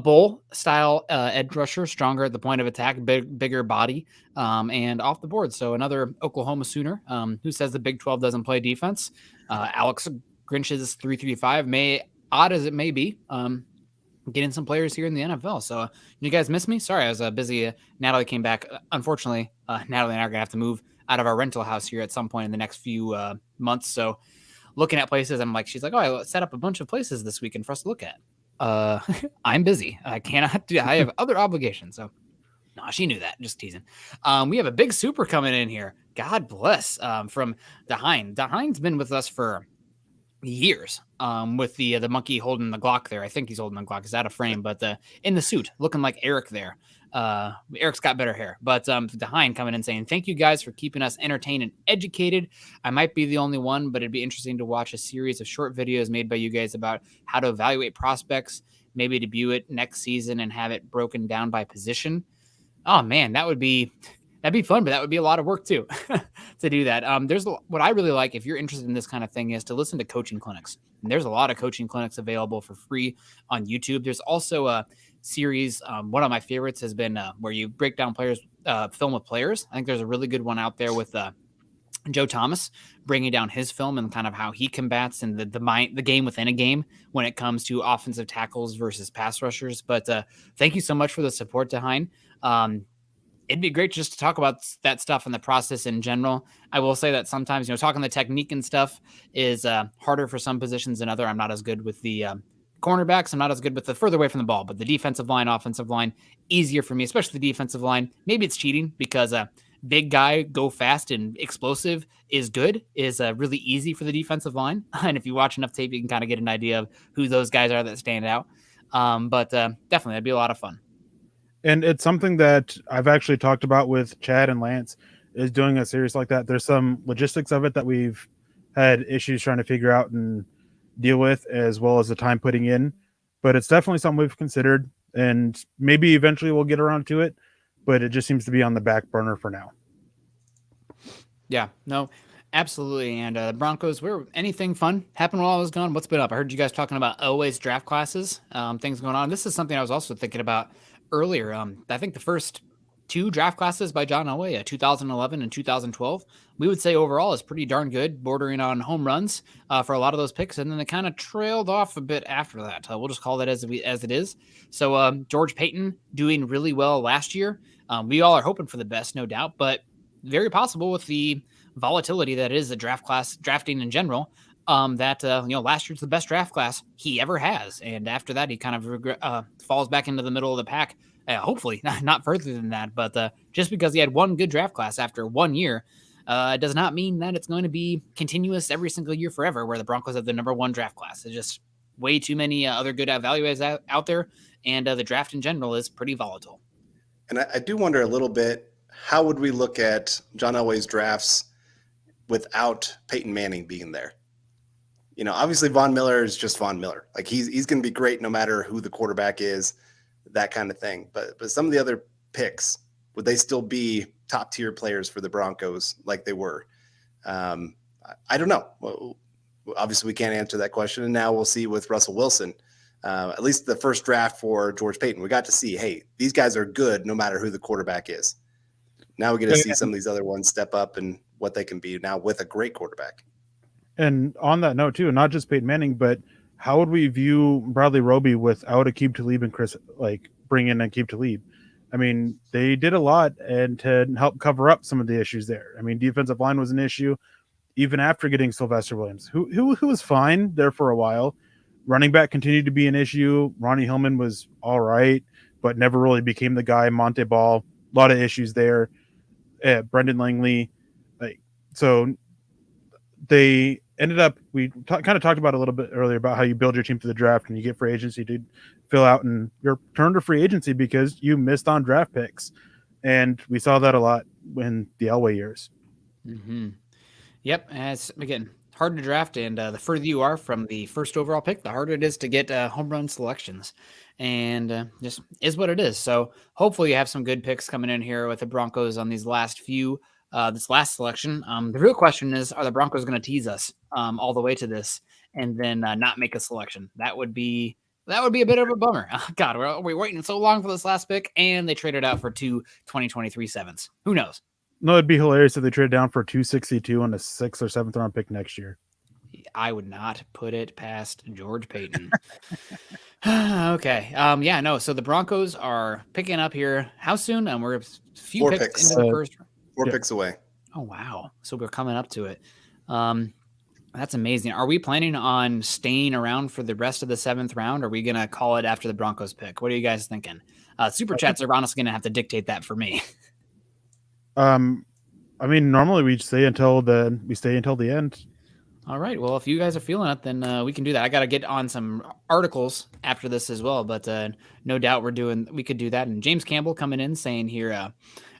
bull style edge rusher, stronger at the point of attack, bigger body, and off the board. So another Oklahoma Sooner who says the Big 12 doesn't play defense. Alex Grinch's 335, odd as it may be, getting some players here in the NFL. So you guys miss me? Sorry, I was busy. Natalie came back. Unfortunately, Natalie and I are going to have to move out of our rental house here at some point in the next few months. So looking at places, she's like, oh, I set up a bunch of places this weekend for us to look at. I'm busy. I have other obligations. So no, she knew that. Just teasing. We have a big super coming in here. God bless. From Dahein. Dahein been with us for years with the monkey holding the Glock there. I think he's holding the Glock. It's out of frame, but in the suit, looking like Eric there. Eric's got better hair, but Dehaene coming in saying, thank you guys for keeping us entertained and educated. I might be the only one, but it'd be interesting to watch a series of short videos made by you guys about how to evaluate prospects, maybe debut it next season and have it broken down by position. Oh man, that'd be fun, but that would be a lot of work too to do that. What I really like, if you're interested in this kind of thing, is to listen to coaching clinics. And there's a lot of coaching clinics available for free on YouTube. There's also a series. One of my favorites has been where you break down players, film with players. I think there's a really good one out there with Joe Thomas bringing down his film and kind of how he combats and the game within a game when it comes to offensive tackles versus pass rushers. But thank you so much for the support, Dehaene. It'd be great just to talk about that stuff and the process in general. I will say that sometimes, talking the technique and stuff is harder for some positions than other. I'm not as good with the cornerbacks. I'm not as good with the further away from the ball, but the defensive line, offensive line, easier for me, especially the defensive line. Maybe it's cheating because big guy, go fast and explosive is really easy for the defensive line. And if you watch enough tape, you can kind of get an idea of who those guys are that stand out. But definitely that'd be a lot of fun. And it's something that I've actually talked about with Chad and Lance, is doing a series like that. There's some logistics of it that we've had issues trying to figure out and deal with, as well as the time putting in. But it's definitely something we've considered, and maybe eventually we'll get around to it, but it just seems to be on the back burner for now. Yeah, no, absolutely. And the Broncos, anything fun happened while I was gone? What's been up? I heard you guys talking about always draft classes, things going on. This is something I was also thinking about earlier. I think the first two draft classes by John Elway, 2011 and 2012, we would say overall is pretty darn good, bordering on home runs for a lot of those picks. And then they kind of trailed off a bit after that. We'll just call that as it is. So George Payton doing really well last year. We all are hoping for the best, no doubt, but very possible with the volatility that is the draft class, drafting in general, that last year's the best draft class he ever has, and after that he kind of falls back into the middle of the pack. Hopefully not further than that, but just because he had one good draft class after 1 year does not mean that it's going to be continuous every single year forever, where the Broncos have the number one draft class. It's just way too many other good evaluators out there, and the draft in general is pretty volatile. And I do wonder a little bit, how would we look at John Elway's drafts without Peyton Manning being there? Obviously Von Miller is just Von Miller. Like he's going to be great no matter who the quarterback is, that kind of thing. But some of the other picks, would they still be top tier players for the Broncos like they were? I don't know. Well, obviously we can't answer that question. And now we'll see with Russell Wilson. At least the first draft for George Payton, we got to see, hey, these guys are good no matter who the quarterback is. Now we get to see some of these other ones step up and what they can be now with a great quarterback. And on that note too, not just Peyton Manning, but how would we view Bradley Roby without Aqib Talib and Chris, bring in Aqib Talib? I mean, they did a lot and to help cover up some of the issues there. I mean, defensive line was an issue even after getting Sylvester Williams, who was fine there for a while. Running back continued to be an issue. Ronnie Hillman was all right, but never really became the guy. Monte Ball, a lot of issues there. Brendan Langley, so they ended up, we kind of talked about a little bit earlier about how you build your team for the draft and you get free agency to fill out, and you're turned to free agency because you missed on draft picks. And we saw that a lot in the Elway years. Mm-hmm. Yep. It's, again, hard to draft. And the further you are from the first overall pick, the harder it is to get home run selections. And just is what it is. So hopefully you have some good picks coming in here with the Broncos on these last few this last selection. The real question is, are the Broncos going to tease us all the way to this and then not make a selection? That would be a bit of a bummer. Oh, God, we're waiting so long for this last pick, and they traded out for 2023 sevens. Who knows? No, it'd be hilarious if they traded down for 262 on a 6th or 7th round pick next year. I would not put it past George Payton. Okay. Yeah, no. So the Broncos are picking up here. How soon? We're a few 4 picks into the first. 4 picks away. Oh, wow. So we're coming up to it. That's amazing. Are we planning on staying around for the rest of the 7th round? Or are we going to call it after the Broncos pick? What are you guys thinking? Super chats are honestly going to have to dictate that for me. I mean, normally we stay until the end. All right. Well, if you guys are feeling it, then we can do that. I got to get on some articles after this as well, but no doubt we could do that. And James Campbell coming in saying here,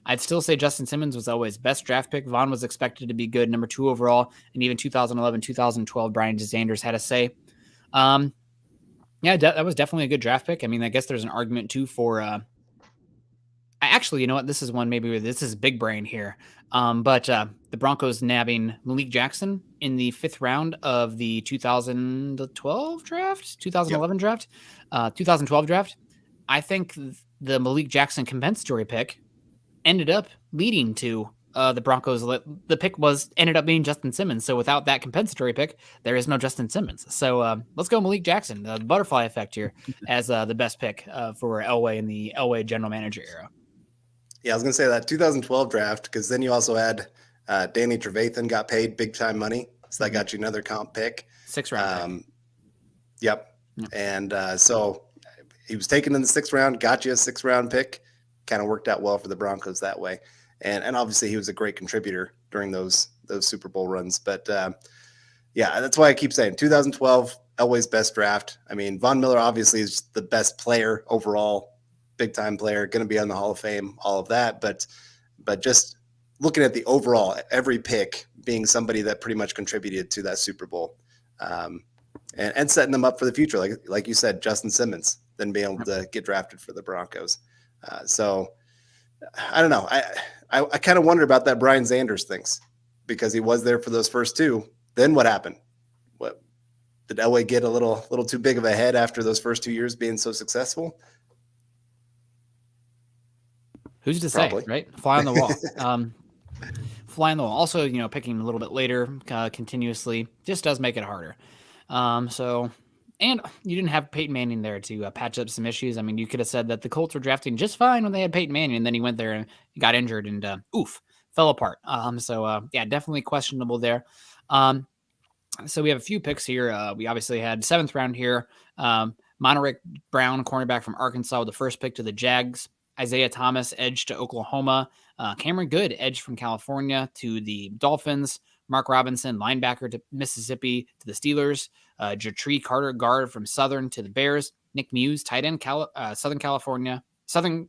I'd still say Justin Simmons was always best draft pick. Vaughn was expected to be good, number 2 overall, and even 2011, 2012, Brian Sanders had a say. Yeah, that was definitely a good draft pick. I mean, I guess there's an argument too for. Actually, you know what? This is one maybe where this is big brain here. But the Broncos nabbing Malik Jackson in the 5th round of the 2012 draft, 2011 draft, 2012 draft. I think the Malik Jackson compensatory pick ended up leading to the Broncos. The pick ended up being Justin Simmons. So without that compensatory pick, there is no Justin Simmons. So let's go Malik Jackson, the butterfly effect here, as the best pick for Elway in the Elway general manager era. Yeah, I was going to say that 2012 draft, because then you also had Danny Trevathan got paid big time money. So that got you another comp pick. 6th round. Yep. And so he was taken in the 6th round, got you a 6th round pick. Kind of worked out well for the Broncos that way. And obviously he was a great contributor during those Super Bowl runs. But yeah, that's why I keep saying 2012, Elway's best draft. I mean, Von Miller obviously is the best player overall. Big time player, going to be on the Hall of Fame, all of that. But just looking at the overall, every pick being somebody that pretty much contributed to that Super Bowl, and setting them up for the future, like you said, Justin Simmons, then being able to get drafted for the Broncos. So I don't know. I kind of wonder about that Brian Sanders things, because he was there for those first 2. Then what happened? What did Elway get a little too big of a head after those first 2 years being so successful? Who's to say, right? Fly on the wall. Fly on the wall. Also, picking a little bit later continuously just does make it harder. And you didn't have Peyton Manning there to patch up some issues. I mean, you could have said that the Colts were drafting just fine when they had Peyton Manning, and then he went there and got injured and fell apart. Yeah, definitely questionable there. So we have a few picks here. We obviously had 7th round here. Monterey Brown, cornerback from Arkansas, with the first pick to the Jags. Isaiah Thomas, edge to Oklahoma. Cameron Good, edge from California to the Dolphins. Mark Robinson, linebacker to Mississippi to the Steelers. Jatree Carter, guard from Southern to the Bears. Nick Muse, tight end, Southern Carolina, to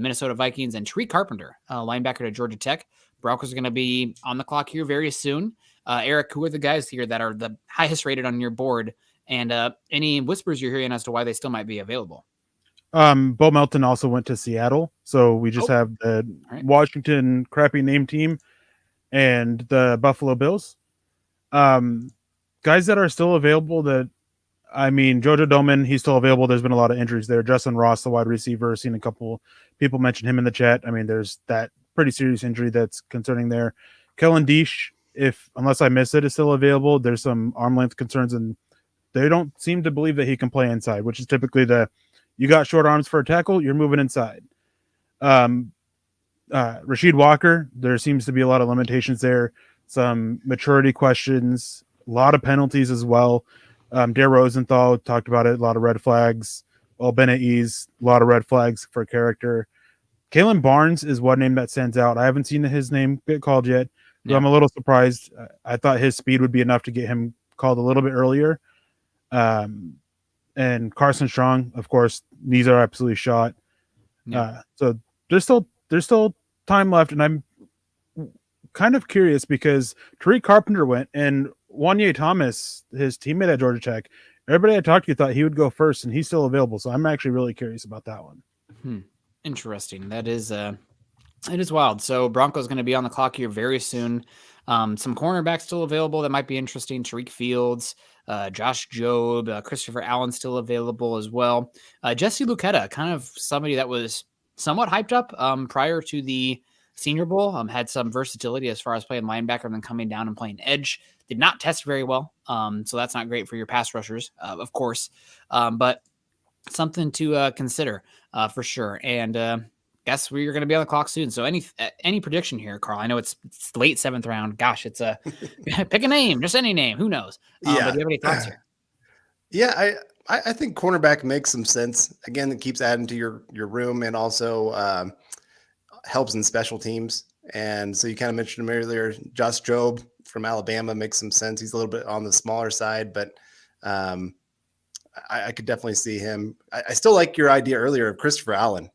Minnesota Vikings. And Tariq Carpenter, linebacker to Georgia Tech. Broncos are going to be on the clock here very soon. Eric, who are the guys here that are the highest rated on your board? And any whispers you're hearing as to why they still might be available? Bo Melton also went to Seattle, so we just have the Washington crappy name team and the Buffalo Bills. Guys that are still available Jojo Doman, he's still available. There's been a lot of injuries there. Justin Ross, the wide receiver, seen a couple people mention him in the chat. I mean, there's that pretty serious injury that's concerning there. Kellen Deesh, unless I miss it, is still available. There's some arm length concerns, and they don't seem to believe that he can play inside, which is typically you got short arms for a tackle, you're moving inside. Rasheed Walker, there seems to be a lot of limitations there, some maturity questions, a lot of penalties as well. Dare Rosenthal talked about it, a lot of red flags. Bennett Ease, a lot of red flags for character. Kalen Barnes is one name that stands out. I haven't seen his name get called yet, so I'm a little surprised. I thought his speed would be enough to get him called a little bit earlier. And Carson Strong, of course, knees are absolutely shot. So there's still time left, and I'm kind of curious because Tariq Carpenter went, and Wanye Thomas, his teammate at Georgia Tech, everybody I talked to thought he would go first, and he's still available. So I'm actually really curious about that one. Interesting. That is it is wild. So Broncos going to be on the clock here very soon. Some cornerbacks still available that might be interesting. Tariq Fields, Josh Jobe, Christopher Allen still available as well. Jesse Luketa, kind of somebody that was somewhat hyped up prior to the Senior Bowl. Had some versatility as far as playing linebacker and then coming down and playing edge. Did not test very well, so that's not great for your pass rushers, of course. But something to consider for sure. And guess we're going to be on the clock soon. So any prediction here, Carl? I know it's the late 7th round. Gosh, it's pick a name, just any name. Who knows? But do you have any thoughts here? Yeah, I think cornerback makes some sense. Again, it keeps adding to your room and also helps in special teams. And so you kind of mentioned him earlier, Josh Jobe, from Alabama makes some sense. He's a little bit on the smaller side, but I could definitely see him. I still like your idea earlier of Christopher Allen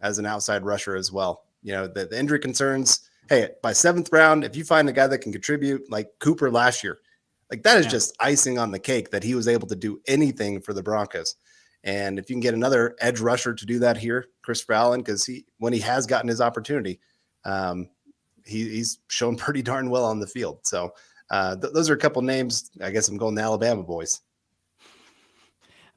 as an outside rusher as well. You know, the injury concerns. Hey, by 7th round, if you find a guy that can contribute like Cooper last year, like that is just icing on the cake that he was able to do anything for the Broncos. And if you can get another edge rusher to do that here, Christopher Allen, because when he has gotten his opportunity, he's shown pretty darn well on the field. So those are a couple names. I guess I'm going the Alabama boys.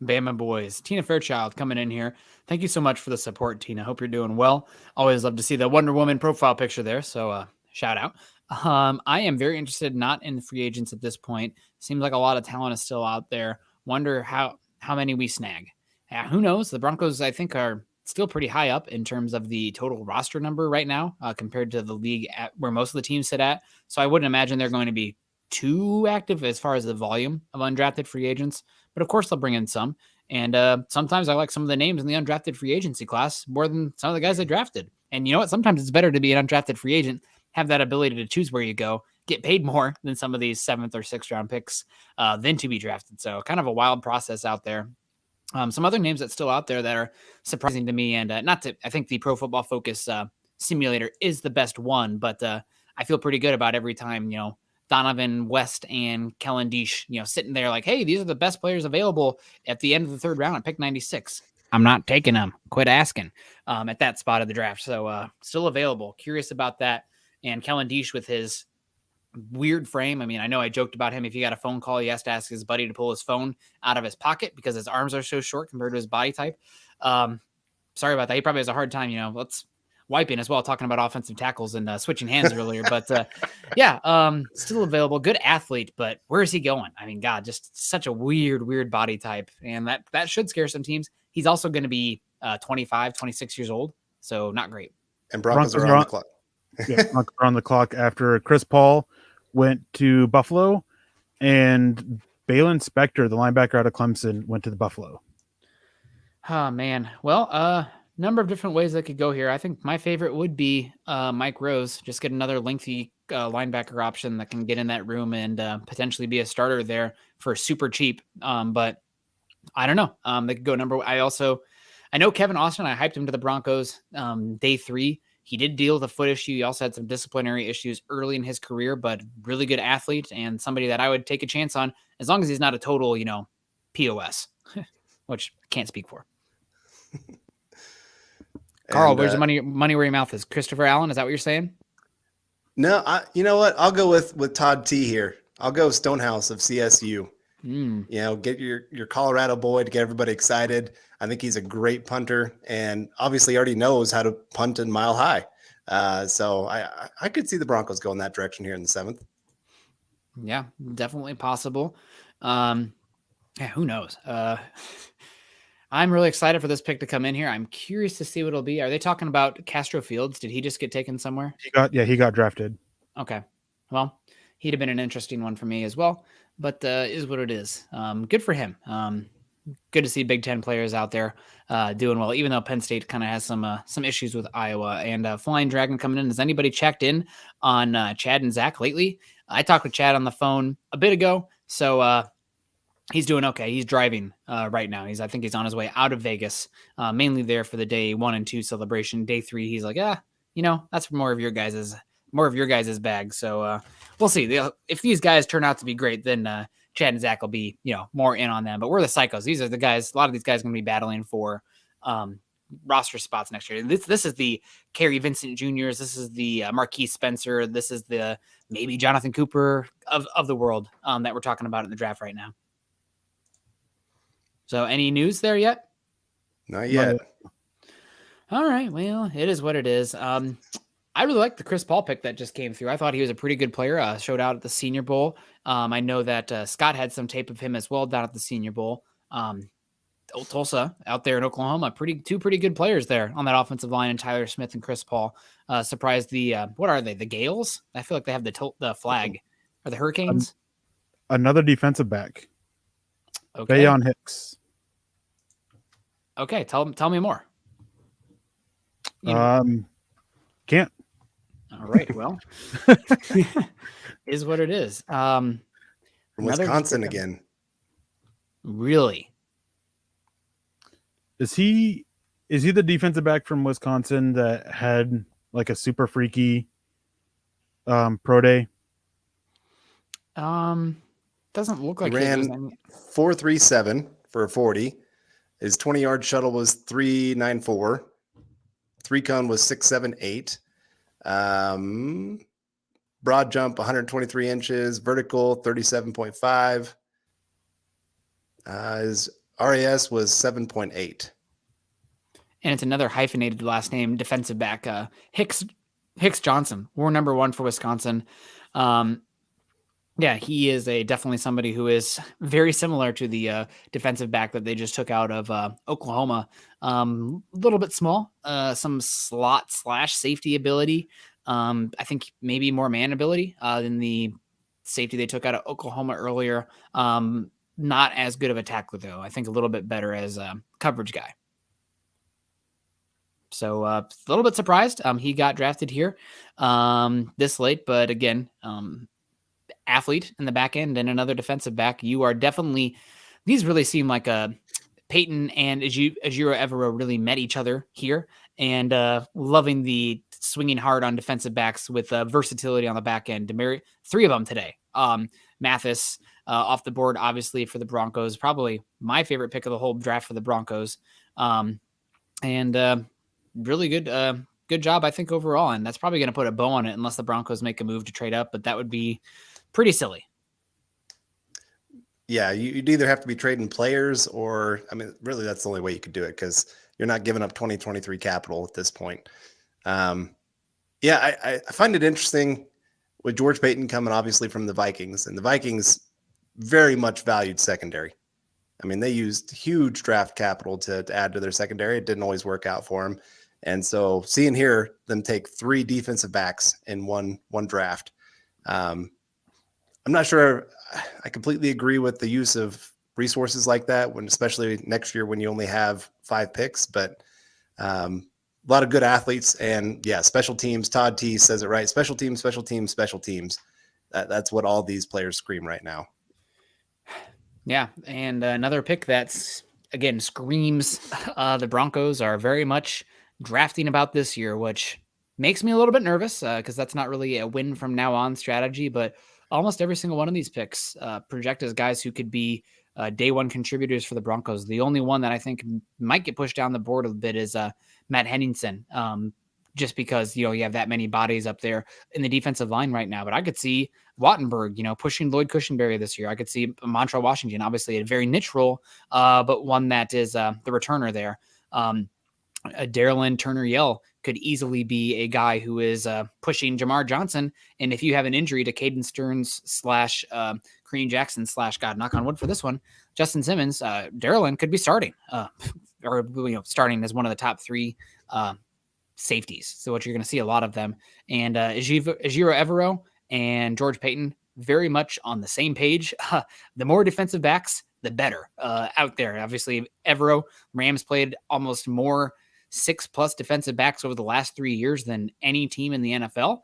Bama boys. Tina Fairchild coming in here. Thank you so much for the support, Tina. Hope you're doing well. Always love to see the Wonder Woman profile picture there. So shout out. I am very interested not in the free agents at this point. Seems like a lot of talent is still out there. Wonder how many we snag. Who knows? The Broncos, I think, are still pretty high up in terms of the total roster number right now compared to the league where most of the teams sit at. So I wouldn't imagine they're going to be too active as far as the volume of undrafted free agents. But of course, they'll bring in some. And sometimes I like some of the names in the undrafted free agency class more than some of the guys they drafted. And you know what? Sometimes it's better to be an undrafted free agent, have that ability to choose where you go, get paid more than some of these 7th or 6th round picks than to be drafted. So kind of a wild process out there. Some other names that's still out there that are surprising to me, and I think the Pro Football Focus simulator is the best one, but I feel pretty good about every time, Donovan West and Kellen Diesch, sitting there like, hey, these are the best players available at the end of the 3rd round at pick 96. I'm not taking them. Quit asking at that spot of the draft. So still available. Curious about that. And Kellen Diesch with his weird frame. I mean, I know I joked about him. If he got a phone call, he has to ask his buddy to pull his phone out of his pocket because his arms are so short compared to his body type. Sorry about that. He probably has a hard time, let's wiping as well, talking about offensive tackles and switching hands earlier. But still available. Good athlete, but where is he going? I mean, God, just such a weird body type. And that should scare some teams. He's also going to be 25, 26 years old. So not great. And Broncos are on the clock. Broncos are on the clock after Chris Paul went to Buffalo and Balin Spector, the linebacker out of Clemson, went to the Buffalo. Oh, man. Well, number of different ways that could go here. I think my favorite would be Mike Rose. Just get another lengthy linebacker option that can get in that room and potentially be a starter there for super cheap. But I don't know. They could go I know Kevin Austin. I hyped him to the Broncos day 3. He did deal with a foot issue. He also had some disciplinary issues early in his career, but really good athlete and somebody that I would take a chance on as long as he's not a total, POS, which I can't speak for. Carl, where's the money where your mouth is? Christopher Allen, is that what you're saying? No, you know what? I'll go with Todd T here. I'll go Stonehouse of CSU. Get your Colorado boy to get everybody excited. I think he's a great punter and obviously already knows how to punt in mile high. So I could see the Broncos going that direction here in the 7th. Yeah, definitely possible. Who knows? I'm really excited for this pick to come in here. I'm curious to see what it'll be. Are they talking about Castro Fields? Did he just get taken somewhere? He got drafted. Okay. Well, he'd have been an interesting one for me as well, but is what it is. Good for him. Good to see Big Ten players out there doing well, even though Penn State kind of has some issues with Iowa. And Flying Dragon coming in. Has anybody checked in on Chad and Zach lately? I talked with Chad on the phone a bit ago, so he's doing okay. He's driving right now. I think he's on his way out of Vegas, mainly there for the day 1 and 2 celebration. Day 3, he's like, that's more of your guys' bag. So we'll see. If these guys turn out to be great, then Chad and Zach will be, more in on them. But we're the psychos. These are the guys. A lot of these guys are going to be battling for roster spots next year. This is the Kerry Vincent Juniors. This is the Marquise Spencer. This is the maybe Jonathan Cooper of the world that we're talking about in the draft right now. So any news there yet? Not yet. All right. Well, it is what it is. I really like the Chris Paul pick that just came through. I thought he was a pretty good player. Showed out at the Senior Bowl. I know that Scott had some tape of him as well down at the Senior Bowl. Tulsa out there in Oklahoma, two pretty good players there on that offensive line, and Tyler Smith and Chris Paul. Surprised the what are they? The Gales? I feel like they have the flag. Are the Hurricanes? Another defensive back. Okay. Bayon Hicks. Okay, tell me more. Can't. All right. Well, is what it is. From Another Wisconsin just- again. Really? Is he the defensive back from Wisconsin that had like a super freaky pro day? Doesn't look He like it was ran any- 4.37 for a 40. His 20-yard shuttle was 3.94. 3-cone was 6.78. Broad jump 123 inches, vertical 37.5. His RAS was 7.8. and it's another hyphenated last name, defensive back, Hicks Johnson. We're number 1 for Wisconsin. Yeah, he is definitely somebody who is very similar to the defensive back that they just took out of Oklahoma. A little bit small, some slot / safety ability. I think maybe more man ability than the safety they took out of Oklahoma earlier. Not as good of a tackler, though. I think a little bit better as a coverage guy. So a little bit surprised. He got drafted here this late, but again, athlete in the back end and another defensive back. You are definitely, these really seem like Peyton and Ejiro Evero really met each other here, and loving the swinging hard on defensive backs with versatility on the back end. 3 of them today. Mathis off the board, obviously, for the Broncos, probably my favorite pick of the whole draft for the Broncos. And really good job, I think, overall. And that's probably going to put a bow on it unless the Broncos make a move to trade up, but that would be pretty silly. Yeah, you'd either have to be trading players or, I mean, really that's the only way you could do it because you're not giving up 2023 capital at this point. Yeah, I find it interesting with George Payton coming obviously from the Vikings, and the Vikings very much valued secondary. I mean, they used huge draft capital to add to their secondary. It didn't always work out for them. And so seeing here them take 3 defensive backs in one draft, I'm not sure I completely agree with the use of resources like that, when especially next year when you only have 5 picks, but a lot of good athletes. And yeah, special teams. Todd T says it right. Special teams, special teams, special teams. That's what all these players scream right now. Yeah, and another pick that's, again, screams the Broncos are very much drafting about this year, which makes me a little bit nervous because that's not really a win from now on strategy, but almost every single one of these picks project as guys who could be day one contributors for the Broncos. The only one that I think might get pushed down the board a bit is Matt Henningsen, just because, you have that many bodies up there in the defensive line right now. But I could see Wattenberg, pushing Lloyd Cushenberry this year. I could see Montrell Washington, obviously a very niche role, but one that is the returner there. Darylyn Turner-Yell could easily be a guy who is pushing Jamar Johnson. And if you have an injury to Caden Stearns / Kareem Jackson / God, knock on wood for this one, Justin Simmons, Darylyn could be starting or starting as one of the top 3 safeties. So what you're going to see a lot of them. And Ejiro Evero and George Payton very much on the same page. The more defensive backs, the better out there. Obviously, Evero, Rams played almost more 6+ defensive backs over the last 3 years than any team in the NFL.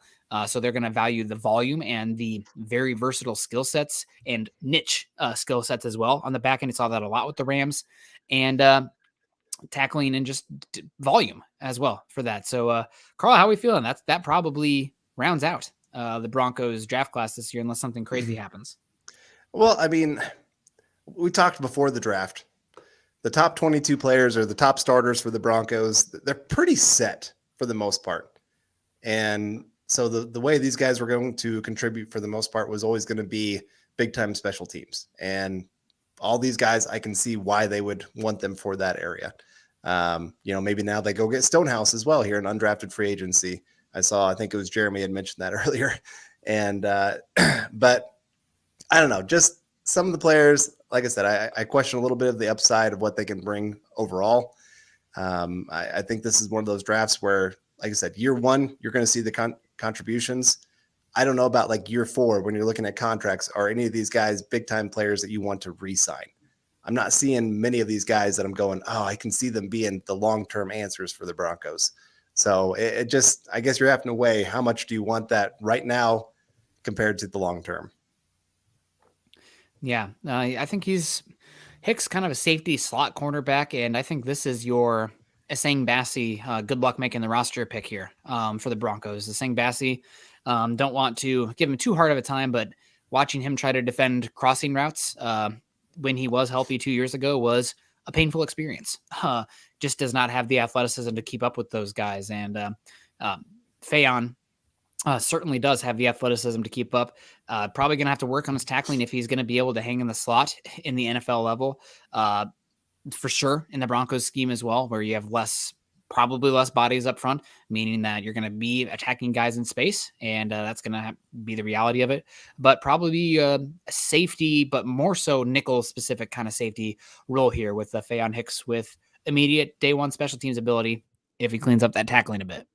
So they're going to value the volume and the very versatile skill sets and niche skill sets as well. On the back end, I saw that a lot with the Rams, and tackling and just volume as well for that. So, Carl, how are we feeling? That probably rounds out the Broncos draft class this year, unless something crazy happens. Well, I mean, we talked before the draft. The top 22 players or the top starters for the Broncos, they're pretty set for the most part. And so the way these guys were going to contribute for the most part was always going to be big time special teams. And all these guys, I can see why they would want them for that area. Maybe now they go get Stonehouse as well here in undrafted free agency. I think it was Jeremy had mentioned that earlier. And, but I don't know, just some of the players, like I said, I question a little bit of the upside of what they can bring overall. I think this is one of those drafts where, like I said, year 1, you're going to see the contributions. I don't know about like year 4, when you're looking at contracts, are any of these guys big time players that you want to re-sign? I'm not seeing many of these guys that I'm going, I can see them being the long-term answers for the Broncos. So it just, I guess you're having to weigh how much do you want that right now compared to the long term. Yeah, I think Hicks kind of a safety slot cornerback, and I think this is your Asang Bassi. Good luck making the roster pick here for the Broncos. Asang Bassi, don't want to give him too hard of a time, but watching him try to defend crossing routes when he was healthy 2 years ago was a painful experience. Just does not have the athleticism to keep up with those guys, and Fayon certainly does have the athleticism to keep up. Probably going to have to work on his tackling if he's going to be able to hang in the slot in the NFL level. For sure in the Broncos scheme as well, where you have probably less bodies up front, meaning that you're going to be attacking guys in space, and that's going to be the reality of it. But probably a safety, but more so nickel specific kind of safety role here with Fayon Hicks with immediate day one special teams ability if he cleans up that tackling a bit.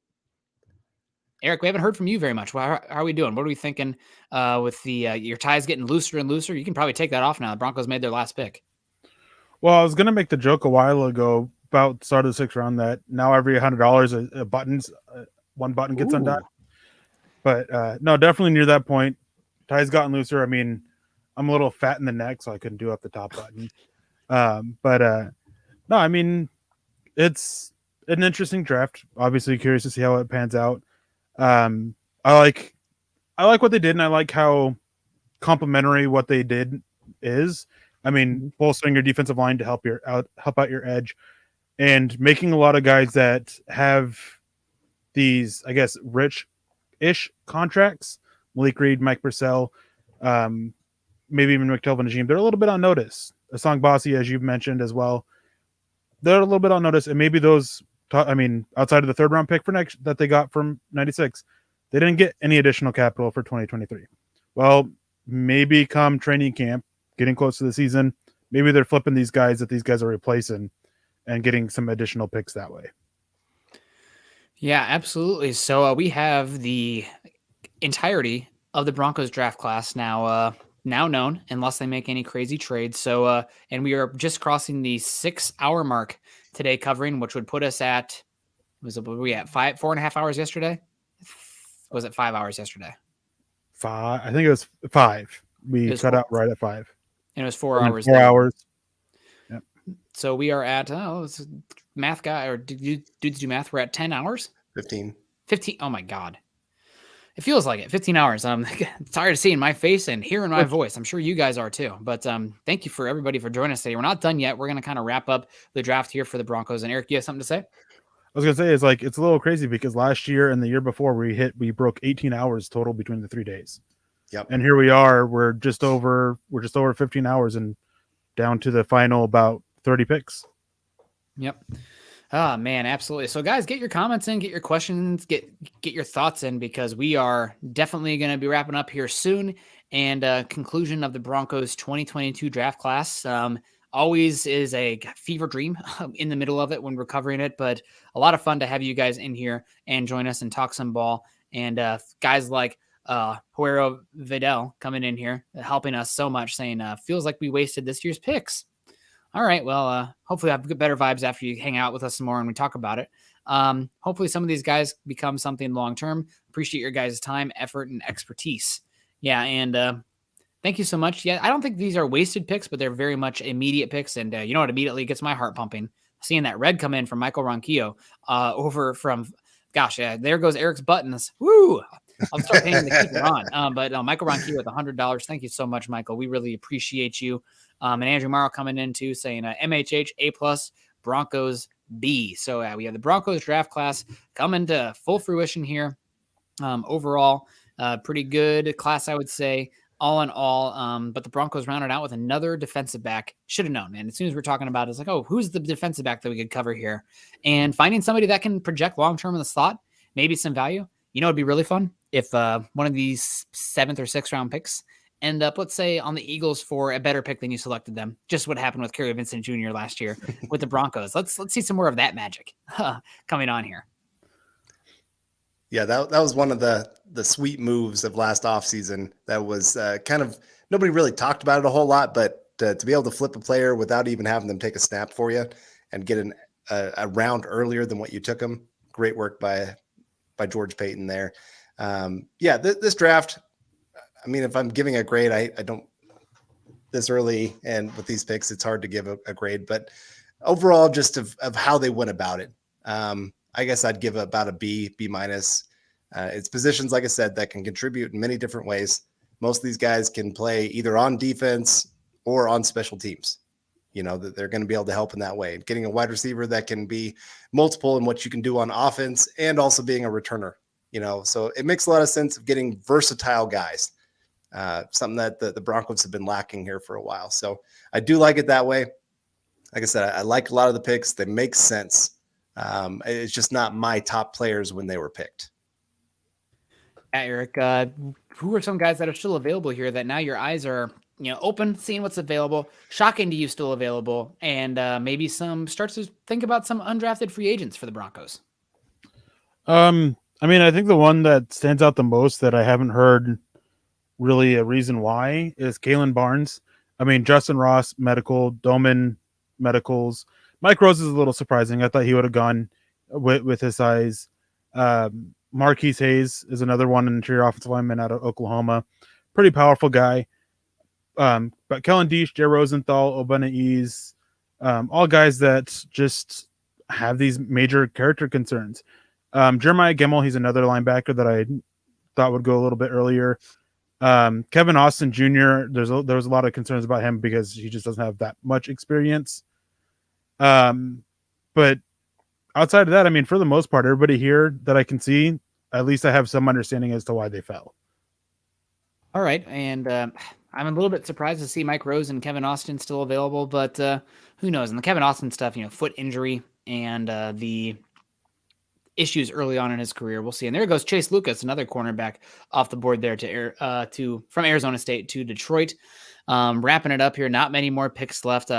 Eric, we haven't heard from you very much. How are we doing? What are we thinking with your ties getting looser and looser? You can probably take that off now. The Broncos made their last pick. Well, I was going to make the joke a while ago about the start of the 6th round that now every $100 one button gets undone. But no, definitely near that point. Ties gotten looser. I mean, I'm a little fat in the neck, so I couldn't do up the top button. No, I mean, it's an interesting draft. Obviously curious to see how it pans out. I like what they did, and I like how complimentary what they did is. I mean, bolstering your defensive line to help out your edge, and making a lot of guys that have these, I guess, rich-ish contracts. Malik Reed, Mike Purcell, maybe even McTelvin Najim. They're a little bit on notice. Asang Bassi, as you've mentioned as well, they're a little bit on notice, and maybe those. I mean, outside of the 3rd round pick that they got from 96, they didn't get any additional capital for 2023. Well, maybe come training camp, getting close to the season, maybe they're flipping these guys that these guys are replacing and getting some additional picks that way. Yeah, absolutely. So we have the entirety of the Broncos draft class now known, unless they make any crazy trades. So, and we are just crossing the 6-hour mark today covering, which would put us at, were we at 4.5 hours yesterday? Was it 5 hours yesterday? 5. I think it was 5. We cut out right at 5. And it was 4 hours. 4 hours. Yep. So we are at, math guy, or dudes do math. We're at 10 hours? 15. Oh my God. It feels like it. 15 hours. I'm tired of seeing my face and hearing my voice. I'm sure you guys are too. But thank you for everybody for joining us today. We're not done yet. We're going to kind of wrap up the draft here for the Broncos. And Eric, you have something to say? I was going to say, it's a little crazy because last year and the year before we broke 18 hours total between the 3 days. Yep. And here we are. We're just over 15 hours and down to the final about 30 picks. Yep. Oh man, absolutely. So guys, get your comments in, get your questions, get your thoughts in, because we are definitely going to be wrapping up here soon. And conclusion of the Broncos 2022 draft class always is a fever dream in the middle of it when we're covering it, but a lot of fun to have you guys in here and join us and talk some ball. And guys like Huero Vidal coming in here, helping us so much, saying feels like we wasted this year's picks. All right. Well, hopefully I have better vibes after you hang out with us some more and we talk about it. Hopefully some of these guys become something long-term. Appreciate your guys' time, effort, and expertise. Yeah. And thank you so much. Yeah. I don't think these are wasted picks, but they're very much immediate picks. And you know what immediately gets my heart pumping? Seeing that red come in from Michael Ronquillo over from, there goes Eric's buttons. Woo! I'll start paying the keeper on. But Michael Ronquillo with $100. Thank you so much, Michael. We really appreciate you. And Andrew Morrow coming in too, saying MHH A+, Broncos B. So we have the Broncos draft class coming to full fruition here. Overall, pretty good class, I would say, all in all. But the Broncos rounded out with another defensive back. Should have known. And as soon as we're talking about it, it's like, oh, who's the defensive back that we could cover here? And finding somebody that can project long-term in the slot, maybe some value. You know, it'd be really fun if one of these 7th or 6th round picks end up, let's say, on the Eagles for a better pick than you selected them. Just what happened with Kerry Vincent Jr. last year with the Broncos. Let's see some more of that magic coming on here. Yeah, that was one of the sweet moves of last offseason. That was kind of, nobody really talked about it a whole lot, but to be able to flip a player without even having them take a snap for you and get a round earlier than what you took them, great work by George Payton there. This draft, I mean, if I'm giving a grade, I don't this early and with these picks, it's hard to give a grade, but overall, just of how they went about it. I guess I'd give about a B minus. It's positions, like I said, that can contribute in many different ways. Most of these guys can play either on defense or on special teams. You know, that they're going to be able to help in that way. Getting a wide receiver that can be multiple in what you can do on offense and also being a returner, you know, so it makes a lot of sense of getting versatile guys, something that the Broncos have been lacking here for a while. So I do like it that way. Like I said, I like a lot of the picks. They make sense. It's just not my top players when they were picked. Eric, who are some guys that are still available here that now your eyes are, open, seeing what's available, shocking to you still available, and maybe starts to think about some undrafted free agents for the Broncos? I mean, I think the one that stands out the most that I haven't heard really a reason why is Kalen Barnes. I mean, Justin Ross, medical, Doman, medicals. Mike Rose is a little surprising. I thought he would have gone with his size. Marquise Hayes is another one, an interior offensive lineman out of Oklahoma. Pretty powerful guy. But Kellen Deesh, Jay Rosenthal, Obanaiz, all guys that just have these major character concerns. Jeremiah Gemmel, he's another linebacker that I thought would go a little bit earlier. Kevin Austin Jr., there was a lot of concerns about him because he just doesn't have that much experience. But outside of that, I mean, for the most part, everybody here that I can see, at least I have some understanding as to why they fell. All right. And I'm a little bit surprised to see Mike Rose and Kevin Austin still available, but who knows? And the Kevin Austin stuff, foot injury and the issues early on in his career. We'll see. And there goes Chase Lucas, another cornerback off the board there from Arizona State to Detroit. Wrapping it up here. Not many more picks left.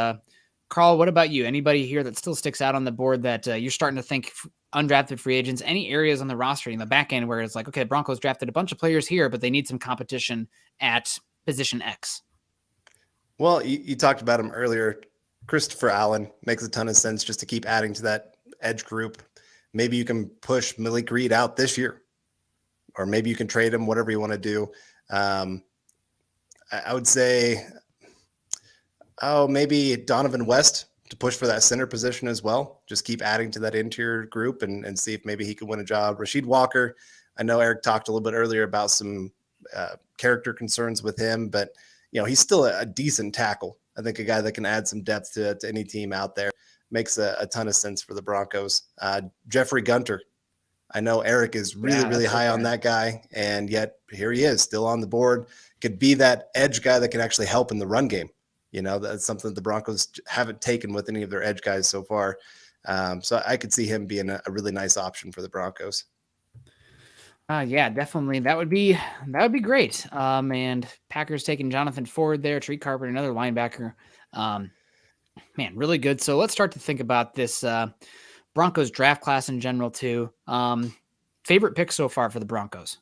Carl, what about you? Anybody here that still sticks out on the board that you're starting to think undrafted free agents, any areas on the roster in the back end where it's like, okay, Broncos drafted a bunch of players here, but they need some competition at position X? Well, you talked about him earlier. Christopher Allen makes a ton of sense just to keep adding to that edge group. Maybe you can push Malik Reed out this year, or maybe you can trade him, whatever you want to do. I would say, maybe Donovan West to push for that center position as well. Just keep adding to that interior group and see if maybe he can win a job. Rasheed Walker, I know Eric talked a little bit earlier about some character concerns with him, but he's still a decent tackle. I think a guy that can add some depth to any team out there. Makes a ton of sense for the Broncos. Jeffrey Gunter. I know Eric is really high on that guy, and yet here he is still on the board. Could be that edge guy that can actually help in the run game. That's something that the Broncos haven't taken with any of their edge guys so far. So I could see him being a really nice option for the Broncos. Yeah, definitely. That would be great. And Packers taking Jonathan Ford there, Tariq Carpenter, another linebacker. Man, really good. So let's start to think about this Broncos draft class in general too. Favorite pick so far for the Broncos?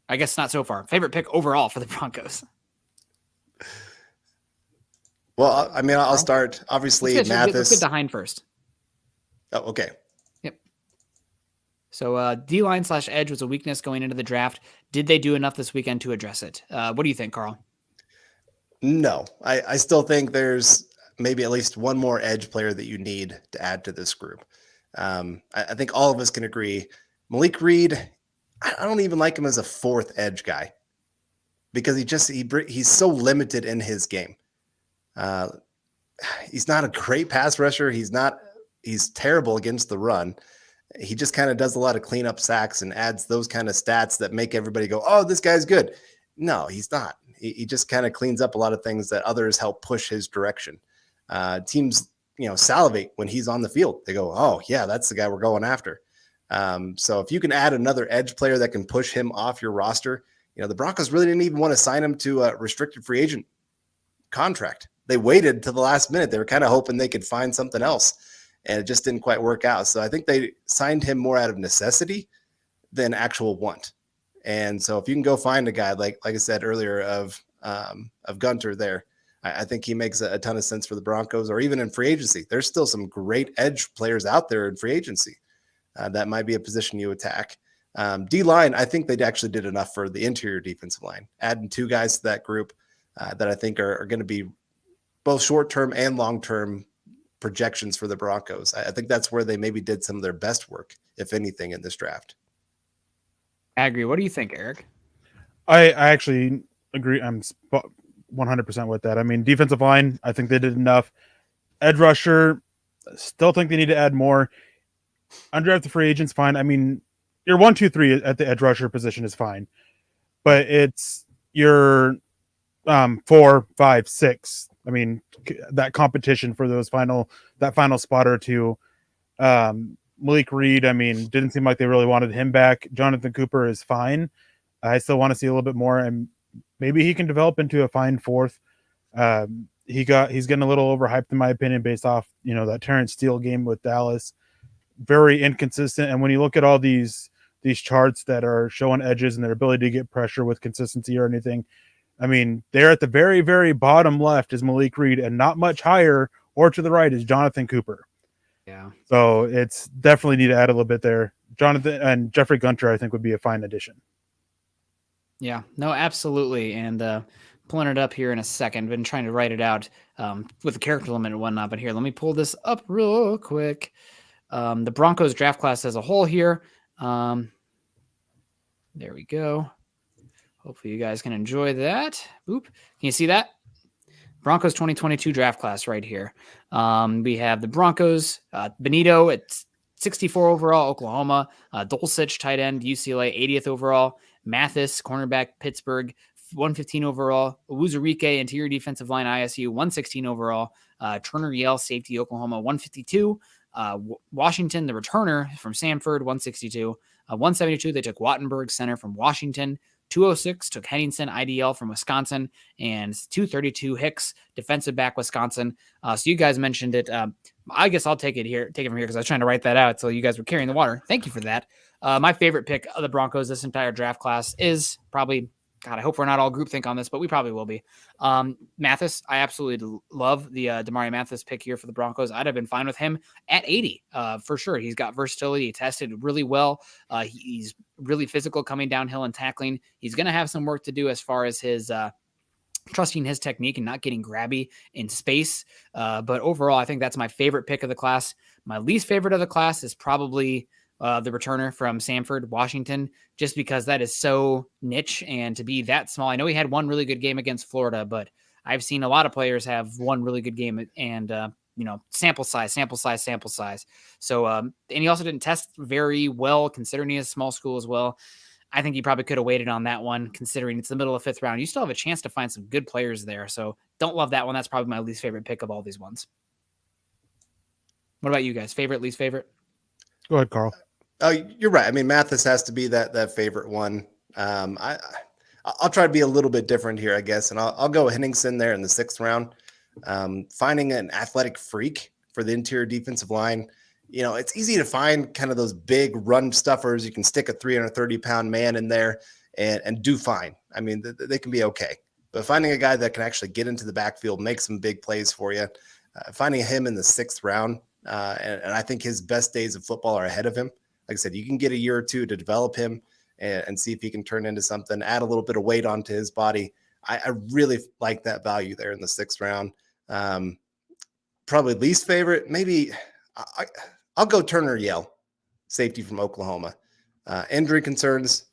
I guess not so far. Favorite pick overall for the Broncos? Well, I mean, I'll start. Obviously, Let's Mathis. get to Hind first. Oh, okay. Yep. So D-line / edge was a weakness going into the draft. Did they do enough this weekend to address it? What do you think, Carl? No, I still think there's maybe at least one more edge player that you need to add to this group. I think all of us can agree. Malik Reed, I don't even like him as a fourth edge guy because he's so limited in his game. He's not a great pass rusher. He's terrible against the run. He just kind of does a lot of cleanup sacks and adds those kind of stats that make everybody go, oh, this guy's good. No, he's not. He just kind of cleans up a lot of things that others help push his direction. Teams, salivate when he's on the field. They go, oh yeah, that's the guy we're going after. So if you can add another edge player that can push him off your roster, the Broncos really didn't even want to sign him to a restricted free agent contract. They waited to the last minute. They were kind of hoping they could find something else, and it just didn't quite work out. So I think they signed him more out of necessity than actual want. And so if you can go find a guy like I said earlier of Gunter there, I think he makes a ton of sense for the Broncos, or even in free agency. There's still some great edge players out there in free agency. that might be a position you attack. D-line, I think they actually did enough for the interior defensive line, adding 2 guys to that group that I think are going to be both short-term and long-term projections for the Broncos. I think that's where they maybe did some of their best work, if anything, in this draft. I agree. What do you think, Eric? I actually agree. I'm 100% with that. I mean, defensive line, I think they did enough. Edge rusher, still think they need to add more. Undrafted free agents, fine. I mean, your 1, 2, 3 at the edge rusher position is fine, but it's your 4, 5, 6. I mean, that competition for that final spot or two. Malik Reed, I mean, didn't seem like they really wanted him back. Jonathan Cooper is fine. I still want to see a little bit more, and maybe he can develop into a fine 4th. He's getting a little overhyped in my opinion based off, that Terrence Steele game with Dallas. Very inconsistent. And when you look at all these charts that are showing edges and their ability to get pressure with consistency or anything, I mean, they're at the very, very bottom left is Malik Reed, and not much higher or to the right is Jonathan Cooper. Yeah. So it's definitely need to add a little bit there. Jonathan and Jeffrey Gunter, I think, would be a fine addition. Yeah, no, absolutely. And pulling it up here in a second. Been trying to write it out with the character limit and whatnot. But here, let me pull this up real quick. The Broncos draft class as a whole here. There we go. Hopefully you guys can enjoy that. Oop. Can you see that? Broncos 2022 draft class right here. We have the Broncos, Benito at 64 overall, Oklahoma. Dulcich, tight end, UCLA, 80th overall. Mathis, cornerback, Pittsburgh, 115 overall. Wuzurike, interior defensive line, ISU, 116 overall. Turner Yell, safety, Oklahoma, 152. Washington, the returner from Samford, 162. 172, they took Wattenberg, center from Washington. 206 took Henningsen, IDL from Wisconsin, and 232 Hicks, defensive back, Wisconsin. So you guys mentioned it. I guess I'll take it from here because I was trying to write that out. So you guys were carrying the water. Thank you for that. My favorite pick of the Broncos this entire draft class is probably, God, I hope we're not all groupthink on this, but we probably will be. Mathis, I absolutely love the Damari Mathis pick here for the Broncos. I'd have been fine with him at 80 for sure. He's got versatility. He tested really well. He's really physical coming downhill and tackling. He's going to have some work to do as far as his trusting his technique and not getting grabby in space. But overall, I think that's my favorite pick of the class. My least favorite of the class is probably the returner from Samford, Washington, just because that is so niche and to be that small. I know he had one really good game against Florida, but I've seen a lot of players have one really good game and, sample size. So, and he also didn't test very well considering he is a small school as well. I think he probably could have waited on that one considering it's the middle of 5th round. You still have a chance to find some good players there. So don't love that one. That's probably my least favorite pick of all these ones. What about you guys? Favorite, least favorite? Go ahead, Carl. Oh, you're right. I mean, Mathis has to be that favorite one. I'll try to be a little bit different here, I guess, and I'll go Henningsen there in the 6th round. Finding an athletic freak for the interior defensive line. It's easy to find kind of those big run stuffers. You can stick a 330-pound man in there and do fine. I mean, they can be okay. But finding a guy that can actually get into the backfield, make some big plays for you, finding him in the 6th round, and I think his best days of football are ahead of him. Like I said, you can get a year or two to develop him and see if he can turn into something, add a little bit of weight onto his body. I really like that value there in the 6th round. Probably least favorite, maybe I'll go Turner Yell, safety from Oklahoma. Injury concerns,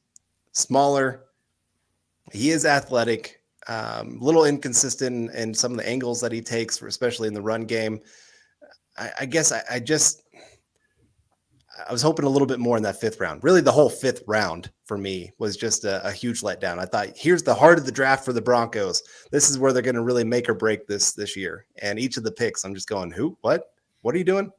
smaller. He is athletic, little inconsistent in some of the angles that he takes, especially in the run game. I guess I was hoping a little bit more in that 5th round. Really, the whole 5th round for me was just a huge letdown. I thought, here's the heart of the draft for the Broncos. This is where they're going to really make or break this year. And each of the picks, I'm just going, who? What are you doing?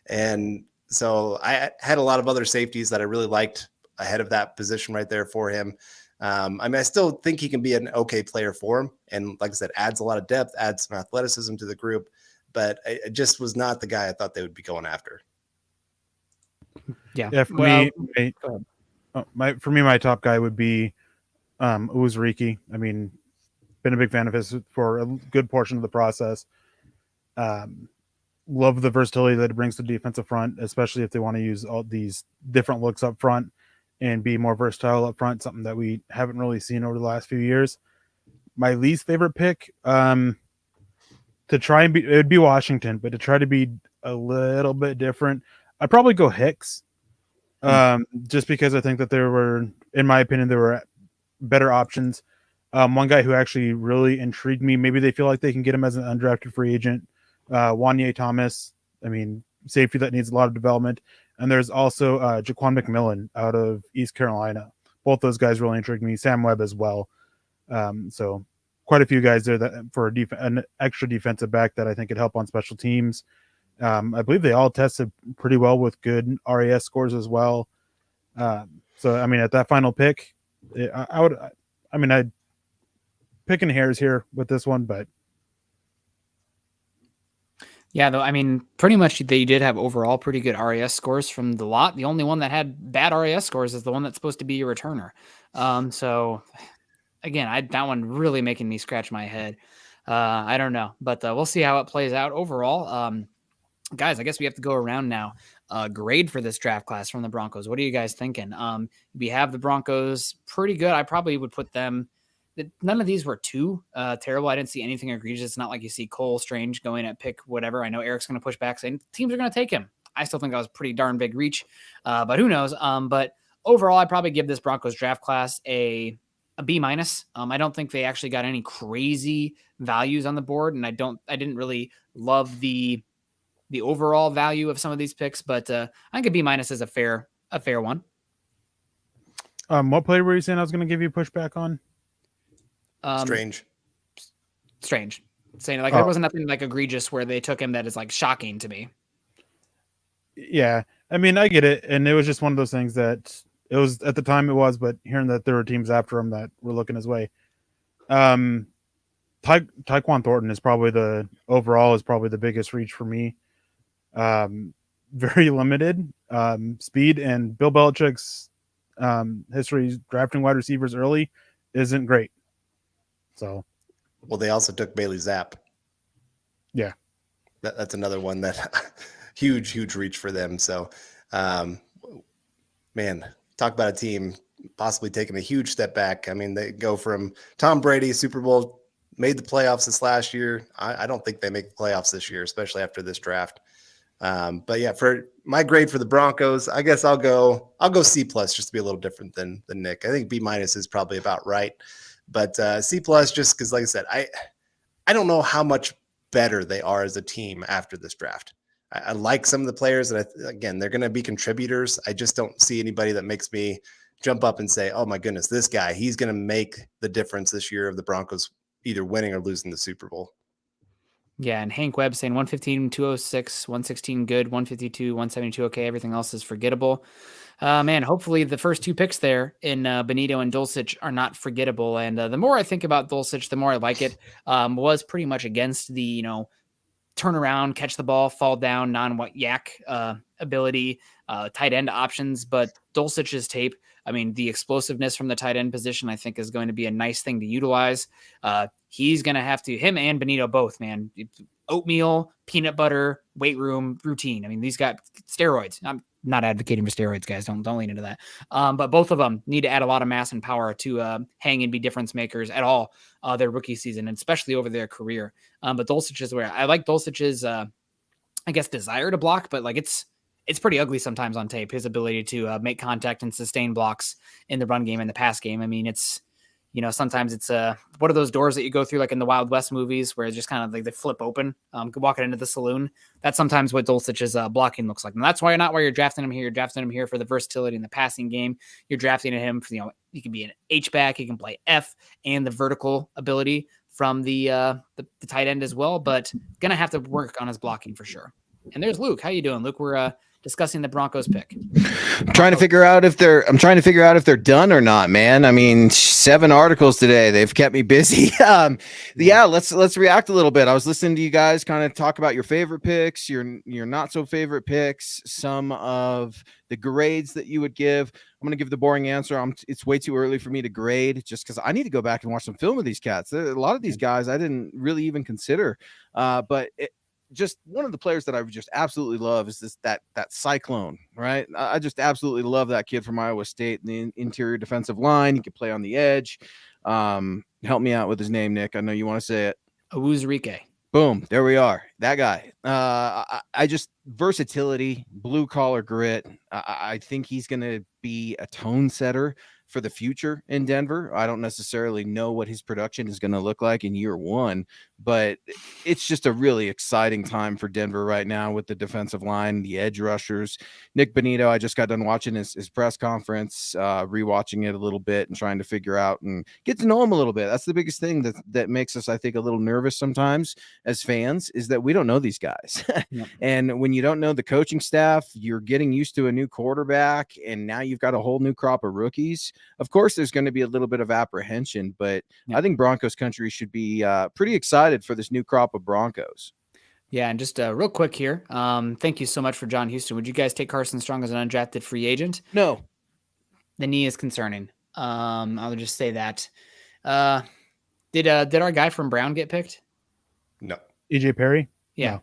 And so I had a lot of other safeties that I really liked ahead of that position right there for him. I still think he can be an okay player for him. And like I said, adds a lot of depth, adds some athleticism to the group. But it just was not the guy I thought they would be going after. Yeah. For me, my top guy would be Uzurike. I mean, been a big fan of his for a good portion of the process. love the versatility that it brings to the defensive front, especially if they want to use all these different looks up front and be more versatile up front, something that we haven't really seen over the last few years. My least favorite pick, to try and be, it would be Washington, but to try to be a little bit different, I'd probably go Hicks. Just because I think that there were, in my opinion, there were better options. One guy who actually really intrigued me, maybe they feel like they can get him as an undrafted free agent, Wanye Thomas. I mean, safety that needs a lot of development. And there's also Jaquan McMillan out of East Carolina. Both those guys really intrigued me. Sam Webb as well. So quite a few guys there that for an extra defensive back that I think could help on special teams. I believe they all tested pretty well with good RAS scores as well. So, I mean, at that final pick, I'd picking hairs here with this one, but Yeah, though, I mean, pretty much they did have overall pretty good RAS scores from the lot. The only one that had bad RAS scores is the one that's supposed to be your returner. So again, that one really making me scratch my head. I don't know, but we'll see how it plays out overall. Guys, I guess we have to go around now. Grade for this draft class from the Broncos. What are you guys thinking? We have the Broncos pretty good. I probably would put them. None of these were too terrible. I didn't see anything egregious. It's not like you see Cole Strange going at pick whatever. I know Eric's going to push back saying teams are going to take him. I still think that was a pretty darn big reach, but who knows? But overall, I'd probably give this Broncos draft class a B minus. I don't think they actually got any crazy values on the board, and I didn't really love the overall value of some of these picks, but I think a B minus is a fair one. What player were you saying I was going to give you pushback on? Strange. Saying like there wasn't nothing like egregious where they took him that is like shocking to me. Yeah, I mean, I get it, and it was just one of those things that it was at the time it was, but hearing that there were teams after him that were looking his way. Tyquan Thornton is probably the biggest reach for me. Very limited speed, and Bill Belichick's history drafting wide receivers early isn't great. So, well, they also took Bailey Zapp. Yeah, that's another one that huge reach for them. So, man, talk about a team possibly taking a huge step back. I mean, they go from Tom Brady, Super Bowl, made the playoffs this last year. I don't think they make the playoffs this year, especially after this draft. But yeah, for my grade for the Broncos, I guess I'll go C plus just to be a little different than Nick. I think B minus is probably about right. But C plus, just because, like I said, I don't know how much better they are as a team after this draft. I like some of the players that again, they're going to be contributors. I just don't see anybody that makes me jump up and say, oh my goodness, this guy, he's going to make the difference this year of the Broncos either winning or losing the Super Bowl. Yeah, and Hank Webb saying 115, 206, 116 good, 152, 172 okay. Everything else is forgettable. Man, hopefully the first two picks there in Benito and Dulcich are not forgettable. And the more I think about Dulcich, the more I like it. Was pretty much against the, turn around, catch the ball, fall down, non-yak ability, tight end options. But Dulcich's tape, I mean, the explosiveness from the tight end position, I think is going to be a nice thing to utilize. He's going to have to, him and Benito both, man, oatmeal, peanut butter, weight room, routine. I mean, these got steroids. I'm not advocating for steroids, guys. Don't lean into that. But both of them need to add a lot of mass and power to hang and be difference makers at all their rookie season, and especially over their career. But Dulcich is where I like Dulcich's, I guess, desire to block, but like it's pretty ugly sometimes on tape. His ability to make contact and sustain blocks in the run game and the pass game. I mean, it's, sometimes it's what are those doors that you go through like in the Wild West movies where it's just kind of like they flip open, walking into the saloon. That's sometimes what Dulcich's blocking looks like. And that's why you're drafting him here. You're drafting him here for the versatility in the passing game. You're drafting him for, he can be an H-back, he can play F, and the vertical ability from the tight end as well, but going to have to work on his blocking for sure. And there's Luke. How you doing, Luke? We're discussing the Broncos pick. I'm trying to figure out if they're done or not, man. I mean, 7 articles today. They've kept me busy. Yeah, let's react a little bit. I was listening to you guys kind of talk about your favorite picks, your not so favorite picks, some of the grades that you would give. I'm going to give the boring answer. It's way too early for me to grade just because I need to go back and watch some film of these cats. A lot of these guys I didn't really even consider. But just one of the players that I just absolutely love is that Cyclone, right? I just absolutely love that kid from Iowa State in the interior defensive line. He can play on the edge. Help me out with his name, Nick. I know you want to say it. Awuzurike. Boom. There we are. That guy. I just versatility, blue collar grit. I think he's going to be a tone setter for the future in Denver. I don't necessarily know what his production is going to look like in year one, but it's just a really exciting time for Denver right now with the defensive line, the edge rushers. Nick Bonito, I just got done watching his press conference, rewatching it a little bit and trying to figure out and get to know him a little bit. That's the biggest thing that makes us, I think, a little nervous sometimes as fans, is that we don't know these guys. Yep. And when you don't know the coaching staff, you're getting used to a new quarterback, and now you've got a whole new crop of rookies. Of course, there's going to be a little bit of apprehension, but I think Broncos country should be pretty excited for this new crop of Broncos. Yeah, and just real quick here, thank you so much for John Houston. Would you guys take Carson Strong as an undrafted free agent? No. The knee is concerning. I'll just say that. Did our guy from Brown get picked? No. EJ Perry? Yeah.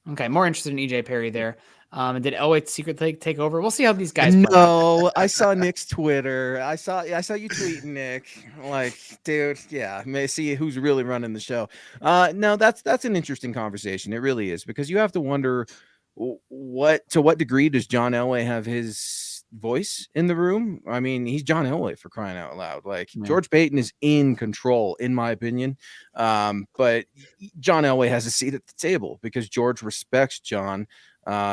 No. Okay, more interested in EJ Perry there. And did Elway's secret take over? We'll see how these guys. No, I saw Nick's Twitter. I saw you tweeting, Nick. Like, dude, yeah, may see who's really running the show. No, that's an interesting conversation. It really is, because you have to wonder to what degree does John Elway have his voice in the room? I mean, he's John Elway, for crying out loud. Like, George Payton is in control, in my opinion. But John Elway has a seat at the table because George respects John.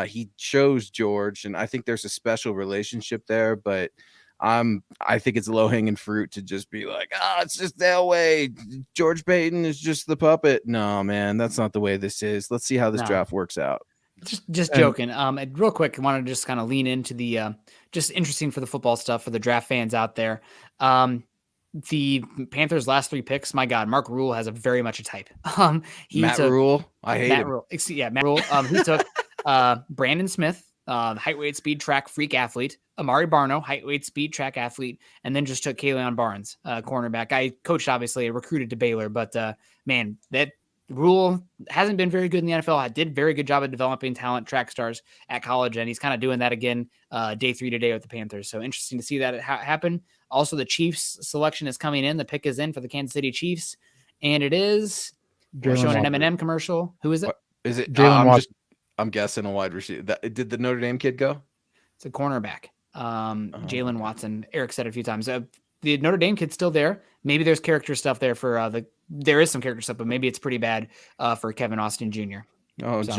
He chose George, and I think there's a special relationship there, but I think it's low-hanging fruit to just be like, it's just Elway. George Payton is just the puppet. No, man, that's not the way this is. Let's see how this draft works out. Just joking. And real quick, I want to just kind of lean into the just interesting for the football stuff for the draft fans out there. The Panthers' last 3 picks, my God, Mark Rule has very much a type. Matt Rule, I hate him. Rule. Yeah, Matt Rule. He took Brandon Smith, the height, weight, speed, track freak athlete, Amari Barno, height, weight, speed, track athlete, and then just took Kayleon Barnes, cornerback. I coached, obviously, recruited to Baylor, but man, that Rule hasn't been very good in the NFL. I did a very good job of developing talent, track stars at college, and he's kind of doing that again day 3 today with the Panthers. So interesting to see that happen. Also, the Chiefs selection is coming in. The pick is in for the Kansas City Chiefs, and it is showing an M&M commercial. Who is it? What, is it? I'm guessing a wide receiver. Did the Notre Dame kid go? It's a cornerback. Jalen Watson. Eric said it a few times. The Notre Dame kid's still there. Maybe there's character stuff there for there is some character stuff, but maybe it's pretty bad for Kevin Austin Jr. Oh, so.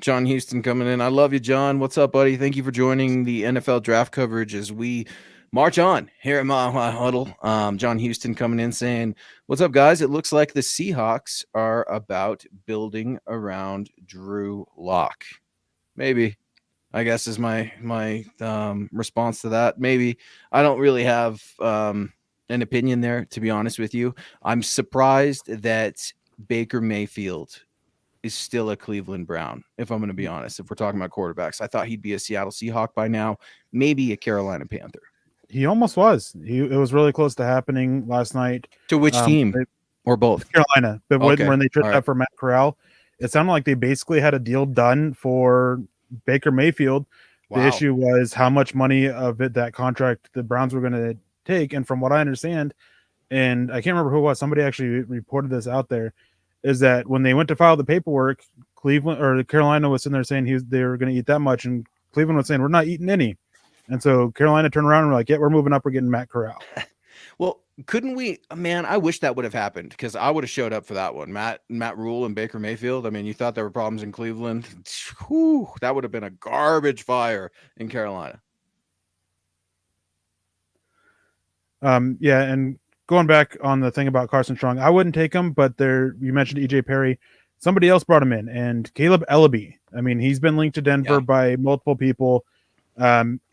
John Houston coming in. I love you, John. What's up, buddy? Thank you for joining the NFL draft coverage as we march on here at my Huddle. John Houston coming in saying, what's up, guys? It looks like the Seahawks are about building around Drew Lock. Maybe, I guess, is my response to that. Maybe. I don't really have an opinion there, to be honest with you. I'm surprised that Baker Mayfield is still a Cleveland Brown, if I'm going to be honest. If we're talking about quarterbacks, I thought he'd be a Seattle Seahawk by now, maybe a Carolina Panther. He almost was. It was really close to happening last night. To which team? Or both? Carolina. But when they traded up for Matt Corral, it sounded like they basically had a deal done for Baker Mayfield. Wow. The issue was how much money of that contract the Browns were going to take. And from what I understand, and I can't remember who it was, somebody actually reported this out there, is that when they went to file the paperwork, Cleveland or Carolina was sitting there saying they were going to eat that much, and Cleveland was saying, we're not eating any. And so Carolina turned around and were like, yeah, we're moving up. We're getting Matt Corral. Well, couldn't we, man, I wish that would have happened because I would have showed up for that one. Matt Rule and Baker Mayfield. I mean, you thought there were problems in Cleveland. Whew, that would have been a garbage fire in Carolina. Yeah, and going back on the thing about Carson Strong, I wouldn't take him, but you mentioned EJ Perry. Somebody else brought him in, and Caleb Ellaby. I mean, he's been linked to Denver by multiple people.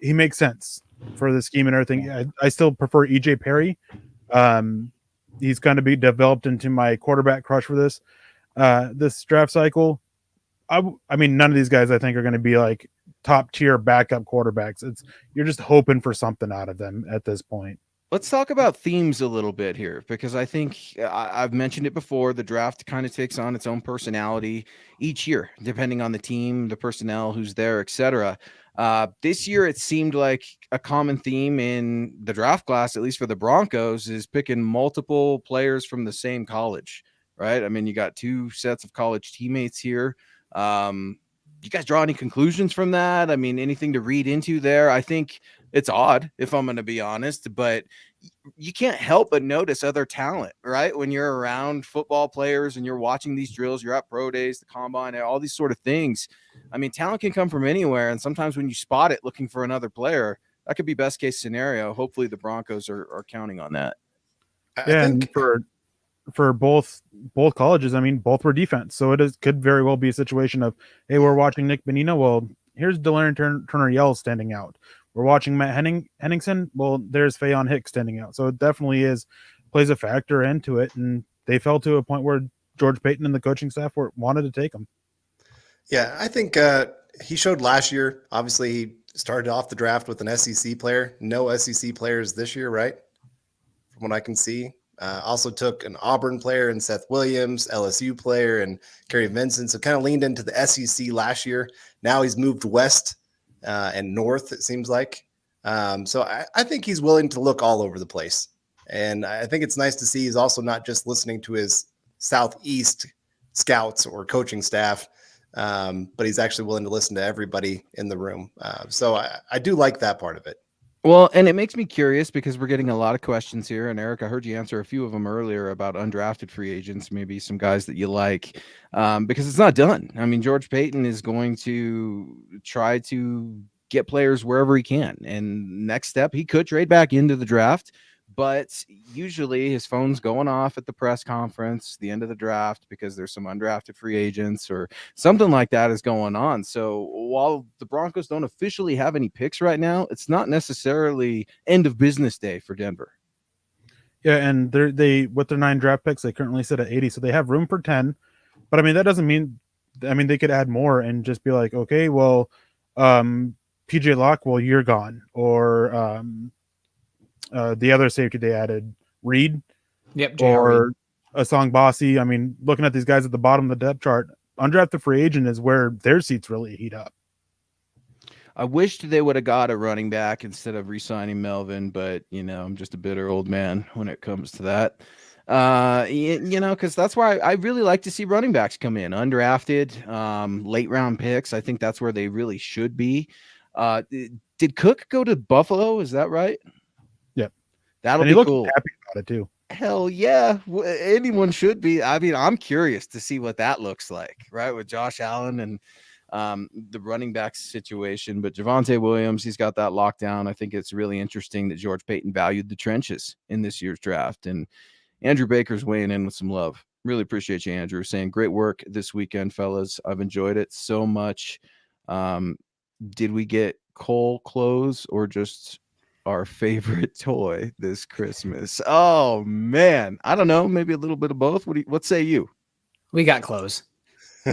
He makes sense for the scheme and everything. I still prefer EJ Perry. He's going to be developed into my quarterback crush for this draft cycle. I mean, none of these guys I think are going to be like top tier backup quarterbacks. You're just hoping for something out of them at this point. Let's talk about themes a little bit here, because I think I've mentioned it before. The draft kind of takes on its own personality each year, depending on the team, the personnel, who's there, etc. This year, it seemed like a common theme in the draft class, at least for the Broncos, is picking multiple players from the same college, right? I mean, you got two sets of college teammates here. You guys draw any conclusions from that? I mean, anything to read into there? I think it's odd, if I'm going to be honest, but you can't help but notice other talent, right? When you're around football players and you're watching these drills, you're at pro days, the combine, all these sort of things. I mean, talent can come from anywhere. And sometimes when you spot it looking for another player, that could be best case scenario. Hopefully the Broncos are counting on that. I And think for both colleges, I mean, both were defense. So could very well be a situation of, hey, we're watching Nick Bonino. Well, here's Delarian Turner Yell standing out. We're watching Matt Henningsen. Well, there's Fayon Hicks standing out. So it definitely plays a factor into it. And they fell to a point where George Payton and the coaching staff wanted to take him. Yeah, I think he showed last year. Obviously, he started off the draft with an SEC player. No SEC players this year, right? From what I can see. Also took an Auburn player and Seth Williams, LSU player and Kerry Vincent. So kind of leaned into the SEC last year. Now he's moved west and north, it seems like. So I think he's willing to look all over the place. And I think it's nice to see he's also not just listening to his Southeast scouts or coaching staff, but he's actually willing to listen to everybody in the room. So I do like that part of it. Well, and it makes me curious because we're getting a lot of questions here. And Eric, I heard you answer a few of them earlier about undrafted free agents, maybe some guys that you like, because it's not done. I mean, George Payton is going to try to get players wherever he can. And next step, he could trade back into the draft. But usually his phone's going off at the press conference, the end of the draft, because there's some undrafted free agents or something like that is going on. So while the Broncos don't officially have any picks right now, it's not necessarily end of business day for Denver. Yeah, and they with their 9 draft picks, they currently sit at 80, so they have room for 10. But I mean, that doesn't mean, I mean, they could add more and just be like, okay, well, PJ Locke, well, you're gone, or the other safety they added, Reed, or Asong Bossy. I mean, looking at these guys at the bottom of the depth chart, undrafted free agent is where their seats really heat up. I wished they would have got a running back instead of re-signing Melvin, but I'm just a bitter old man when it comes to that. Because that's why I really like to see running backs come in undrafted, late round picks. I think that's where they really should be. Did Cook go to Buffalo? Is that right? Yep. That'll and be he looked cool. Happy about it too. Hell yeah. Anyone should be. I mean, I'm curious to see what that looks like, right? With Josh Allen and the running back situation, but Javonte Williams, he's got that locked down. I think it's really interesting that George Payton valued the trenches in this year's draft, and Andrew Baker's weighing in with some love. Really appreciate you, Andrew, saying great work this weekend, fellas. I've enjoyed it so much. Did we get Cole clothes or just our favorite toy this Christmas? Oh man, I don't know, maybe a little bit of both. What say you? We got clothes.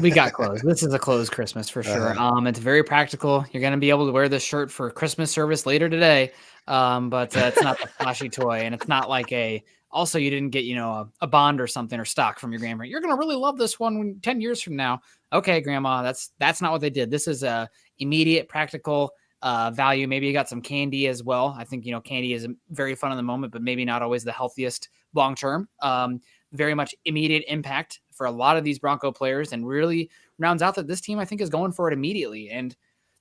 We got clothes. This is a clothes Christmas for sure. It's very practical. You're going to be able to wear this shirt for Christmas service later today. But it's not a flashy toy, and it's not like also you didn't get, a bond or something or stock from your grandparent. You're going to really love this one 10 years from now. Okay, grandma, that's not what they did. This is a immediate practical value. Maybe you got some candy as well. I think, candy is very fun in the moment, but maybe not always the healthiest long-term. Very much immediate impact for a lot of these Bronco players, and really rounds out that this team, I think, is going for it immediately. And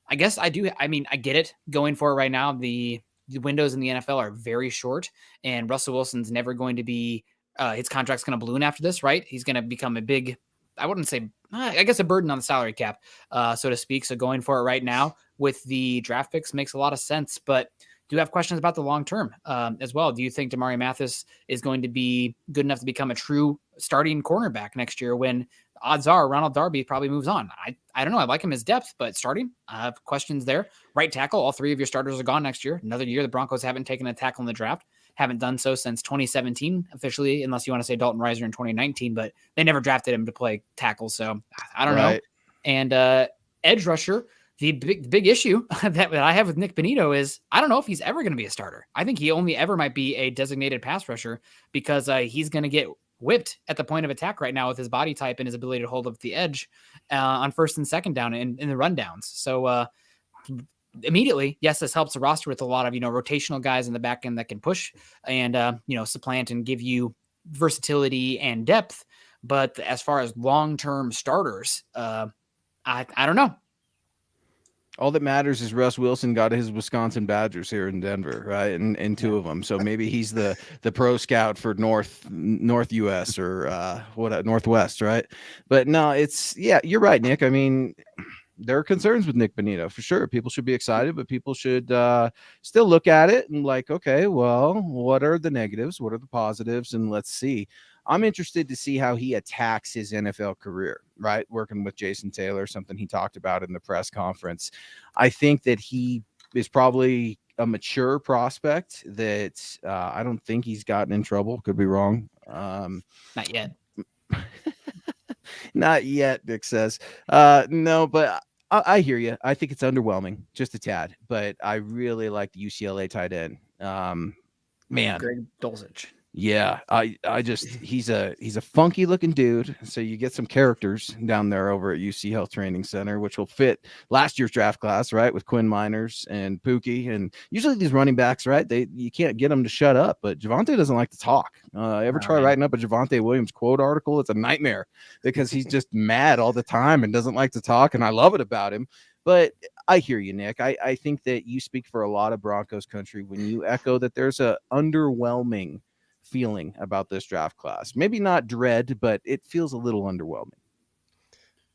I guess I get it going for it right now. The windows in the NFL are very short, and Russell Wilson's never going to be, his contract's going to balloon after this, right? He's going to become a big, I wouldn't say, I guess a burden on the salary cap, so to speak. So going for it right now with the draft picks makes a lot of sense, but do have questions about the long term as well. Do you think Damari Mathis is going to be good enough to become a true starting cornerback next year when odds are Ronald Darby probably moves on? I don't know. I like him as depth, but starting, I have questions there. Right tackle, all 3 of your starters are gone next year. Another year the Broncos haven't taken a tackle in the draft. Haven't done so since 2017 officially, unless you want to say Dalton Reiser in 2019, but they never drafted him to play tackle. So I don't know. And edge rusher, The big issue that I have with Nick Bonitto is I don't know if he's ever going to be a starter. I think he only ever might be a designated pass rusher because he's going to get whipped at the point of attack right now with his body type and his ability to hold up the edge on first and second down in the rundowns. So immediately, yes, this helps the roster with a lot of, rotational guys in the back end that can push and, supplant and give you versatility and depth. But as far as long-term starters, I don't know. All that matters is Russ Wilson got his Wisconsin Badgers here in Denver, right? And two of them. So maybe he's the pro scout for North US or Northwest, right? But no, you're right, Nick. I mean, there are concerns with Nick Bonitto for sure. People should be excited, but people should still look at it and like, okay, well, what are the negatives? What are the positives? And let's see. I'm interested to see how he attacks his NFL career, right? Working with Jason Taylor, something he talked about in the press conference. I think that he is probably a mature prospect that I don't think he's gotten in trouble. Could be wrong. Not yet. Not yet, Nick says. No, but I hear you. I think it's underwhelming, just a tad. But I really like the UCLA tight end. Man, Greg Dulcich. Yeah, he's a funky looking dude. So you get some characters down there over at UC Health Training Center, which will fit last year's draft class, right? With Quinn Miners and Pookie, and usually these running backs, right? You can't get them to shut up. But Javonte doesn't like to talk. Ever try writing up a Javonte Williams quote article? It's a nightmare because he's just mad all the time and doesn't like to talk. And I love it about him. But I hear you, Nick. I think that you speak for a lot of Broncos country when you echo that there's a underwhelming feeling about this draft class. Maybe not dread, but it feels a little underwhelming.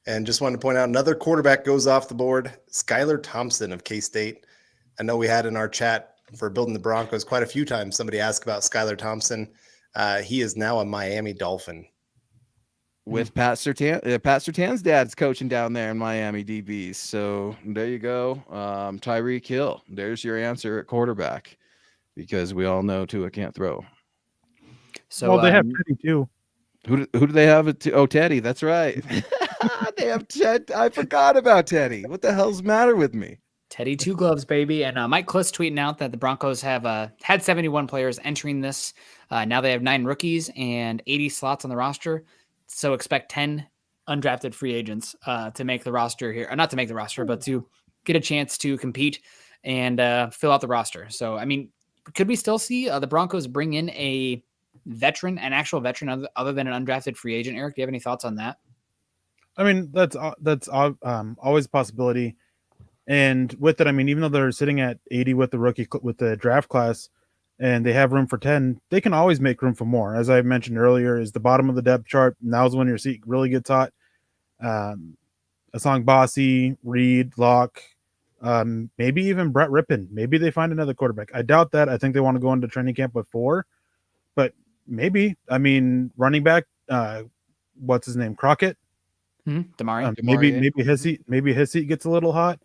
And just wanted to point out another quarterback goes off the board, Skylar Thompson of K-State. I know we had in our chat for Building the Broncos quite a few times somebody asked about Skylar Thompson. He is now a Miami Dolphin. With Pat Surtain's dad's coaching down there in Miami DBs. So there you go. Tyreek Hill, there's your answer at quarterback because we all know Tua can't throw. So they have Teddy too. Who do they have? Teddy. That's right. They have Ted. I forgot about Teddy. What the hell's the matter with me? Teddy two gloves, baby. And Mike Kliss tweeting out that the Broncos have had 71 players entering this. Now they have 9 rookies and 80 slots on the roster. So expect 10 undrafted free agents to make the roster here. Or not to make the roster, but to get a chance to compete and fill out the roster. So, I mean, could we still see the Broncos bring in an actual veteran other than an undrafted free agent? Eric, do you have any thoughts on that? I mean, that's always a possibility. And with it, I mean, even though they're sitting at 80 with the draft class and they have room for 10, they can always make room for more. As I mentioned earlier, is the bottom of the depth chart. Now's when your seat really gets hot. Asong Bossy, Reed, Locke, maybe even Brett Rippon. Maybe they find another quarterback. I doubt that. I think they want to go into training camp with 4, but maybe. I mean, running back, what's his name? Crockett. Damari. Maybe his seat gets a little hot.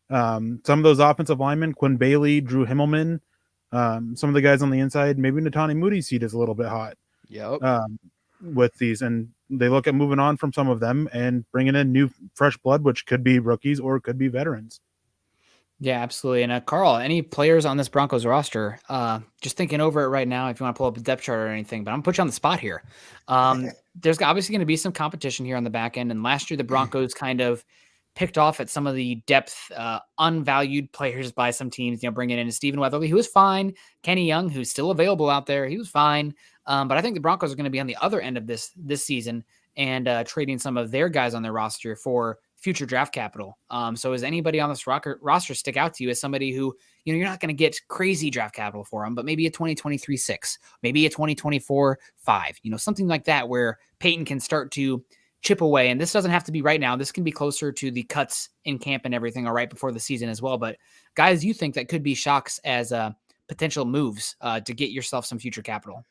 Some of those offensive linemen, Quinn Bailey, Drew Himmelman, some of the guys on the inside, maybe Natani Moody's seat is a little bit hot. Yep. With these, and they look at moving on from some of them and bringing in new fresh blood, which could be rookies or could be veterans. Yeah, absolutely. And Carl, any players on this Broncos roster? Just thinking over it right now, if you want to pull up a depth chart or anything, but I'm gonna put you on the spot here. There's obviously going to be some competition here on the back end. And last year, the Broncos kind of picked off at some of the depth, unvalued players by some teams, bringing in Stephen Weatherly, who was fine. Kenny Young, who's still available out there. He was fine. But I think the Broncos are going to be on the other end of this season and trading some of their guys on their roster for future draft capital. So is anybody on this roster stick out to you as somebody who, you're not going to get crazy draft capital for them, but maybe a 2023 6, maybe a 2024 5, something like that, where Peyton can start to chip away. And this doesn't have to be right now. This can be closer to the cuts in camp and everything, or right before the season as well. But guys, you think that could be shocks as potential moves to get yourself some future capital?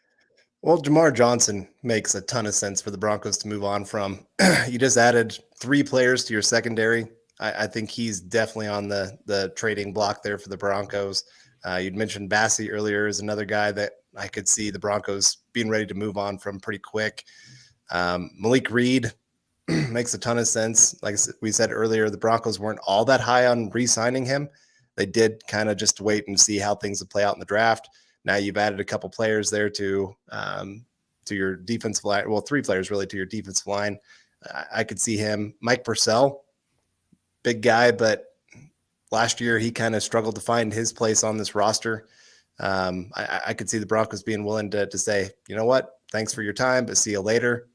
Well, Jamar Johnson makes a ton of sense for the Broncos to move on from. You just added 3 players to your secondary. I think he's definitely on the trading block there for the Broncos. You'd mentioned Bassey earlier as another guy that I could see the Broncos being ready to move on from pretty quick. Malik Reed, makes a ton of sense. Like we said earlier, the Broncos weren't all that high on re-signing him. They did kind of just wait and see how things would play out in the draft. Now you've added a couple players there to your defensive line. Well, 3 players really to your defensive line. I could see him. Mike Purcell, big guy, but last year he kind of struggled to find his place on this roster. I could see the Broncos being willing to say, you know what, thanks for your time, but see you later.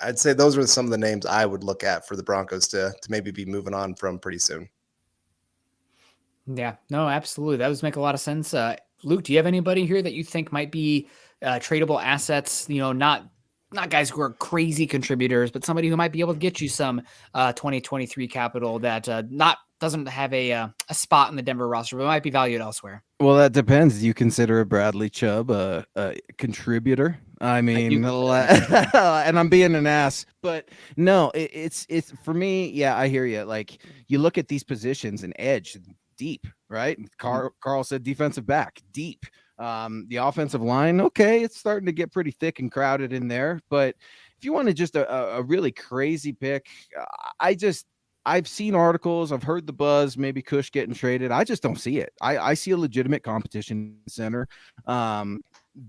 I'd say those are some of the names I would look at for the Broncos to maybe be moving on from pretty soon. Yeah, no, absolutely. That does make a lot of sense. Luke, do you have anybody here that you think might be tradable assets? You know, not guys who are crazy contributors, but somebody who might be able to get you some 2023 capital that doesn't have a spot in the Denver roster, but might be valued elsewhere. Well, that depends. Do you consider a Bradley Chubb a contributor? I mean, and I'm being an ass, but no, it's for me. Yeah, I hear you. Like you look at these positions and edge deep, right? Carl said defensive back deep. The offensive line, okay, it's starting to get pretty thick and crowded in there. But if you want to just a really crazy pick, I've seen articles, I've heard the buzz, maybe Kush getting traded. I just don't see it. I see a legitimate competition center.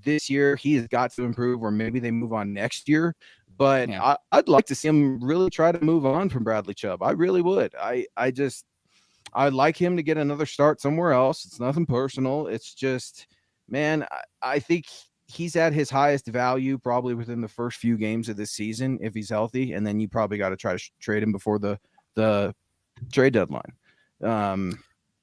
This year he has got to improve, or maybe they move on next year. But yeah. I'd like to see him really try to move on from Bradley Chubb. I really would. I'd like him to get another start somewhere else. It's nothing personal. It's just, man, I think he's at his highest value probably within the first few games of this season if he's healthy, and then you probably got to try to trade him before the trade deadline.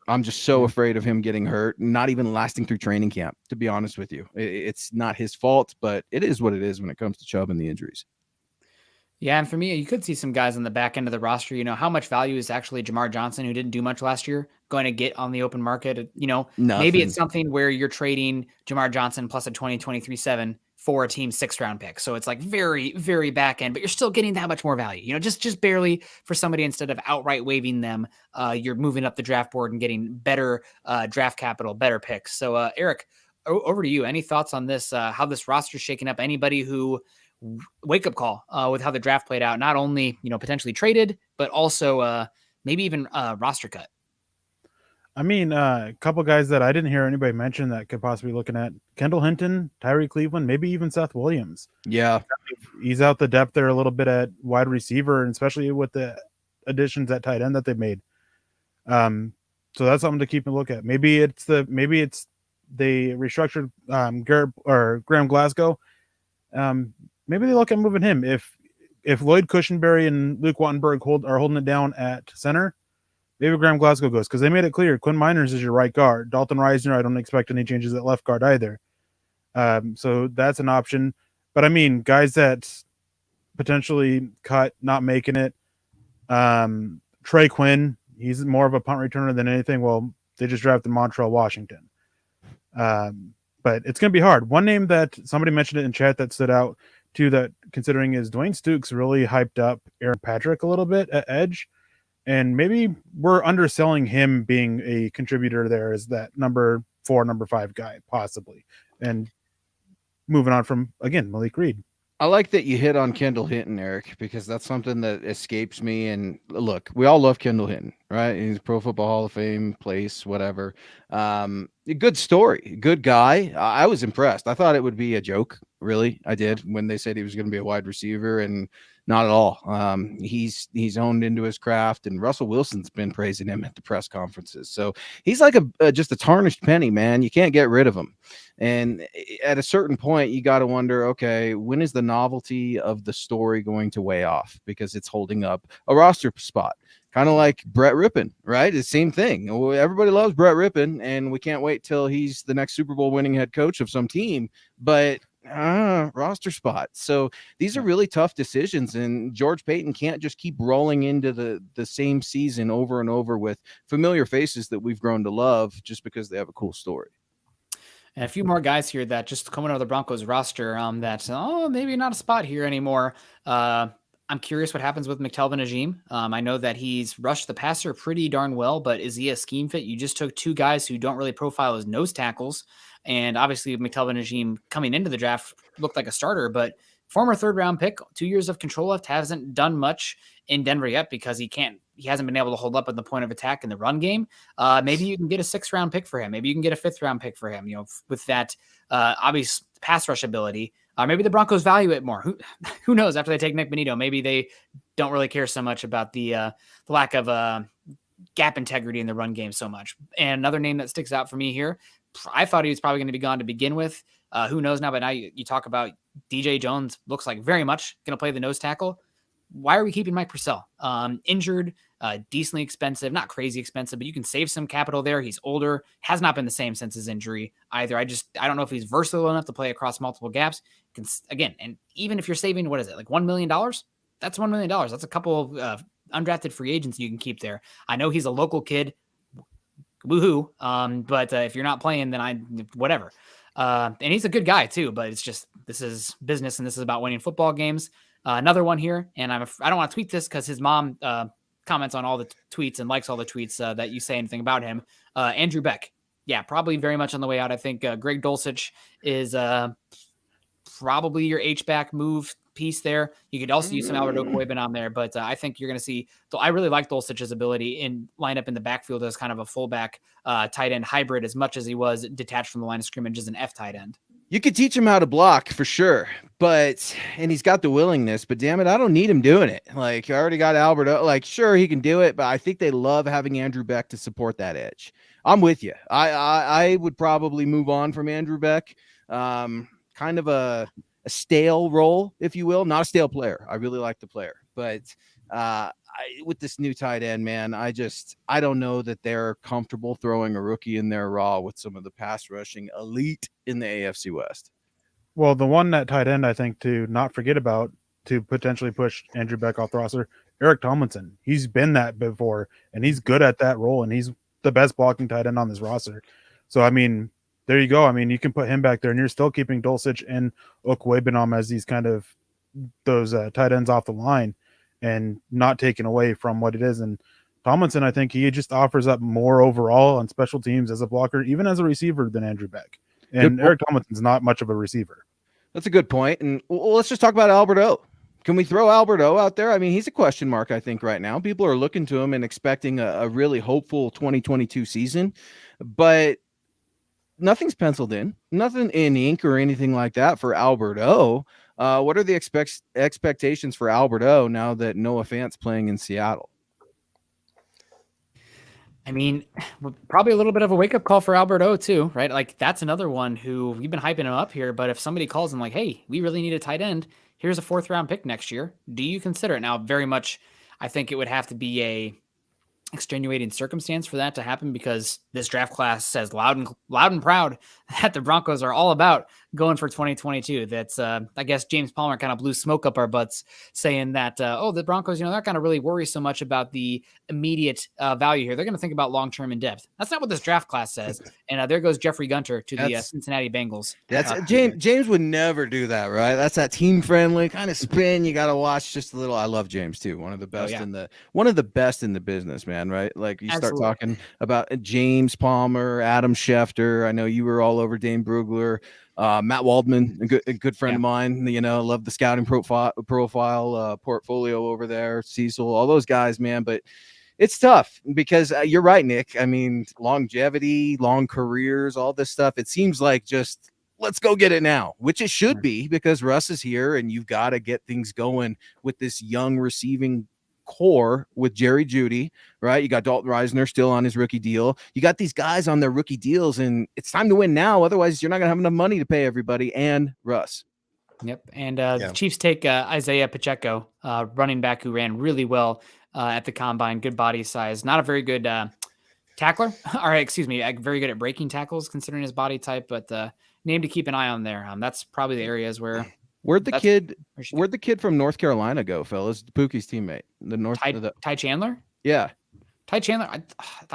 I'm just so afraid of him getting hurt, not even lasting through training camp, to be honest with you. It's not his fault, but it is what it is when it comes to Chubb and the injuries. Yeah, and for me, you could see some guys on the back end of the roster. You know, how much value is actually Jamar Johnson, who didn't do much last year, going to get on the open market? You know, Nothing. Maybe it's something where you're trading Jamar Johnson plus a 2023 7 for a team 6th round pick. So it's like very, very back end, but you're still getting that much more value. You know, just barely for somebody. Instead of outright waiving them, you're moving up the draft board and getting better draft capital, better picks. So Eric, over to you. Any thoughts on this? How this roster's shaking up? Anybody who wake up call with how the draft played out, not only, you know, potentially traded, but also maybe even roster cut? I mean, a couple guys that I didn't hear anybody mention that could possibly be looking at: Kendall Hinton, Tyree Cleveland, maybe even Seth Williams. Yeah. Ease out the depth there a little bit at wide receiver, and especially with the additions at tight end that they've made. So that's something to keep a look at. Maybe it's they restructured Graham Glasgow. Maybe they look at moving him. If Lloyd Cushenberry and Luke Wattenberg are holding it down at center, maybe Graham Glasgow goes, because they made it clear Quinn Miners is your right guard. Dalton Reisner, I don't expect any changes at left guard either. So that's an option. But I mean, guys that potentially cut, not making it. Trey Quinn, he's more of a punt returner than anything. Well, they just drafted Montreal Washington. But it's going to be hard. One name that somebody mentioned it in chat that stood out too, that considering, is Dwayne Stukes really hyped up Aaron Patrick a little bit at edge. And maybe we're underselling him being a contributor there as that number 4, number 5 guy, possibly. And moving on from, again, Malik Reed. I like that you hit on Kendall Hinton, Eric, because that's something that escapes me. And look, we all love Kendall Hinton, right? He's Pro Football Hall of Fame place, whatever. Good story, good guy. I was impressed. I thought it would be a joke, really. I did, when they said he was going to be a wide receiver, and not at all. He's honed into his craft, and Russell Wilson's been praising him at the press conferences. So he's like just a tarnished penny, man. You can't get rid of him. And at a certain point, you got to wonder, okay, when is the novelty of the story going to weigh off? Because it's holding up a roster spot. Kind of like Brett Rippon, right? The same thing. Everybody loves Brett Rippon, and we can't wait till he's the next Super Bowl winning head coach of some team. But roster spot. So these are really tough decisions, and George Payton can't just keep rolling into the same season over and over with familiar faces that we've grown to love just because they have a cool story. And a few more guys here that just coming out of the Broncos roster that's maybe not a spot here anymore. I'm curious what happens with McTelvin Agim. I know that he's rushed the passer pretty darn well, but is he a scheme fit? You just took 2 guys who don't really profile as nose tackles. And obviously McTelvin Agim coming into the draft looked like a starter, but former 3rd-round pick, 2 years of control left, hasn't done much in Denver yet because he hasn't been able to hold up at the point of attack in the run game. Maybe you can get a 6th-round pick for him. Maybe you can get a 5th-round pick for him, with that obvious pass rush ability. Maybe the Broncos value it more. Who knows? After they take Nick Bonito, maybe they don't really care so much about the lack of gap integrity in the run game so much. And another name that sticks out for me here, I thought he was probably going to be gone to begin with. Who knows now? But now you talk about DJ Jones, looks like very much going to play the nose tackle. Why are we keeping Mike Purcell? Injured, decently expensive, not crazy expensive, but you can save some capital there. He's older, has not been the same since his injury either. I don't know if he's versatile enough to play across multiple gaps. Again, and even if you're saving, what is it, like $1 million? That's $1 million. That's a couple of undrafted free agents you can keep there. I know he's a local kid. Woohoo. But if you're not playing, then whatever. And he's a good guy too, but it's just, this is business and this is about winning football games. Another one here, and I don't want to tweet this because his mom comments on all the tweets and likes all the tweets that you say anything about him. Andrew Beck. Yeah, probably very much on the way out. I think Greg Dulcich is probably your H-back move piece there. You could also use some Albert Okwuegbunam on there, but I think you're going to see. So I really like Dulcich's ability in line up in the backfield as kind of a fullback tight end hybrid, as much as he was detached from the line of scrimmage as an F tight end. You could teach him how to block for sure, and he's got the willingness, but damn it, I don't need him doing it. Like, I already got Albert, like, sure, he can do it, but I think they love having Andrew Beck to support that edge. I'm with you. I would probably move on from Andrew Beck. Kind of a stale role, if you will, not a stale player. I really like the player, but with this new tight end, man, I don't know that they're comfortable throwing a rookie in there raw with some of the pass rushing elite in the AFC West. Well, the one that tight end I think to not forget about to potentially push Andrew Beck off the roster, Eric Tomlinson. He's been that before, and he's good at that role, and he's the best blocking tight end on this roster. So, I mean, there you go. I mean, you can put him back there, and you're still keeping Dulcich and Okwuegbunam as these kind of those tight ends off the line and not taken away from what it is. And Tomlinson, I think he just offers up more overall on special teams as a blocker, even as a receiver, than Andrew Beck. And Eric Tomlinson's not much of a receiver. That's a good point. And let's just talk about Albert O. Can we throw Albert O out there? I mean, he's a question mark, I think, right now. People are looking to him and expecting a really hopeful 2022 season, but nothing's penciled in, nothing in ink or anything like that for Albert O. What are the expectations for Albert O now that Noah Fant's playing in Seattle? I mean, probably a little bit of a wake-up call for Albert O too, right? Like, that's another one who we've been hyping him up here, but if somebody calls him like, hey, we really need a tight end, here's a 4th-round pick next year, do you consider it? Now, very much, I think it would have to be a extenuating circumstance for that to happen, because this draft class says loud and proud that the Broncos are all about going for 2022. That's I guess James Palmer kind of blew smoke up our butts saying that the Broncos, they're not going to really worry so much about the immediate value here. They're going to think about long-term in depth. That's not what this draft class says. And there goes Jeffrey Gunter to the Cincinnati Bengals. That's James would never do that, right? That's that team friendly kind of spin. You got to watch just a little. I love James too. One of the best in the business, man. Right? Like, you start talking about James Palmer, Adam Schefter. I know you were all over Dane Brugler. Matt Waldman, a good friend of mine, love the scouting profile portfolio over there. Cecil, all those guys, man. But it's tough because you're right, Nick. I mean, longevity, long careers, all this stuff. It seems like just let's go get it now, which it should be, because Russ is here and you've got to get things going with this young receiving core with Jerry Jeudy, right? You got Dalton Reisner still on his rookie deal. You got these guys on their rookie deals, and it's time to win now. Otherwise, you're not going to have enough money to pay everybody and Russ. Yep. And the Chiefs take Isaiah Pacheco, running back who ran really well at the combine, good body size, not a very good tackler, very good at breaking tackles considering his body type, but name to keep an eye on there. That's probably the areas where Where'd the kid from North Carolina go, fellas? Pookie's teammate, Ty Chandler. Yeah, Ty Chandler. I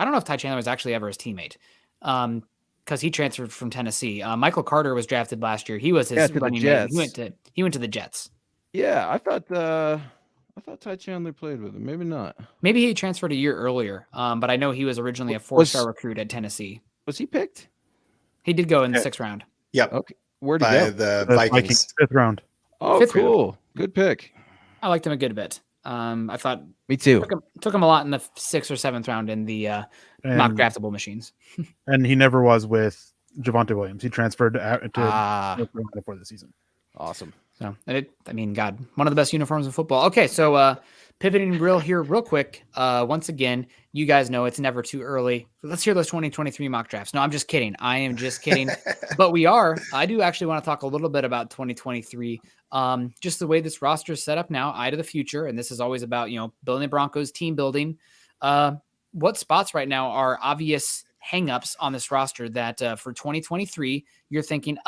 don't know if Ty Chandler was actually ever his teammate, because he transferred from Tennessee. Michael Carter was drafted last year. He was his running mate. He went to the Jets. Yeah, I thought Ty Chandler played with him. Maybe not. Maybe he transferred a year earlier. But I know he was originally a 4-star recruit at Tennessee. Was he picked? He did go in the 6th round. Yep. Okay. Where'd he by go? the Vikings 5th round. Oh, 5th round. cool. Good pick. I liked him a good bit. I thought Me too. took him a lot in the 6th or 7th round in the mock draftable machines. And he never was with Javonte Williams. He transferred to North Carolina for the season. Awesome. So, God, one of the best uniforms in football. Okay, so pivoting real quick. Once again, you guys know it's never too early. Let's hear those 2023 mock drafts. No, I'm just kidding. I am just kidding. But I do actually want to talk a little bit about 2023. Just the way this roster is set up now, eye to the future. And this is always about, building the Broncos, team building. What spots right now are obvious hangups on this roster that for 2023, you're thinking,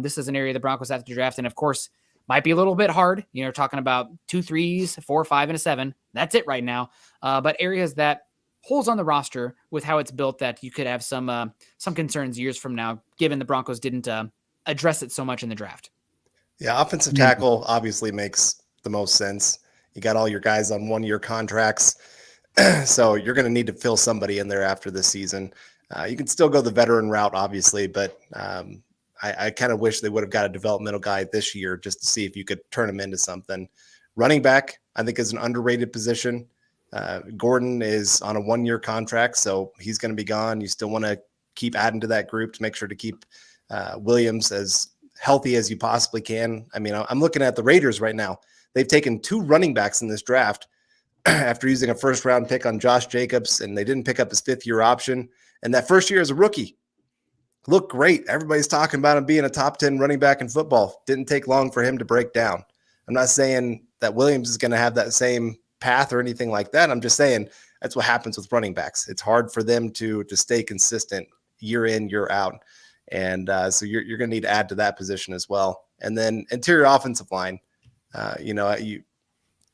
this is an area the Broncos have to draft. And of course, might be a little bit hard. Talking about 2 3s, 4 5, and a 7. That's it right now. But areas that holes on the roster with how it's built that you could have some concerns years from now, given the Broncos didn't address it so much in the draft. Yeah, offensive tackle obviously makes the most sense. You got all your guys on 1-year contracts. So you're going to need to fill somebody in there after this season. You can still go the veteran route, obviously, but I kind of wish they would have got a developmental guy this year just to see if you could turn him into something. Running back, I think, is an underrated position. Gordon is on a 1-year contract, so he's going to be gone. You still want to keep adding to that group to make sure to keep Williams as healthy as you possibly can. I mean, I'm looking at the Raiders right now. They've taken 2 running backs in this draft after using a 1st-round pick on Josh Jacobs, and they didn't pick up his 5th-year option. And that first year as a rookie looked great. Everybody's talking about him being a top 10 running back in football. Didn't take long for him to break down. I'm not saying that Williams is going to have that same path or anything like that. I'm just saying that's what happens with running backs. It's hard for them to stay consistent year in, year out. And so you're going to need to add to that position as well. And then interior offensive line, you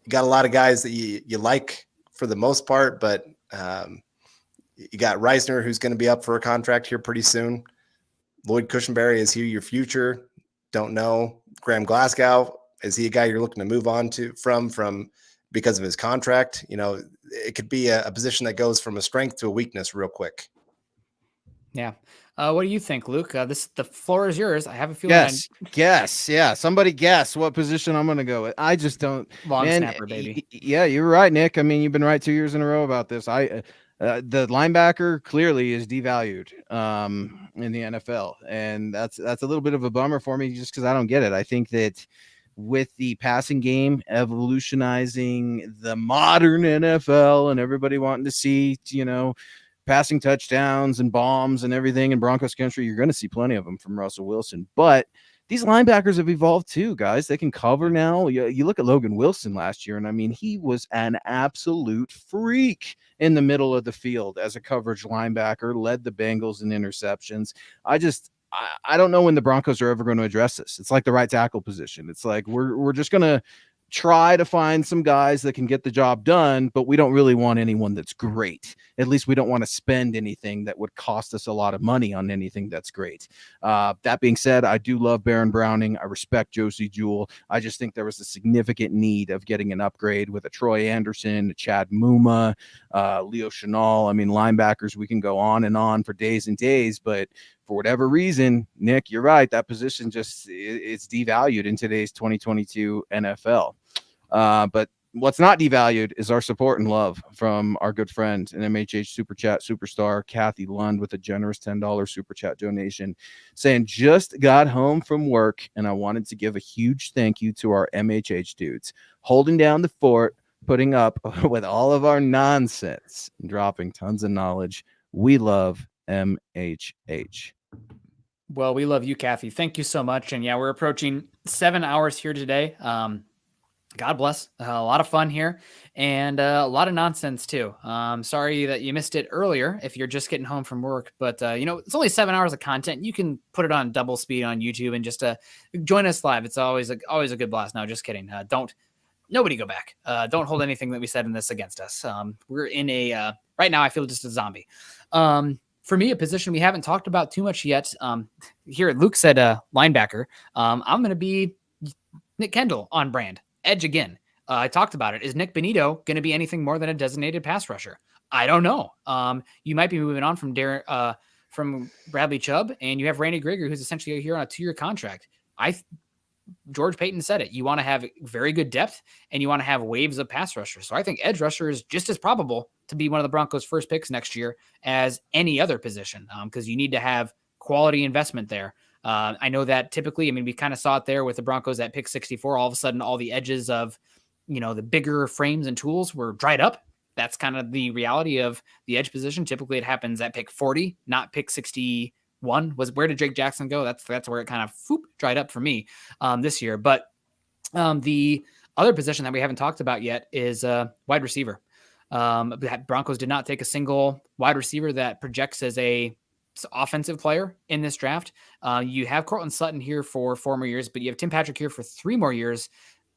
got a lot of guys that you like for the most part, but you got Reisner, who's going to be up for a contract here pretty soon. Lloyd Cushenberry, is he your future? Don't know. Graham Glasgow, is he a guy you're looking to move on from because of his contract? It could be a position that goes from a strength to a weakness real quick. Yeah. What do you think, Luke? The floor is yours. I have a feeling. Guess. Yeah. Somebody guess what position I'm going to go with. I just don't. Long snapper, baby. Yeah, you're right, Nick. I mean, you've been right 2 years in a row about this. The linebacker clearly is devalued in the NFL, and that's a little bit of a bummer for me just because I don't get it. I think that with the passing game evolutionizing the modern NFL and everybody wanting to see, passing touchdowns and bombs and everything in Broncos country, you're going to see plenty of them from Russell Wilson. But these linebackers have evolved too, guys. They can cover now. You look at Logan Wilson last year, and I mean, he was an absolute freak in the middle of the field as a coverage linebacker, led the Bengals in interceptions. I don't know when the Broncos are ever going to address this. It's like the right tackle position. It's like we're just going to try to find some guys that can get the job done, but we don't really want anyone that's great. At least we don't want to spend anything that would cost us a lot of money on anything that's great. That being said, I do love Baron Browning. I respect Josie Jewell. I just think there was a significant need of getting an upgrade with a Troy Anderson, a Chad Muma, Leo Chenal. I mean, linebackers, we can go on and on for days and days, but for whatever reason, Nick, you're right. That position it's devalued in today's 2022 NFL. But what's not devalued is our support and love from our good friend and MHH Super Chat superstar, Kathy Lund, with a generous $10 Super Chat donation, saying, just got home from work, and I wanted to give a huge thank you to our MHH dudes, holding down the fort, putting up with all of our nonsense, and dropping tons of knowledge. We love MHH. Well, we love you, Kathy. Thank you so much. And yeah, we're approaching 7 hours here today. God bless. A lot of fun here and a lot of nonsense too. Sorry that you missed it earlier if you're just getting home from work, but it's only 7 hours of content. You can put it on double speed on YouTube and just join us live. It's always a good blast. No, just kidding. Nobody go back. Don't hold anything that we said in this against us. We're in right now I feel just a zombie. For me, a position we haven't talked about too much yet. Here, Luke said linebacker. I'm going to be Nick Kendall on brand. Edge again. I talked about it. Is Nick Bonito going to be anything more than a designated pass rusher? I don't know. You might be moving on from Bradley Chubb, and you have Randy Gregory, who's essentially here on a 2-year contract. George Payton said it. You want to have very good depth and you want to have waves of pass rushers. So I think edge rusher is just as probable to be one of the Broncos' first picks next year as any other position, because you need to have quality investment there. I know that typically, I mean, we kind of saw it there with the Broncos at pick 64. All of a sudden, all the edges of, the bigger frames and tools were dried up. That's kind of the reality of the edge position. Typically, it happens at pick 40, not pick 61. Where did Drake Jackson go? That's where it kind of dried up for me this year. But the other position that we haven't talked about yet is wide receiver. Broncos did not take a single wide receiver that projects as a offensive player in this draft. You have Cortland Sutton here for 4 more years, but you have Tim Patrick here for 3 more years.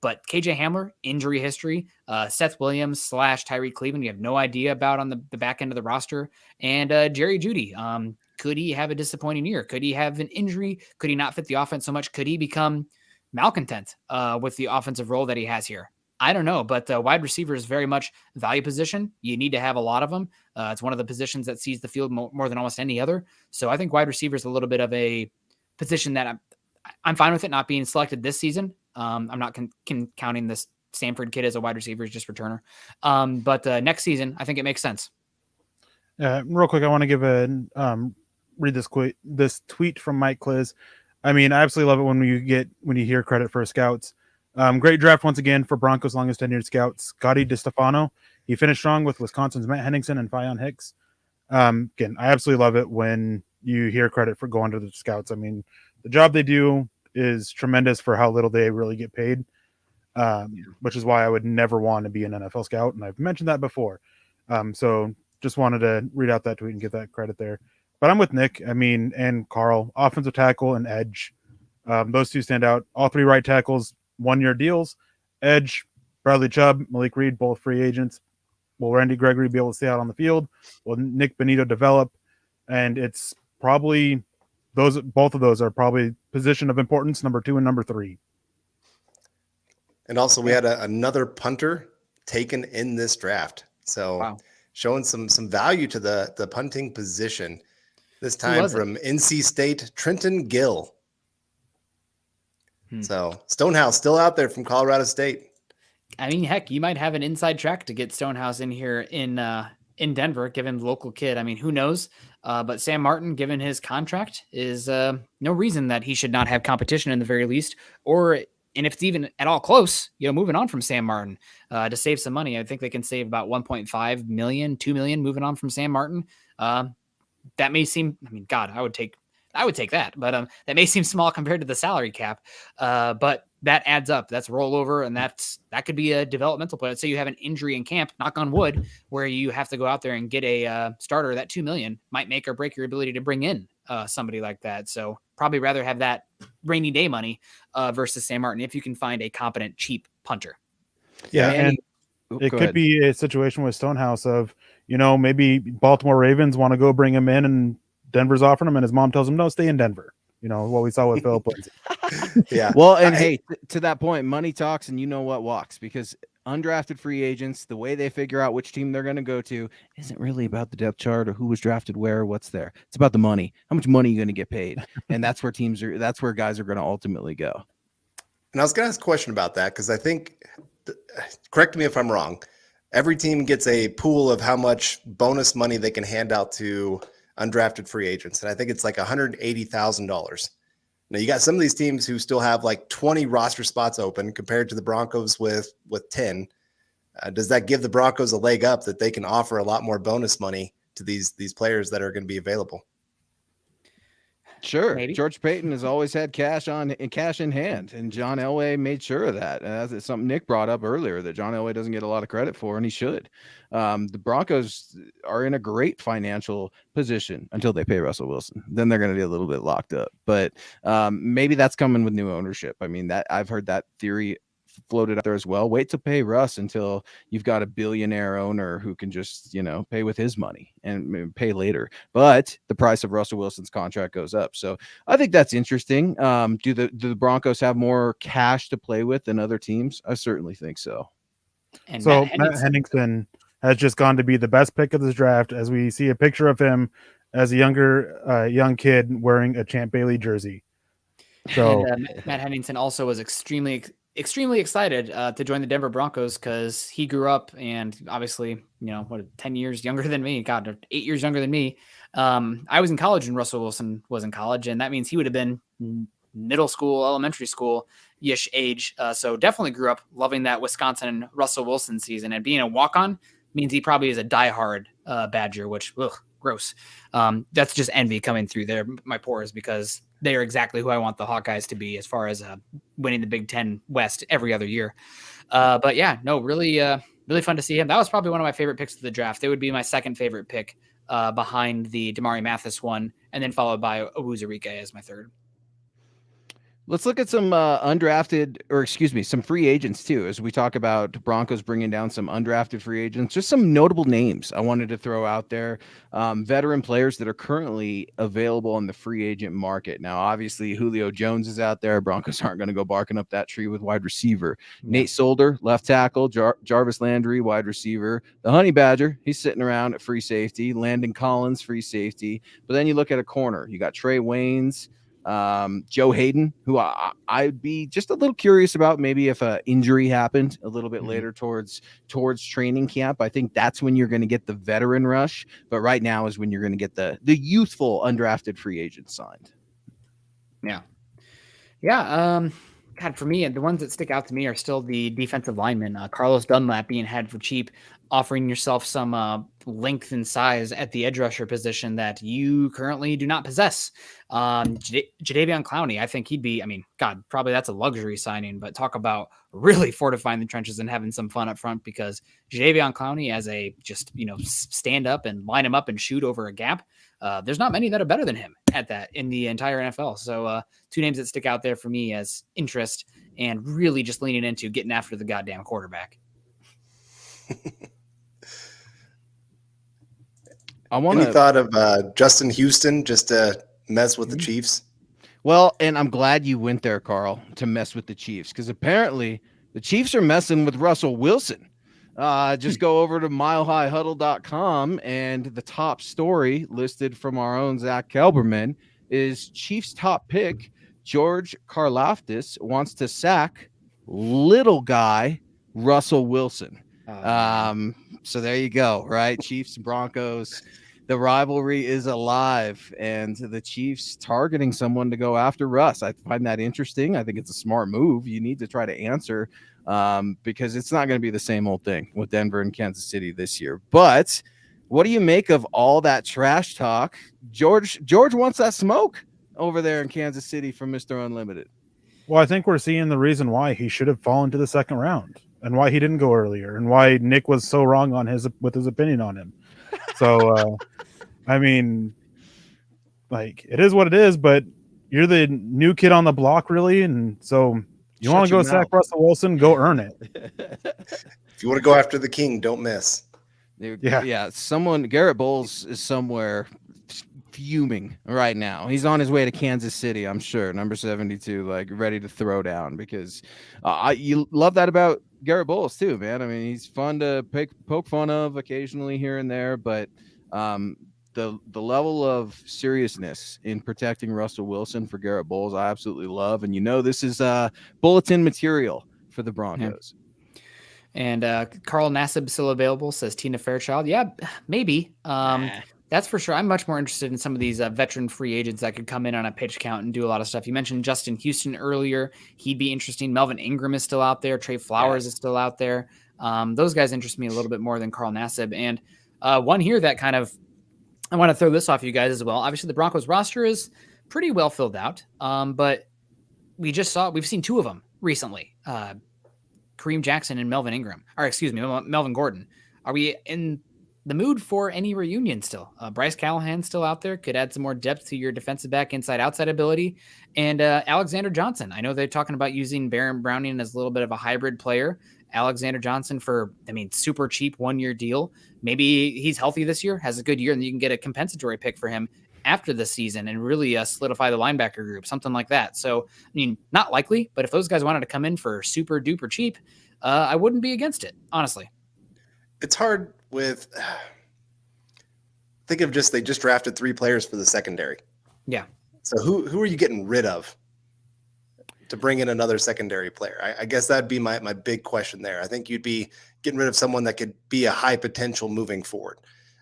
But KJ Hamler, injury history, Seth Williams / Tyreek Cleveland, you have no idea about on the back end of the roster. And Jerry Jeudy, could he have a disappointing year? Could he have an injury? Could he not fit the offense so much? Could he become malcontent with the offensive role that he has here? I don't know, but wide receiver is very much value position. You need to have a lot of them. It's one of the positions that sees the field more than almost any other. So I think wide receiver is a little bit of a position that I'm fine with it not being selected this season. I'm not counting this Stanford kid as a wide receiver, just returner. But next season, I think it makes sense. Real quick, I want to give read this tweet from Mike Kliz. I mean, I absolutely love it when you hear credit for scouts. Great draft once again for Broncos' longest tenured scout, Scotty DiStefano. He finished strong with Wisconsin's Matt Henningsen and Fionn Hicks. Again, I absolutely love it when you hear credit for going to the scouts. I mean, the job they do is tremendous for how little they really get paid, which is why I would never want to be an NFL scout. And I've mentioned that before. So just wanted to read out that tweet and get that credit there. But I'm with Nick, and Carl, offensive tackle and edge. Those two stand out. All 3 right tackles, 1-year deals. Edge, Bradley Chubb, Malik Reed, both free agents. Will Randy Gregory be able to stay out on the field? Will Nick Benito develop? And it's probably both of those are probably position of importance, number 2 and number 3. And also we had another punter taken in this draft. So wow. Showing some value to the punting position. This time from NC State, Trenton Gill. So Stonehouse still out there from Colorado State. I mean, heck, you might have an inside track to get Stonehouse in here in Denver, given the local kid. I mean, who knows? But Sam Martin, given his contract, is no reason that he should not have competition in the very least. And if it's even at all close, moving on from Sam Martin to save some money. I think they can save about 1.5 million, 2 million moving on from Sam Martin. That may seem, God, I would take that, but that may seem small compared to the salary cap. But that adds up. That's rollover, and that could be a developmental play. Let's say you have an injury in camp, knock on wood, where you have to go out there and get a starter. That $2 million might make or break your ability to bring in somebody like that. So probably rather have that rainy day money versus Sam Martin if you can find a competent, cheap punter. Yeah, and it could be a situation with Stonehouse of, maybe Baltimore Ravens want to go bring him in and Denver's offering him and his mom tells him, no, stay in Denver. What we saw with Philip Lindsay. Yeah. Well, and hey, to that point, money talks and what walks, because undrafted free agents, the way they figure out which team they're going to go to isn't really about the depth chart or who was drafted where, what's there. It's about the money. How much money are you going to get paid? And that's where that's where guys are going to ultimately go. And I was going to ask a question about that, because I think, correct me if I'm wrong, every team gets a pool of how much bonus money they can hand out to undrafted free agents. And I think it's like $180,000. Now you got some of these teams who still have like 20 roster spots open compared to the Broncos with 10. Does that give the Broncos a leg up that they can offer a lot more bonus money to these players that are going to be available? Sure. Maybe. George Payton has always had cash in hand, and John Elway made sure of that. And that's something Nick brought up earlier that John Elway doesn't get a lot of credit for, and he should. The Broncos are in a great financial position until they pay Russell Wilson. Then they're going to be a little bit locked up. But maybe that's coming with new ownership. That I've heard that theory floated out there as well. Wait to pay Russ until you've got a billionaire owner who can just, pay with his money and pay later. But the price of Russell Wilson's contract goes up. So I think that's interesting. Do the Broncos have more cash to play with than other teams? I certainly think so. And so Matt Henningsen has just gone to be the best pick of this draft, as we see a picture of him as a young kid wearing a Champ Bailey jersey. So And Matt Henningsen also was extremely excited to join the Denver Broncos because he grew up and obviously, 10 years younger than me. God, 8 years younger than me. I was in college when Russell Wilson was in college, and that means he would have been middle school, elementary school-ish age. So definitely grew up loving that Wisconsin Russell Wilson season. And being a walk-on means he probably is a diehard Badger, which, gross. That's just envy coming through my pores because they are exactly who I want the Hawkeyes to be as far as winning the Big Ten West every other year. But yeah, no, really fun to see him. That was probably one of my favorite picks of the draft. It would be my second favorite pick behind the Damari Mathis one, and then followed by Awuzurike as my third. Let's look at some some free agents too, as we talk about Broncos bringing down some undrafted free agents. Just some notable names I wanted to throw out there. Veteran players that are currently available on the free agent market. Now, obviously, Julio Jones is out there. Broncos aren't going to go barking up that tree with wide receiver. Yeah. Nate Solder, left tackle. Jarvis Landry, wide receiver. The Honey Badger, he's sitting around at free safety. Landon Collins, free safety. But then you look at a corner. You got Trey Waynes. Joe Hayden, who I'd be just a little curious about, maybe if an injury happened a little bit later towards training camp. I think that's when you're going to get the veteran rush, but right now is when you're going to get the youthful undrafted free agents signed. Yeah. God, for me, the ones that stick out to me are still the defensive linemen. Carlos Dunlap being had for cheap, offering yourself some length and size at the edge rusher position that you currently do not possess. Jadeveon Clowney, I think he'd be, probably that's a luxury signing, but talk about really fortifying the trenches and having some fun up front, because Jadeveon Clowney as a just, stand up and line him up and shoot over a gap. There's not many that are better than him at that in the entire NFL. So two names that stick out there for me as interest and really just leaning into getting after the goddamn quarterback. Any thought of Justin Houston just to mess with the Chiefs? Well, and I'm glad you went there, Carl, to mess with the Chiefs, because apparently the Chiefs are messing with Russell Wilson. Just go over to milehighhuddle.com, and the top story listed from our own Zach Kelberman is Chiefs top pick George Karlaftis wants to sack little guy Russell Wilson. So there you go, right? Chiefs and Broncos, the rivalry is alive, and the Chiefs targeting someone to go after Russ. I find that interesting. I think it's a smart move. You need to try to answer because it's not going to be the same old thing with Denver and Kansas City this year. But what do you make of all that trash talk? George wants that smoke over there in Kansas City from Mr. Unlimited. Well, I think we're seeing the reason why he should have fallen to the second round and why he didn't go earlier and why Nick was so wrong on his opinion on him. So, it is what it is, but you're the new kid on the block, really. And so you want to go sack Russell Wilson, go earn it. If you want to go after the king, don't miss. Yeah. Garrett Bowles is somewhere fuming right now. He's on his way to Kansas City, I'm sure. Number 72, ready to throw down, because you love that about Garrett Bowles too, man. He's fun to poke fun of occasionally here and there, but the level of seriousness in protecting Russell Wilson for Garrett Bowles, I absolutely love. And this is bulletin material for the Broncos. And Carl Nassib still available, says Tina Fairchild. Yeah, maybe. That's for sure. I'm much more interested in some of these veteran free agents that could come in on a pitch count and do a lot of stuff. You mentioned Justin Houston earlier. He'd be interesting. Melvin Ingram is still out there. Trey Flowers is still out there. Those guys interest me a little bit more than Carl Nassib. And one here that kind of, I want to throw this off you guys as well. Obviously, the Broncos roster is pretty well filled out, but we've seen two of them recently. Kareem Jackson and Melvin Gordon. Are we in the mood for any reunion still? Bryce Callahan still out there, could add some more depth to your defensive back inside-outside ability. And Alexander Johnson. I know they're talking about using Baron Browning as a little bit of a hybrid player. Alexander Johnson for, super cheap 1-year deal. Maybe he's healthy this year, has a good year, and you can get a compensatory pick for him after the season and really solidify the linebacker group, something like that. So, not likely, but if those guys wanted to come in for super duper cheap, I wouldn't be against it, honestly. It's hard with, think of they just drafted 3 players for the secondary. Yeah. So who are you getting rid of? to bring in another secondary player? I guess that'd be my big question there. I think you'd be getting rid of someone that could be a high potential moving forward.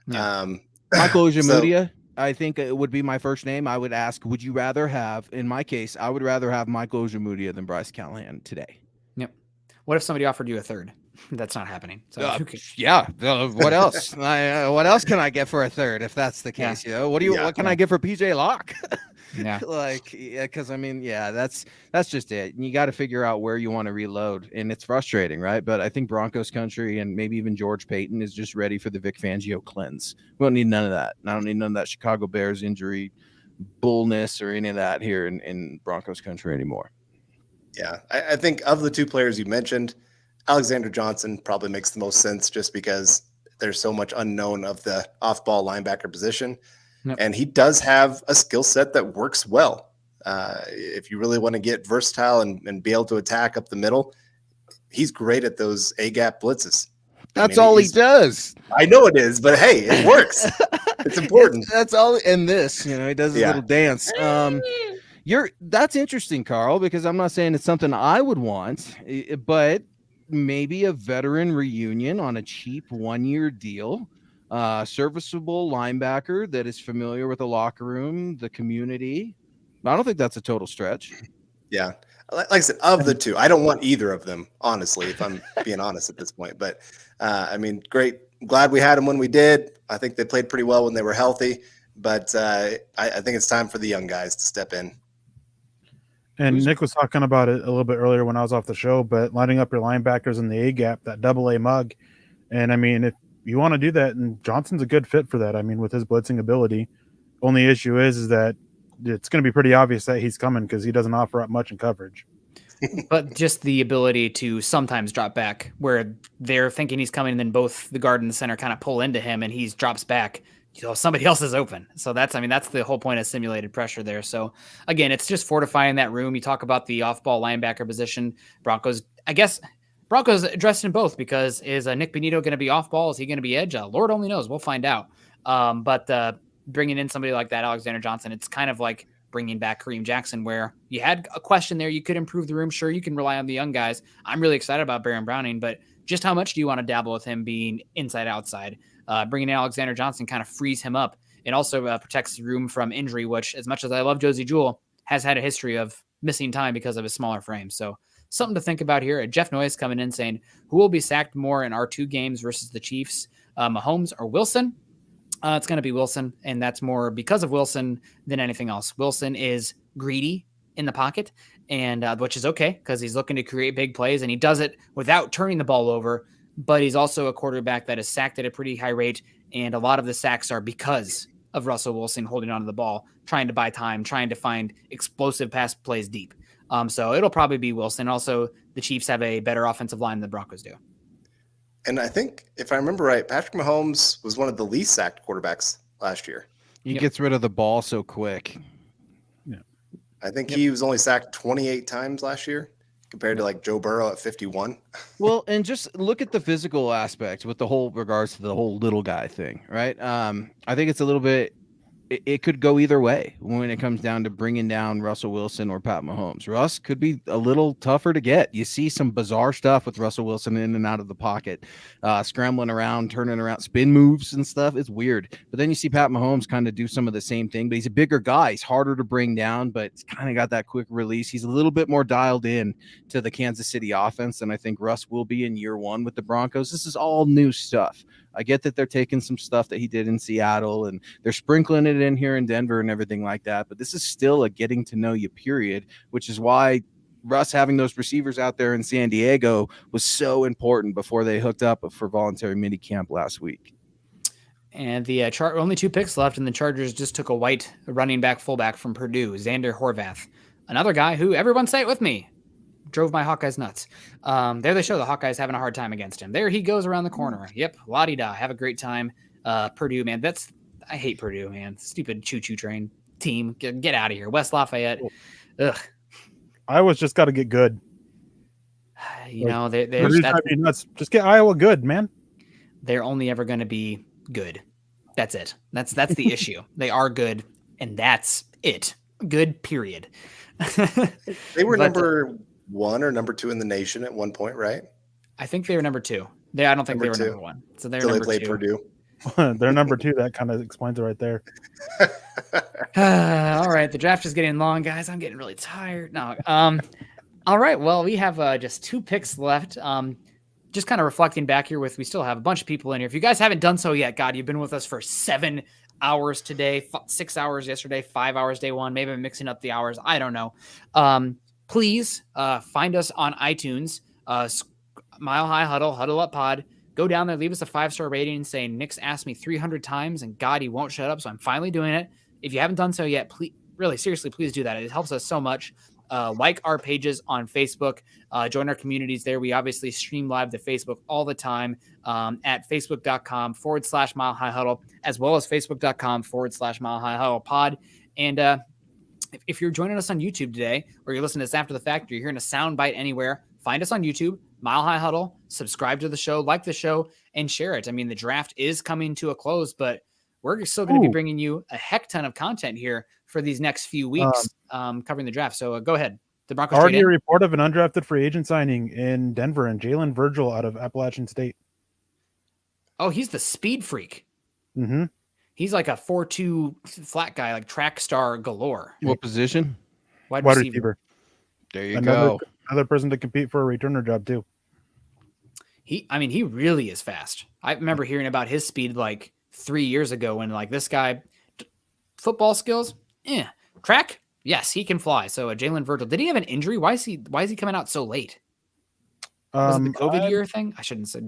Yeah. Michael Ojemudia, I think it would be my first name. I would ask, would you rather have, in my case, I would rather have Michael Ojemudia than Bryce Callahan today. Yep. What if somebody offered you a third? That's not happening. So yeah. What else? What else can I get for a third if that's the case? Yeah. What can I get for PJ Locke? Yeah. Because I mean, that's just it. You got to figure out where you want to reload, and it's frustrating, right? But I think Broncos country and maybe even George Payton is just ready for the Vic Fangio cleanse. We don't need none of that. I don't need none of that Chicago Bears injury bullness or any of that here in Broncos country anymore. Yeah, I think of the two players you mentioned, Alexander Johnson probably makes the most sense just because there's so much unknown of the off-ball linebacker position. Yep. And he does have a skill set that works well. If you really want to get versatile and be able to attack up the middle, he's great at those A-gap blitzes. That's all he does. I know it is, but hey, it works. It's important. That's all. And this, he does his little dance. That's interesting, Carl, because I'm not saying it's something I would want, but maybe a veteran reunion on a cheap 1-year deal, serviceable linebacker that is familiar with the locker room, the community. I don't think that's a total stretch. Yeah. Like I said, of the two, I don't want either of them, honestly, if I'm being honest at this point. But, I mean, great. Glad we had them when we did. I think they played pretty well when they were healthy. But I think it's time for the young guys to step in. And Nick was talking about it a little bit earlier when I was off the show, but lining up your linebackers in the A-gap, that double-A mug. And, I mean, if you want to do that, and Johnson's a good fit for that, I mean, with his blitzing ability. Only issue is that it's going to be pretty obvious that he's coming because he doesn't offer up much in coverage. But just the ability to sometimes drop back where they're thinking he's coming and then both the guard and the center kind of pull into him and he drops back. Somebody else is open. So that's the whole point of simulated pressure there. So again, it's just fortifying that room. You talk about the off-ball linebacker position. Broncos addressed in both because is Nick Benito going to be off-ball? Is he going to be edge? Lord only knows. We'll find out. But bringing in somebody like that, Alexander Johnson, it's kind of like bringing back Kareem Jackson where you had a question there. You could improve the room. Sure, you can rely on the young guys. I'm really excited about Baron Browning, but just how much do you want to dabble with him being inside outside? Bringing in Alexander Johnson kind of frees him up and also protects the room from injury, which as much as I love Josie Jewell has had a history of missing time because of his smaller frame. So something to think about here. Jeff Noyes coming in saying who will be sacked more in our 2 games versus the Chiefs, Mahomes or Wilson? It's going to be Wilson, and that's more because of Wilson than anything else. Wilson is greedy in the pocket, and which is okay because he's looking to create big plays, and he does it without turning the ball over. But he's also a quarterback that is sacked at a pretty high rate, and a lot of the sacks are because of Russell Wilson holding onto the ball, trying to buy time, trying to find explosive pass plays deep. So it'll probably be Wilson. Also, the Chiefs have a better offensive line than the Broncos do. And I think, if I remember right, Patrick Mahomes was one of the least sacked quarterbacks last year. He gets rid of the ball so quick. Yeah, I think he was only sacked 28 times last year compared to like Joe Burrow at 51. Well, and just look at the physical aspect with the whole regards to the whole little guy thing, right? I think it's a little bit. It could go either way when it comes down to bringing down Russell Wilson or Pat Mahomes. Russ could be a little tougher to get. You see some bizarre stuff with Russell Wilson in and out of the pocket, scrambling around, turning around, spin moves and stuff. It's weird. But then you see Pat Mahomes kind of do some of the same thing, but he's a bigger guy. He's harder to bring down, but it's kind of got that quick release. He's a little bit more dialed in to the Kansas City offense, and I think Russ will be in year 1 with the Broncos. This is all new stuff. I get that they're taking some stuff that he did in Seattle and they're sprinkling it in here in Denver and everything like that. But this is still a getting to know you period, which is why Russ having those receivers out there in San Diego was so important before they hooked up for voluntary mini camp last week. And the only 2 picks left, and the Chargers just took a white running back fullback from Purdue, Xander Horvath, another guy who everyone say it with me. Drove my Hawkeyes nuts. There they show the Hawkeyes having a hard time against him. There he goes around the corner. Yep, la-di-da. Have a great time. Purdue, man. I hate Purdue, man. Stupid choo-choo train team. Get out of here. West Lafayette. Ugh. Iowa's just got to get good. Just get Iowa good, man. They're only ever going to be good. That's it. That's the issue. They are good, and that's it. good, period. They were But, number 1 or number 2 in the nation at one point, right? I think they were number 2. I don't think Number they were 2. number 1. So they were Till they number played 2. Purdue. They're number 2. That kind of explains it right there. All right, the draft is getting long, guys. I'm getting really tired. No. All right, well, we have just 2 picks left. Just kind of reflecting back here we still have a bunch of people in here. If you guys haven't done so yet, God, you've been with us for 7 hours today, 6 hours yesterday, 5 hours day one. Maybe I'm mixing up the hours. I don't know. Please find us on iTunes, Mile High Huddle, Huddle Up Pod. Go down there, leave us a 5-star rating saying Nick's asked me 300 times and God, he won't shut up. So I'm finally doing it. If you haven't done so yet, please, really seriously, please do that. It helps us so much. Like our pages on Facebook, join our communities there. We obviously stream live to Facebook all the time at facebook.com/Mile High Huddle, as well as facebook.com/Mile High Huddle Pod. And if you're joining us on YouTube today, or you're listening to this after the fact, or you're hearing a sound bite anywhere, find us on YouTube, Mile High Huddle, subscribe to the show, like the show, and share it. I mean, the draft is coming to a close, but we're still going to be bringing you a heck ton of content here for these next few weeks covering the draft. So go ahead. The Broncos already a report of an undrafted free agent signing in Denver and Jalen Virgil out of Appalachian State. Oh, he's the speed freak. Mm-hmm. He's like a 4.2 flat guy, like track star galore. What position? Wide Wide receiver. receiver. There you go. Another person to compete for a returner job too. He really is fast. I remember hearing about his speed like 3 years ago when like this guy, football skills, track, yes, he can fly. So Jalen Virgil, did he have an injury? Why is he coming out so late? Was it the COVID year thing? I shouldn't say.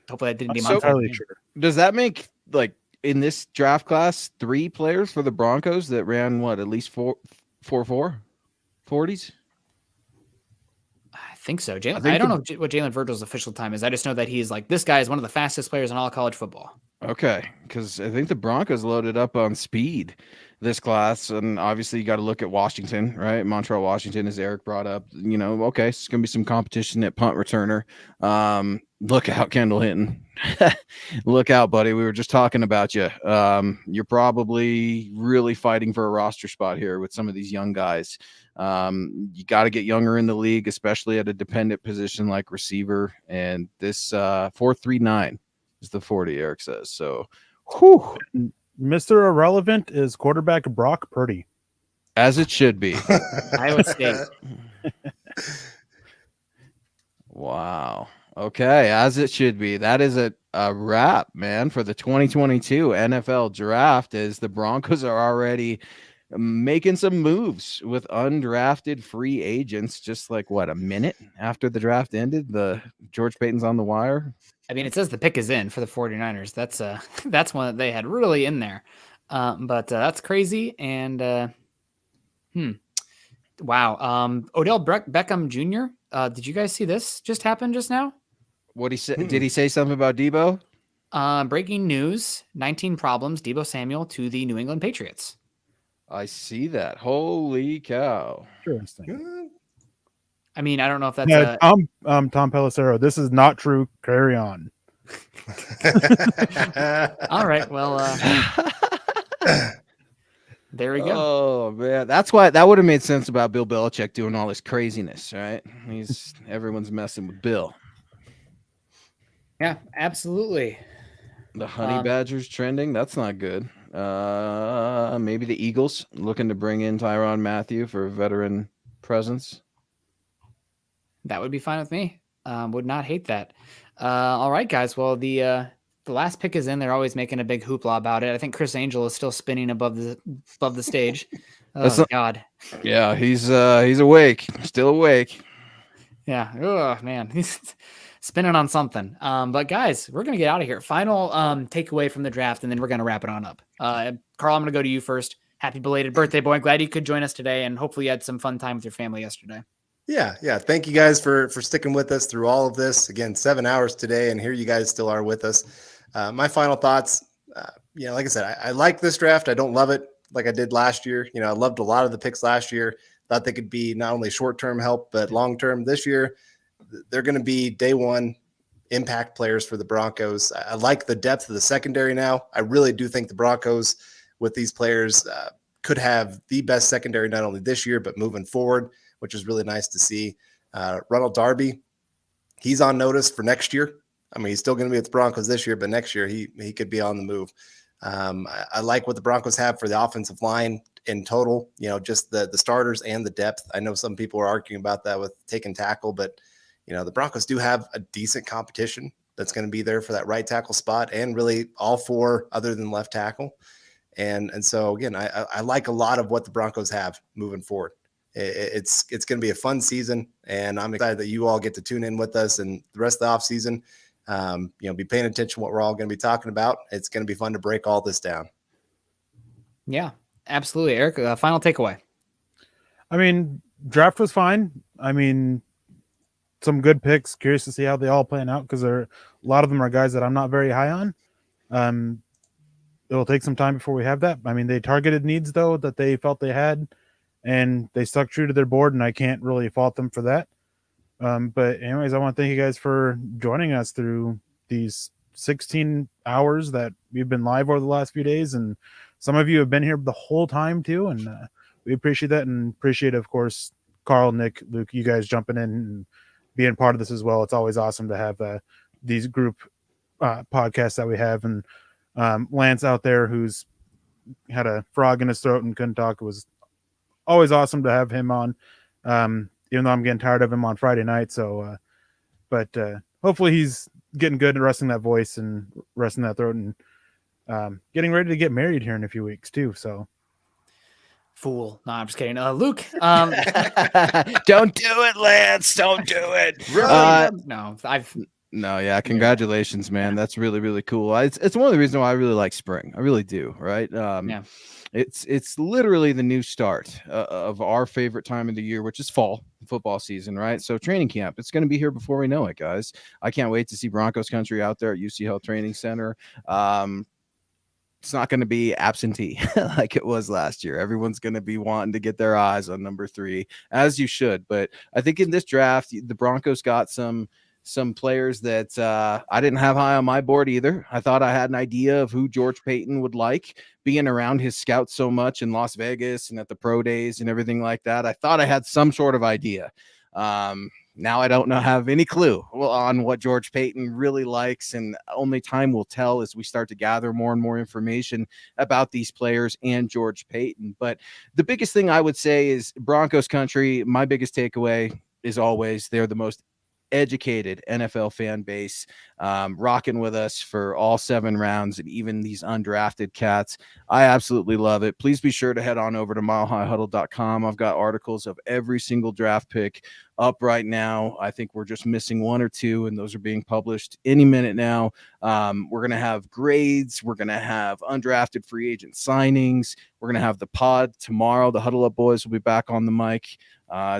Hopefully that didn't be my fault. Sure. Does that make like in this draft class 3 players for the Broncos that ran at least 4.40s? I think so. I don't know what Jalen Virgil's official time is. I just know that he's like, this guy is one of the fastest players in all of college football. Okay, because I think the Broncos loaded up on speed this class, and obviously you got to look at Washington, right? Montreal, Washington, as Eric brought up. Okay, so it's going to be some competition at punt returner. Look out, Kendall Hinton. Look out, buddy. We were just talking about you. You're probably really fighting for a roster spot here with some of these young guys. You got to get younger in the league, especially at a dependent position like receiver. And this 4.39 is the 40, Eric says. So, whew. Mr. Irrelevant is quarterback Brock Purdy. As it should be. Iowa State. Wow. Okay, as it should be. That is a wrap, man, for the 2022 NFL draft, as the Broncos are already making some moves with undrafted free agents just like a minute after the draft ended. The George Payton's on the wire. I mean, it says the pick is in for the 49ers. That's one that they had really in there. But that's crazy. And wow. Odell Beckham Jr. Did you guys see this just happen just now? What he said? Did he say something about Debo? Breaking news: 19 problems. Debo Samuel to the New England Patriots. I see that. Holy cow! Interesting. I mean, I don't know if that's Tom Pelissero. This is not true. Carry on. All right. Well, there we go. Oh man, that's why that would have made sense about Bill Belichick doing all this craziness, right? Everyone's messing with Bill. Yeah, absolutely. The Honey Badgers trending. That's not good. Maybe the Eagles looking to bring in Tyrann Mathieu for a veteran presence. That would be fine with me. Would not hate that. All right, guys. Well, the last pick is in. They're always making a big hoopla about it. I think Chris Angel is still spinning above the stage. Oh God. Yeah, he's awake. Still awake. Yeah. Oh man, he's spinning on something. But guys, we're gonna get out of here. Final takeaway from the draft, and then we're gonna wrap it on up. Carl, I'm gonna go to you first. Happy belated birthday, boy. Glad you could join us today, and hopefully you had some fun time with your family yesterday. Yeah. Thank you guys for sticking with us through all of this. Again, 7 hours today, and here you guys still are with us. My final thoughts, like I said, I like this draft. I don't love it like I did last year. I loved a lot of the picks last year. Thought they could be not only short-term help, but long-term. This year, they're going to be day one impact players for the Broncos. I like the depth of the secondary now. I really do think the Broncos with these players could have the best secondary not only this year but moving forward, which is really nice to see. Ronald Darby, he's on notice for next year. I mean, he's still going to be at the Broncos this year, but next year he could be on the move. I like what the Broncos have for the offensive line in total, just the starters and the depth. I know some people are arguing about that with taking tackle, but the Broncos do have a decent competition that's going to be there for that right tackle spot, and really all four other than left tackle. And so again, I like a lot of what the Broncos have moving forward. It's going to be a fun season, and I'm excited that you all get to tune in with us and the rest of the off season. Be paying attention to what we're all going to be talking about. It's going to be fun to break all this down. Yeah, absolutely. Eric, final takeaway. I mean, draft was fine. I mean, some good picks. Curious to see how they all plan out, because a lot of them are guys that I'm not very high on. It'll take some time before we have that. I mean, they targeted needs, though, that they felt they had, and they stuck true to their board, and I can't really fault them for that. But anyways, I want to thank you guys for joining us through these 16 hours that we've been live over the last few days, and some of you have been here the whole time too, and we appreciate that, and appreciate, of course, Carl, Nick, Luke, you guys jumping in and being part of this as well. It's always awesome to have these group podcasts that we have, and Lance out there who's had a frog in his throat and couldn't talk. It was always awesome to have him on, even though I'm getting tired of him on Friday night. So, but hopefully he's getting good at resting that voice and resting that throat, and getting ready to get married here in a few weeks too. So, Fool. No, I'm just kidding. Luke. Don't do it, Lance. Don't do it. No, yeah. Congratulations, man. That's really, really cool. It's one of the reasons why I really like spring. I really do. Right. Yeah. It's literally the new start of our favorite time of the year, which is fall football season, right? So training camp, it's going to be here before we know it, guys. I can't wait to see Broncos country out there at UC Health Training Center. It's not going to be absentee like it was last year. Everyone's going to be wanting to get their eyes on number 3, as you should. But I think in this draft, the Broncos got some players that I didn't have high on my board either. I thought I had an idea of who George Paton would like, being around his scouts so much in Las Vegas and at the pro days and everything like that. I thought I had some sort of idea. Now I don't have any clue on what George Paton really likes, and only time will tell as we start to gather more and more information about these players and George Paton. But the biggest thing I would say is Broncos country. My biggest takeaway is always they're the most educated NFL fan base, rocking with us for all 7 rounds, and even these undrafted cats. I absolutely love it. Please be sure to head on over to milehighhuddle.com. I've got articles of every single draft pick up right now. I think we're just missing 1 or 2, and those are being published any minute now. We're going to have grades. We're going to have undrafted free agent signings. We're going to have the pod tomorrow. The Huddle Up boys will be back on the mic.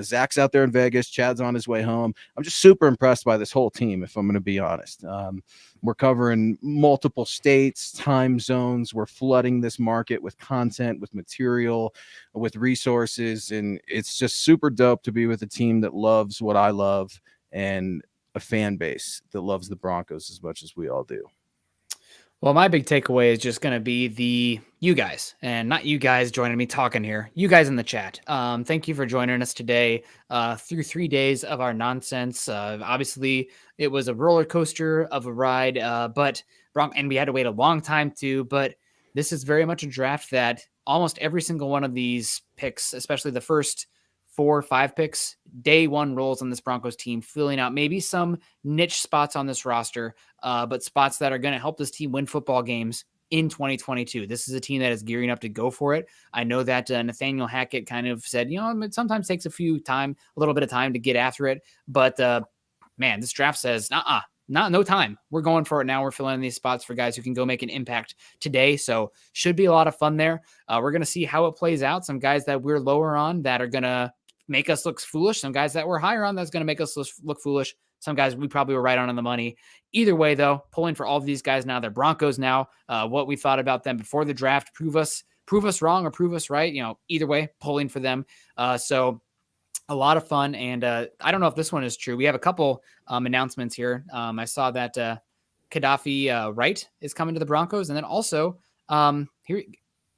Zach's out there in Vegas. Chad's on his way home. I'm just super impressed by this whole team, if I'm going to be honest. We're covering multiple states, time zones. We're flooding this market with content, with material, with resources. And it's just super dope to be with a team that loves what I love, and a fan base that loves the Broncos as much as we all do. Well, my big takeaway is just going to be you guys, and not you guys joining me talking here, you guys in the chat. Thank you for joining us today through 3 days of our nonsense. Obviously, it was a roller coaster of a ride, and we had to wait a long time too. But this is very much a draft that almost every single one of these picks, especially the first 4 or 5 picks, day one rolls on this Broncos team, filling out maybe some niche spots on this roster, but spots that are going to help this team win football games in 2022. This is a team that is gearing up to go for it. I know that Nathaniel Hackett kind of said, it sometimes takes a little bit of time to get after it. But man, this draft says, no time. We're going for it now. We're filling in these spots for guys who can go make an impact today. So should be a lot of fun there. We're going to see how it plays out. Some guys that we're lower on that are going to make us look foolish. Some guys that we're higher on that's going to make us look foolish. Some guys we probably were right on the money. Either way, though, pulling for all of these guys now. They're Broncos now. What we thought about them before the draft, prove us wrong or prove us right. Either way, pulling for them. So a lot of fun. And I don't know if this one is true. We have a couple announcements here. I saw that Gaddafi Wright is coming to the Broncos, and then also here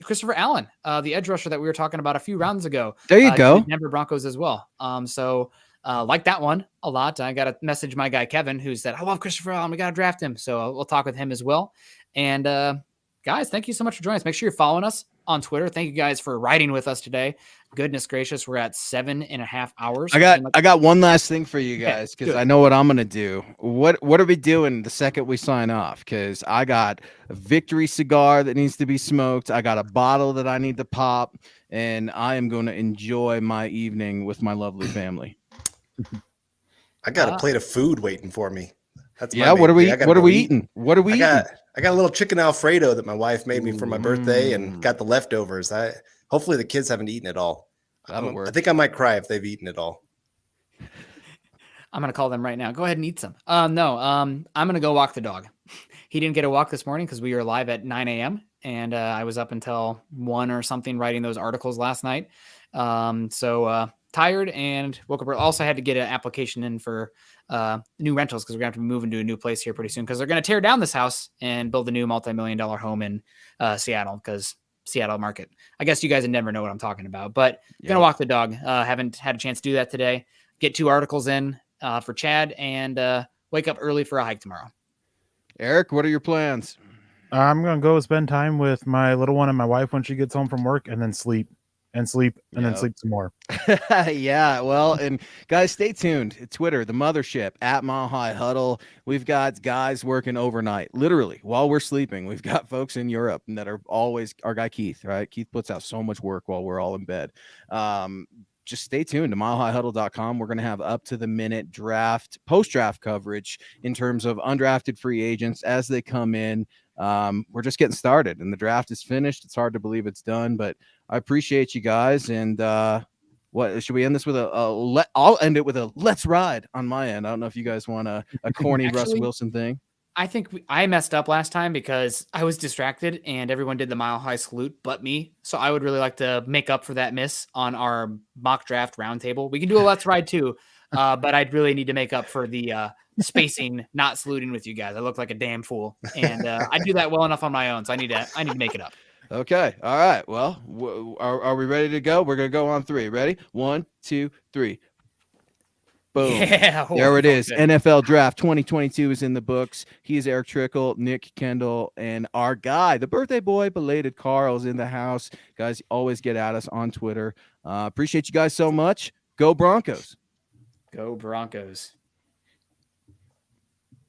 Christopher Allen, the edge rusher that we were talking about a few rounds ago. There you to go. the Denver Broncos as well. So like that one a lot. I got to message my guy Kevin, who said, I love Christopher Allen. We got to draft him. So we'll talk with him as well. And guys, thank you so much for joining us. Make sure you're following us on Twitter. Thank you guys for riding with us today. Goodness gracious, we're at 7.5 hours. I got one last thing for you guys, because I know what I'm gonna do. What are we doing the second we sign off? Because I got a victory cigar that needs to be smoked. I got a bottle that I need to pop, and I am going to enjoy my evening with my lovely family. I got a plate of food waiting for me. That's what are we eating? What are we eating? I got a little chicken Alfredo that my wife made me for my birthday, and got the leftovers. Hopefully the kids haven't eaten it all. That'll work. I think I might cry if they've eaten it all. I'm gonna call them right now. Go ahead and eat some. I'm gonna go walk the dog. He didn't get a walk this morning because we were live at 9 a.m. and I was up until 1 or something writing those articles last night. So tired and woke up. Also had to get an application in for new rentals because we're gonna have to be moving to a new place here pretty soon because they're gonna tear down this house and build a new multi-million-dollar home in Seattle because Seattle market. I guess you guys in Denver know what I'm talking about, but gonna walk the dog. Haven't had a chance to do that today. Get 2 articles in for Chad and wake up early for a hike tomorrow. Eric, what are your plans? I'm going to go spend time with my little one and my wife when she gets home from work, and then sleep and then sleep some more. Yeah, well, and guys, stay tuned. Twitter, the mothership, at Mile High Huddle. We've got guys working overnight, literally, while we're sleeping. We've got folks in Europe that are always, our guy Keith, right? Keith puts out so much work while we're all in bed. Just stay tuned to milehighhuddle.com. We're going to have up to the minute draft, post-draft coverage in terms of undrafted free agents as they come in. We're just getting started and the draft is finished. It's hard to believe it's done, but I appreciate you guys. And what should we end this with? I'll end it with a let's ride on my end. I don't know if you guys want a corny Russ Wilson thing. I think I messed up last time because I was distracted and everyone did the Mile High salute but me. So I would really like to make up for that miss on our mock draft roundtable. We can do a let's ride too, but I'd really need to make up for the spacing, not saluting with you guys. I look like a damn fool, and I do that well enough on my own. So I need to make it up. Okay. All right. Well, are we ready to go? We're going to go on 3. Ready? 1, 2, 3. Boom. Yeah, there it is. NFL Draft 2022 is in the books. He's Eric Trickle, Nick Kendall, and our guy, the birthday boy, belated Carl, is in the house. Guys, always get at us on Twitter. Appreciate you guys so much. Go Broncos. Go Broncos.